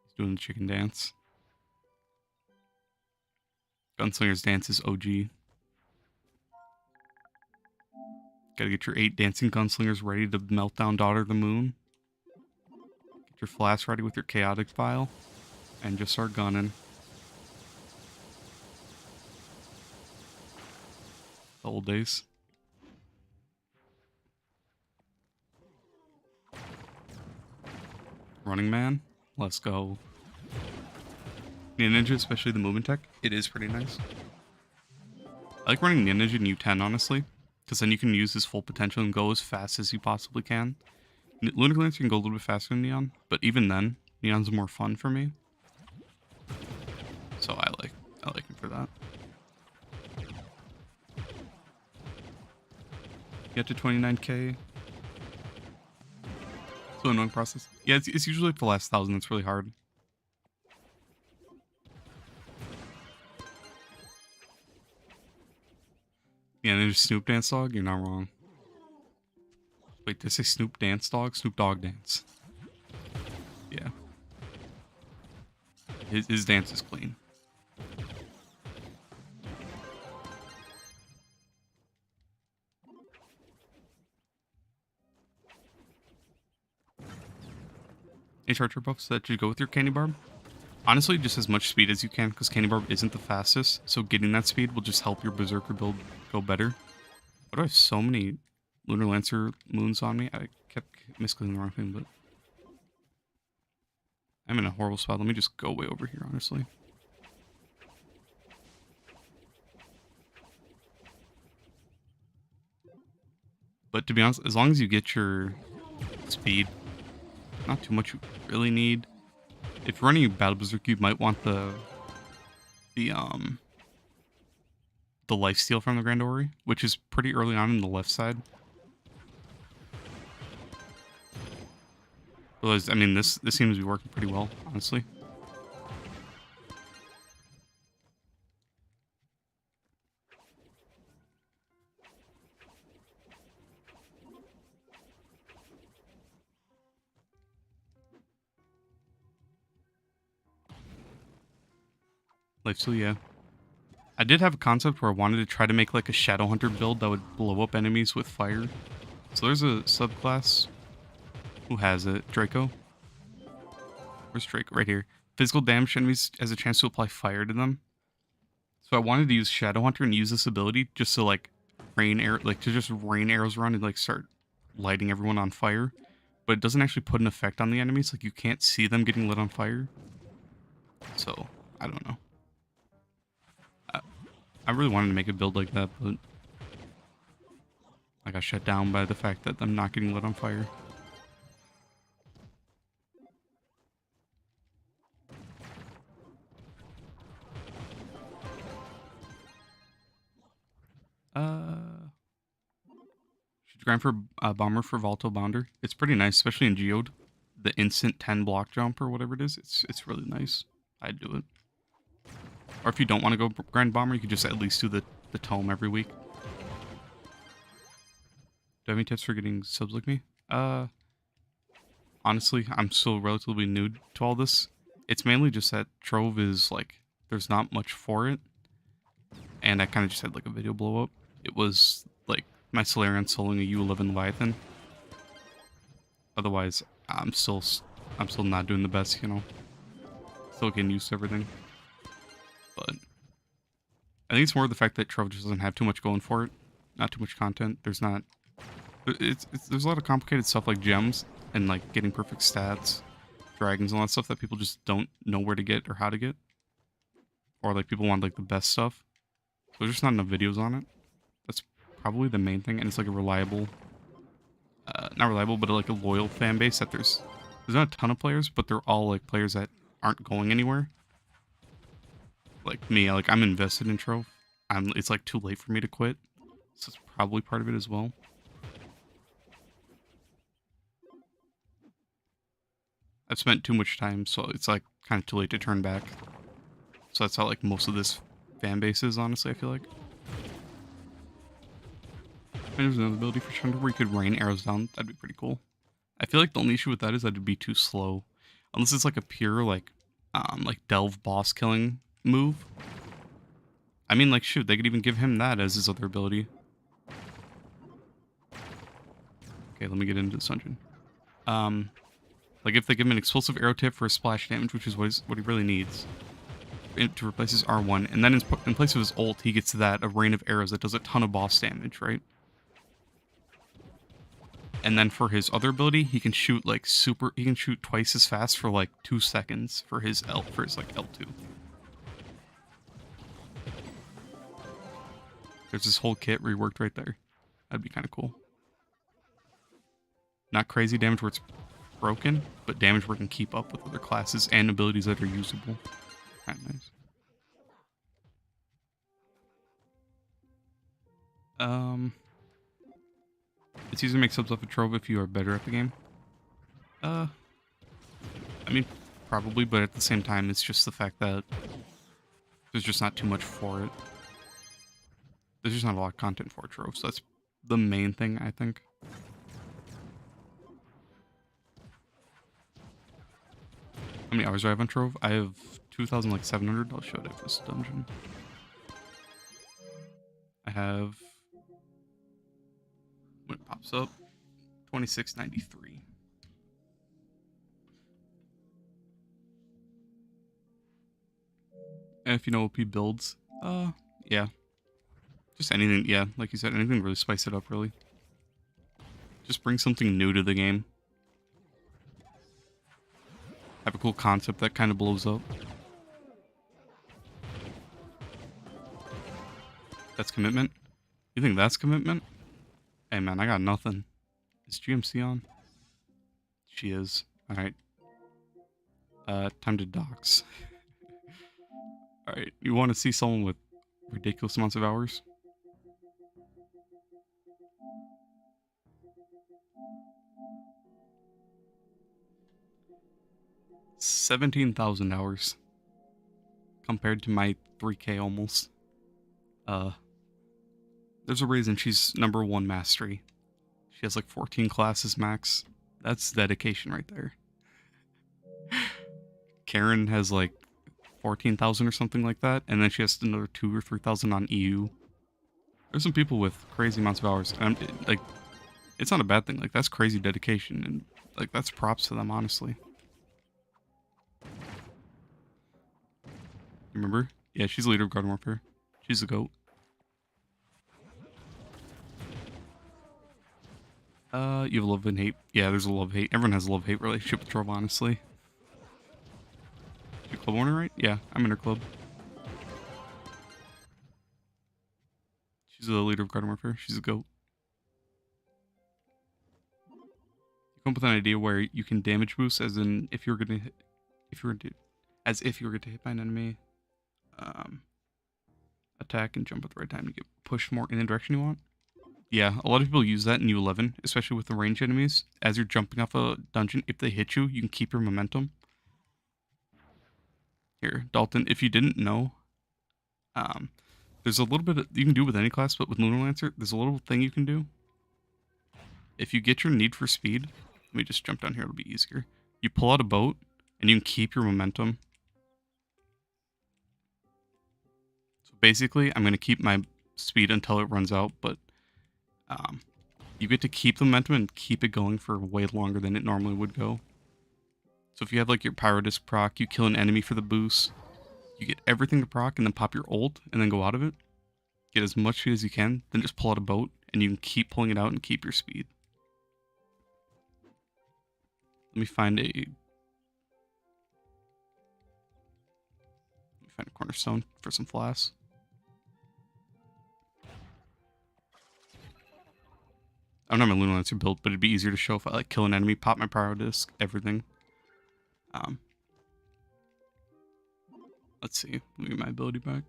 He's doing the chicken dance. Gunslinger's dance is OG. Gotta get your 8 dancing gunslingers ready to melt down Daughter of the Moon. Get your flask ready with your chaotic file. And just start gunning. The old days. Running Man. Let's go. Ninja, especially the movement tech, it is pretty nice. I like running Ninja in U10, honestly, because then you can use his full potential and go as fast as you possibly can. Lunar Lancer can go a little bit faster than Neon, but even then, Neon's more fun for me. So I like him for that. Get to 29k. So annoying process. Yeah, it's usually like the last 1,000 that's really hard. Yeah, and there's Snoop Dance Dog. You're not wrong. Wait, did I say Snoop Dance Dog? Snoop Dogg Dance. Yeah. His dance is clean. Any charger buffs that should go with your candy barb? Honestly, just as much speed as you can, because candy barb isn't the fastest, so getting that speed will just help your berserker build go better. Why do I have so many Lunar Lancer moons on me? I kept misclicking the wrong thing, but I'm in a horrible spot. Let me just go way over here, honestly. But to be honest, as long as you get your speed, not too much you really need. If you're running a Battle Berserk, you might want the lifesteal from the Grand Ori, which is pretty early on in the left side. Otherwise, I mean, this seems to be working pretty well, honestly. Lifesteal, yeah. I did have a concept where I wanted to try to make like a Shadow Hunter build that would blow up enemies with fire. So there's a subclass. Who has it? Draco? Where's Draco? Right here. Physical damage enemies has a chance to apply fire to them. So I wanted to use Shadow Hunter and use this ability just to like rain arrows around and like start lighting everyone on fire. But it doesn't actually put an effect on the enemies. Like you can't see them getting lit on fire. So I don't know. I really wanted to make a build like that, but I got shut down by the fact that I'm not getting lit on fire. Should grind for Bomber for Volatile Bounder. It's pretty nice, especially in Geode. The instant 10 block jump or whatever it is, it's really nice. I'd do it. Or if you don't want to go grind Bomber, you could just at least do the tome every week. Do you have any tips for getting subs like me? Honestly, I'm still relatively new to all this. It's mainly just that Trove is like, there's not much for it. And I kind of just had like a video blow up. It was like my Solarian soloing a U11 Leviathan. Otherwise, I'm still not doing the best, you know. Still getting used to everything. But I think it's more the fact that Trove just doesn't have too much going for it. Not too much content. There's not... there's a lot of complicated stuff like gems and like getting perfect stats, dragons, and all that stuff that people just don't know where to get or how to get. Or like people want like the best stuff. So there's just not enough videos on it. That's probably the main thing, and it's like a reliable... not reliable, but like a loyal fan base that there's not a ton of players, but they're all like players that aren't going anywhere. Like me, like I'm invested in Trove. It's like too late for me to quit. So it's probably part of it as well. I've spent too much time, so it's like kind of too late to turn back. So that's how like most of this fan base is, honestly, I feel like. There's another ability for Chandra where you could rain arrows down. That'd be pretty cool. I feel like the only issue with that is that it'd be too slow. Unless it's like a pure like delve boss killing move. I mean, like, shoot, they could even give him that as his other ability. Okay, let me get into this dungeon. Like, if they give him an explosive arrow tip for splash damage, which is what he really needs, to replace his R1, and then in place of his ult, he gets a rain of arrows that does a ton of boss damage, right? And then for his other ability, he can shoot like he can shoot twice as fast for like 2 seconds for his like L2. There's this whole kit reworked right there. That'd be kind of cool. Not crazy damage where it's broken, but damage where it can keep up with other classes and abilities that are usable. Kind of nice. It's easy to make subs off of Trove if you are better at the game. I mean, probably, but at the same time, it's just the fact that there's just not too much for it. There's just not a lot of content for Trove, so that's the main thing, I think. How many hours do I have on Trove? I have 2,700. I'll show it after this dungeon. I have, when it pops up, 2693. if you know OP builds, yeah. Just anything, yeah, like you said, anything to really spice it up, really. Just bring something new to the game. Have a cool concept that kind of blows up. That's commitment? You think that's commitment? Hey man, I got nothing. Is GMC on? She is. Alright. Time to dox. Alright, you want to see someone with ridiculous amounts of hours? 17,000 hours. Compared to my 3K almost. There's a reason she's #1 mastery. She has like 14 classes max. That's dedication right there. Karen has like 14,000 or something like that, and then she has another 2 or 3,000 on EU. There's some people with crazy amounts of hours, and like, it's not a bad thing. Like, that's crazy dedication, and like, that's props to them, honestly. Remember? Yeah, she's the leader of Garden Warfare. She's the GOAT. You have love and hate. Yeah, there's a love-hate. Everyone has a love-hate relationship with Trove, honestly. You club owner, right? Yeah, I'm in her club. She's the leader of Garden Warfare. She's a GOAT. You come up with an idea where you can damage boost, as in if you're gonna hit, as if you were going to hit by an enemy, attack and jump at the right time to get pushed more in the direction you want. Yeah, a lot of people use that in U11, especially with the range enemies. As you're jumping off a dungeon, if they hit you, you can keep your momentum. Here, Dalton, if you didn't know, there's a little bit you can do with any class, but with Lunar Lancer, there's a little thing you can do. If you get your need for speed, let me just jump down here, it'll be easier. You pull out a boat, and you can keep your momentum. So basically, I'm going to keep my speed until it runs out, but you get to keep the momentum and keep it going for way longer than it normally would go. So if you have like your Pyro Disc proc, you kill an enemy for the boost, you get everything to proc and then pop your ult and then go out of it. Get as much speed as you can, then just pull out a boat and you can keep pulling it out and keep your speed. Let me find a cornerstone for some flasks. I don't have my Lunar Lancer built, but it'd be easier to show if I like kill an enemy, pop my Pyro Disc, everything. Let's see. Let me get my ability back.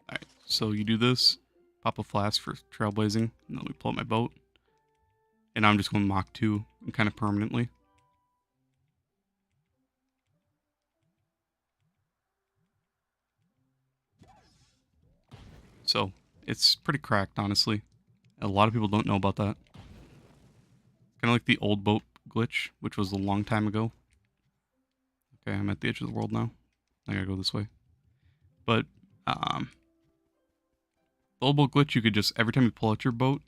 Alright, so you do this, pop a flask for trailblazing, and then we pull out my boat. And now I'm just going Mach 2 and kind of permanently. So, it's pretty cracked, honestly. A lot of people don't know about that. Kind of like the old boat glitch, which was a long time ago. Okay, I'm at the edge of the world now. I gotta go this way. But, the old boat glitch, you could just, every time you pull out your boat,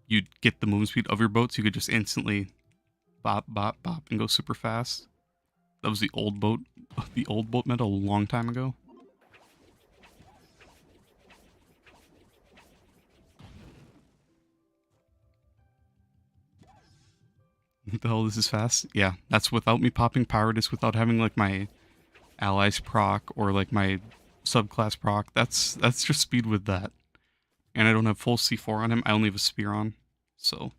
you'd get the movement speed of your boat, so you could just instantly bop, bop, bop, and go super fast. That was the old boat meta a long time ago. What the hell, this is fast? Yeah, that's without me popping Pyro Disc, without having like my allies proc or like my subclass proc. That's just speed with that. And I don't have full C4 on him, I only have a spear on. So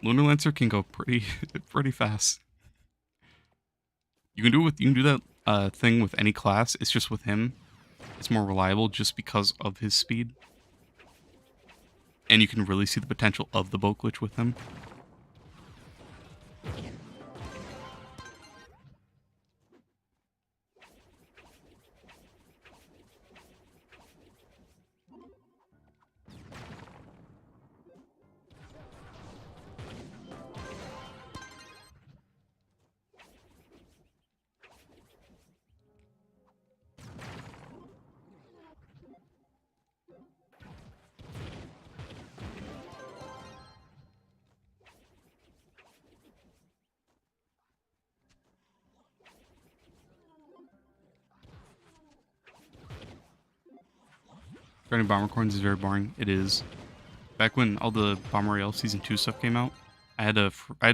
Lunar Lancer can go pretty fast. You can do that thing with any class. It's just with him, it's more reliable just because of his speed. And you can really see the potential of the boat glitch with him. Grinding bomber coins is very boring. It is. Back when all the Bomber Royale Season 2 stuff came out, I had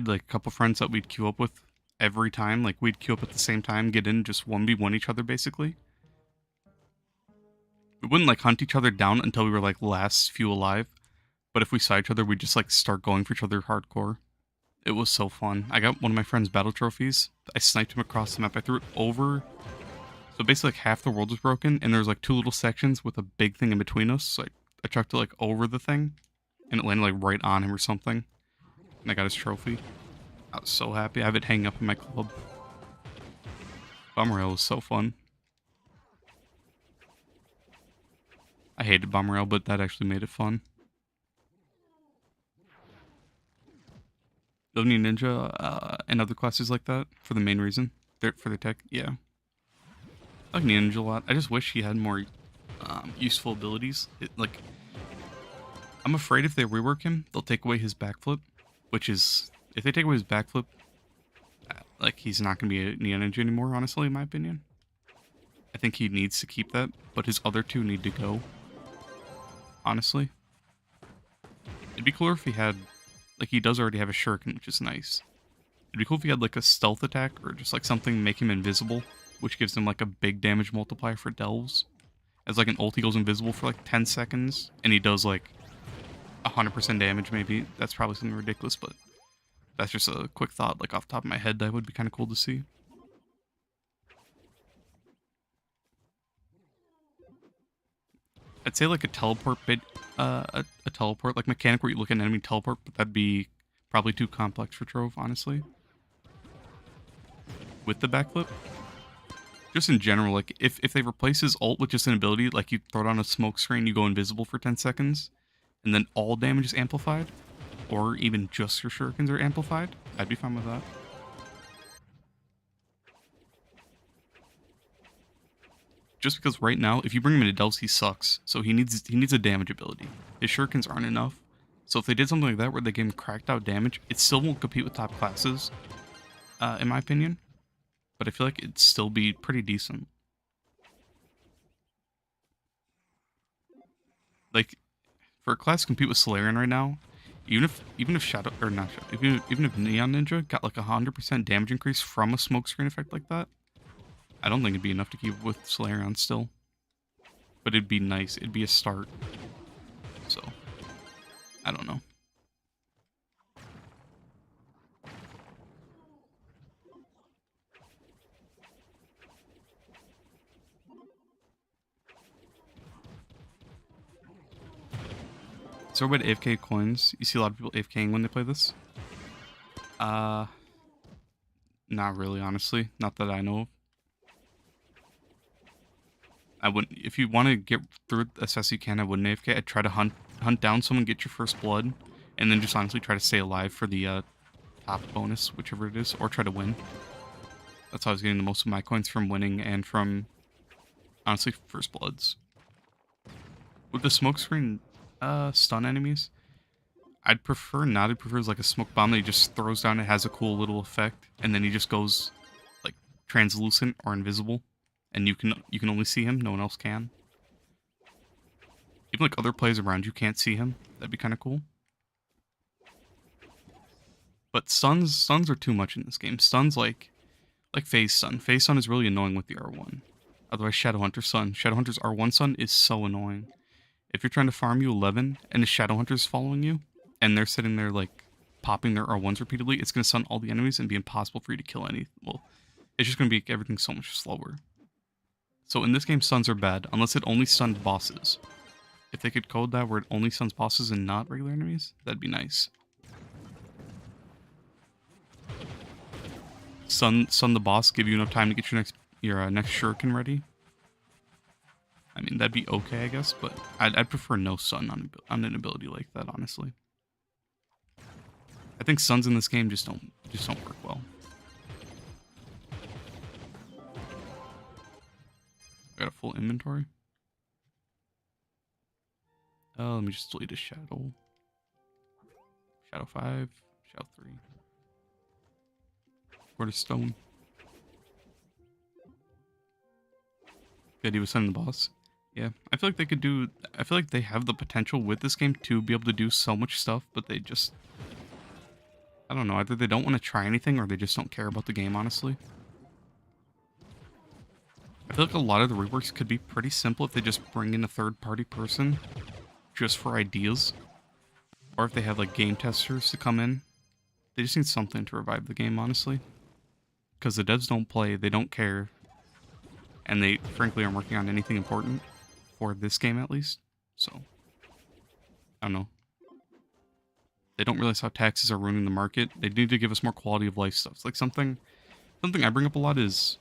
like a couple friends that we'd queue up with every time. Like we'd queue up at the same time, get in, just 1v1 each other basically. We wouldn't like hunt each other down until we were like last few alive. But if we saw each other, we'd just like start going for each other hardcore. It was so fun. I got one of my friend's battle trophies. I sniped him across the map. I threw it over. So basically like half the world was broken and there was like two little sections with a big thing in between us. So I chucked it like over the thing and it landed like right on him or something. And I got his trophy. I was so happy. I have it hanging up in my club. Bomber Rail was so fun. I hated Bomber Rail, but that actually made it fun. Omni Ninja and other classes like that for the main reason. For the tech, yeah. I like Ninja a lot. I just wish he had more useful abilities. I'm afraid if they rework him, they'll take away his backflip, which is, if they take away his backflip, like he's not going to be a Neon Ninja anymore, honestly, in my opinion. I think he needs to keep that, but his other two need to go. Honestly. It'd be cooler if he had, like he does already have a shuriken, which is nice. It'd be cool if he had like a stealth attack or just like something make him invisible, which gives him like a big damage multiplier for delves. As like an ult, he goes invisible for like 10 seconds, and he does like 100% damage maybe. That's probably something ridiculous, but that's just a quick thought like off the top of my head that would be kind of cool to see. I'd say like a teleport bit, a teleport, like mechanic where you look at an enemy teleport, but that'd be probably too complex for Trove, honestly. With the backflip. Just in general, like if they replace his ult with just an ability, like you throw it on a smoke screen, you go invisible for 10 seconds, and then all damage is amplified, or even just your shurikens are amplified, I'd be fine with that. Just because right now, if you bring him into delves, he sucks. So he needs a damage ability. His shurikens aren't enough. So if they did something like that where they gave him cracked out damage, it still won't compete with top classes, in my opinion. But I feel like it'd still be pretty decent. Like, for a class to compete with Solarian right now, even if Shadow or not Shadow, even if Neon Ninja got like 100% damage increase from a smoke screen effect like that, I don't think it'd be enough to keep with Solarian still. But it'd be nice. It'd be a start. So, I don't know. So about AFK coins, you see a lot of people AFKing when they play this? Not really, honestly. Not that I know of. I wouldn't, if you want to get through it as fast as you can, I wouldn't AFK. I'd try to hunt down someone, get your first blood, and then just honestly try to stay alive for the top bonus, whichever it is, or try to win. That's how I was getting the most of my coins, from winning and from, honestly, first bloods. With the smokescreen stun enemies, I'd prefer not. I'd prefer like a smoke bomb that he just throws down. It has a cool little effect, and then he just goes like translucent or invisible, and you can only see him. No one else can. Even like other players around you can't see him. That'd be kind of cool. But stuns are too much in this game. Stuns like phase stun. Phase stun is really annoying with the R1. Otherwise, Shadowhunter stun. Shadowhunter's R1 stun is so annoying. If you're trying to farm you 11 and a Shadowhunter's following you, and they're sitting there like popping their R1s repeatedly, it's going to stun all the enemies and be impossible for you to kill any. Well, it's just going to be everything so much slower. So in this game, stuns are bad, unless it only stunned bosses. If they could code that where it only stuns bosses and not regular enemies, that'd be nice. Stun the boss, give you enough time to get your next shuriken ready. I mean, that'd be okay, I guess, but I'd prefer no stun on an ability like that, honestly. I think stuns in this game just don't work well. I got a full inventory. Let me just delete a shadow. Shadow 5, Shadow 3. Quarter stone. Good, he was sending the boss. Yeah, I feel like they could do. I feel like they have the potential with this game to be able to do so much stuff, but they just. I don't know. Either they don't want to try anything or they just don't care about the game, honestly. I feel like a lot of the reworks could be pretty simple if they just bring in a third-party person just for ideas. Or if they have like game testers to come in. They just need something to revive the game, honestly. Because the devs don't play, they don't care. And they, frankly, aren't working on anything important. For this game, at least. So, I don't know. They don't realize how taxes are ruining the market. They need to give us more quality of life stuff. It's like something I bring up a lot is...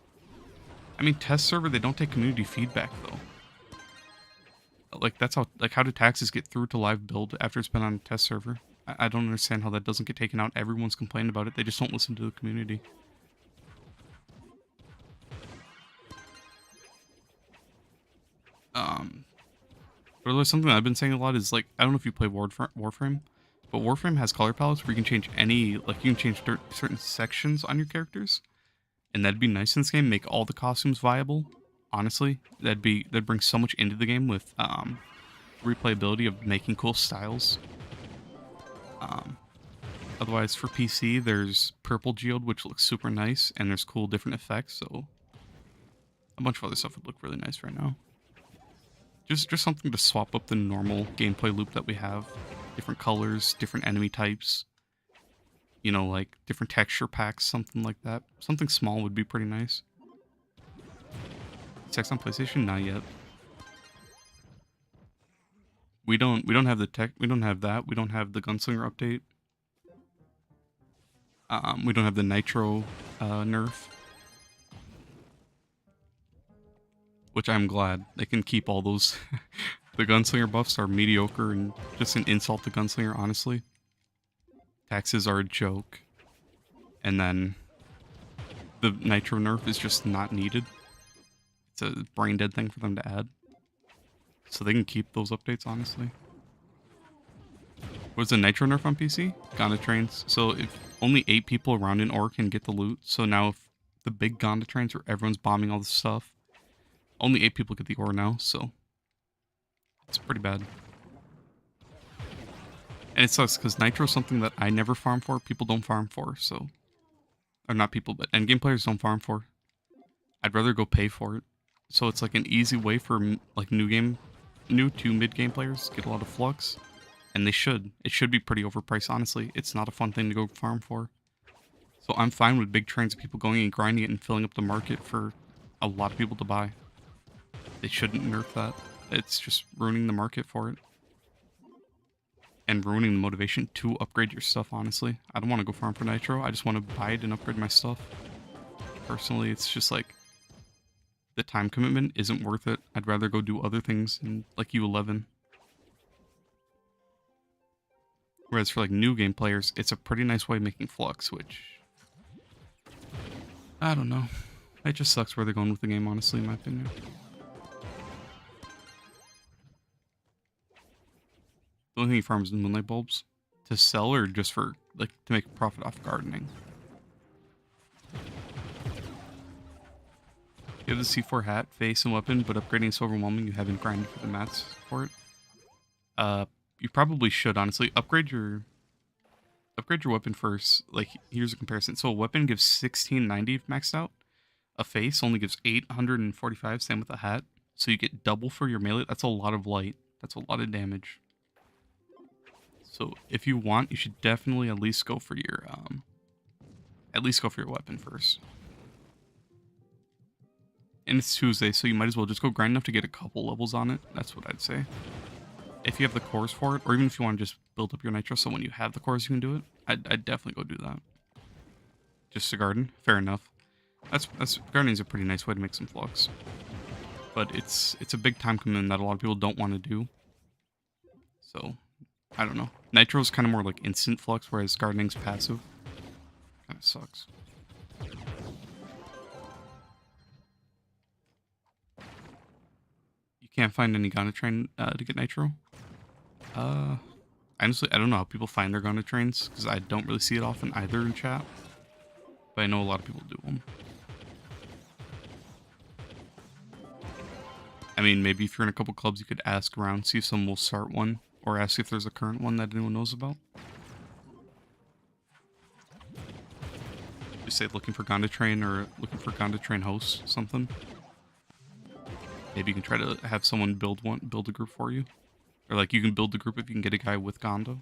I mean, test server, they don't take community feedback, though. Like, that's how... Like, how do taxes get through to live build after it's been on test server? I don't understand how that doesn't get taken out. Everyone's complaining about it. They just don't listen to the community. But something I've been saying a lot is, like, I don't know if you play Warframe, but Warframe has color palettes where you can change any... Like, you can change certain sections on your characters. And that'd be nice in this game. Make all the costumes viable. Honestly, that'd bring so much into the game with replayability of making cool styles. Otherwise, for PC, there's Purple Geode, which looks super nice, and there's cool different effects, so a bunch of other stuff would look really nice right now. Just something to swap up the normal gameplay loop that we have. Different colors, different enemy types. You know, like different texture packs, something like that. Something small would be pretty nice. Text on PlayStation? Not yet. We don't have the tech. We don't have that. We don't have the Gunslinger update. We don't have the Nitro nerf. Which I'm glad. They can keep all those. The Gunslinger buffs are mediocre and just an insult to Gunslinger, honestly. Taxes are a joke. And then the Nitro nerf is just not needed. It's a brain dead thing for them to add. So they can keep those updates, honestly. What's the Nitro nerf on PC? Gonda trains. So if only 8 people around an ore can get the loot. So now if the big Gonda trains where everyone's bombing all the stuff, only 8 people get the ore now, so it's pretty bad. And it sucks because Nitro is something that I never farm for, people don't farm for, so... Or not people, but endgame players don't farm for. I'd rather go pay for it. So it's like an easy way for like new to mid-game players to get a lot of flux. And they should. It should be pretty overpriced, honestly. It's not a fun thing to go farm for. So I'm fine with big trains of people going and grinding it and filling up the market for a lot of people to buy. They shouldn't nerf that. It's just ruining the market for it. And ruining the motivation to upgrade your stuff, honestly. I don't want to go farm for Nitro. I just want to buy it and upgrade my stuff. Personally, it's just like... The time commitment isn't worth it. I'd rather go do other things in like U11. Whereas for like new game players, it's a pretty nice way of making flux, which... I don't know. It just sucks where they're going with the game, honestly, in my opinion. The only thing he farms is moonlight bulbs. To sell or just for, like, to make a profit off gardening. You have the C4 hat, face, and weapon, but upgrading is so overwhelming you haven't grinded for the mats for it. You probably should, honestly. Upgrade your weapon first. Like, here's a comparison. So a weapon gives 1690 if maxed out. A face only gives 845, same with a hat. So you get double for your melee. That's a lot of light. That's a lot of damage. So if you want, you should definitely at least go for your weapon first. And it's Tuesday, so you might as well just go grind enough to get a couple levels on it. That's what I'd say. If you have the cores for it, or even if you want to just build up your nitro, so when you have the cores you can do it, I'd definitely go do that. Just to garden, fair enough. Gardening is a pretty nice way to make some flux. But it's a big time commitment that a lot of people don't want to do. So, I don't know. Nitro is kind of more like instant flux, whereas gardening's passive. Kind of sucks. You can't find any Ghana train to get nitro. Honestly, I don't know how people find their Ghana trains, because I don't really see it often either in chat. But I know a lot of people do them. I mean, maybe if you're in a couple clubs, you could ask around, see if someone will start one, or ask if there's a current one that anyone knows about. Just say looking for Gonda Train or looking for Gonda Train host, something. Maybe you can try to have someone build a group for you. Or like you can build the group if you can get a guy with Gonda.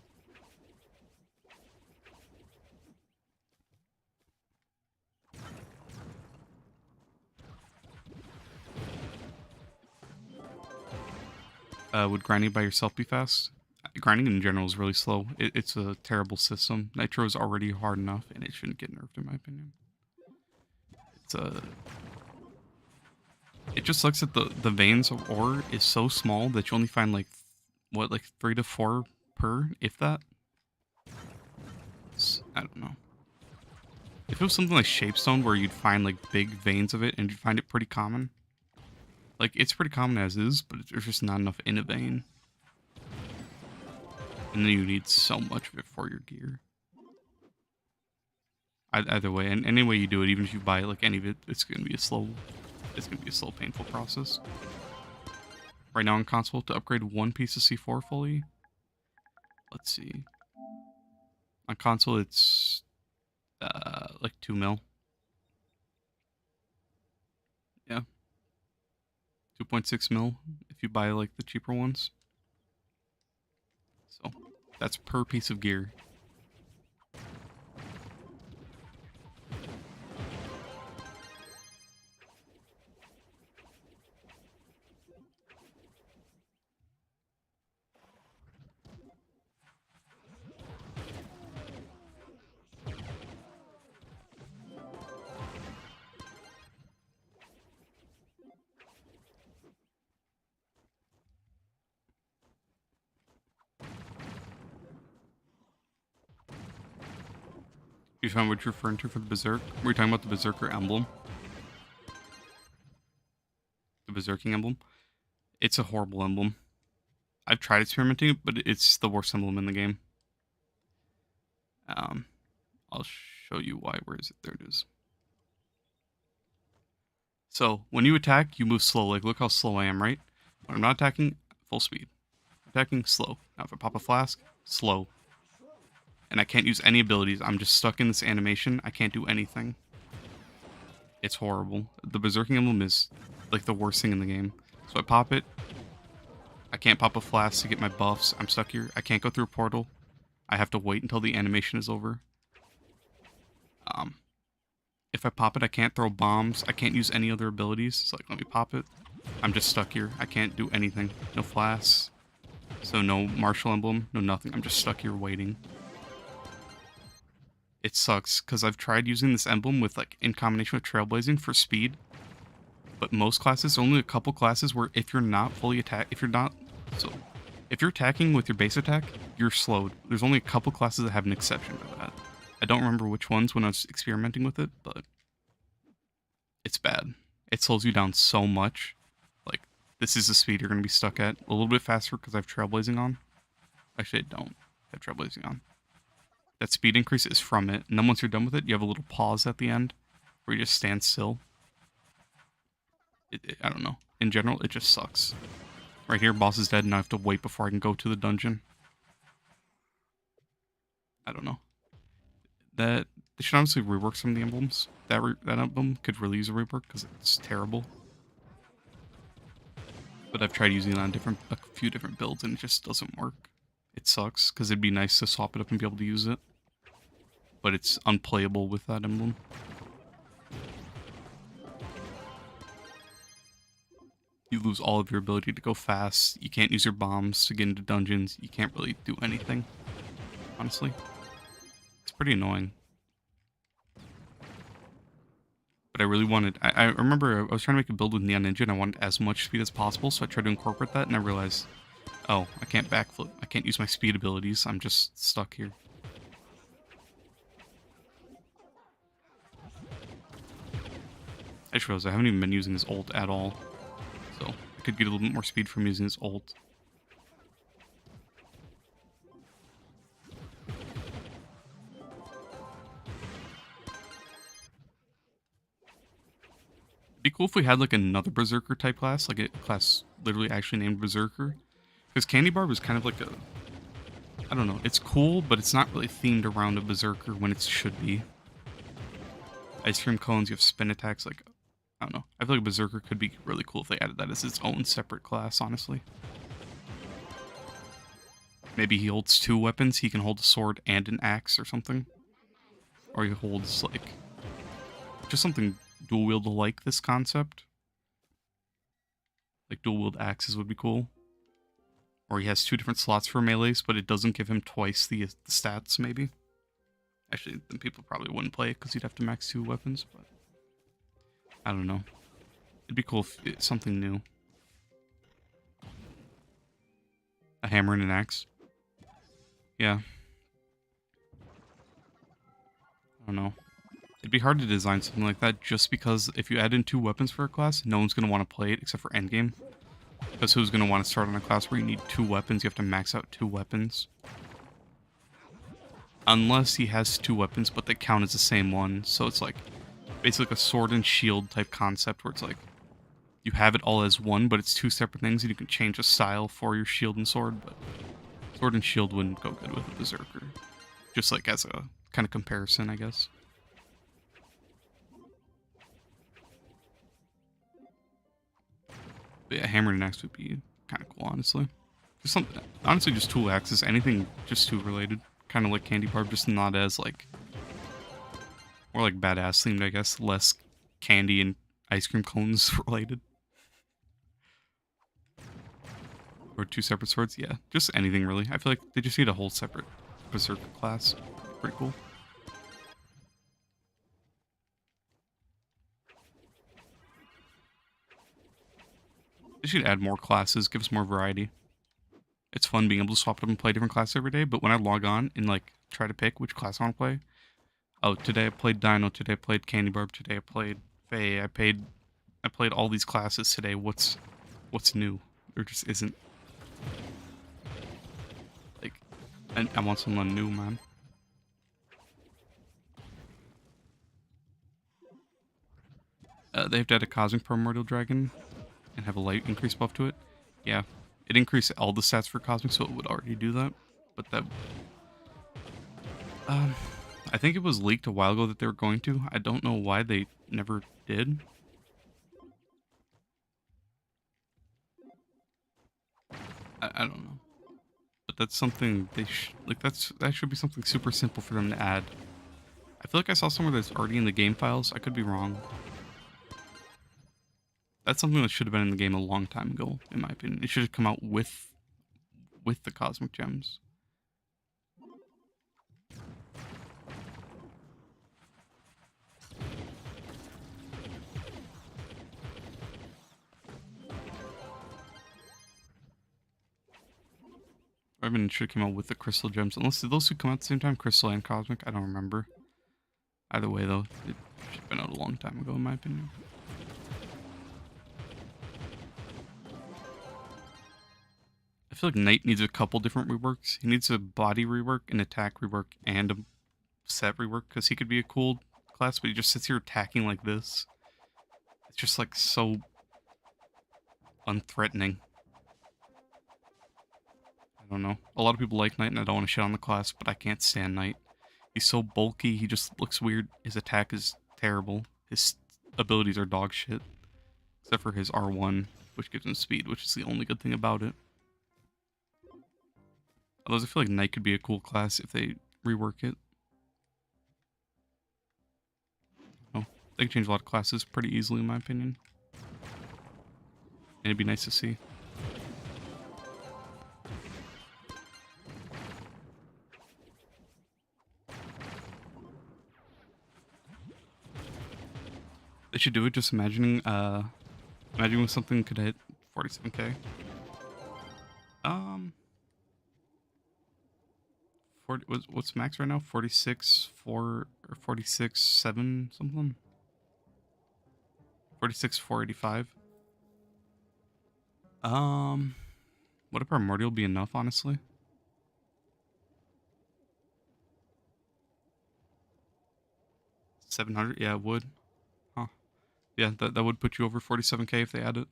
Would grinding by yourself be fast? Grinding in general is really slow. It's a terrible system. Nitro is already hard enough, and it shouldn't get nerfed in my opinion. It just sucks that the veins of ore is so small that you only find like, what, like 3 to 4 per, if that? I don't know. If it was something like Shapestone where you'd find like big veins of it and you'd find it pretty common. Like, it's pretty common as is, but there's just not enough in a vein. And then you need so much of it for your gear. Either way, and any way you do it, even if you buy like any of it, it's gonna be a slow, painful process. Right now on console, to upgrade one piece of C4 fully, let's see. On console, it's like 2 mil. Yeah. 2.6 mil if you buy like the cheaper ones. So that's per piece of gear. You found what you're referring to for the Berserk? Were you talking about the Berserker emblem? The Berserking emblem? It's a horrible emblem. I've tried experimenting, but it's the worst emblem in the game. I'll show you why. Where is it? There it is. So, when you attack, you move slow. Like, look how slow I am, right? When I'm not attacking, full speed. Attacking, slow. Now, if I pop a flask, slow. And I can't use any abilities. I'm just stuck in this animation. I can't do anything. It's horrible. The Berserking emblem is, like, the worst thing in the game. So I pop it. I can't pop a flask to get my buffs. I'm stuck here. I can't go through a portal. I have to wait until the animation is over. If I pop it, I can't throw bombs. I can't use any other abilities. So, like, let me pop it. I'm just stuck here. I can't do anything. No flasks. So no martial emblem. No nothing. I'm just stuck here waiting. It sucks, because I've tried using this emblem with, like, in combination with Trailblazing for speed. But most classes, only a couple classes where if you're not fully if you're attacking with your base attack, you're slowed. There's only a couple classes that have an exception to that. I don't remember which ones when I was experimenting with it, but it's bad. It slows you down so much. Like, this is the speed you're going to be stuck at. A little bit faster because I have Trailblazing on. Actually, I don't have Trailblazing on. That speed increase is from it, and then once you're done with it, you have a little pause at the end where you just stand still. I don't know. In general, it just sucks. Right here, boss is dead, and I have to wait before I can go to the dungeon. I don't know. They should honestly rework some of the emblems. That emblem could really use a rework because it's terrible. But I've tried using it on a few different builds, and it just doesn't work. It sucks because it'd be nice to swap it up and be able to use it. But it's unplayable with that emblem. You lose all of your ability to go fast. You can't use your bombs to get into dungeons. You can't really do anything, honestly. It's pretty annoying. But I really wanted... I remember I was trying to make a build with Neon Ninja, and I wanted as much speed as possible, so I tried to incorporate that, and I realized, oh, I can't backflip. I can't use my speed abilities. I'm just stuck here. I just realized I haven't even been using his ult at all. So I could get a little bit more speed from using his ult. It'd be cool if we had like another Berserker type class, like a class literally actually named Berserker. Because Candy Barb is kind of like a, I don't know, it's cool, but it's not really themed around a Berserker when it should be. Ice cream cones, you have spin attacks, like, I don't know. I feel like Berserker could be really cool if they added that as its own separate class, honestly. Maybe he holds 2 weapons, he can hold a sword and an axe or something. Or he holds, like, just something dual wield like this concept. Like dual wield axes would be cool. Or he has 2 different slots for melees, but it doesn't give him twice the stats, maybe. Actually, then people probably wouldn't play it because he'd have to max 2 weapons, but I don't know. It'd be cool if it's something new. A hammer and an axe. Yeah. I don't know. It'd be hard to design something like that just because if you add in 2 weapons for a class, no one's going to want to play it except for endgame. Because who's going to want to start on a class where you need 2 weapons? You have to max out 2 weapons. Unless he has 2 weapons, but they count as the same one. So it's like basically like a sword and shield type concept where it's like you have it all as one, but it's 2 separate things and you can change a style for your shield and sword. But sword and shield wouldn't go good with a Berserker. Just like as a kind of comparison, I guess. But yeah, hammer and axe would be kind of cool, honestly. Just something, honestly, just tool axes, anything just tool related. Kind of like Candy Barb, just not as like, more like badass themed, I guess. Less candy and ice cream cones related. Or 2 separate swords, yeah. Just anything really. I feel like they just need a whole separate Berserker class. Pretty cool. They should add more classes, give us more variety. It's fun being able to swap up and play different classes every day, but when I log on and like try to pick which class I want to play, oh, today I played Dino, today I played Candy Barb, today I played Faye, I played all these classes today. What's new? There just isn't. Like, I want someone new, man. They have to add a Cosmic Primordial Dragon and have a light increase buff to it. Yeah, it increased all the stats for Cosmic, so it would already do that. But that, I think it was leaked a while ago that they were going to. I don't know why they never did. I don't know. But that's something they that should be something super simple for them to add. I feel like I saw somewhere that's already in the game files. I could be wrong. That's something that should have been in the game a long time ago, in my opinion. It should have come out with the Cosmic Gems. I mean, it should have come out with the Crystal Gems. Unless did those two come out at the same time? Crystal and Cosmic? I don't remember. Either way, though, it should have been out a long time ago, in my opinion. I feel like Knight needs a couple different reworks. He needs a body rework, an attack rework, and a set rework, because he could be a cool class, but he just sits here attacking like this. It's just like so unthreatening. I don't know. A lot of people like Knight, and I don't want to shit on the class, but I can't stand Knight. He's so bulky, he just looks weird. His attack is terrible. His abilities are dog shit. Except for his R1, which gives him speed, which is the only good thing about it. Although I feel like Knight could be a cool class if they rework it. Oh, they can change a lot of classes pretty easily, in my opinion. And it'd be nice to see. They should do it just imagining when something could hit 47k. 40, what's max right now? 46 4 or 46 7 something. 46 485. Would a primordial be enough, honestly? 700? Yeah, it would. Huh. Yeah, that would put you over 47k if they add it.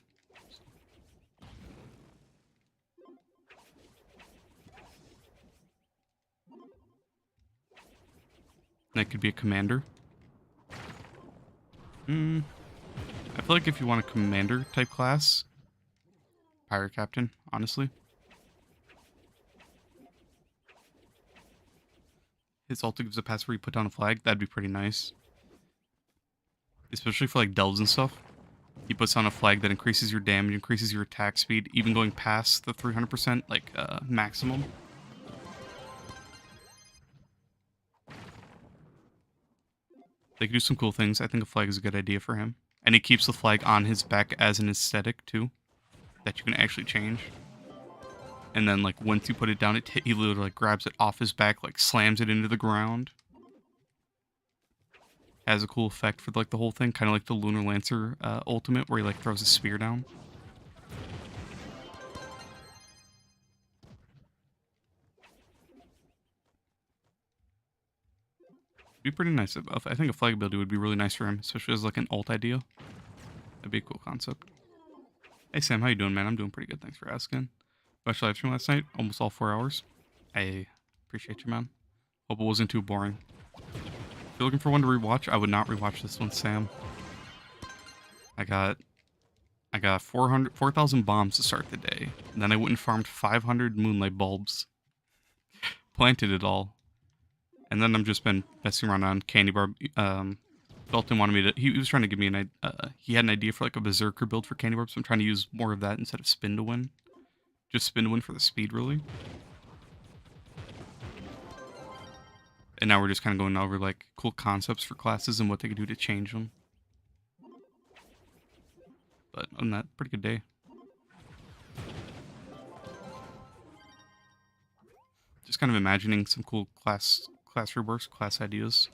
That could be a commander. I feel like if you want a commander type class, pirate captain, honestly. His ult gives a pass where you put down a flag. That'd be pretty nice. Especially for like delves and stuff. He puts on a flag that increases your damage, increases your attack speed, even going past the 300% like maximum. They could do some cool things. I think a flag is a good idea for him. And he keeps the flag on his back as an aesthetic too, that you can actually change. And then like once you put it down, he literally like grabs it off his back, like slams it into the ground. Has a cool effect for like the whole thing, kind of like the Lunar Lancer ultimate, where he like throws a spear down. Be pretty nice. I think a flag ability would be really nice for him, especially as like an ult idea. That'd be a cool concept. Hey Sam, how you doing, man? I'm doing pretty good. Thanks for asking. Watched live stream last night, almost all 4 hours. I appreciate you, man. Hope it wasn't too boring. If you're looking for one to rewatch, I would not rewatch this one, Sam. I got 4,000 bombs to start the day. And then I went and farmed 500 moonlight bulbs. Planted it all. And then I've just been messing around on candy bar. Dalton wanted me to. He was trying to give me an. He had an idea for like a berserker build for candy barbs. So I'm trying to use more of that instead of spin to win. Just spin to win for the speed, really. And now we're just kind of going over like cool concepts for classes and what they could do to change them. But other than that, pretty good day. Just kind of imagining some cool class reworks, class ideas.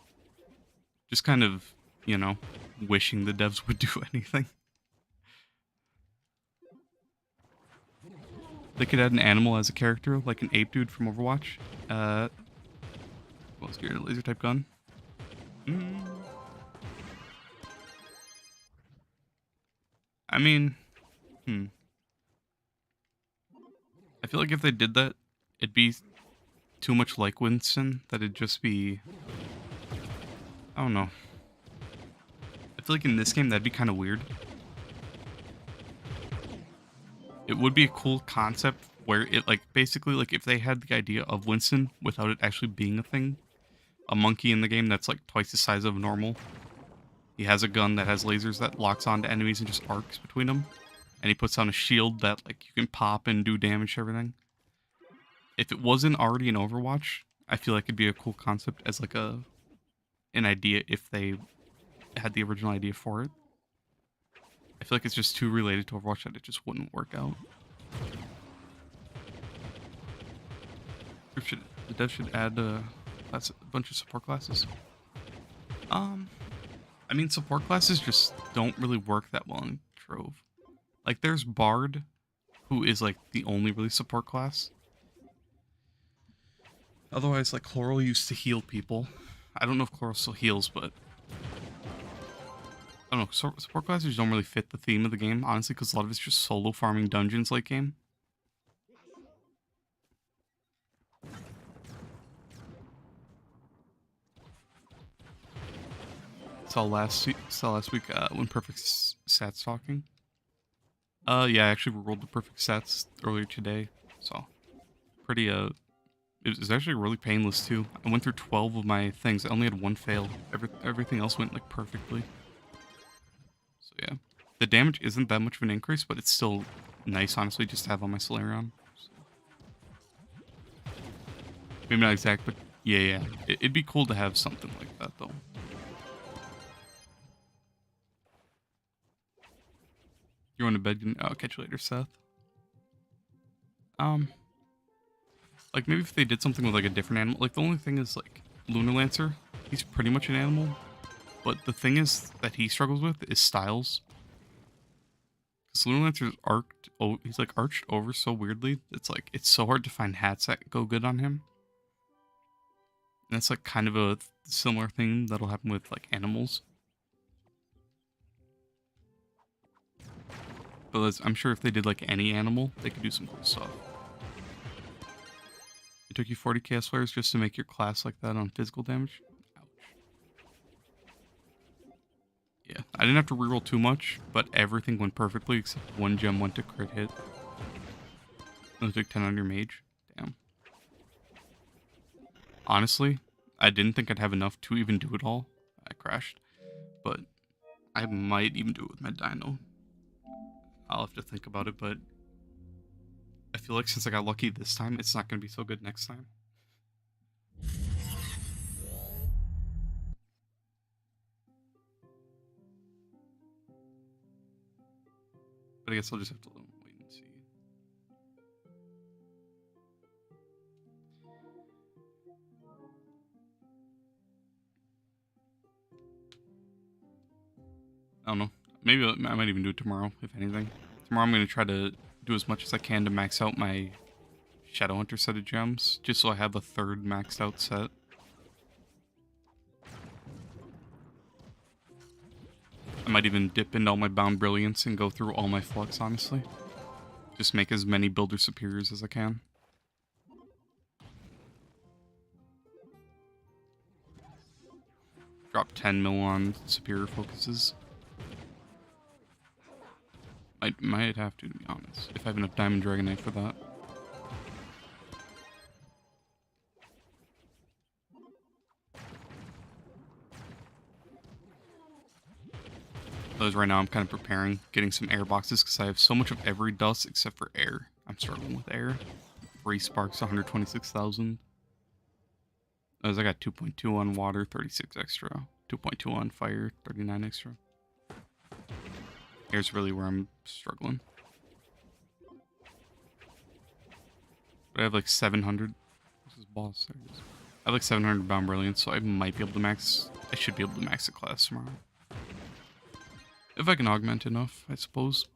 Just kind of, you know, wishing the devs would do anything. They could add an animal as a character, like an ape dude from Overwatch. Let's get a laser type gun. I mean, I feel like if they did that, it'd be too much like Winston, that it'd just be... I don't know. I feel like in this game, that'd be kind of weird. It would be a cool concept where it, like, basically, like, if they had the idea of Winston without it actually being a thing. A monkey in the game that's, like, twice the size of normal. He has a gun that has lasers that locks onto enemies and just arcs between them. And he puts on a shield that, like, you can pop and do damage to everything. If it wasn't already in Overwatch, I feel like it'd be a cool concept as, like, an idea if they had the original idea for it. I feel like it's just too related to Overwatch that it just wouldn't work out. The dev should add a bunch of support classes. I mean, support classes just don't really work that well in Trove. Like, there's Bard, who is, like, the only really support class. Otherwise, like, Chloral used to heal people. I don't know if Chloral still heals, but... I don't know, support classes don't really fit the theme of the game, honestly, because a lot of it's just solo farming dungeons late game. Saw last week when Perfect Sats talking. Yeah, I actually rolled the Perfect Sats earlier today, so pretty it was actually really painless too. I went through 12 of my things. I only had one fail. Everything else went like perfectly. So yeah, the damage isn't that much of an increase, but it's still nice, honestly, just to have on my Solarion. So. Maybe not exact, but yeah. It'd be cool to have something like that though. You're going to bed. I'll catch you later, Seth. Like maybe if they did something with like a different animal. Like the only thing is like Lunar Lancer. He's pretty much an animal, but the thing is that he struggles with is styles. Because Lunar Lancer's arced. Oh, he's like arched over so weirdly. It's like it's so hard to find hats that go good on him. And that's like kind of a similar thing that'll happen with like animals. But I'm sure if they did like any animal, they could do some cool stuff. It took you 40 chaos flares just to make your class like that on physical damage? Ouch. Yeah, I didn't have to reroll too much, but everything went perfectly except one gem went to crit hit. It took 10 on your mage. Damn. Honestly, I didn't think I'd have enough to even do it all. I crashed. But I might even do it with my dino. I'll have to think about it, but I feel like since I got lucky this time, it's not going to be so good next time. But I guess I'll just have to wait and see. I don't know. Maybe I might even do it tomorrow, if anything. Tomorrow I'm going to try to do as much as I can to max out my Shadowhunter set of gems, just so I have a third maxed out set. I might even dip into all my Bound Brilliance and go through all my Flux, honestly. Just make as many Builder Superiors as I can. Drop 10 mil on Superior Focuses. I might have to be honest, if I have enough Diamond Dragonite for that. Those right now I'm kind of preparing, getting some air boxes because I have so much of every dust except for air. I'm struggling with air. 3 sparks, 126,000. As I got 2.2 on water, 36 extra. 2.2 on fire, 39 extra. Here's really where I'm struggling. But I have like 700. This is boss. There it is. I have like 700 Bound Brilliance, so I might be able to max. I should be able to max the class tomorrow. If I can augment enough, I suppose.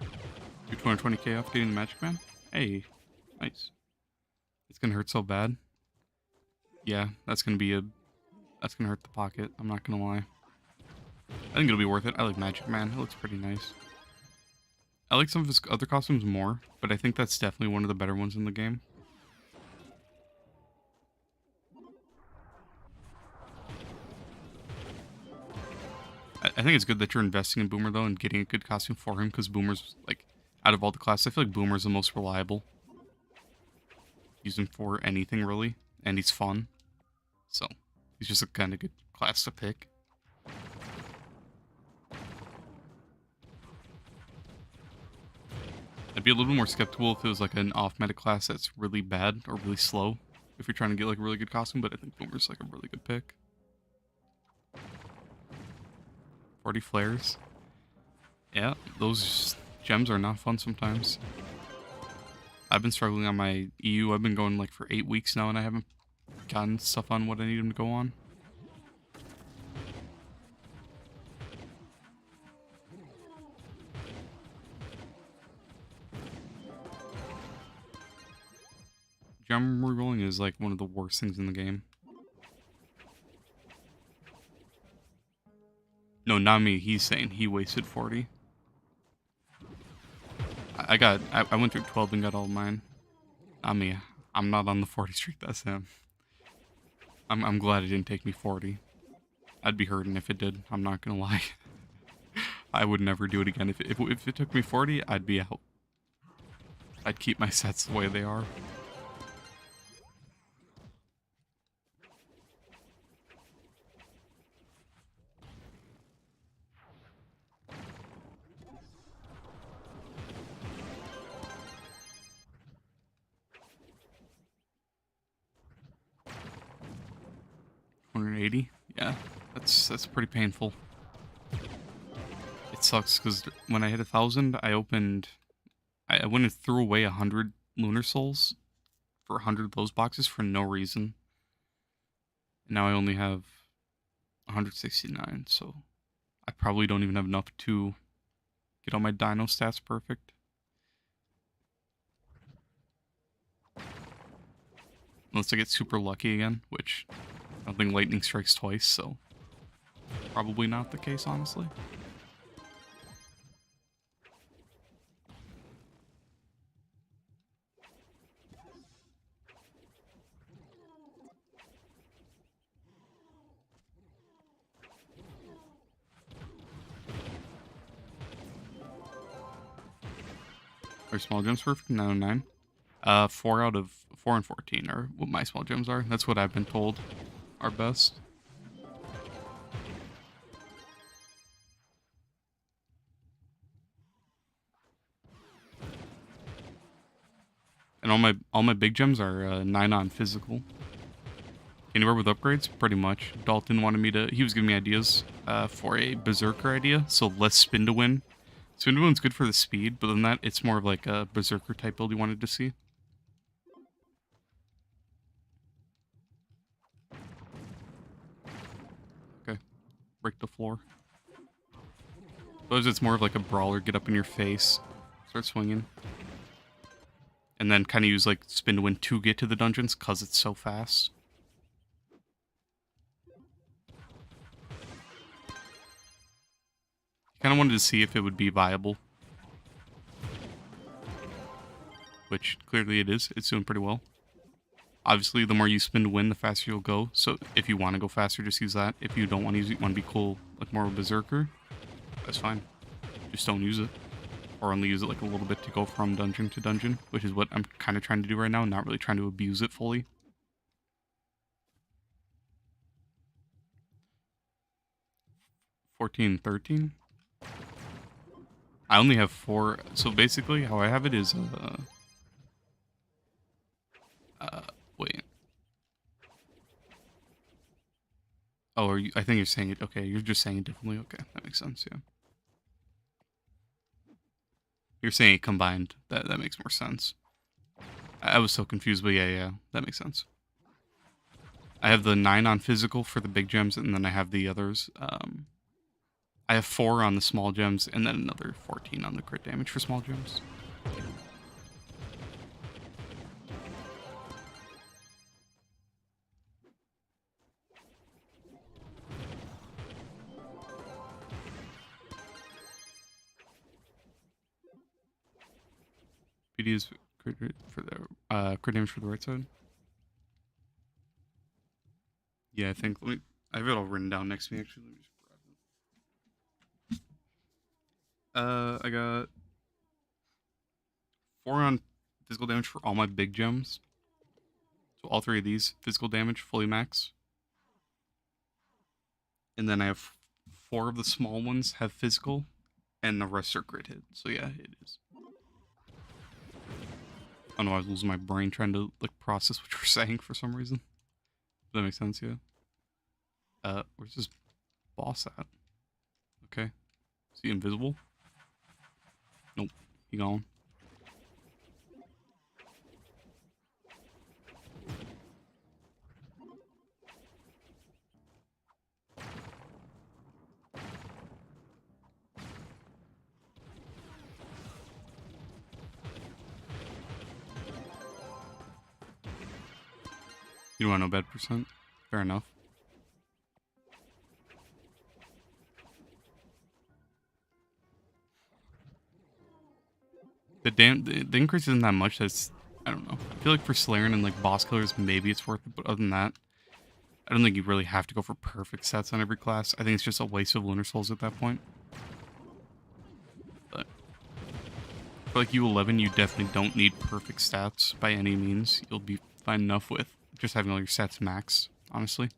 Do 220k off getting the Magic Man? Hey, nice. It's gonna hurt so bad. Yeah, that's gonna hurt the pocket. I'm not gonna lie. I think it'll be worth it. I like Magic Man. It looks pretty nice. I like some of his other costumes more, but I think that's definitely one of the better ones in the game. I think it's good that you're investing in Boomer, though, and getting a good costume for him, because Boomer's, like, out of all the classes, I feel like Boomer's the most reliable. Use him for anything, really, and he's fun. So, he's just a kind of good class to pick. I'd be a little bit more skeptical if it was, like, an off-meta class that's really bad or really slow, if you're trying to get, like, a really good costume, but I think Boomer's, like, a really good pick. 40 flares. Yeah, those gems are not fun sometimes. I've been struggling on my EU. I've been going like for 8 weeks now and I haven't gotten stuff on what I need them to go on. Gem rerolling is like one of the worst things in the game. No, not me. He's saying he wasted 40. I went through 12 and got all mine. Not me. I'm not on the 40 streak. That's him. I'm glad it didn't take me 40. I'd be hurting if it did. I'm not gonna lie. I would never do it again. If it took me 40, I'd be out. I'd keep my sets the way they are. $180? Yeah, that's pretty painful. It sucks because when I hit 1,000, I went and threw away 100 Lunar Souls for 100 of those boxes for no reason. And now I only have 169, so I probably don't even have enough to get all my dino stats perfect. Unless I get super lucky again, which I don't think lightning strikes twice, so probably not the case, honestly. Our small gems were from 909. 4 out of 4 and 14 are what my small gems are. That's what I've been told are best. And all my big gems are 9 on physical. Anywhere with upgrades, pretty much. Dalton wanted me to. He was giving me ideas for a berserker idea, so less spin to win. Spin to win's good for the speed, but than that, it's more of like a berserker type build he wanted to see. Okay, break the floor. Suppose it's more of like a brawler, get up in your face, start swinging. And then kind of use like spin to win to get to the dungeons, because it's so fast. Kind of wanted to see if it would be viable. Which clearly it is. It's doing pretty well. Obviously, the more you spin to win, the faster you'll go. So if you want to go faster, just use that. If you don't want to use it, you want to be cool, like more of a berserker, that's fine. Just don't use it. Or only use it like a little bit to go from dungeon to dungeon, which is what I'm kind of trying to do right now, not really trying to abuse it fully. (14-13). I only have 4, so basically how I have it is, wait. Oh, I think you're saying it, okay, you're just saying it differently, okay, that makes sense, yeah. You're saying it combined, that makes more sense. I was so confused, but yeah, that makes sense. I have the 9 on physical for the big gems, and then I have the others, I have 4 on the small gems, and then another 14 on the crit damage for small gems. PD is crit for the crit damage for the right side. Yeah, I think. I have it all written down next to me. Actually, let me just grab it. I got 4 on physical damage for all my big gems. So all 3 of these physical damage fully max. And then I have 4 of the small ones have physical, and the rest are crit hit. So yeah, it is. I don't know, I was losing my brain trying to like process what you're saying for some reason. Does that make sense, yeah? Where's this boss at? Okay. Is he invisible? Nope. He gone. You don't want no bad percent? Fair enough. The increase isn't that much. That's, I don't know. I feel like for Slayering and like boss killers, maybe it's worth it. But other than that, I don't think you really have to go for perfect stats on every class. I think it's just a waste of Lunar Souls at that point. But for like U11, you definitely don't need perfect stats by any means. You'll be fine enough with just having all your stats maxed, honestly.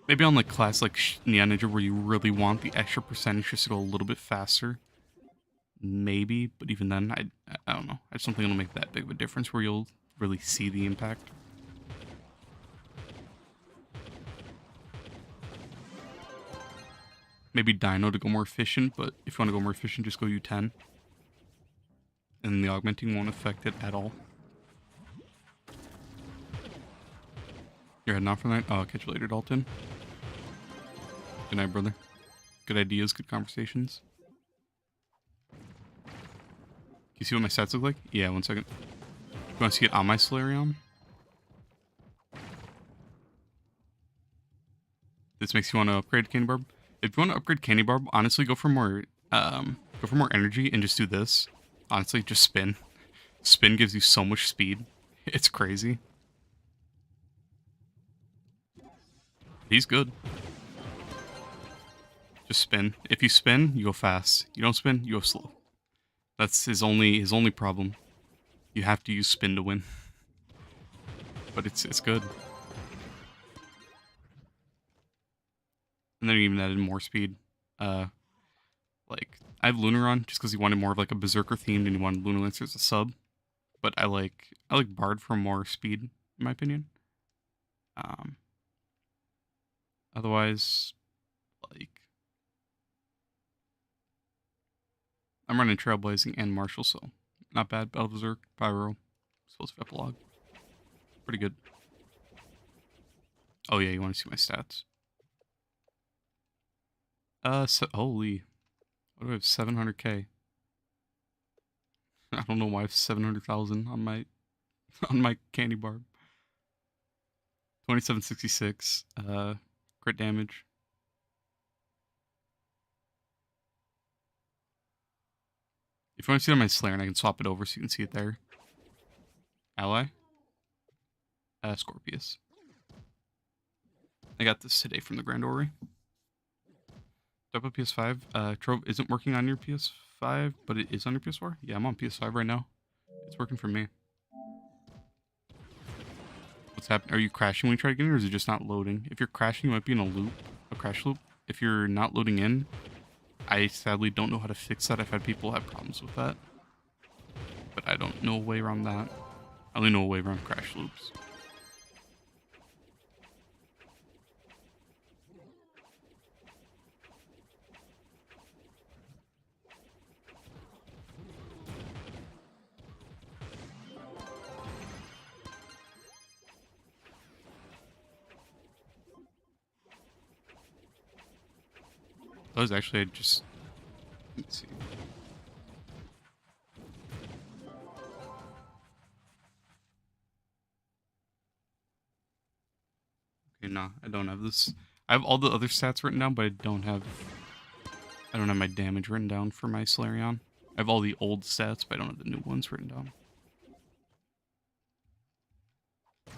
Maybe on like class like Neon Ninja where you really want the extra percentage just to go a little bit faster. Maybe, but even then, I don't know. I just don't think it'll make that big of a difference where you'll really see the impact. Maybe Dino to go more efficient, but if you want to go more efficient, just go U10. And the augmenting won't affect it at all. You're heading off for the night? Oh, I'll catch you later, Dalton. Good night, brother. Good ideas, good conversations. You see what my stats look like? Yeah, 1 second. You want to see it on my Solarium? This makes you want to upgrade Candy Barb. If you want to upgrade Candy Barb, honestly, go for more energy and just do this. Honestly, just spin. Spin gives you so much speed. It's crazy. He's good. Just spin. If you spin, you go fast. You don't spin, you go slow. That's his only problem. You have to use spin to win. But it's good. And then even added more speed. Like I have Lunar on just because he wanted more of like a Berserker themed and he wanted Lunar Lancer as a sub. But I like Bard for more speed, in my opinion. Otherwise, like I'm running Trailblazing and Marshall, so not bad. Battle Berserk, Pyro, Explosive Epilogue. Pretty good. Oh yeah, you want to see my stats? So, holy, what do I have? 700k. I don't know why I have 700,000 on my Candy Barb. 2766. Crit damage. If you want to see it on my Slayer, and I can swap it over so you can see it there. Ally. Scorpius. I got this today from the Grand Ori. Up a PS5. Trove isn't working on your PS5, but it is on your PS4. Yeah, I'm on PS5 right now. It's working for me. What's happening? Are you crashing when you try to get in, or is it just not loading? If you're crashing, you might be in a crash loop. If you're not loading in, I sadly don't know how to fix that. I've had people have problems with that. But I don't know a way around that. I only know a way around crash loops. That was actually just... Let's see. Okay, nah, I don't have this. I have all the other stats written down, but I don't have my damage written down for my Solarion. I have all the old stats, but I don't have the new ones written down. But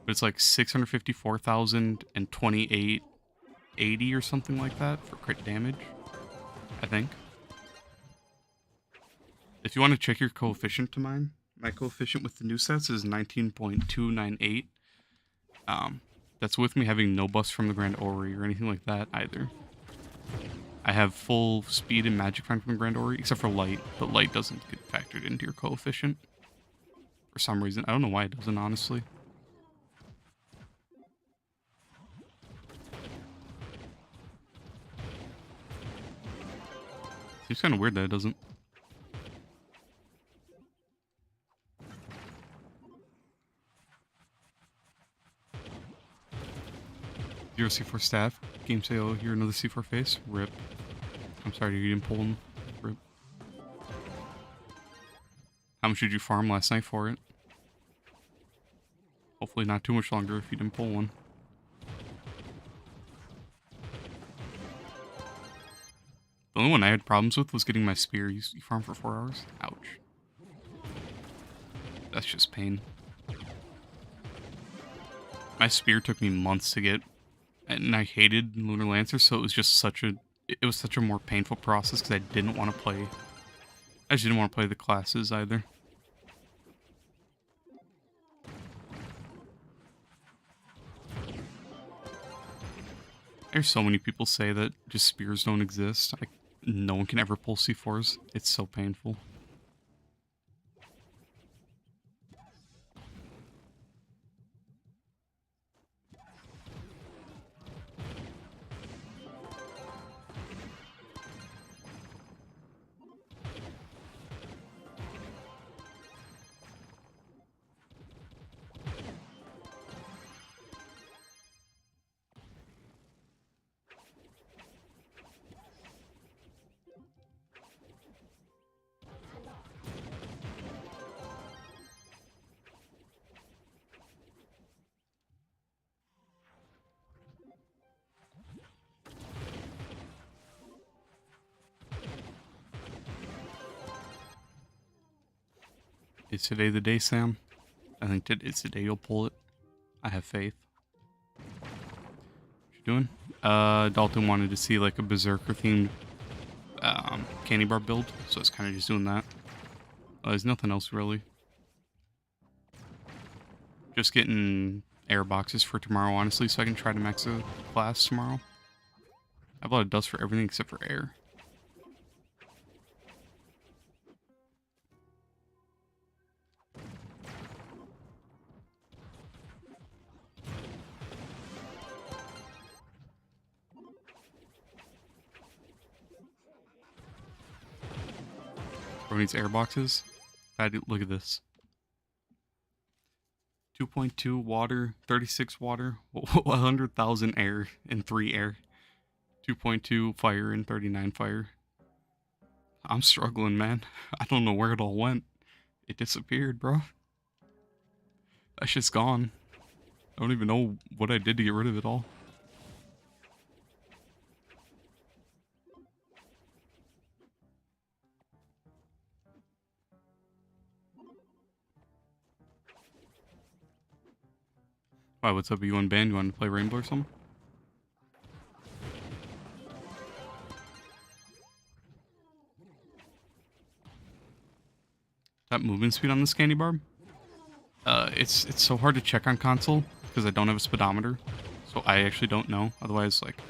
it's like 654,000 and 2880 or something like that for crit damage, I think. If you want to check your coefficient to mine, my coefficient with the new sets is 19.298. That's with me having no buffs from the Grand Ori or anything like that either. I have full speed and magic find from the Grand Ori, except for light, but light doesn't get factored into your coefficient. For some reason. I don't know why it doesn't, honestly. Seems kind of weird that it doesn't. Zero C4 staff. Game say, oh, you're another C4 face. Rip. I'm sorry you didn't pull him. Rip. How much did you farm last night for it? Hopefully not too much longer if you didn't pull one. The only one I had problems with was getting my spear. You farm for 4 hours? Ouch. That's just pain. My spear took me months to get, and I hated Lunar Lancer, so it was just such a more painful process because I didn't want to play. I just didn't want to play the classes either. There's so many people say that just spears don't exist. Like, no one can ever pull C4s. It's so painful. Is today the day, Sam? I think it's the day you'll pull it. I have faith. What you doing? Dalton wanted to see like a Berserker themed candy bar build, so it's kind of just doing that. There's nothing else really. Just getting air boxes for tomorrow, honestly, so I can try to max the class tomorrow. I have a lot of dust for everything except for air. Bro needs air boxes. Look at this. 2.2 water, 36 water, 100,000 air, and 3 air. 2.2 fire and 39 fire. I'm struggling, man. I don't know where it all went. It disappeared, bro. That shit's gone. I don't even know what I did to get rid of it all. Why, what's up? Are you on band? You want to play Rainbow or something? That movement speed on this candy bar? It's so hard to check on console because I don't have a speedometer. So I actually don't know. Otherwise, like,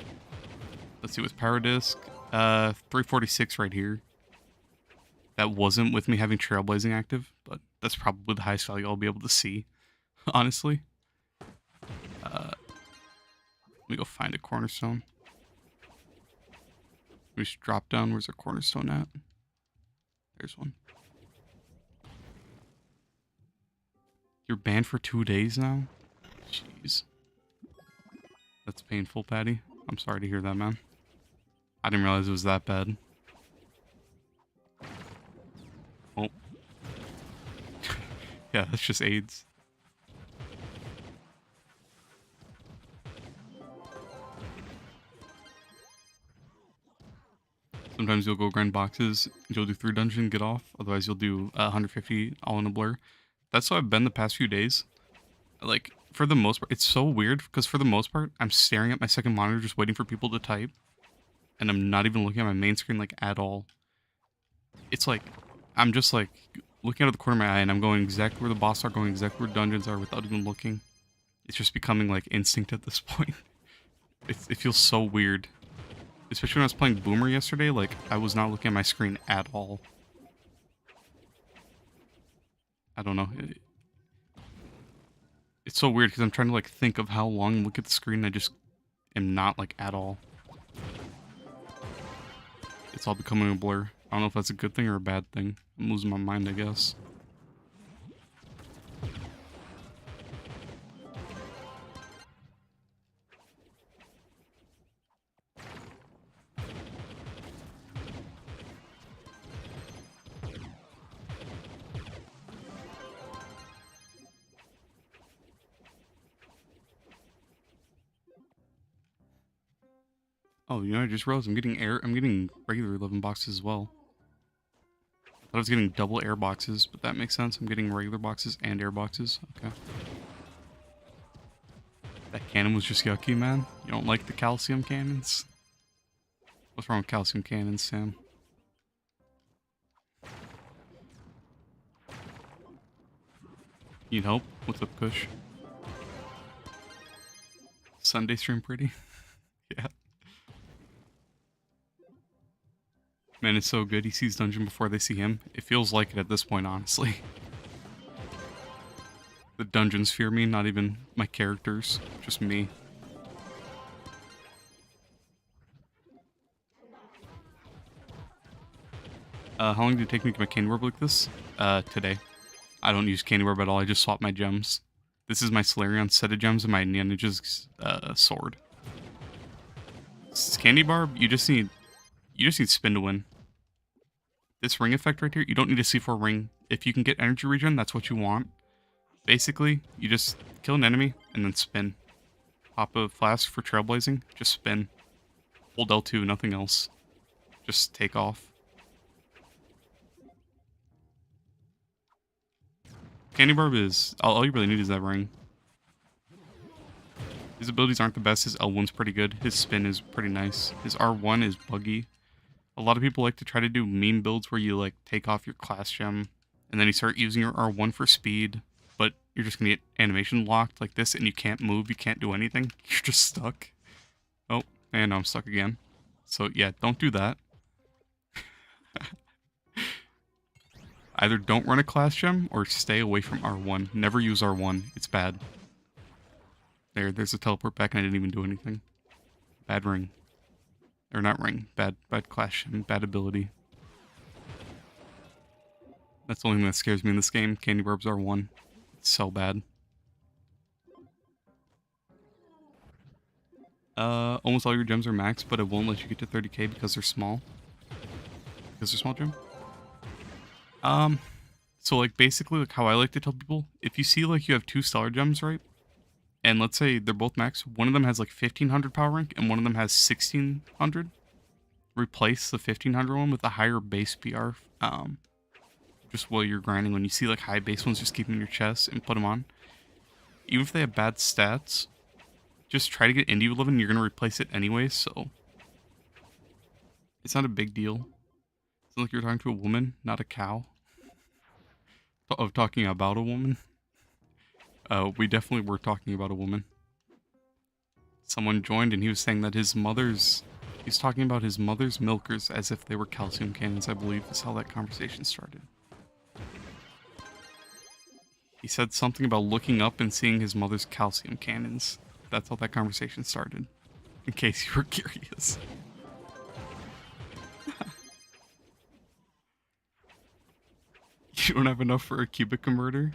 let's see, with power disc, 346 right here. That wasn't with me having Trailblazing active, but that's probably the highest value I'll be able to see, honestly. Let me go find a cornerstone. Let me just drop down. Where's our cornerstone at? There's one. You're banned for 2 days now? Jeez. That's painful, Patty. I'm sorry to hear that, man. I didn't realize it was that bad. Oh. Yeah, that's just AIDS. Sometimes you'll go grind boxes, you'll do 3 dungeon, get off. Otherwise, you'll do 150 all in a blur. That's how I've been the past few days. Like, for the most part, it's so weird because for the most part, I'm staring at my second monitor just waiting for people to type. And I'm not even looking at my main screen, like, at all. It's like, I'm just, like, looking out of the corner of my eye and I'm going exactly where the boss are, going exactly where dungeons are without even looking. It's just becoming, like, instinct at this point. It feels so weird. Especially when I was playing Boomer yesterday, like, I was not looking at my screen at all. I don't know. It's so weird because I'm trying to, like, think of how long look at the screen and I just am not, like, at all. It's all becoming a blur. I don't know if that's a good thing or a bad thing. I'm losing my mind, I guess. Oh, you know, I just realized I'm getting regular 11 boxes as well. I thought I was getting double air boxes, but that makes sense. I'm getting regular boxes and air boxes. Okay. That cannon was just yucky, man. You don't like the calcium cannons? What's wrong with calcium cannons, Sam? Need help? What's up, Kush? Sunday stream pretty? Yeah. Man, it's so good. He sees dungeon before they see him. It feels like it at this point, honestly. The dungeons fear me, not even my characters. Just me. How long did it take me to get my candy orb like this? Today. I don't use candy orb at all. I just swap my gems. This is my Solarion set of gems and my Ninja's sword. This candy bar, you just need spin to win. This ring effect right here, you don't need a C4 ring. If you can get energy regen, that's what you want. Basically, you just kill an enemy and then spin. Pop a flask for trailblazing, just spin. Hold L2, nothing else. Just take off. Candy Barb is all you really need is that ring. His abilities aren't the best. His L1's pretty good. His spin is pretty nice. His R1 is buggy. A lot of people like to try to do meme builds where you like take off your class gem and then you start using your R1 for speed, but you're just gonna get animation locked like this and you can't move, you can't do anything. You're just stuck. Oh, and I'm stuck again. So yeah, don't do that. Either don't run a class gem or stay away from R1. Never use R1. It's bad. There's a teleport back and I didn't even do anything. Bad ring. Or not ring. Bad class gem. Bad ability. That's the only thing that scares me in this game. Candy Barbs R1. It's so bad. Almost all your gems are maxed, but it won't let you get to 30k because they're small. Because they're small gem. So like basically like how I like to tell people, if you see like you have 2 stellar gems, right? And let's say they're both max, one of them has like 1500 power rank and one of them has 1600. Replace the 1500 one with a higher base PR. Just while you're grinding, when you see like high base ones, just keep them in your chest and put them on. Even if they have bad stats, just try to get Indy 11. You're gonna replace it anyway, so it's not a big deal. It's like you're talking to a woman, not a cow. Of talking about a woman. We definitely were talking about a woman. Someone joined and he was saying that he's talking about his mother's milkers as if they were calcium cannons, I believe is how that conversation started. He said something about looking up and seeing his mother's calcium cannons. That's how that conversation started. In case you were curious. You don't have enough for a cubic converter?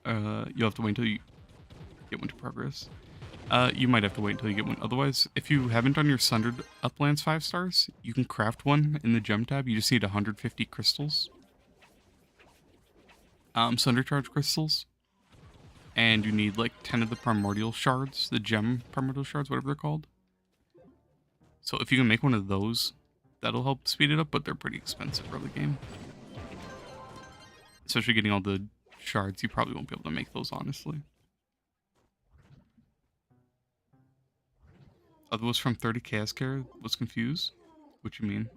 You'll have to wait until you get one to progress. You might have to wait until you get one. Otherwise, if you haven't done your Sundered Uplands 5 stars, you can craft one in the gem tab. You just need 150 crystals. Sunder Charge crystals. And you need like 10 of the primordial shards, the gem primordial shards, whatever they're called. So if you can make one of those, that'll help speed it up, but they're pretty expensive early game. Especially getting all the shards, you probably won't be able to make those, honestly. Other was from 30 Chaos Care, was confused. What you mean?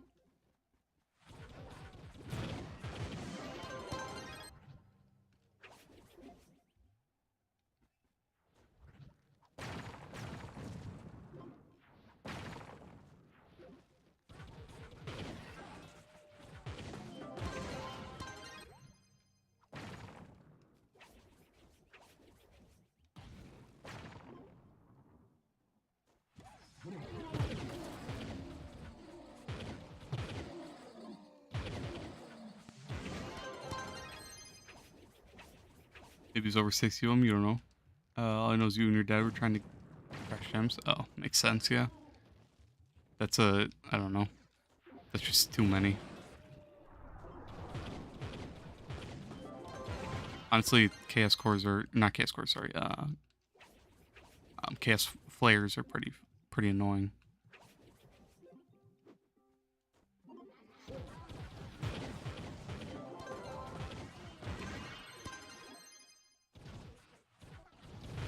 Maybe it's over 60 of them, you don't know. All I know is you and your dad were trying to crash gems. Oh, makes sense, yeah. That's I don't know. That's just too many. Honestly, Chaos Cores are, not Chaos Cores, sorry, Chaos Flares are pretty annoying.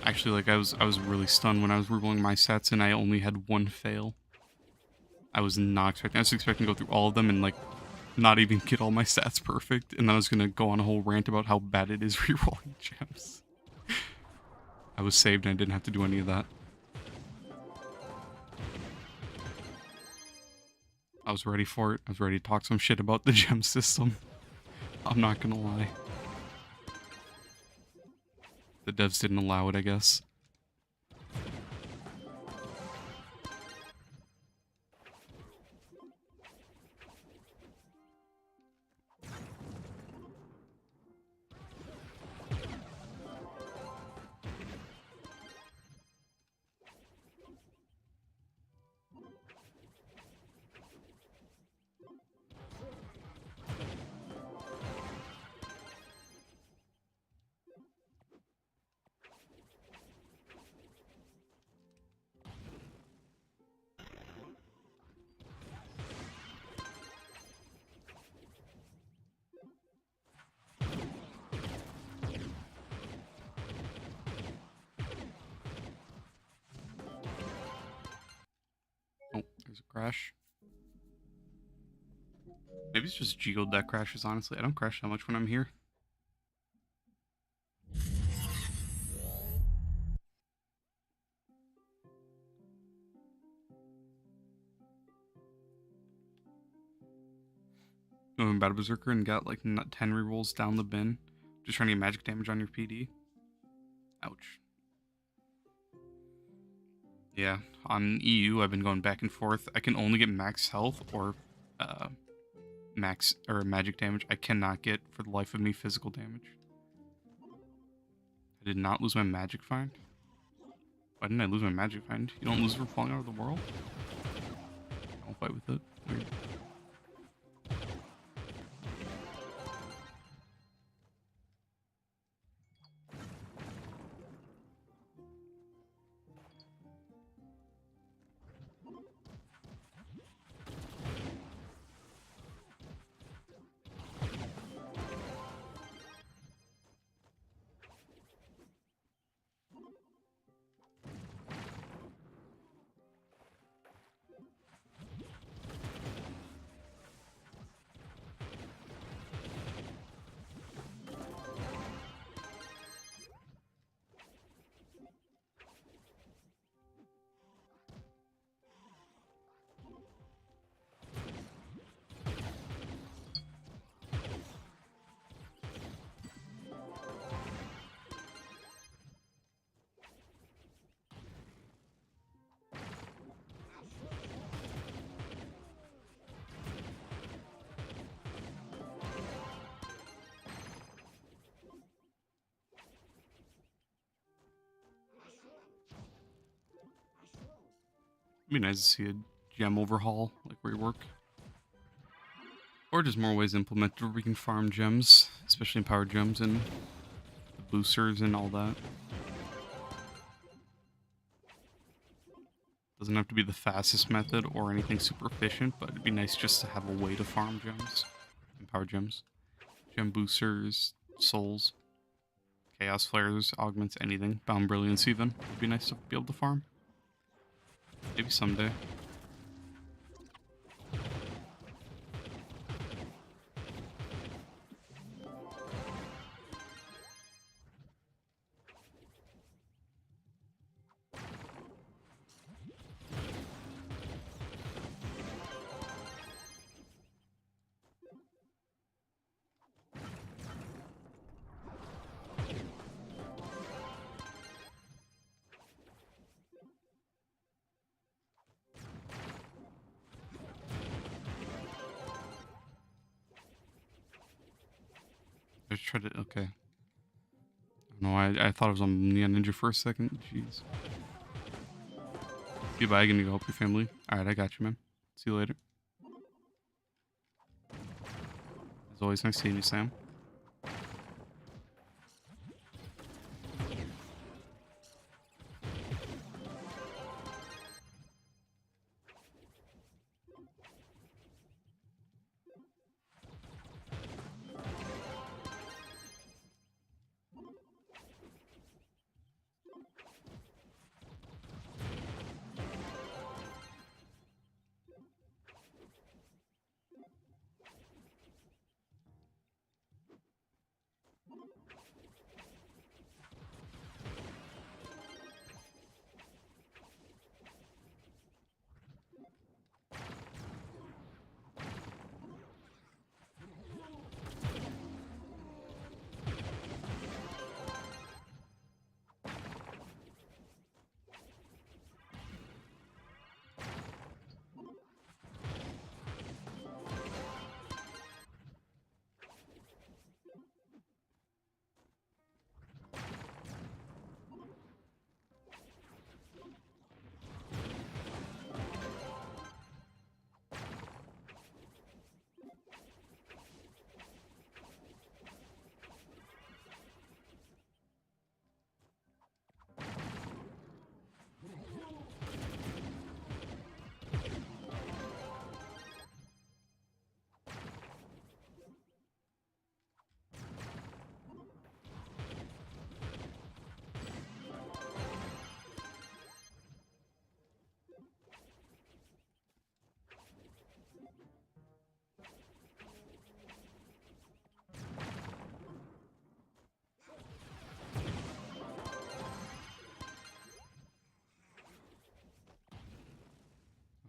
Actually, like I was really stunned when I was rerolling my sets and I only had 1 fail. I was not expecting. I was expecting to go through all of them and like not even get all my stats perfect, and then I was gonna go on a whole rant about how bad it is rerolling gems. I was saved and I didn't have to do any of that. I was ready for it. I was ready to talk some shit about the gem system. I'm not gonna lie. The devs didn't allow it, I guess. crash. Maybe it's just Geode that crashes, honestly. I don't crash that much when I'm here. Going Battle Berserker and got like 10 rerolls down the bin. Just trying to get magic damage on your PD. Ouch. Yeah, on EU, I've been going back and forth. I can only get max health or max or magic damage. I cannot get, for the life of me, physical damage. I did not lose my magic find. Why didn't I lose my magic find? You don't lose it for falling out of the world? Don't fight with it. Weird. It'd be nice to see a gem overhaul, like rework. Or just more ways implemented where we can farm gems, especially empowered gems and the boosters and all that. Doesn't have to be the fastest method or anything super efficient, but it'd be nice just to have a way to farm gems. Empowered gems. Gem boosters, souls, chaos flares, augments, anything. Bound brilliance even. It'd be nice to be able to farm. Maybe someday. I just tried to. Okay. No, I thought it was on Neon Ninja for a second. Jeez. Goodbye, gonna go help your family. Alright, I got you, man. See you later. It's always nice seeing you, Sam.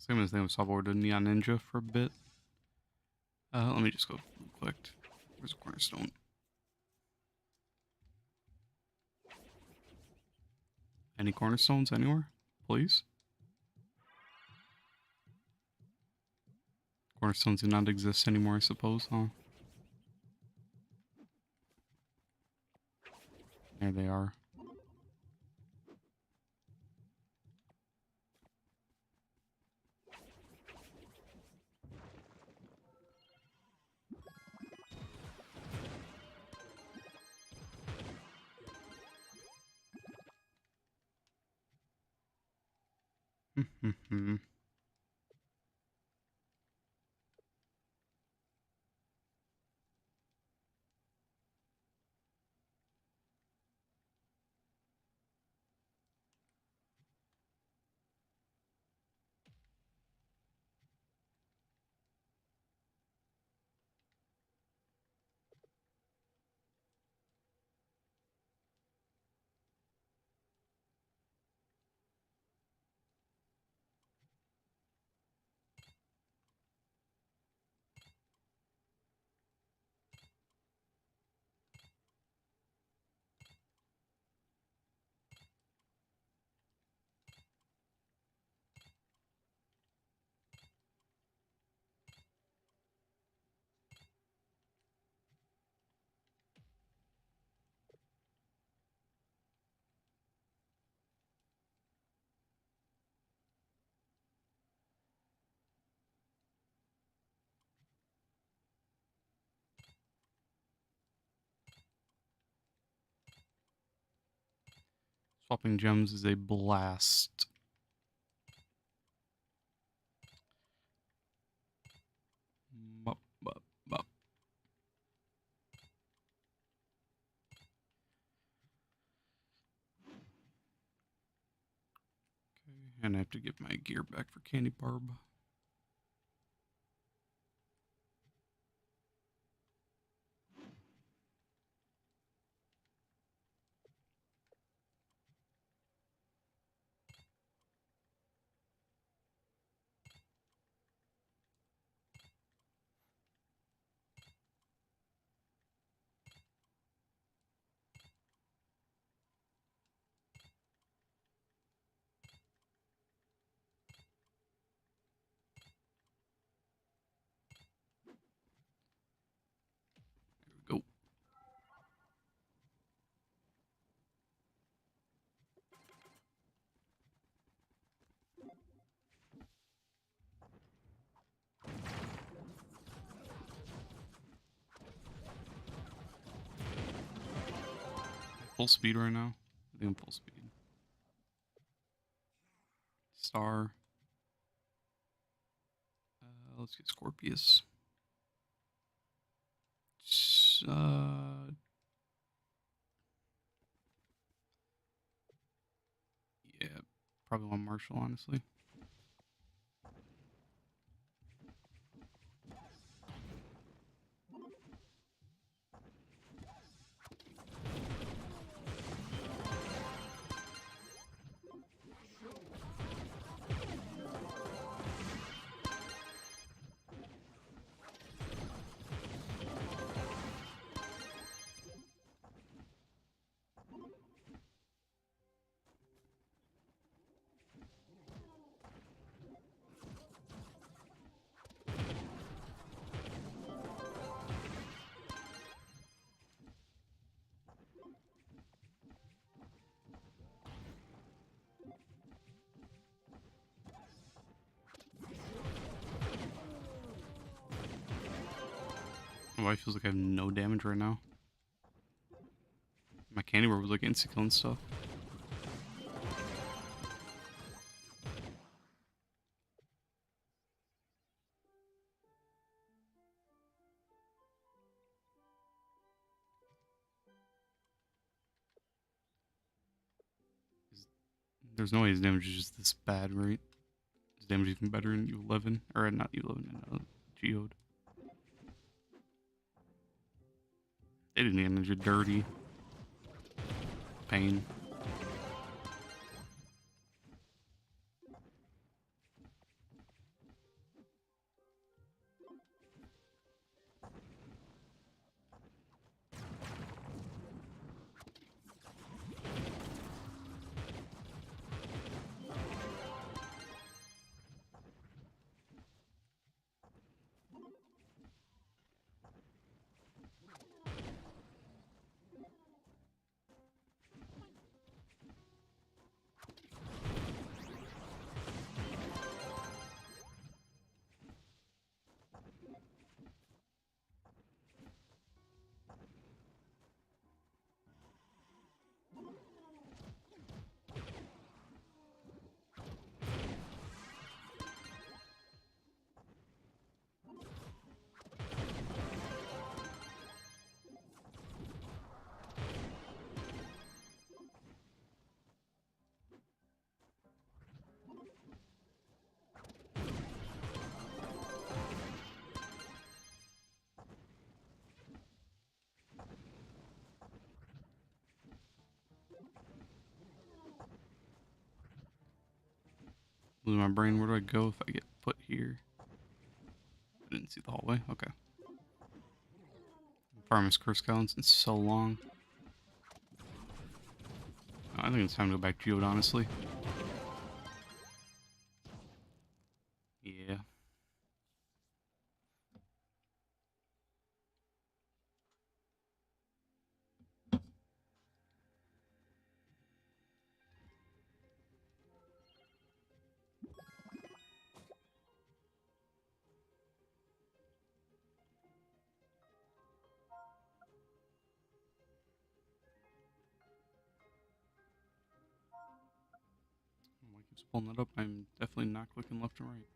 Same as thing with Subword and Neon Ninja for a bit. Let me just go collect. Where's a cornerstone? Any cornerstones anywhere? Please? Cornerstones do not exist anymore, I suppose, huh? There they are. Swapping gems is a blast. Bup, bup, bup. Okay, and I have to get my gear back for Candy Barb. There we go. Full speed right now. I think I'm full speed. Star. Let's get Scorpius. Yeah, probably want Marshall, honestly. My wife feels like I have no damage right now. My Candy Barb was like insta-kill and stuff. There's no way his damage is just this bad, right? His damage is even better in U11. Or not U11, in Geode. They didn't damage it dirty. Pain. Losing my brain. Where do I go if I get put here? I didn't see the hallway. Okay. Farmers curse skeletons in so long. I think it's time to go back to Geode, honestly. Yeah. Why keeps pulling that up? I'm definitely not clicking left and right.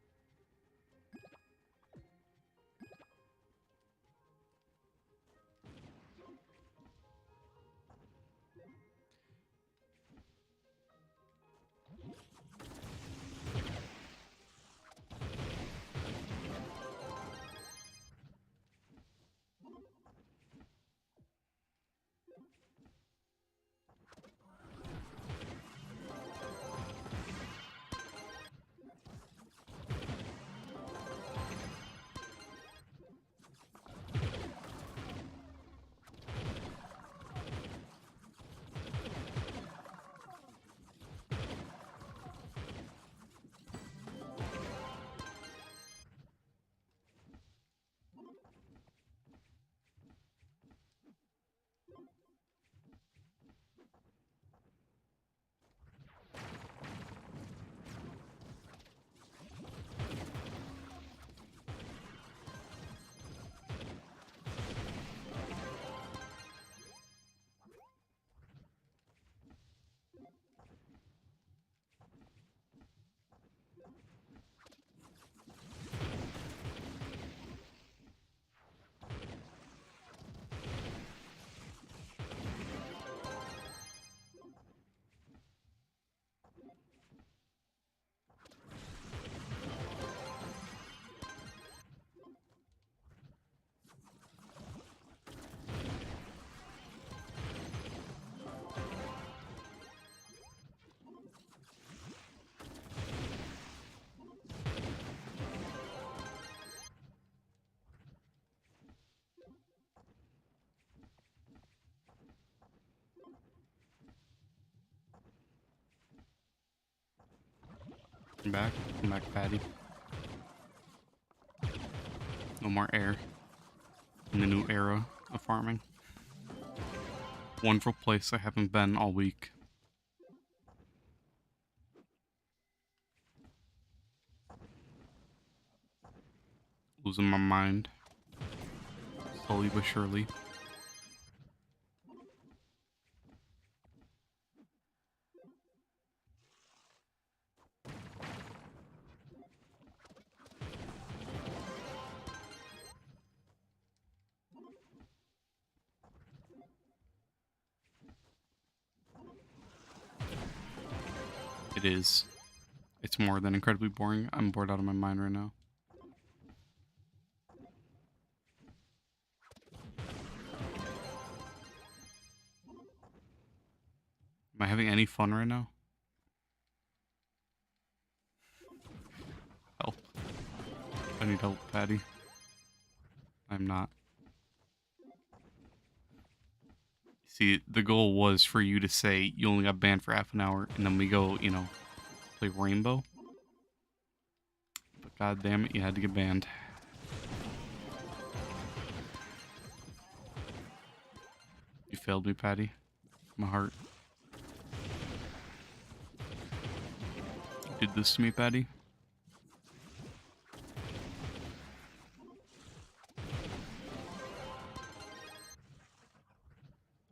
I'm back. I'm back, Patty. No more air in the new era of farming. Wonderful place I haven't been all week. Losing my mind. Slowly but surely. It is. It's more than incredibly boring. I'm bored out of my mind right now. Am I having any fun right now? Help. I need help, Patty. I'm not. See, the goal was for you to say you only got banned for half an hour, and then we go, you know, play Rainbow. But god damn it, you had to get banned. You failed me, Patty. My heart. You did this to me, Patty.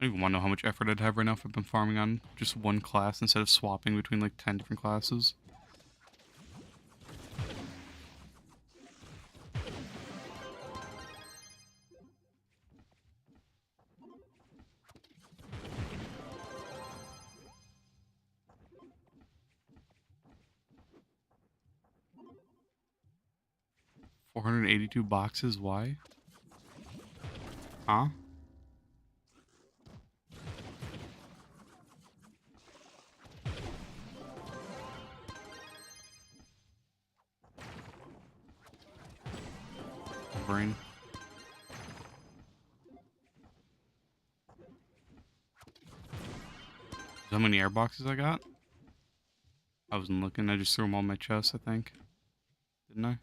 I don't even want to know how much effort I'd have right now if I've been farming on just one class instead of swapping between like 10 different classes. $482 boxes, why? Huh? brain. How many air boxes I got? I wasn't looking. I just threw them on my chest, I think. Didn't I?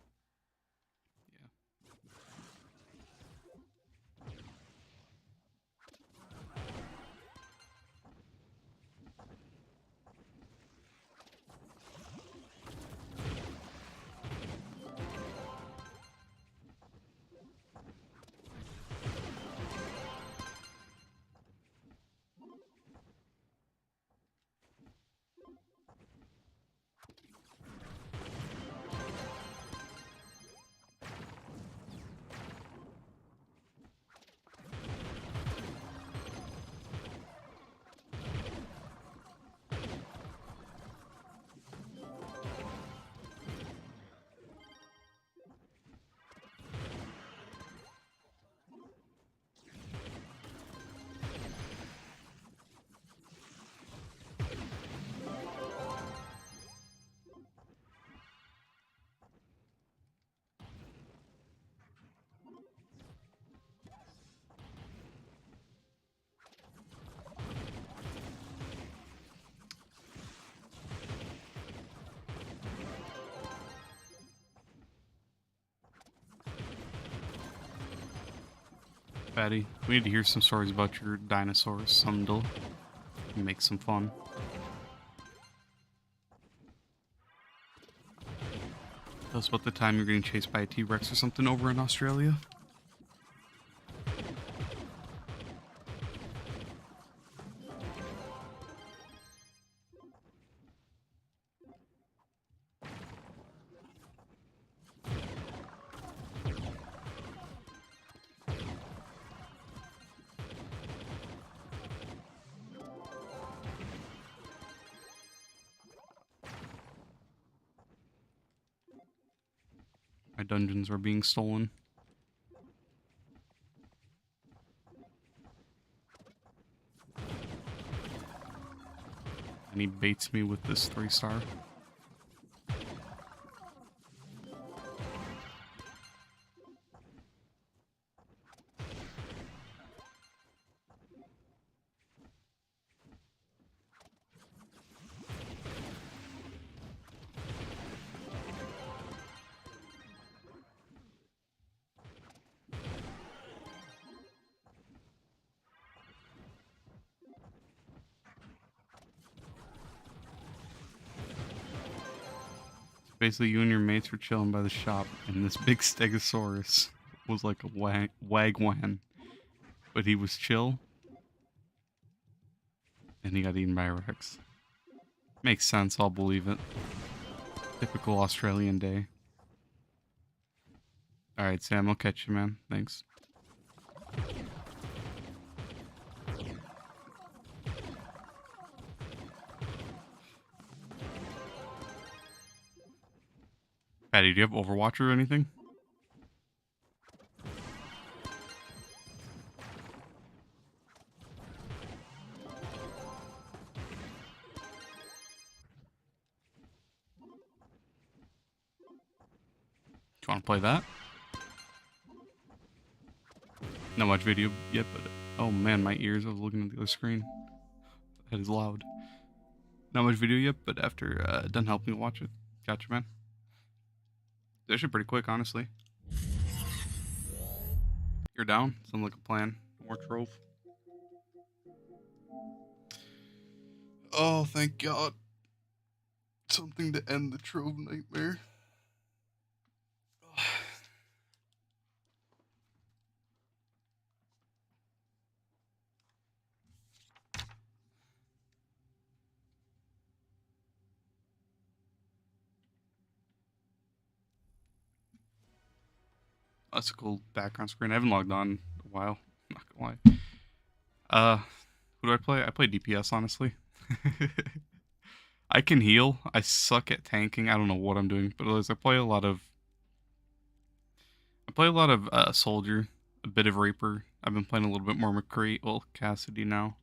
Fatty, we need to hear some stories about your dinosaurs someday. Make some fun. Tell us about the time you're getting chased by a T-Rex or something over in Australia. My dungeons are being stolen. And he baits me with this 3-star. Basically, you and your mates were chilling by the shop, and this big stegosaurus was like a wagwan. But he was chill, and he got eaten by a Rex. Makes sense, I'll believe it. Typical Australian day. Alright, Sam, I'll catch you, man. Thanks. Patty, do you have Overwatch or anything? Do you want to play that? Not much video yet, but... Oh man, my ears, I was looking at the other screen. That is loud. Not much video yet, but after done helping me watch it. Gotcha, man. It's actually pretty quick, honestly. You're down? Sounds like a plan. More Trove. Oh, thank God. Something to end the Trove nightmare. That's a cool background screen. I haven't logged on in a while. I'm not gonna lie. Who do I play? I play DPS, honestly. I can heal. I suck at tanking. I don't know what I'm doing, but I play a lot of Soldier, a bit of Reaper. I've been playing a little bit more McCree. Well, Cassidy now.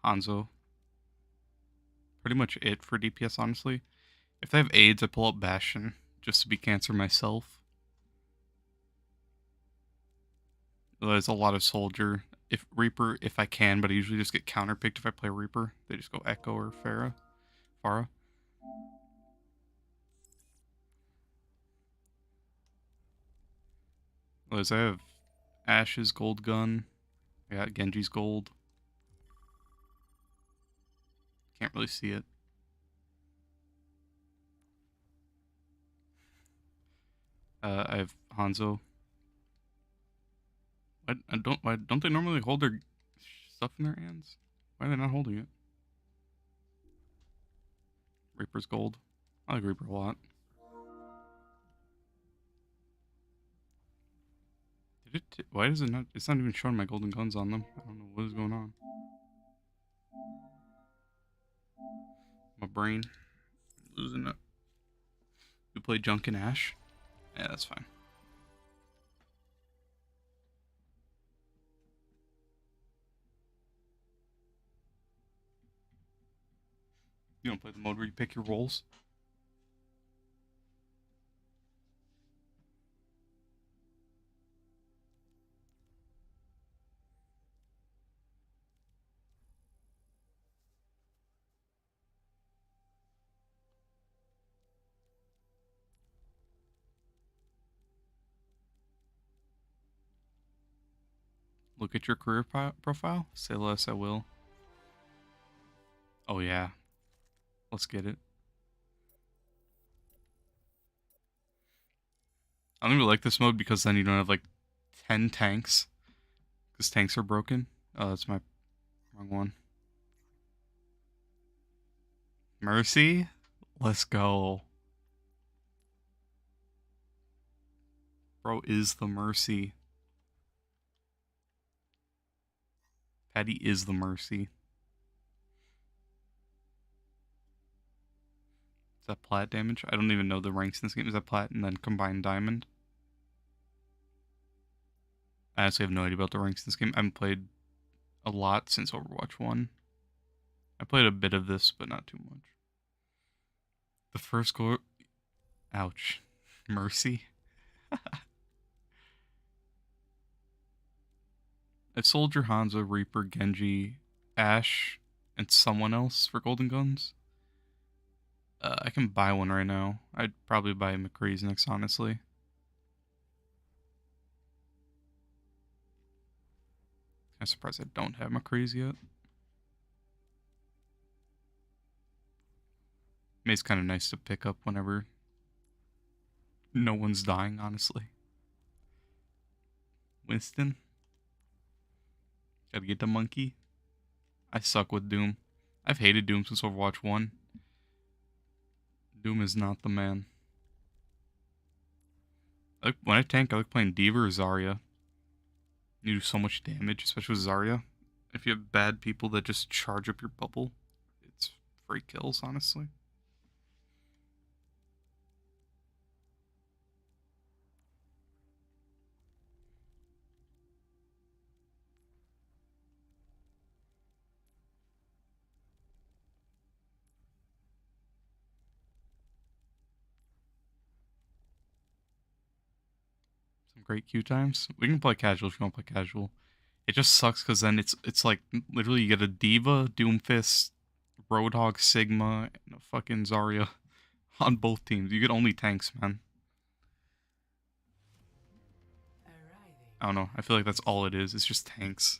Hanzo. Pretty much it for DPS, honestly. If they have AIDS, I pull up Bastion just to be cancer myself. There's a lot of soldier. If Reaper, if I can, but I usually just get counterpicked if I play Reaper. They just go Echo or Pharah. Otherwise, I have Ash's gold gun. I got Genji's gold. Can't really see it. I have Hanzo. Why don't they normally hold their stuff in their hands? Why are they not holding it? Reaper's gold. I like Reaper a lot. Why does it not? It's not even showing my golden guns on them. I don't know what is going on. My brain. Losing it. You play Junk and Ash? Yeah, that's fine. You don't play the mode where you pick your roles? Look at your career profile? Say less, I will. Oh yeah. Let's get it. I don't even like this mode because then you don't have like 10 tanks. Because tanks are broken. Oh, that's my wrong one. Mercy? Let's go. Bro is the Mercy. Patty is the Mercy. Is that plat damage? I don't even know the ranks in this game. Is that plat and then combined diamond? I honestly have no idea about the ranks in this game. I haven't played a lot since Overwatch 1. I played a bit of this, but not too much. The first goal... Ouch. Mercy. I Soldier, Hanzo, Reaper, Genji, Ash, and someone else for golden guns. I can buy one right now. I'd probably buy McCree's next, honestly. I'm surprised I don't have McCree's yet. It's kind of nice to pick up whenever no one's dying, honestly. Winston. Gotta get the monkey. I suck with Doom. I've hated Doom since Overwatch 1. Doom is not the man. When I tank, I like playing D.Va or Zarya. You do so much damage, especially with Zarya. If you have bad people that just charge up your bubble, it's free kills, honestly. Some great queue times. We can play casual if you want to play casual. It just sucks because then it's like literally you get a D.Va, Doomfist, Roadhog, Sigma, and a fucking Zarya on both teams. You get only tanks, man. I don't know. I feel like that's all it is. It's just tanks.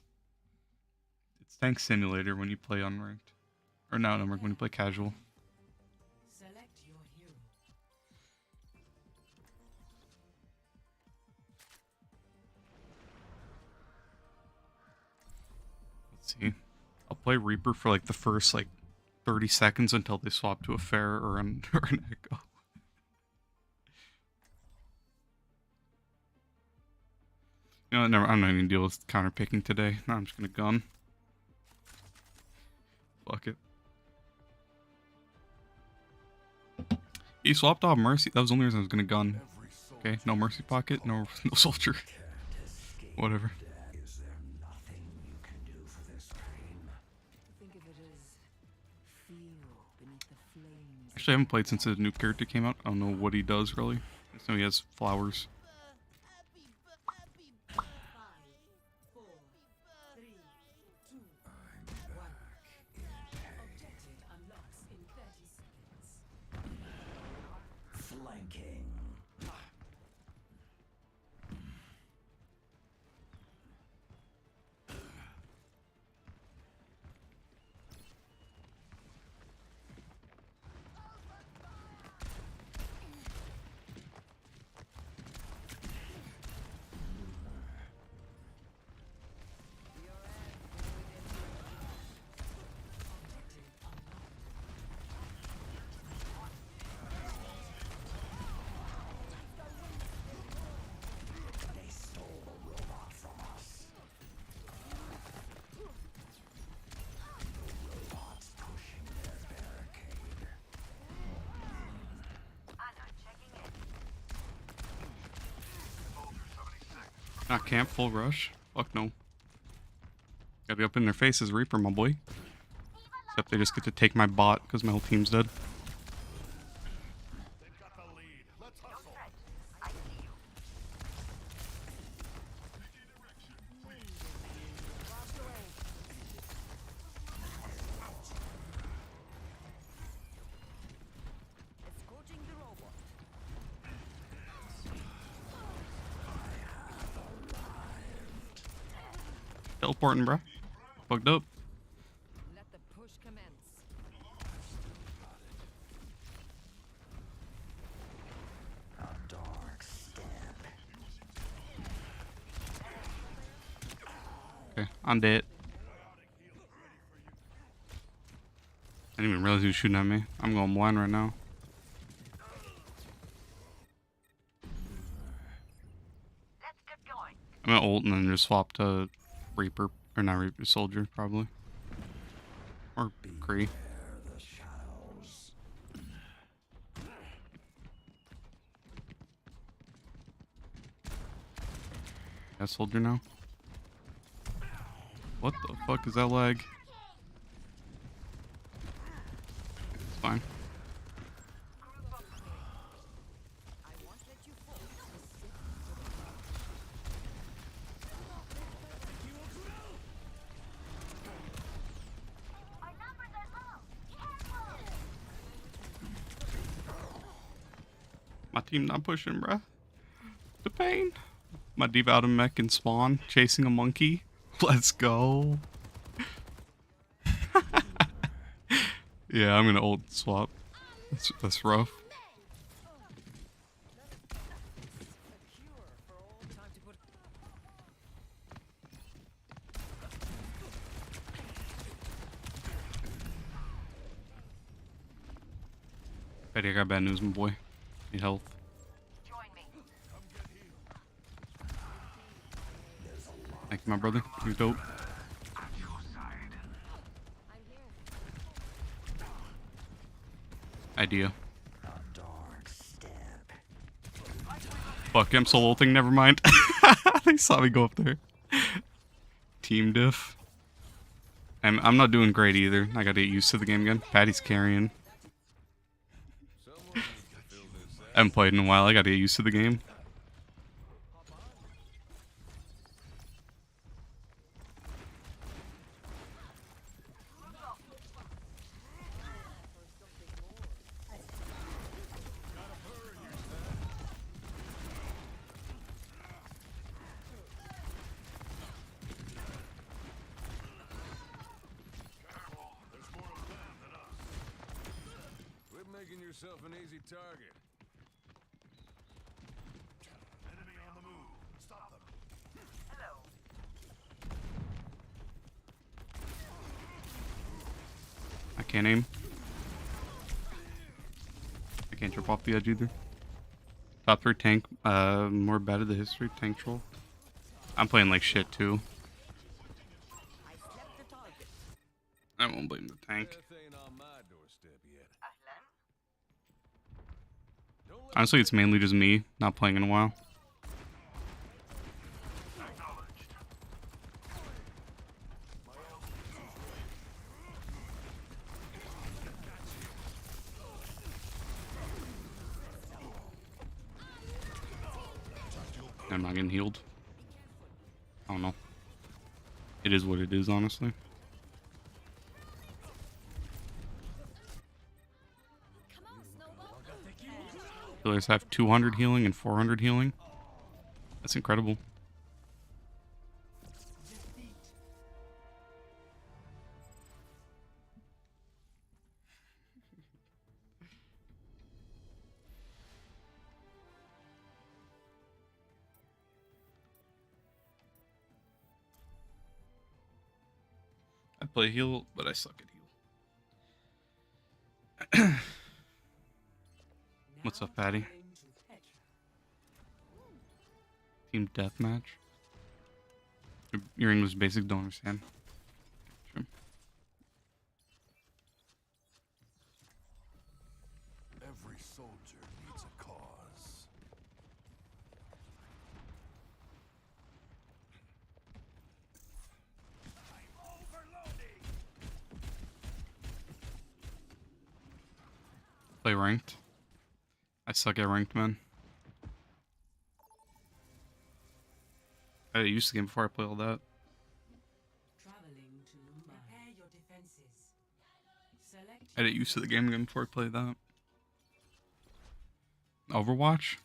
It's Tank Simulator when you play unranked. Or not unranked when you play casual. Let's see. I'll play Reaper for like the first like 30 seconds until they swap to a Fair or an Echo. You know, never. I'm not even gonna deal with counter picking today. No, I'm just gonna gun. Fuck it. He swapped off Mercy. That was the only reason I was gonna gun. Okay, no Mercy pocket, no soldier. Whatever. Actually, I haven't played since the new character came out. I don't know what he does really. I just know he has flowers. Not camp, full rush. Fuck no. Gotta be up in their faces, Reaper, my boy. Except they just get to take my bot because my whole team's dead. Teleporting, bro. Fucked up. Let the push commence. A dark step. Okay, I'm dead. I didn't even realize he was shooting at me. I'm going blind right now. Let's get going. I'm gonna ult and then just swap to Reaper. Or not Reaper, Soldier, probably. Or Kree. The shadows. Yeah, Soldier now. What the fuck is that lag? It's fine. I won't let you fall. Our numbers are low. My team not pushing, bruh. The pain. My diva out of mech and spawn, chasing a monkey. Let's go. Yeah, I'm gonna ult swap. That's rough. Betty, I got bad news, my boy. Need health. Join me. Thank you, my brother. You're dope. I'm here. Idea. A dark step. Fuck, I'm solo ulting, never mind. They saw me go up there. Team diff. I'm not doing great either. I gotta get used to the game again. Patty's carrying. I haven't played in a while. I gotta get used to the game. Quit making yourself an easy target. Enemy on the move. Stop them. Hello. I can't aim. I can't jump off the edge either. Top 3 tank, more bad of the history, tank troll. I'm playing like shit too. I slept the target. I won't blame the tank. Death ain't on my doorstep yet. Ahlan. Don't let Honestly, it's mainly just me not playing in a while. I'm not getting healed. I don't know. It is what it is, honestly. Healers have 200 healing and 400 healing. That's incredible. I play heal, but I suck at heal. What's up, Patty? Team deathmatch. Your English basic, don't understand. Sure. every soldier needs a cause. Play ranked. I suck at ranked, man. I used the game before I played all that. Traveling to prepare your defenses. Select I get used to the game again before I played that. Overwatch?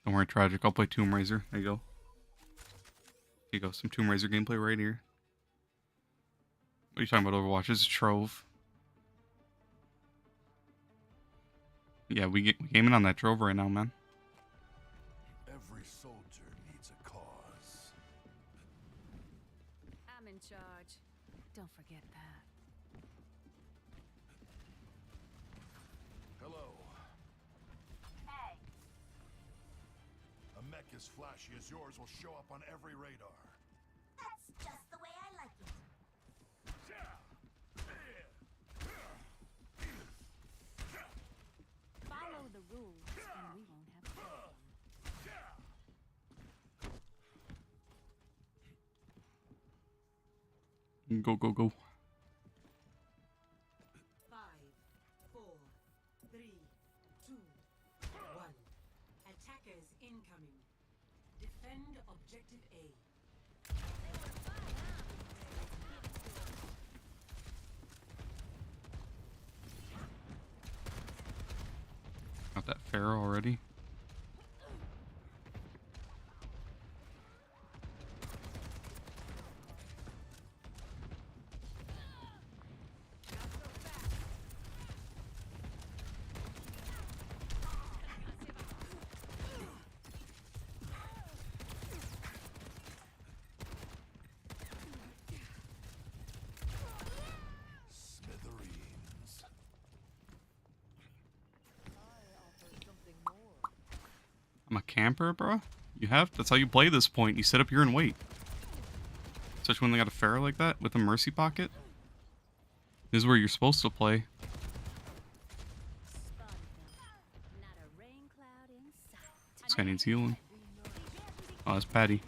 Don't worry, Tragic. I'll play Tomb Raider. There you go. Here you go. Some Tomb Raider gameplay right here. What are you talking about, Overwatch? This is Trove. Yeah, we gaming on that Trove right now, man. Every soldier needs a cause. I'm in charge. Don't forget that. Hello. Hey, A mech as flashy as yours will show up on every radar. that's just the way I like it. Follow the rules, and we won't have to follow them. Go, go, go. 5, 4, 3, 2, 1. Attackers incoming. Defend objective A. Got that Pharaoh already. Smithereens. I'm a camper, bro. You have? That's how you play this point. You sit up here and wait. Especially when they got a Pharaoh like that with a Mercy Pocket. This is where you're supposed to play. Spun them. Not a rain cloud in sight. This guy needs healing. Oh, that's Patty.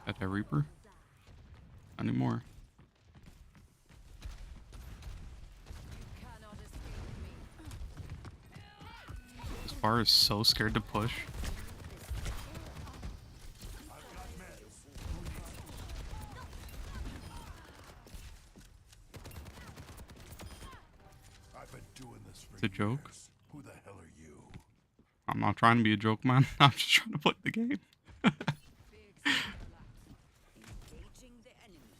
Got that Reaper? Not anymore. Cannot escape me. This bar is so scared to push. I've been doing this for It's a joke. years. Who the hell are you? I'm not trying to be a joke, man. I'm just trying to play the game. Engaging the enemy.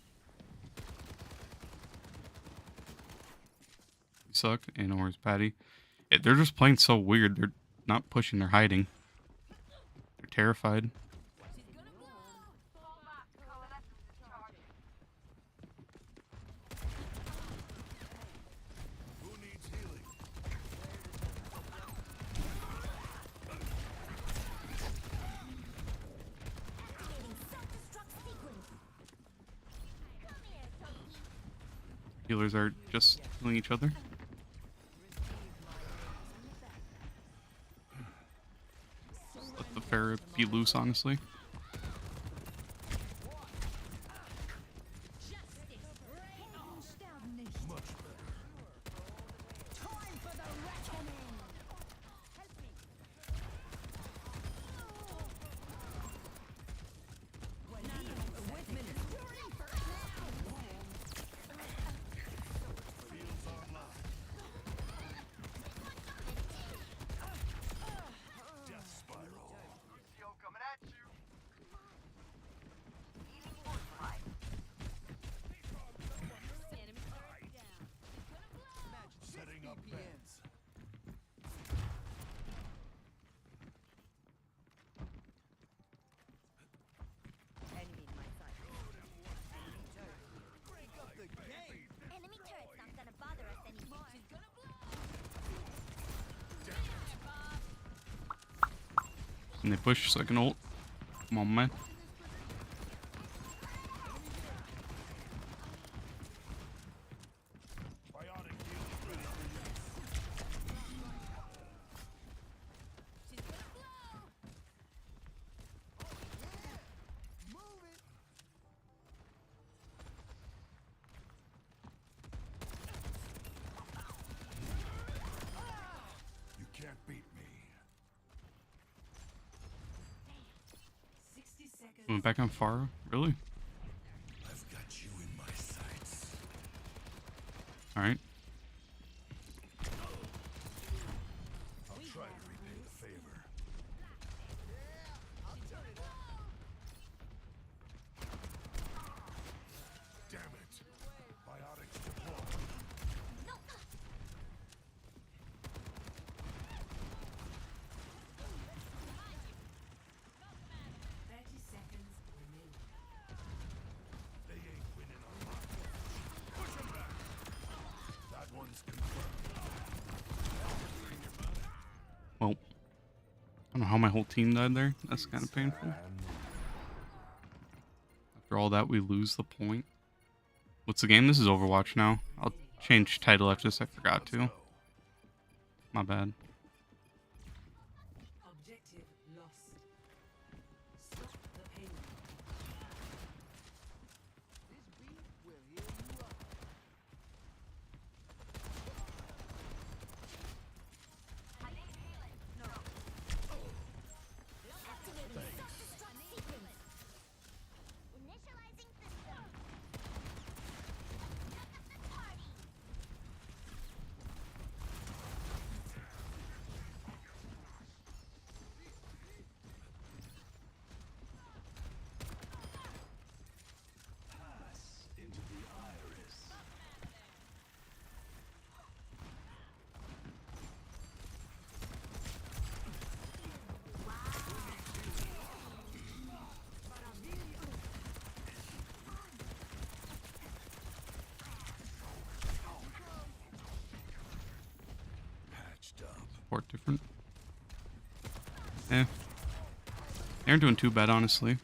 You suck. And where's Patty? They're just playing so weird. They're not pushing, they're hiding. They're terrified. Fall back. Coalescence is charging. Who needs healing? Activating self-destruct sequence. Come here, Toby. Healers are just killing each other. Let the Pharaoh be loose, honestly. Much better. Time for the reckoning. Help me. Fields online. Death spiral. Yo, coming at you. Healing fortified. Enemy turret down. Setting up beds. Enemy in my sight. Enemy turret's not gonna bother us anymore. She's gonna And they push second ult. Come on, man. Biotic healing ready for you. Went back on Pharah? Really? I've got you in my sights. Alright. I'll try to repay the favor. Damn it. Biotics deployed. 30 seconds remaining. They ain't winning on my watch. Push 'em back. That one's confirmed. Well, I don't know how my whole team died there. That's kind of painful. After all that, we lose the point. What's the game? This is Overwatch now. I'll change title after this. I forgot to. My bad. Objective lost. Stop the pain. Activating self-destruct sequence. Initializing system. Party. Pass into the iris. Patched up. Support different. Eh. They aren't doing too bad, honestly.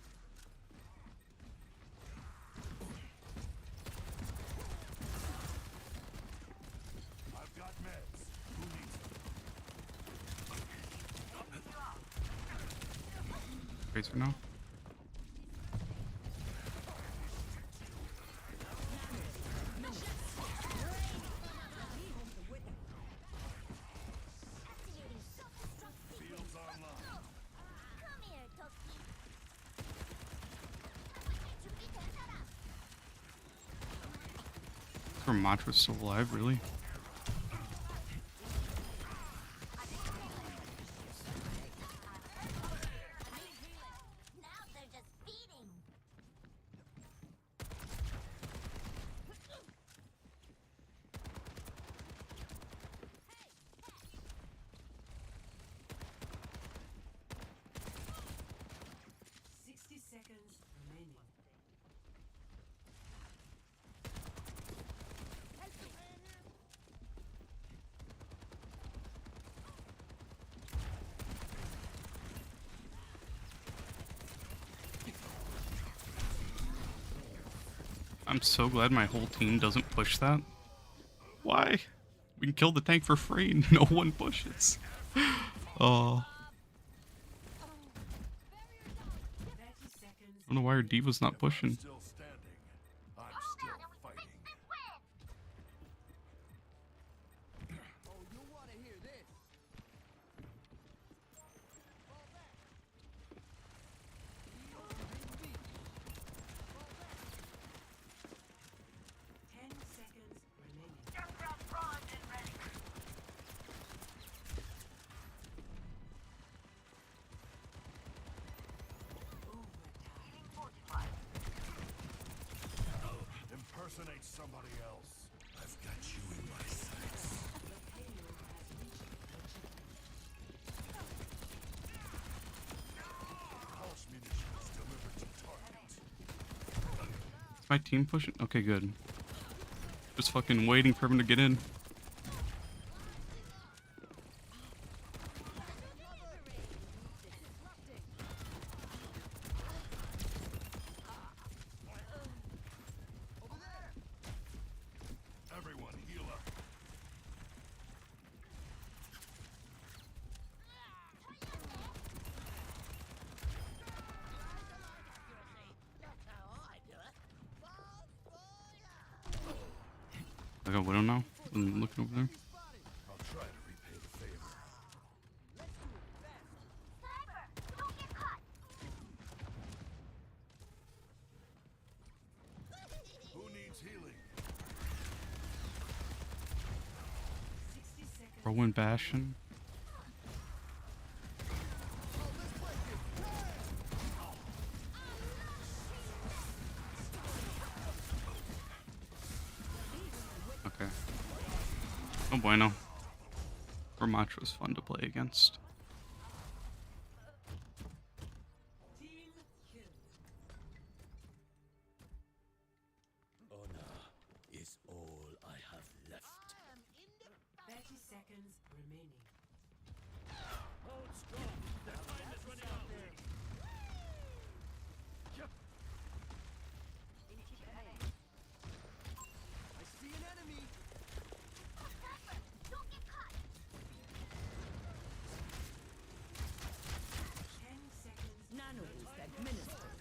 I've got meds. Who needs them? Tracer now. Activating self-destruct sequence. Fields online. Come here, Toki. Her mantra's still alive, really? Now they're just feeding. Seconds remaining. I'm so glad my whole team doesn't push that. Why? We can kill the tank for free and no one pushes. Oh. 30 seconds. I don't know why our Diva's not pushing. Still standing. I'm still fighting. Ten seconds remaining. Impersonate somebody else. I've got you in my sights. Pulse munitions delivered to target. Is my team pushing? Okay, good. Just fucking waiting for him to get in. Everyone heal up. I got Widow now. I'm looking over there. I'll try to repay the favor. Sniper, don't get caught. Rowan Bastion. Okay. Oh bueno. Overwatch was fun to play against. Team kill. Honor is all I have left. 30 seconds remaining. Hold strong. The time is running out. I see an enemy. Don't get caught. 10 seconds. Nanoboost administered.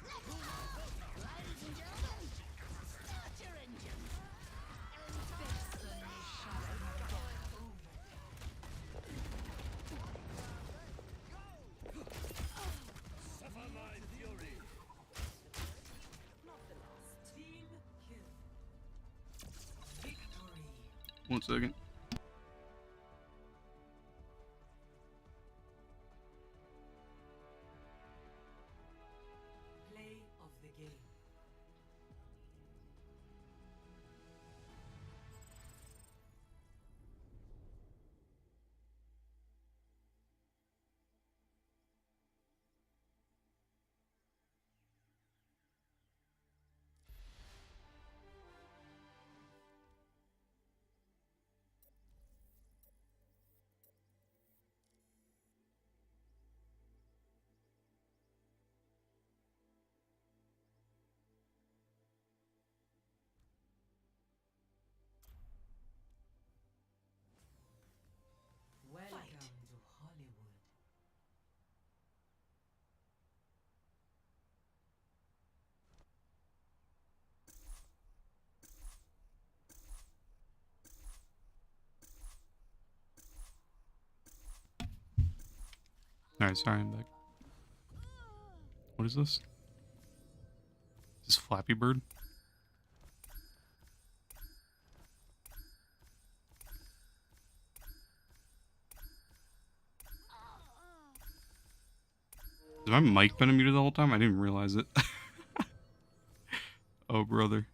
Ladies and gentlemen, start your engines. And fix the Suffer my fury. Team kill. Victory. 1 second. Play of the game. Welcome to Hollywood. Alright, sorry, I'm back. What is this? Is this Flappy Bird? Has my mic been muted the whole time? I didn't realize it. Oh, brother.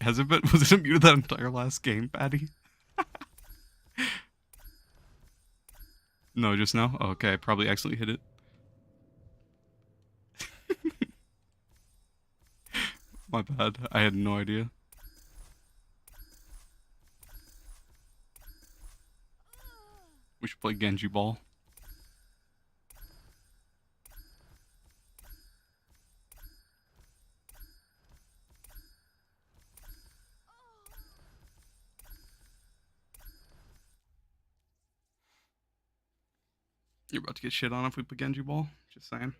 Has it been? Was it muted that entire last game, Patty? No, just now? Oh, okay, I probably accidentally hit it. My bad. I had no idea. We should play Genji Ball. You're about to get shit on if we play Genji Ball. Just saying.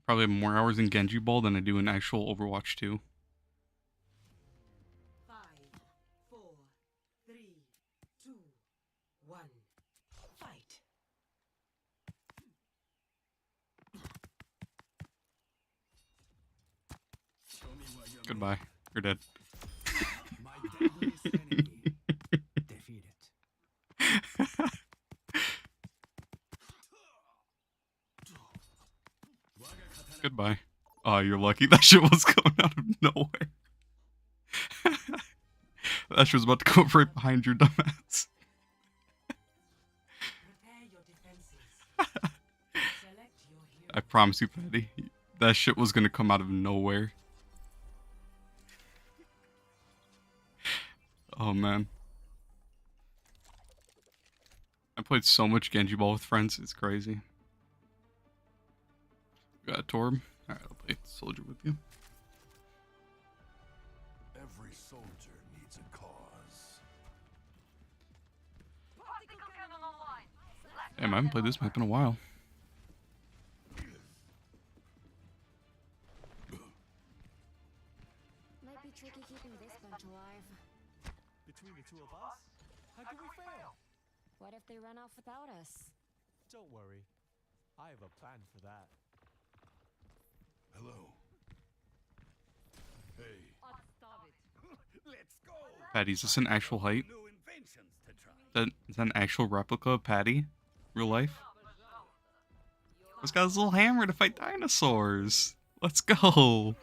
Probably have more hours in Genji Ball than I do in actual Overwatch 2. 5, 4, 3, 2, 1. Fight. Show me where you're Goodbye. You're dead. my deadliest enemy. Defeated. Goodbye. Oh, you're lucky. That shit was coming out of nowhere. That shit was about to go right behind your dumbass. Prepare your defenses. Select your hero. I promise you, Patty. That shit was gonna come out of nowhere. Oh, man. I played so much Genji Ball with friends. It's crazy. Got a Torb. Alright, I'll play Soldier with you. Every soldier needs a cause. Damn, I haven't played this map in a while. Might be tricky keeping this bunch alive. Between the two of us? How can we fail? What if they run off without us? Don't worry. I have a plan for that. Hello. Hey. Let's go. Patty, is this an actual height? New inventions to try. Is that an actual replica of Patty? Real life? He's got his little hammer to fight dinosaurs. Let's go. One.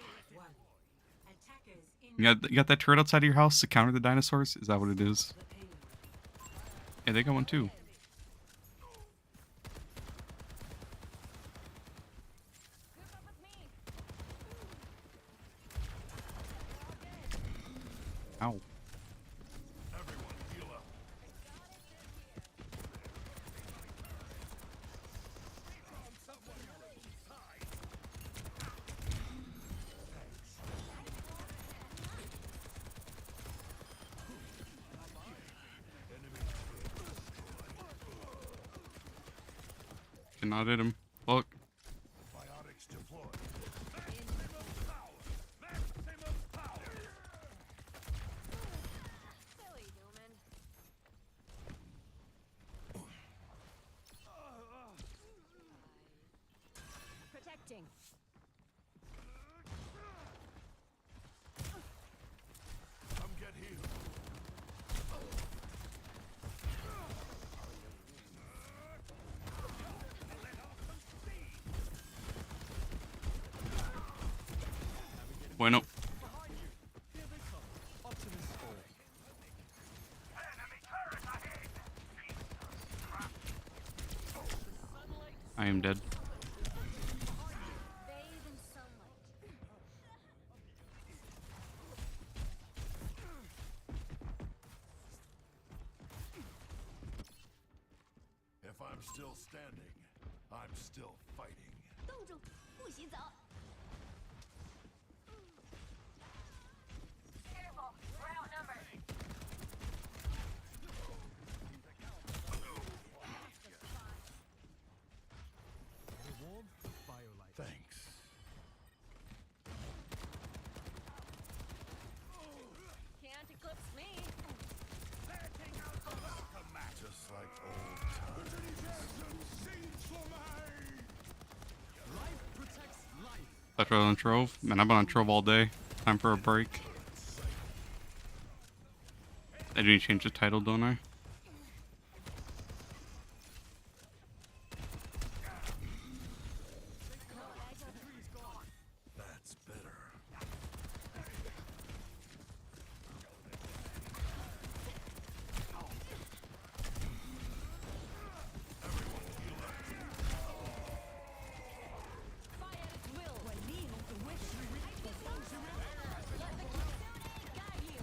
Attackers in You got that turret outside of your house to counter the dinosaurs? Is that what it is? the payload. Yeah, they got one too. Ow. Everyone heal up. Cannot hit him. Look. Biotics deployed. Maximum power. Maximum power. Silly human. Protecting. Come get healed. Bueno. Here they come. Optimus Fall. I am dead. Bathe in sunlight. If I'm still standing, I'm still fighting. 冻住，不许走。Careful, we're outnumbered. The warm firelight. Thanks. Can't eclipse me. Just like old times. Life protects life. That's right on Trove. Man, I've been on Trove all day. Time for a break. I do need to change the title, don't I? That's better. Fire at will. ولين the wish. Let the Kitsune guide you.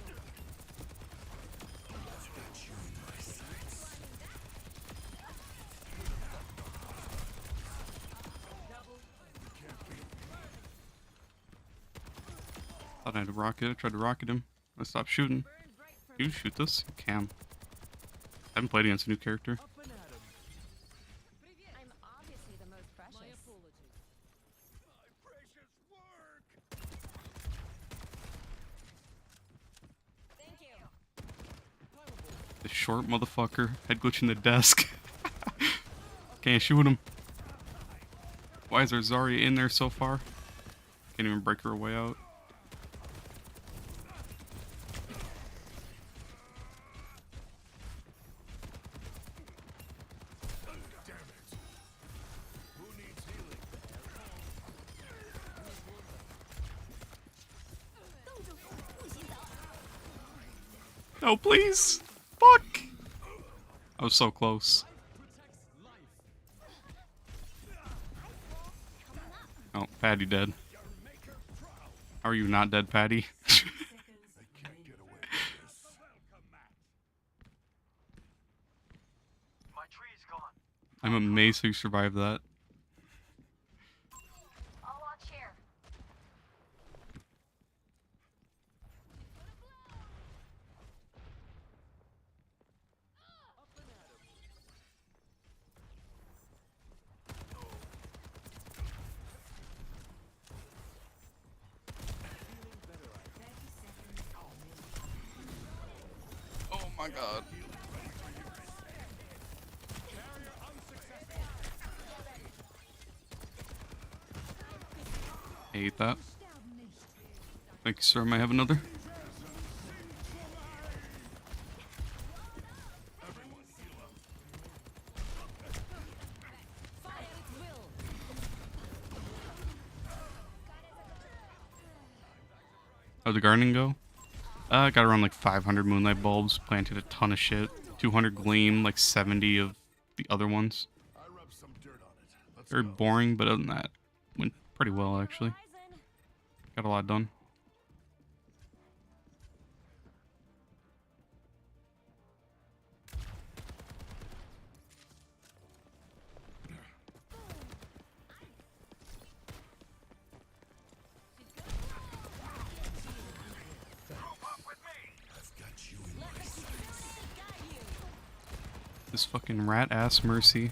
Thought I had a rocket. I tried to rocket him. I stopped shooting. Burn bright for You shoot this? You can. I haven't played against a new character. Up and at 'em. I'm obviously the most precious. My apologies. My precious work. Thank you. Flammable. The short motherfucker. Head glitching the desk. Can't shoot him. Why is there Zarya in there so far? Can't even break her way out. Damn it. Who needs healing? 冻住，不许走。 No, please. Fuck. I was so close. Oh, Patty dead. How are you not dead, Patty? Seconds Can't get away with this. My tree's gone. I'm amazed how you survived that. I'll watch here. Oh my god. hate that. Thank you, sir. I might have another. How'd the gardening go? Got around like 500 moonlight bulbs, planted a ton of shit. 200 gleam, like 70 of the other ones. I rubbed some dirt on it. Let's Very go. boring, but other than that, went pretty well actually. Got a lot done. I've got you in my sights. This fucking rat ass Mercy.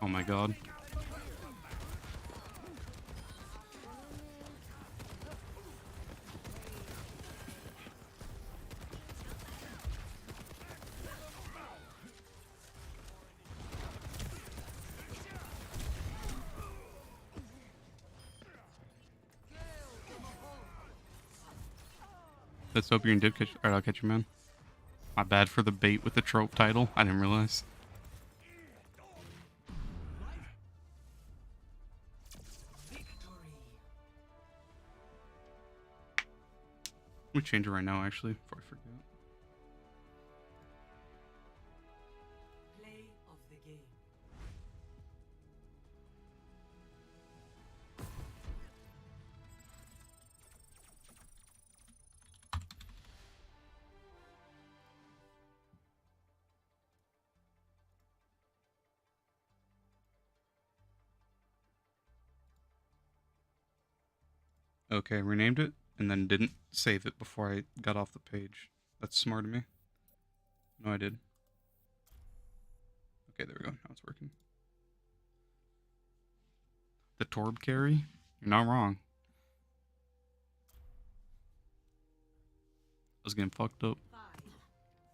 Oh my god. Let's hope you're in dip catch. Alright, I'll catch you, man. My bad for the bait with the Trove title. I didn't realize. Let me change it right now, actually, before I forget. Play of the game. Okay, renamed it, and then didn't save it before I got off the page. That's smart of me. No, I did. Okay, there we go. Now it's working. The Torb carry? You're not wrong. I was getting fucked up. 5,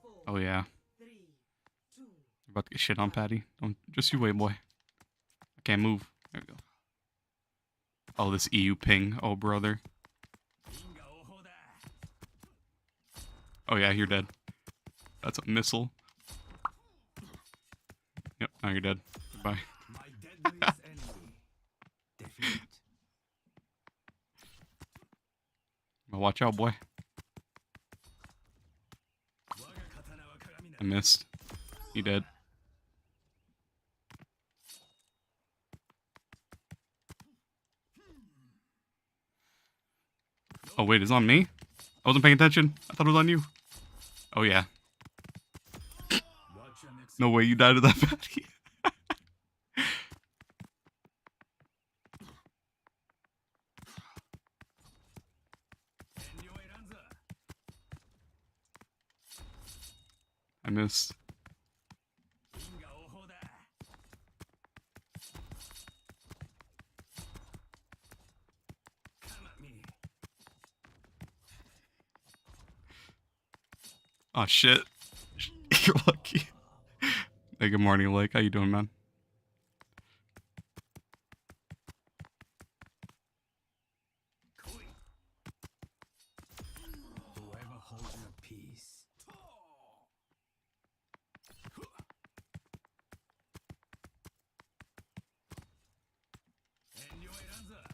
4, Oh yeah. 3, 2. You're about to get shit on, Patty. Don't just you wait, boy. I can't move. There we go. Oh, this EU ping. Oh, brother. Oh yeah, you're dead. That's a missile. Yep, now you're dead. Goodbye. My deadliest enemy. Defeat. Well, watch out, boy. I missed. You dead. Oh wait, it's on me? I wasn't paying attention. I thought it was on you. Oh yeah. No way you died to that Patty. I missed. Oh shit. You're lucky. Hey, good morning, Lake. How you doing, man? Whoever holds your peace.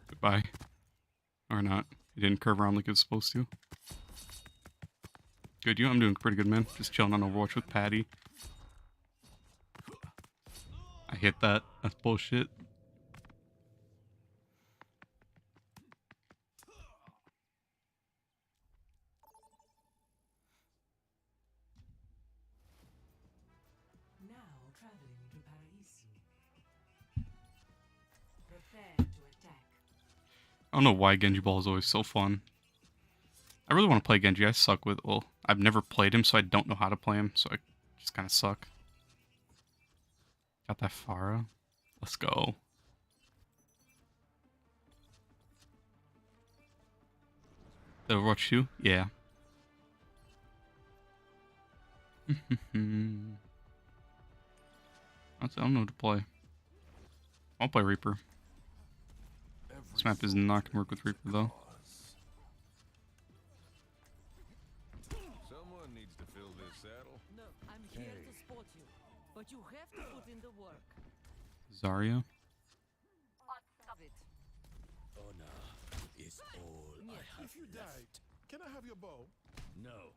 Goodbye. Or not. You didn't curve around like it was supposed to. Good, you? I'm doing pretty good, man. Just chilling on Overwatch with Patty. I hit that. That's bullshit. Now traveling to Paris. Prepare to attack. I don't know why Genji Ball is always so fun. I really want to play Genji. I suck with... Well, I've never played him, so I don't know how to play him. So I just kind of suck. Got that Pharah. Let's go. The Overwatch 2? Yeah. I don't know what to play. I'll play Reaper. This map is not gonna work with Reaper though. Someone needs to fill this saddle. No, I'm here to support you, but you have to put in the work. Zarya. Stop it. Honor is all I have If you left. died, can I have your bow? No.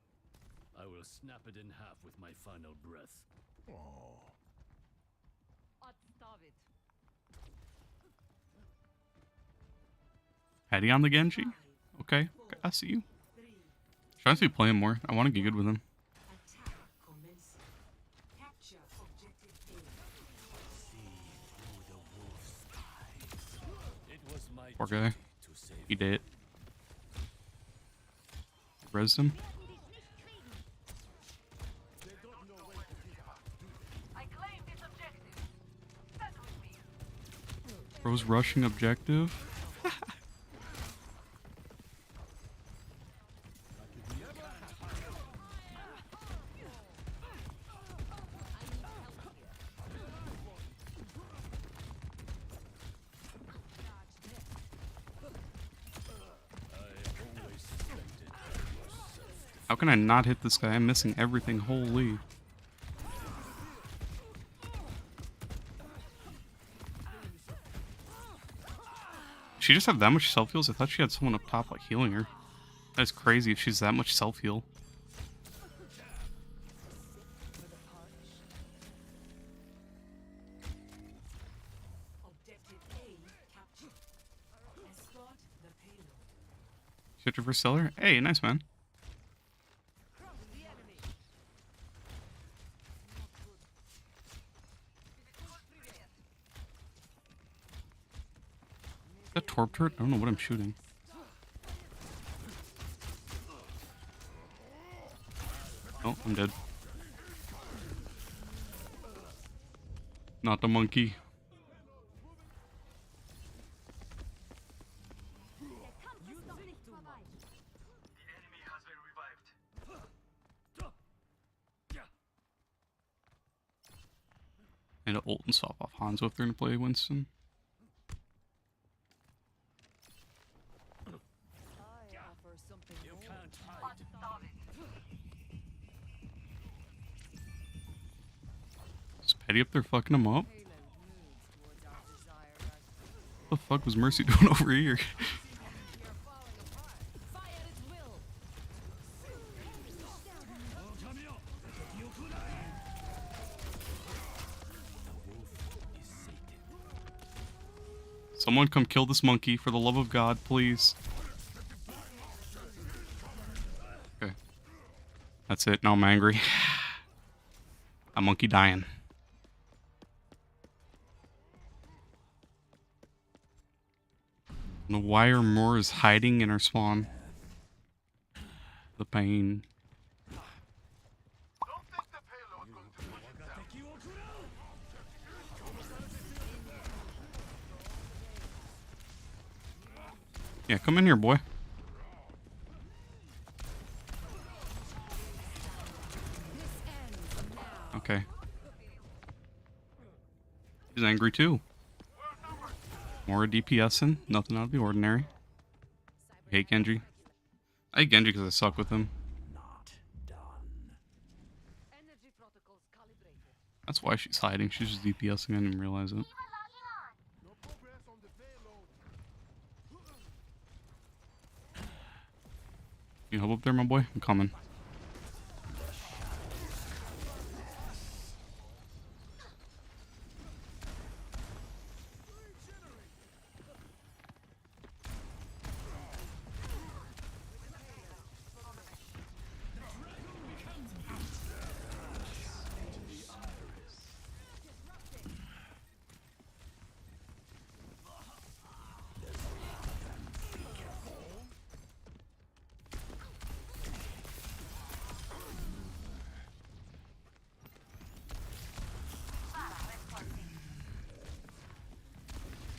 I will snap it in half with my final breath. Oh. Stop it. Heady on the Genji? Okay, I see you. Trying to be playing more. I want to get good with him. Attack commencing. Capture objective A. Through the wolf's eyes. It was my Poor guy. duty to save He did. Res him. I claim this objective. Stand with me. Bro's rushing objective. How can I not hit this guy? I'm missing everything. Holy. She just have that much self heals? I thought she had someone up top like healing her. That's crazy if she's that much self heal. Objective A captured. Escort the payload. Shit reverse seller? Hey, nice man. The enemy. Is that torp turret? I don't know what I'm shooting. Oh, I'm dead. Not the monkey. The enemy has been revived. And to ult and swap off Hanzo if they're gonna play Winston. I offer something You more. can't hide. Stop it. Is Petty up there fucking him up? Payload moves towards our desired outcome. What the fuck was Mercy doing over here? You're falling apart. Fire at will. Someone come kill this monkey for the love of God, please. Okay. That's it. Now I'm angry. A monkey dying. The wire Moore is hiding in our spawn. The pain. Don't think the payload going to put it down. Yeah, come in here, boy. Okay. He's angry too. More DPSing, nothing out of the ordinary. I hate Genji. I hate Genji because I suck with him. Not done. Energy protocols calibrated. That's why she's hiding. She's just DPSing. I didn't realize it. No progress on the payload. You help up there, my boy? I'm coming.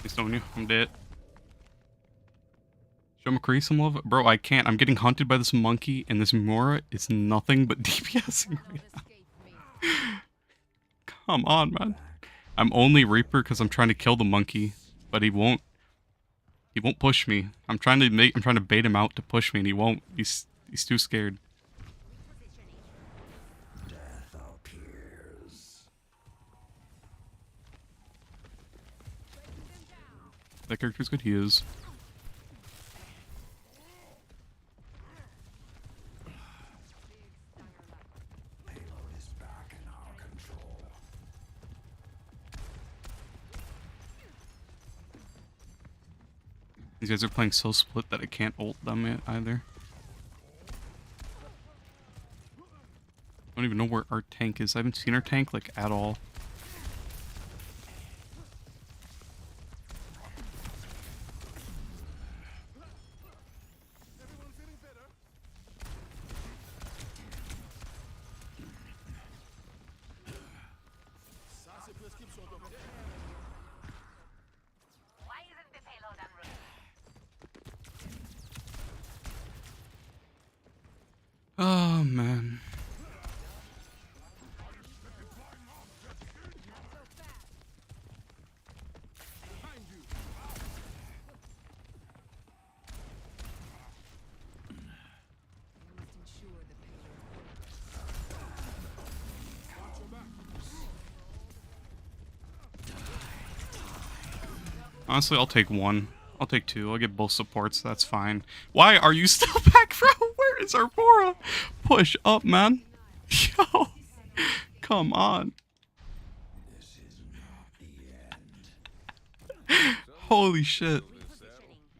He's throwing you. I'm dead. Show McCree some love. Bro, I can't. I'm getting hunted by this monkey, and this Mora is nothing but DPSing me. Not escape me. Come on, man. I'm only Reaper because I'm trying to kill the monkey, but he won't. He won't push me. I'm trying to bait him out to push me, and he won't. He's too scared. Death appears. That character's good. He is. Payload is back in our control. These guys are playing so split that I can't ult them yet either. I don't even know where our tank is. I haven't seen our tank like at all. Everyone feeling better? Ça, c'est prescription, docteur. Why isn't the payload en route? Oh man. Honestly, I'll take one. I'll take two. I'll get both supports. That's fine. Why are you still back, bro? Where is our Bora? Push up, man. Yo. Come on. This is not the end. Holy shit.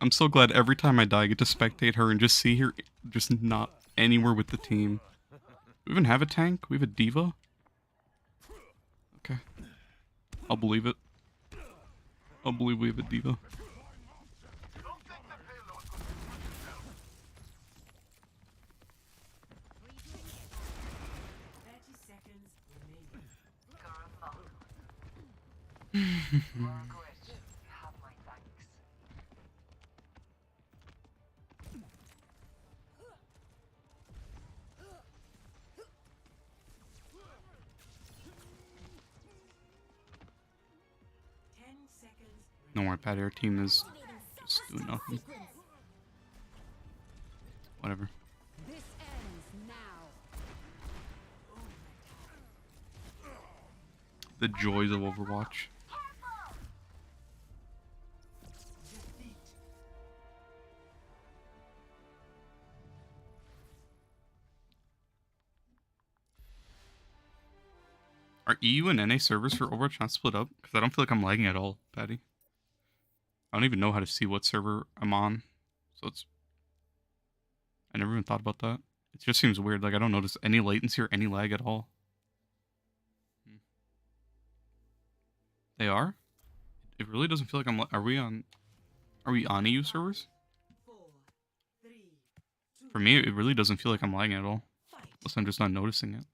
I'm so glad every time I die, I get to spectate her and just see her just not anywhere with the team. We even have a tank? We have a diva? Okay. I'll believe it. I'll believe we have a diva. Don't think the payload could Thirty seconds remaining. Wrong question. Have my thanks. Don't worry, Patty, our team is just doing nothing. Whatever. This ends now. The joys of Overwatch. Are EU and NA servers for Overwatch not split up? Because I don't feel like I'm lagging at all, Patty. I don't even know how to see what server I'm on. So it's... I never even thought about that. It just seems weird. Like, I don't notice any latency or any lag at all. They are? It really doesn't feel like I'm... Are we on EU servers? For me, it really doesn't feel like I'm lagging at all. Unless I'm just not noticing it.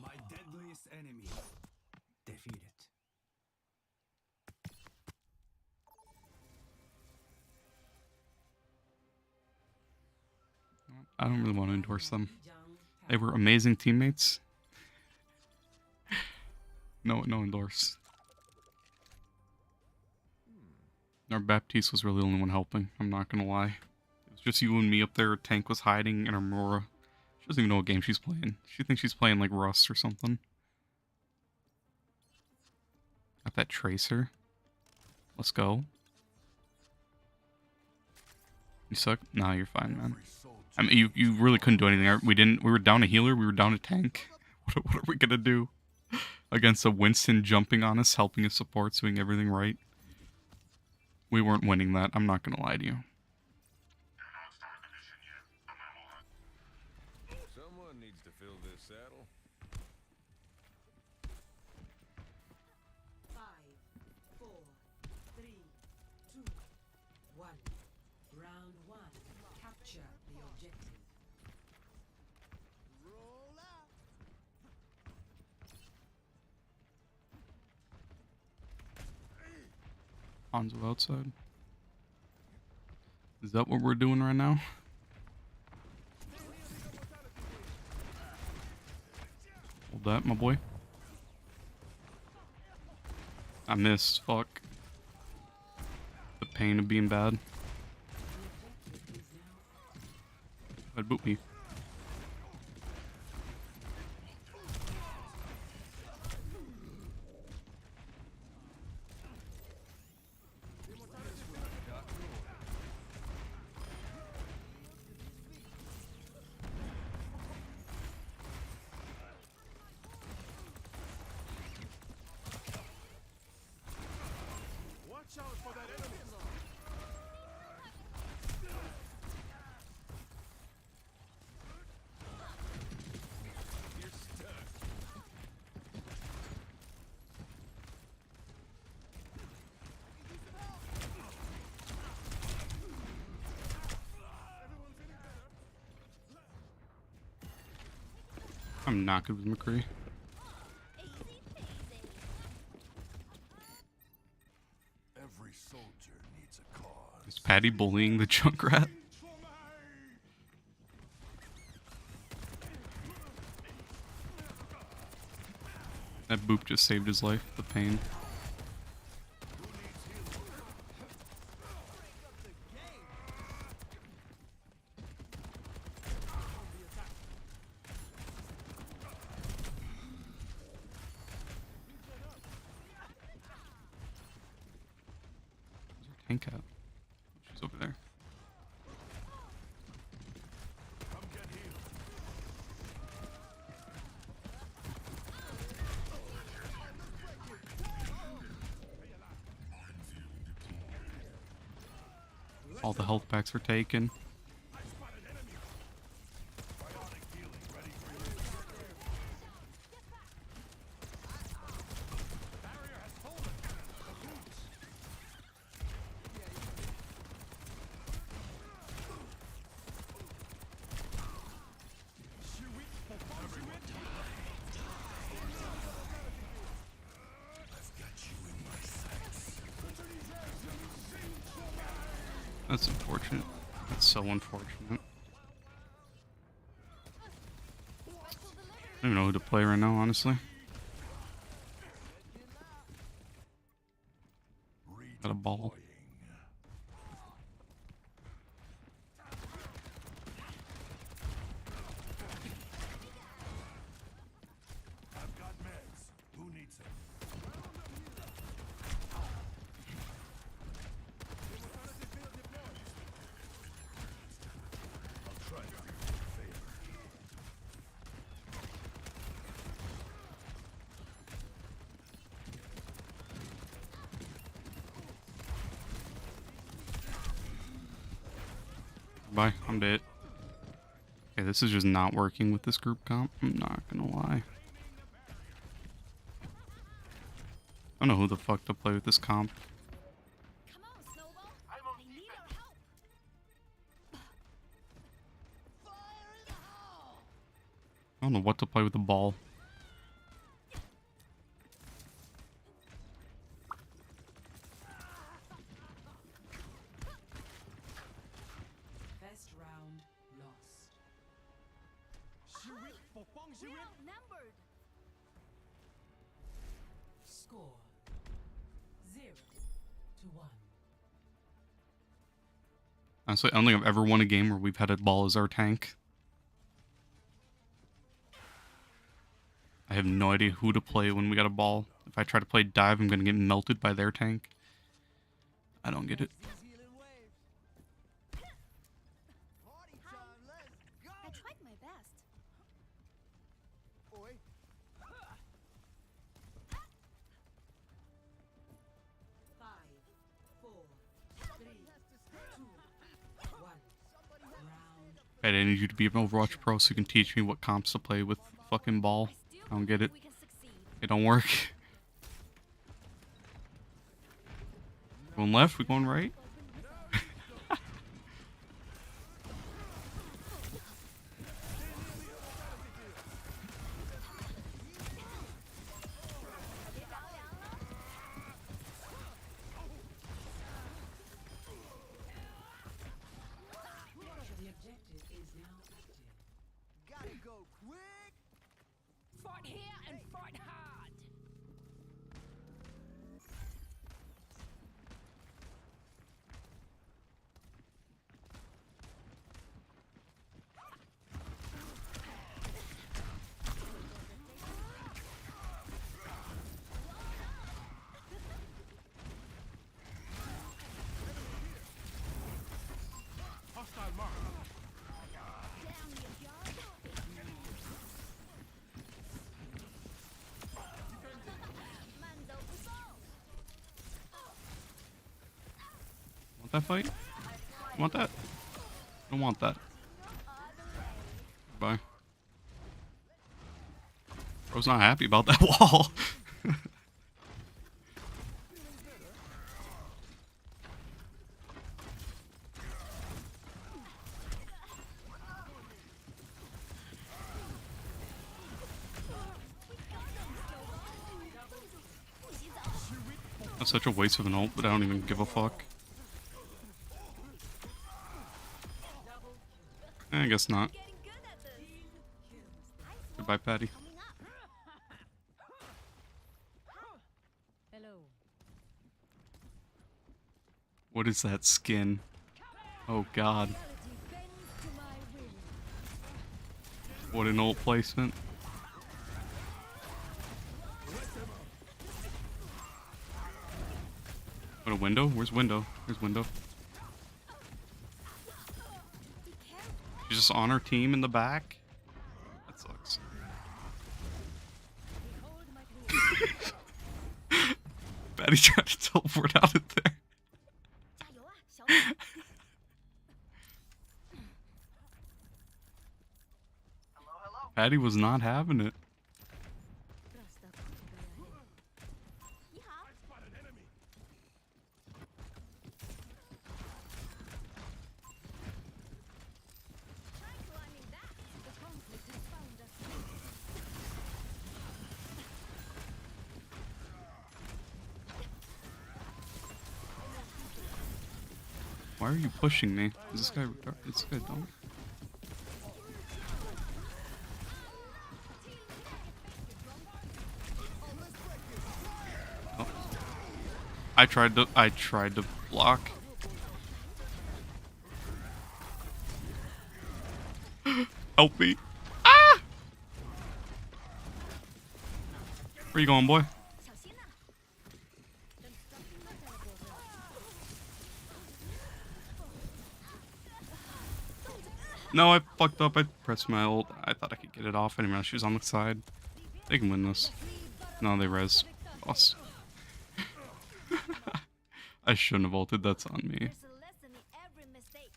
My deadliest enemy. Defeated. I don't really want to endorse them. They were amazing teammates. No endorse. Our Baptiste was really the only one helping. I'm not gonna lie. It was just you and me up there. Tank was hiding, and Aurora. She doesn't even know what game she's playing. She thinks she's playing like Rust or something. Got that Tracer. Let's go. You suck? Nah, you're fine, man. I mean, you really couldn't do anything. We were down a healer. We were down a tank. What are we gonna do against a Winston jumping on us, helping us support, doing everything right? We weren't winning that. I'm not gonna lie to you. Someone needs to fill this saddle. 5, 4, 3, 2, 1. Round 1. Capture the objective. Roll out. Hanzo outside. Is that what we're doing right now? Hold that, my boy. I missed. Fuck. The pain of being bad. That'd boot me. Watch out for that enemy. You're stuck. I'm not good with McCree. Every soldier needs a cause. Is Patty bullying the Junkrat? That boop just saved his life. The pain. Tank out. She's over there. Come get healed. All the health packs are taken. I spotted enemy. Bionic healing ready for you. Barrier has fallen. The boots. I've got you in my sights. That's unfortunate. That's so unfortunate. I don't even know who to play right now, honestly. Got a ball. I've got meds. Who needs them? I'll try to do you a favor. Bye, I'm dead. Okay, this is just not working with this group comp. I'm not gonna lie. I don't know who the fuck to play with this comp. Come on, Snowball. I need our help. I don't know what to play with the ball. First round lost. We're outnumbered. Score 0-1. Honestly, I don't think I've ever won a game where we've had a ball as our tank. I have no idea who to play when we got a ball. If I try to play dive, I'm gonna get melted by their tank. I don't get it. I tried my best. Five, four, three, two, one. Round. I need you to be an Overwatch pro so you can teach me what comps to play with fucking ball. I don't get it. We can succeed. It don't work. Going left, we going right? The objective is now active. Gotta go quick, Fight here and fight hard. Hostile mark. Down you go. Man's out the soul. Want that fight? Want that? Don't want that. Bye. Bro's not happy about that wall. That's such a waste of an ult, but I don't even give a fuck. I guess not. Getting good at this. Goodbye, Patty. Coming up. Hello. What is that skin? Oh god. Reality bends to my will. What an ult placement. What, a window? Where's window? Where's window? She's just on her team in the back? That sucks. Patty tried to teleport out of there. 加油啊，小美！ Patty was not having it. 你好。 Spot an enemy. Try climbing that. The conflict has found us. Why are you pushing me? Is this guy retarded? Is this guy dumb? Oh. I tried to block. Help me. Ah! Where you going, boy? 小心呐、No, I fucked up. I pressed my ult. I thought I could get it off. I didn't realize she was on the side. They can win this. No, they res. Boss. I shouldn't have ulted. That's on me. There's a lesson in every mistake.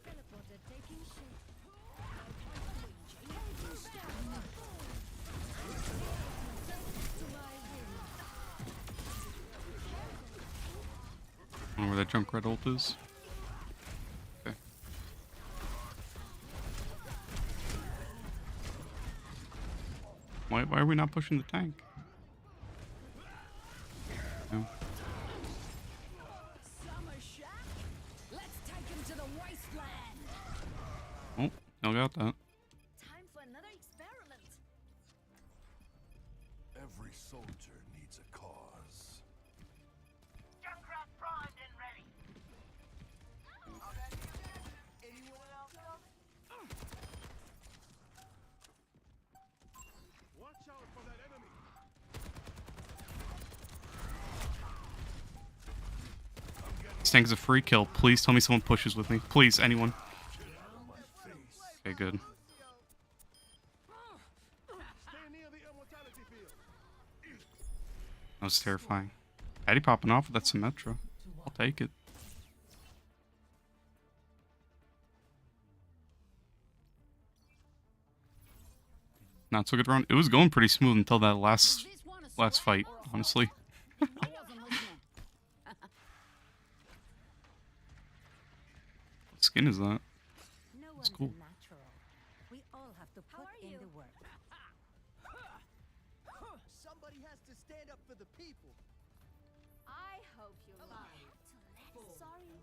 Teleporter taking shape. Engaging stamina. To my will. I don't know where that Junkrat ult is. Okay. Why are we not pushing the tank? No. Summer shack. Let's take him to the wasteland. Oh, y'all got that. Time for another experiment. Every soldier needs a cause. Junkrat primed and ready. Anyone else? Watch out for that enemy. This tank is a free kill. Please tell me someone pushes with me. Please, anyone. Okay, good. Stay near the immortality field. That was terrifying. Patty popping off with that Symmetra. I'll take it. Not so good round. It was going pretty smooth until that last fight, honestly. I wasn't listening. What skin is that? No That's one's cool. a match to How put are in you? the work. Somebody has to stand up for the people. I hope you like. Sorry.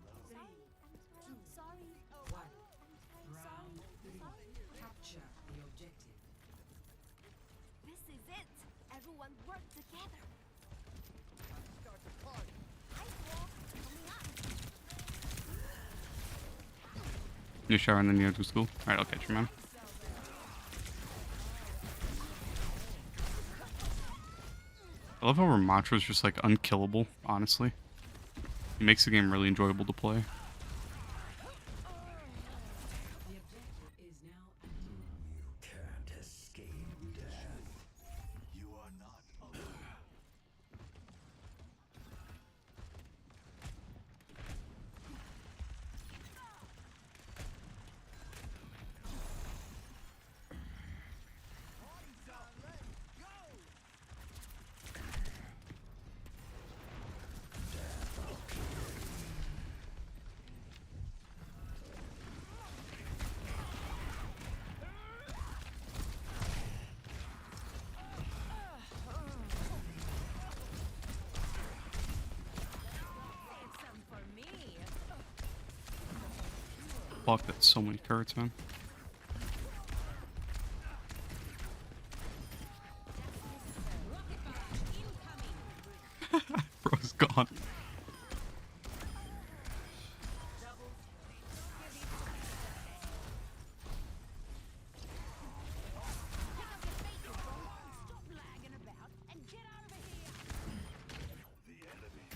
Sorry. One. Round Three. Capture the objective. This is it. Everyone work together. Start the party. Ice wall coming up. You shower and then you go to school. Alright, I'll catch you, man. I love how Ramatra's just like unkillable, honestly. It makes the game really enjoyable to play. The objective is now active. You can't escape death. You are not alone. Save some for me. Fuck, that's so many turrets, man. Bro's gone. Stop lagging about and get out of here. The enemy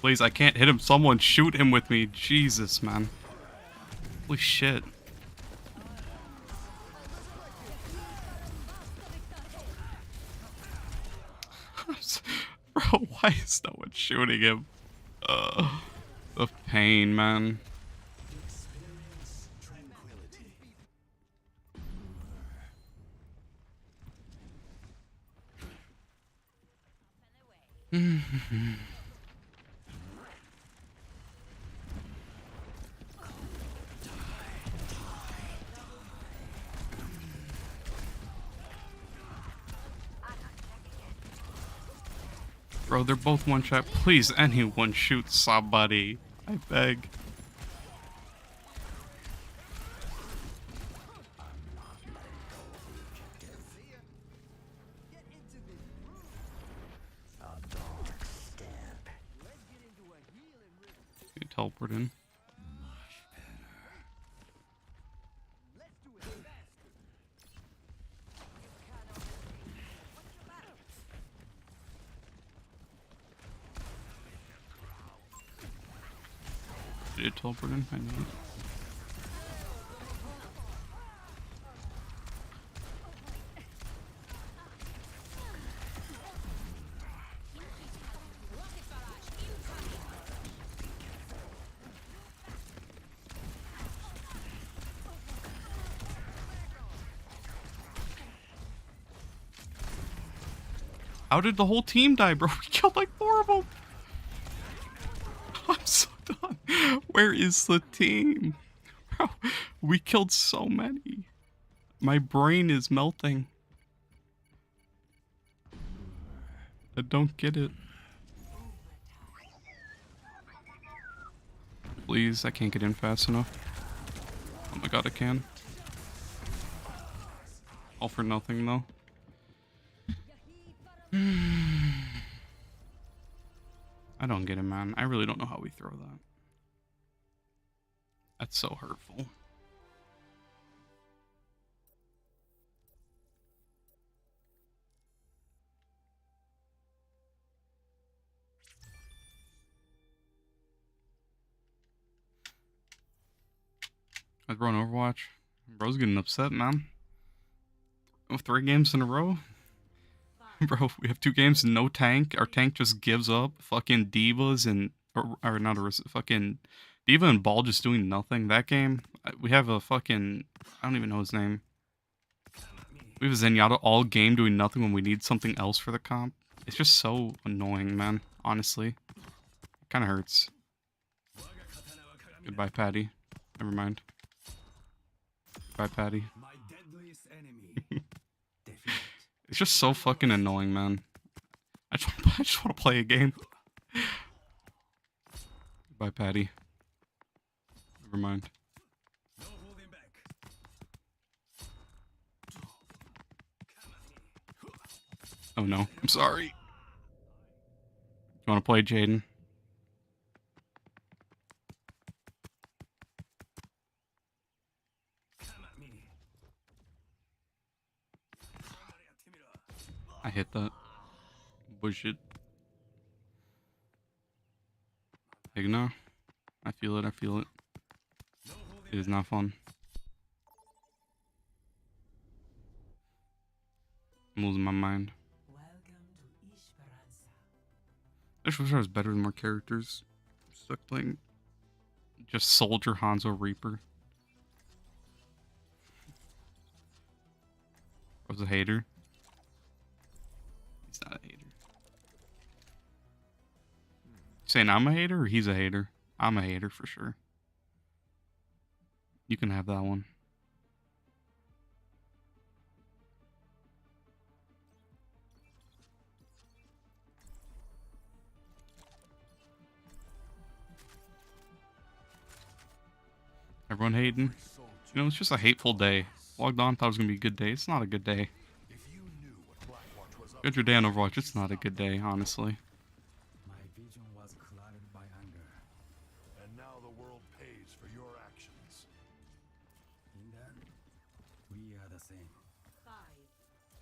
Please, I can't hit him. Someone shoot him with me. Jesus, man. Holy shit. Bro, why is no one shooting him? The pain, man. experience tranquility. Bro, they're both one shot. Please, anyone shoot somebody. I beg. Get into this groove. A dark step. Let's get into a healing rhythm. You teleport in. Let's do it faster. What's your matter? Did it teleport in? I know it. How did the whole team die, bro? We killed like 4 of them. I'm so done. Where is the team? Bro, we killed so many. My brain is melting. I don't get it. Please, I can't get in fast enough. Oh my god, I can. All for nothing, though. I don't get it, man. I really don't know how we throw that. That's so hurtful. I was bro in Overwatch. Bro's getting upset, man. 3 games in a row? Bro, we have 2 games and no tank. Our tank just gives up. Fucking divas and... Or not a... Fucking... Diva and Ball just doing nothing. That game, we have a fucking... I don't even know his name. We have a Zenyatta all game doing nothing when we need something else for the comp. It's just so annoying, man. Honestly. Kind of hurts. Goodbye, Patty. Never mind. Bye, Patty. My deadliest enemy. Defeat. It's just so fucking annoying, man. I just want to play a game. Goodbye, Patty. Never mind. No holding back. Oh no, I'm sorry. You want to play, Jaden? Come at me. I hit that. Bullshit. Ignore. I feel it, I feel it. It is not fun. I'm losing my mind. Welcome to Esperanza. I just wish I was better with more characters. I'm stuck playing just Soldier, Hanzo, Reaper. I was a hater. He's not a hater. Saying I'm a hater or he's a hater? I'm a hater for sure. You can have that one. Everyone hating? You know, it's just a hateful day. Logged on, thought it was gonna be a good day. It's not a good day. If you knew what Blackwatch was up Good your day on Overwatch, it's not a good day, honestly. My vision was clouded by anger. and now the world pays for your actions. In that, we are the same. 5,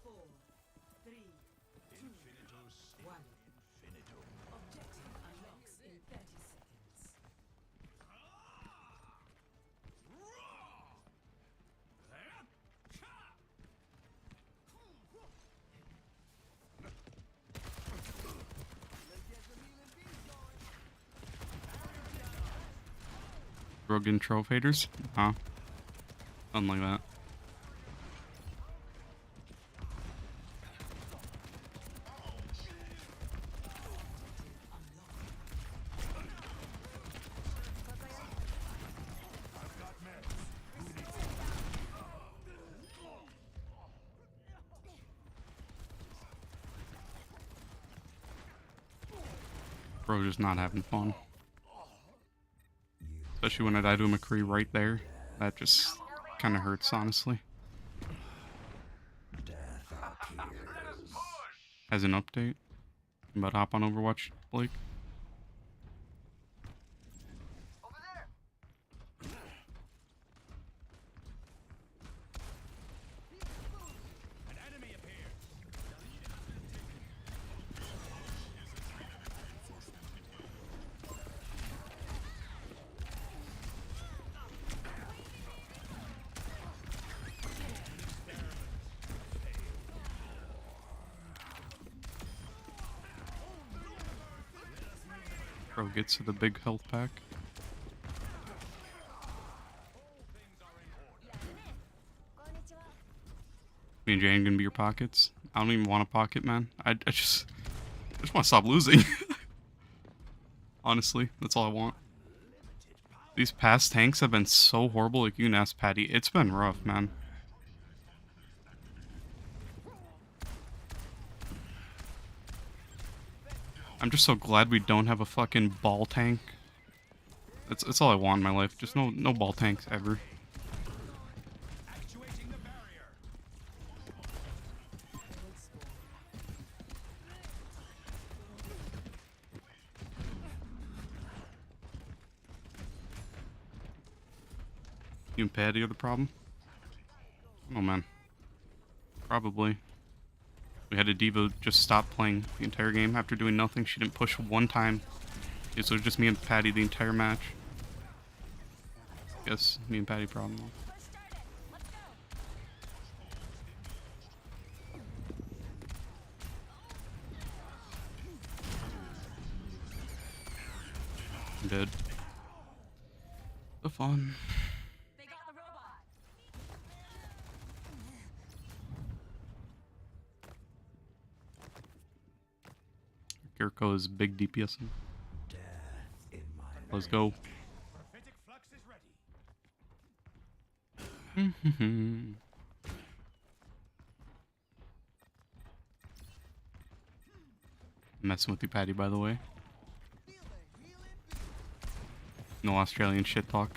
4, 3, 2, 1. Objective unlocks in 30 seconds. Rogan Trove haters? Huh? Something like that. Bro, just not having fun. Especially when I die to a McCree right there. That just kind of hurts, honestly. Death appears. As an update. I'm about to hop on Overwatch, Blake. Bro gets to the big health pack. Me and Jane gonna be your pockets. I don't even want a pocket, man. I just want to stop losing. Honestly, that's all I want. These past tanks have been so horrible. Like, you can ask Patty. It's been rough, man. I'm just so glad we don't have a fucking ball tank. That's all I want in my life. Just no ball tanks ever. Actuating the barrier. You and Patty are the problem? Oh man. Probably. We had a Diva just stop playing the entire game after doing nothing. She didn't push one time. It was just me and Patty the entire match. Guess me and Patty problem. I'm dead. The fun. They got the robot. Kirko is big DPS. Death Let's go. Prophetic flux is ready. Messing with you, Patty, by the way. No Australian shit talk.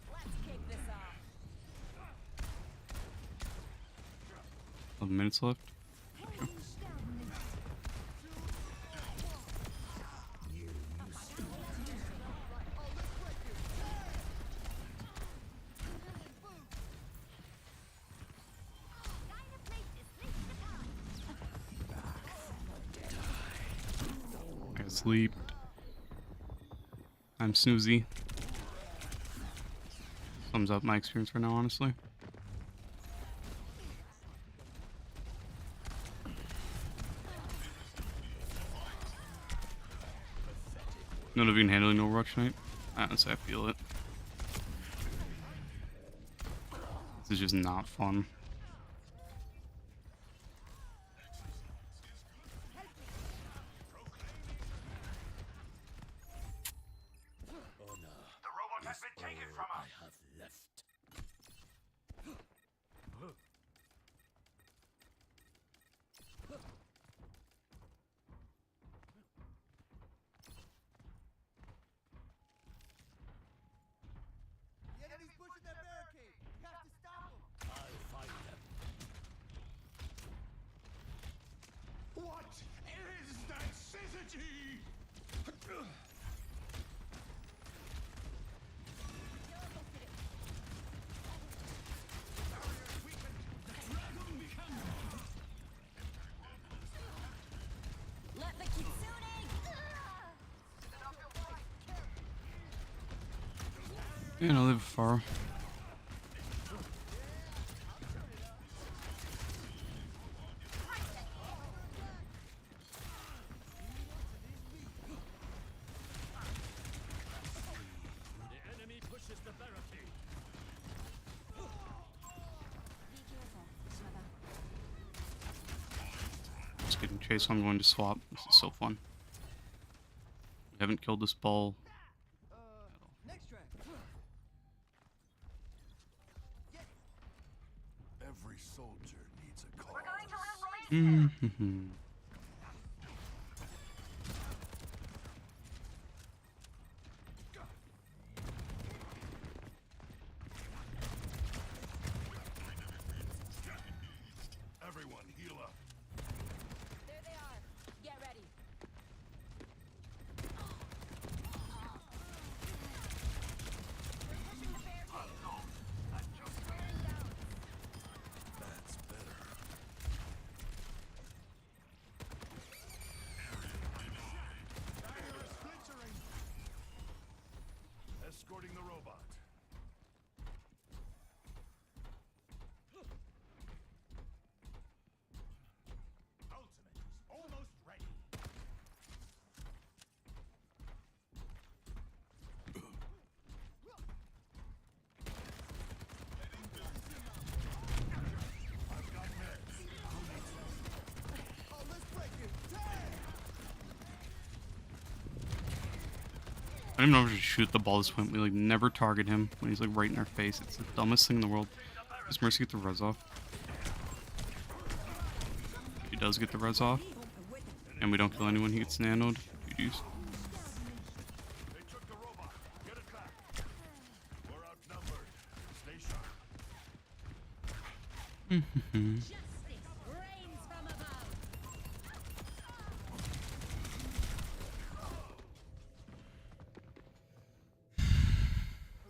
Let's kick this off. 11 minutes left. I got sleep. I'm snoozy. Sums up my experience right now, honestly. None of you handling Overwatch tonight? Honestly, I feel it. This is just not fun. The robot has been taken from I us. have left. The enemy's pushing that barricade. We have to stop them. I'll find them. What is that syzygy? Let the kitsune. And I live far. The enemy pushes the barricade. Just getting chased, so I'm going to swap. This is so fun. We haven't killed this ball. Next track. Every soldier needs a cause. Everyone heal up. There they are. Get ready. We're pushing the barricade. That's better. Barrier splintering. Escorting the robot. Ultimate is almost ready. I've got meds. Oh, let's break it. Damn. I don't even know if I should shoot the ball this point. We like never target him when he's like right in our face. It's the dumbest thing in the world. Does Mercy get the res off? She does get the res off. And we don't kill anyone, he gets nanoed. GG's. They took the robot. Get it back. We're outnumbered. Stay sharp. Justice reigns from above.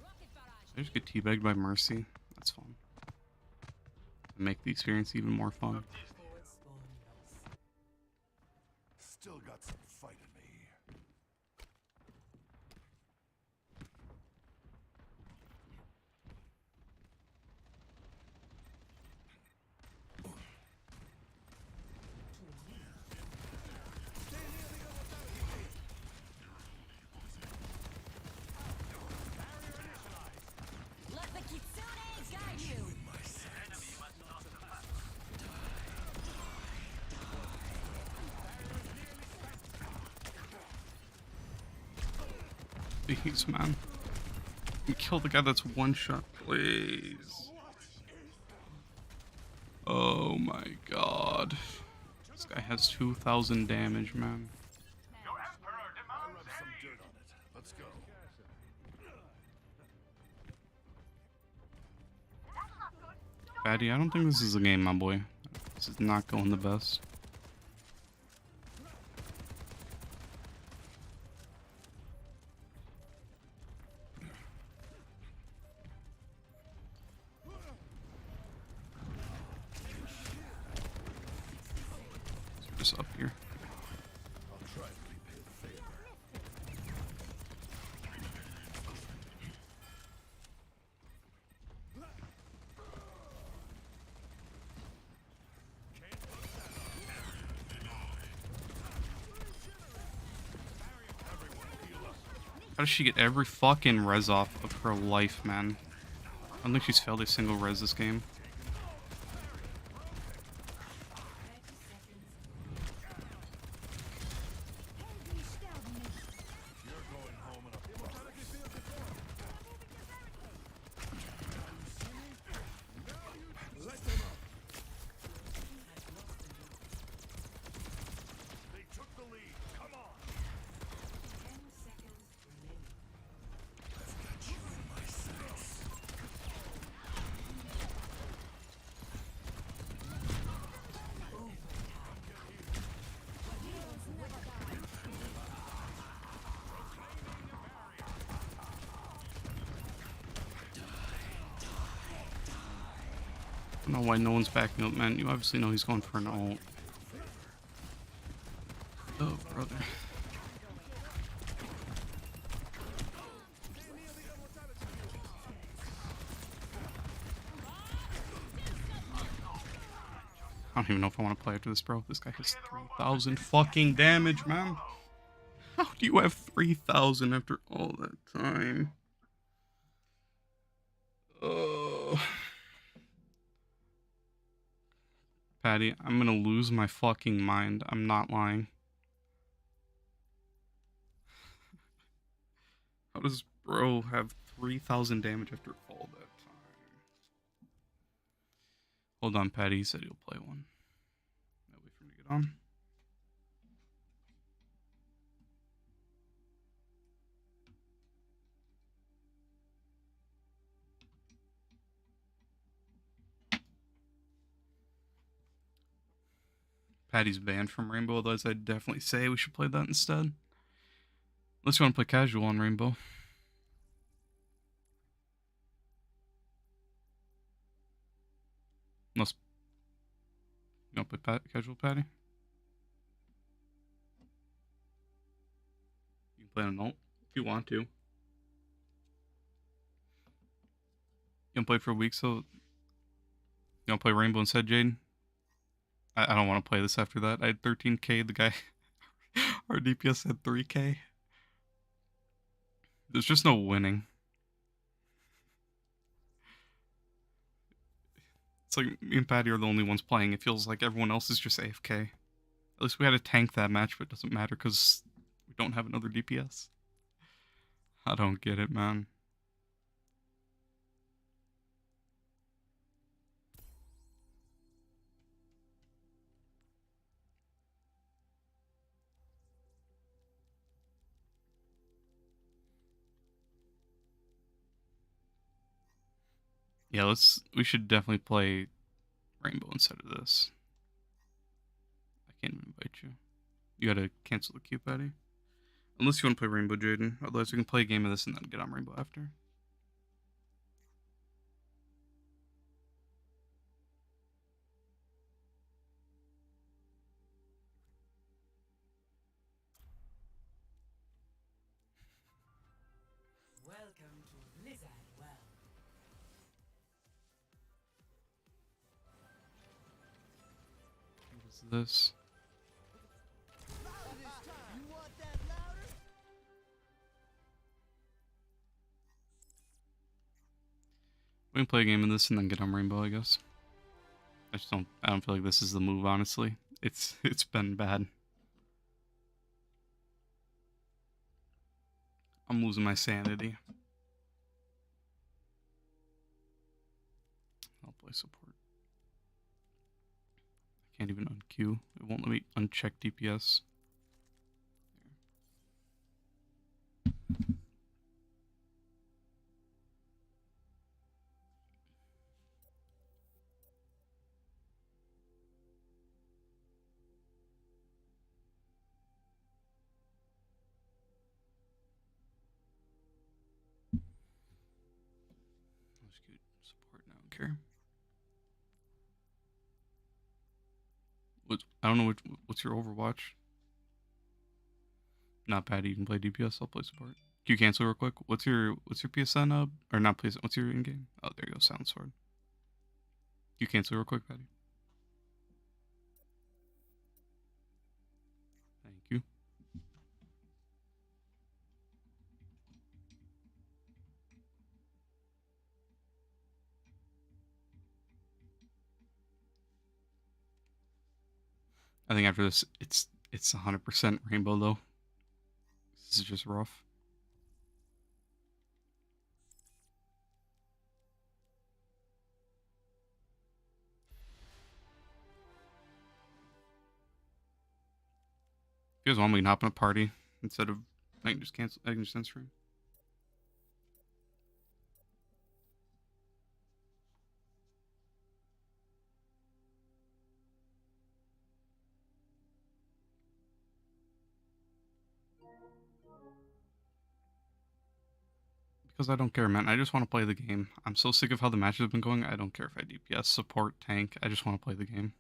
Rocket barrage. I just get teabagged by Mercy. That's fun. Make the experience even more fun. Still got some fight in me. Please, man. Kill the guy that's one shot, please. Oh my god. This guy has 2,000 damage, man. Your emperor demands some dirt on it. Let's go. Fatty, I don't think this is a game, my boy. This is not going the best. Just up here. I'll try to repay the favor. How does she get every fucking res off of her life, man? I don't think she's failed a single res this game. 30 seconds. You're going home in a bus. Let them up. They took the lead. Come on. 10 seconds remaining. I've got you in my sights. I don't know why no one's backing up, man. You obviously know he's going for an ult. Oh, brother. I don't even know if I want to play after this, bro. This guy has 3,000 fucking damage, man. How do you have 3,000 after all that time? Oh. Patty, I'm gonna lose my fucking mind. I'm not lying. How does bro have 3,000 damage after all that time? Hold on, Patty. He said he'll play one. I'll wait for him to get on. Patty's banned from Rainbow, otherwise I'd definitely say we should play that instead. Unless you want to play casual on Rainbow. Unless you want to play casual, Patty? You can play an ult if you want to. You haven't played for a week, so you want to play Rainbow instead, Jaden? I don't want to play this after that. I had 13k, the guy, our DPS had 3k. There's just no winning. It's like me and Patty are the only ones playing. It feels like everyone else is just AFK. At least we had to tank that match, but it doesn't matter because we don't have another DPS. I don't get it, man. Yeah, we should definitely play Rainbow instead of this. I can't even invite you. You gotta cancel the queue, Patty. Unless you want to play Rainbow, Jaden. Otherwise, we can play a game of this and then get on Rainbow after. Welcome to Blizzard Well. What is this? We can play a game of this and then get on Rainbow, I guess. I don't feel like this is the move, honestly. It's been bad. I'm losing my sanity. I'll play support. I can't even unqueue. It won't let me uncheck DPS. Let's get support now. I don't care. I don't know what's your Overwatch. Not bad. You can play DPS. I'll play support. Can you cancel real quick? What's your PSN or not PSN? What's your in game? Oh, there you go. Sound Sword. Can you cancel real quick, Patty? Thank you. I think after this, it's 100% rainbow though. This is just rough. If you guys want, we can hop in a party instead of I can just cancel. I can just end stream. Because I don't care, man. I just want to play the game. I'm so sick of how the matches have been going. I don't care if I DPS, support, tank. I just want to play the game.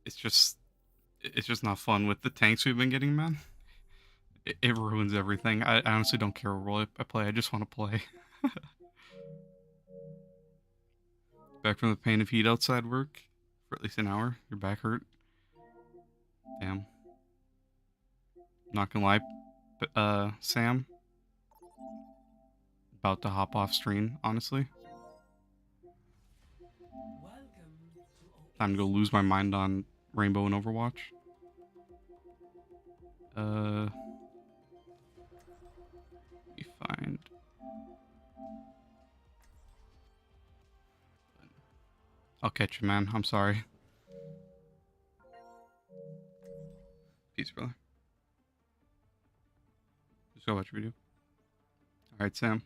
It's just not fun with the tanks we've been getting, man. It ruins everything. I honestly don't care what role I play. I just want to play. Back from the pain of heat outside work for at least an hour. Your back hurt. Damn. Not gonna lie, Sam. About to hop off stream, honestly. Time to go lose my mind on Rainbow and Overwatch. Let me find. I'll catch you, man. I'm sorry. Peace, brother. Just go watch your video. Alright, Sam.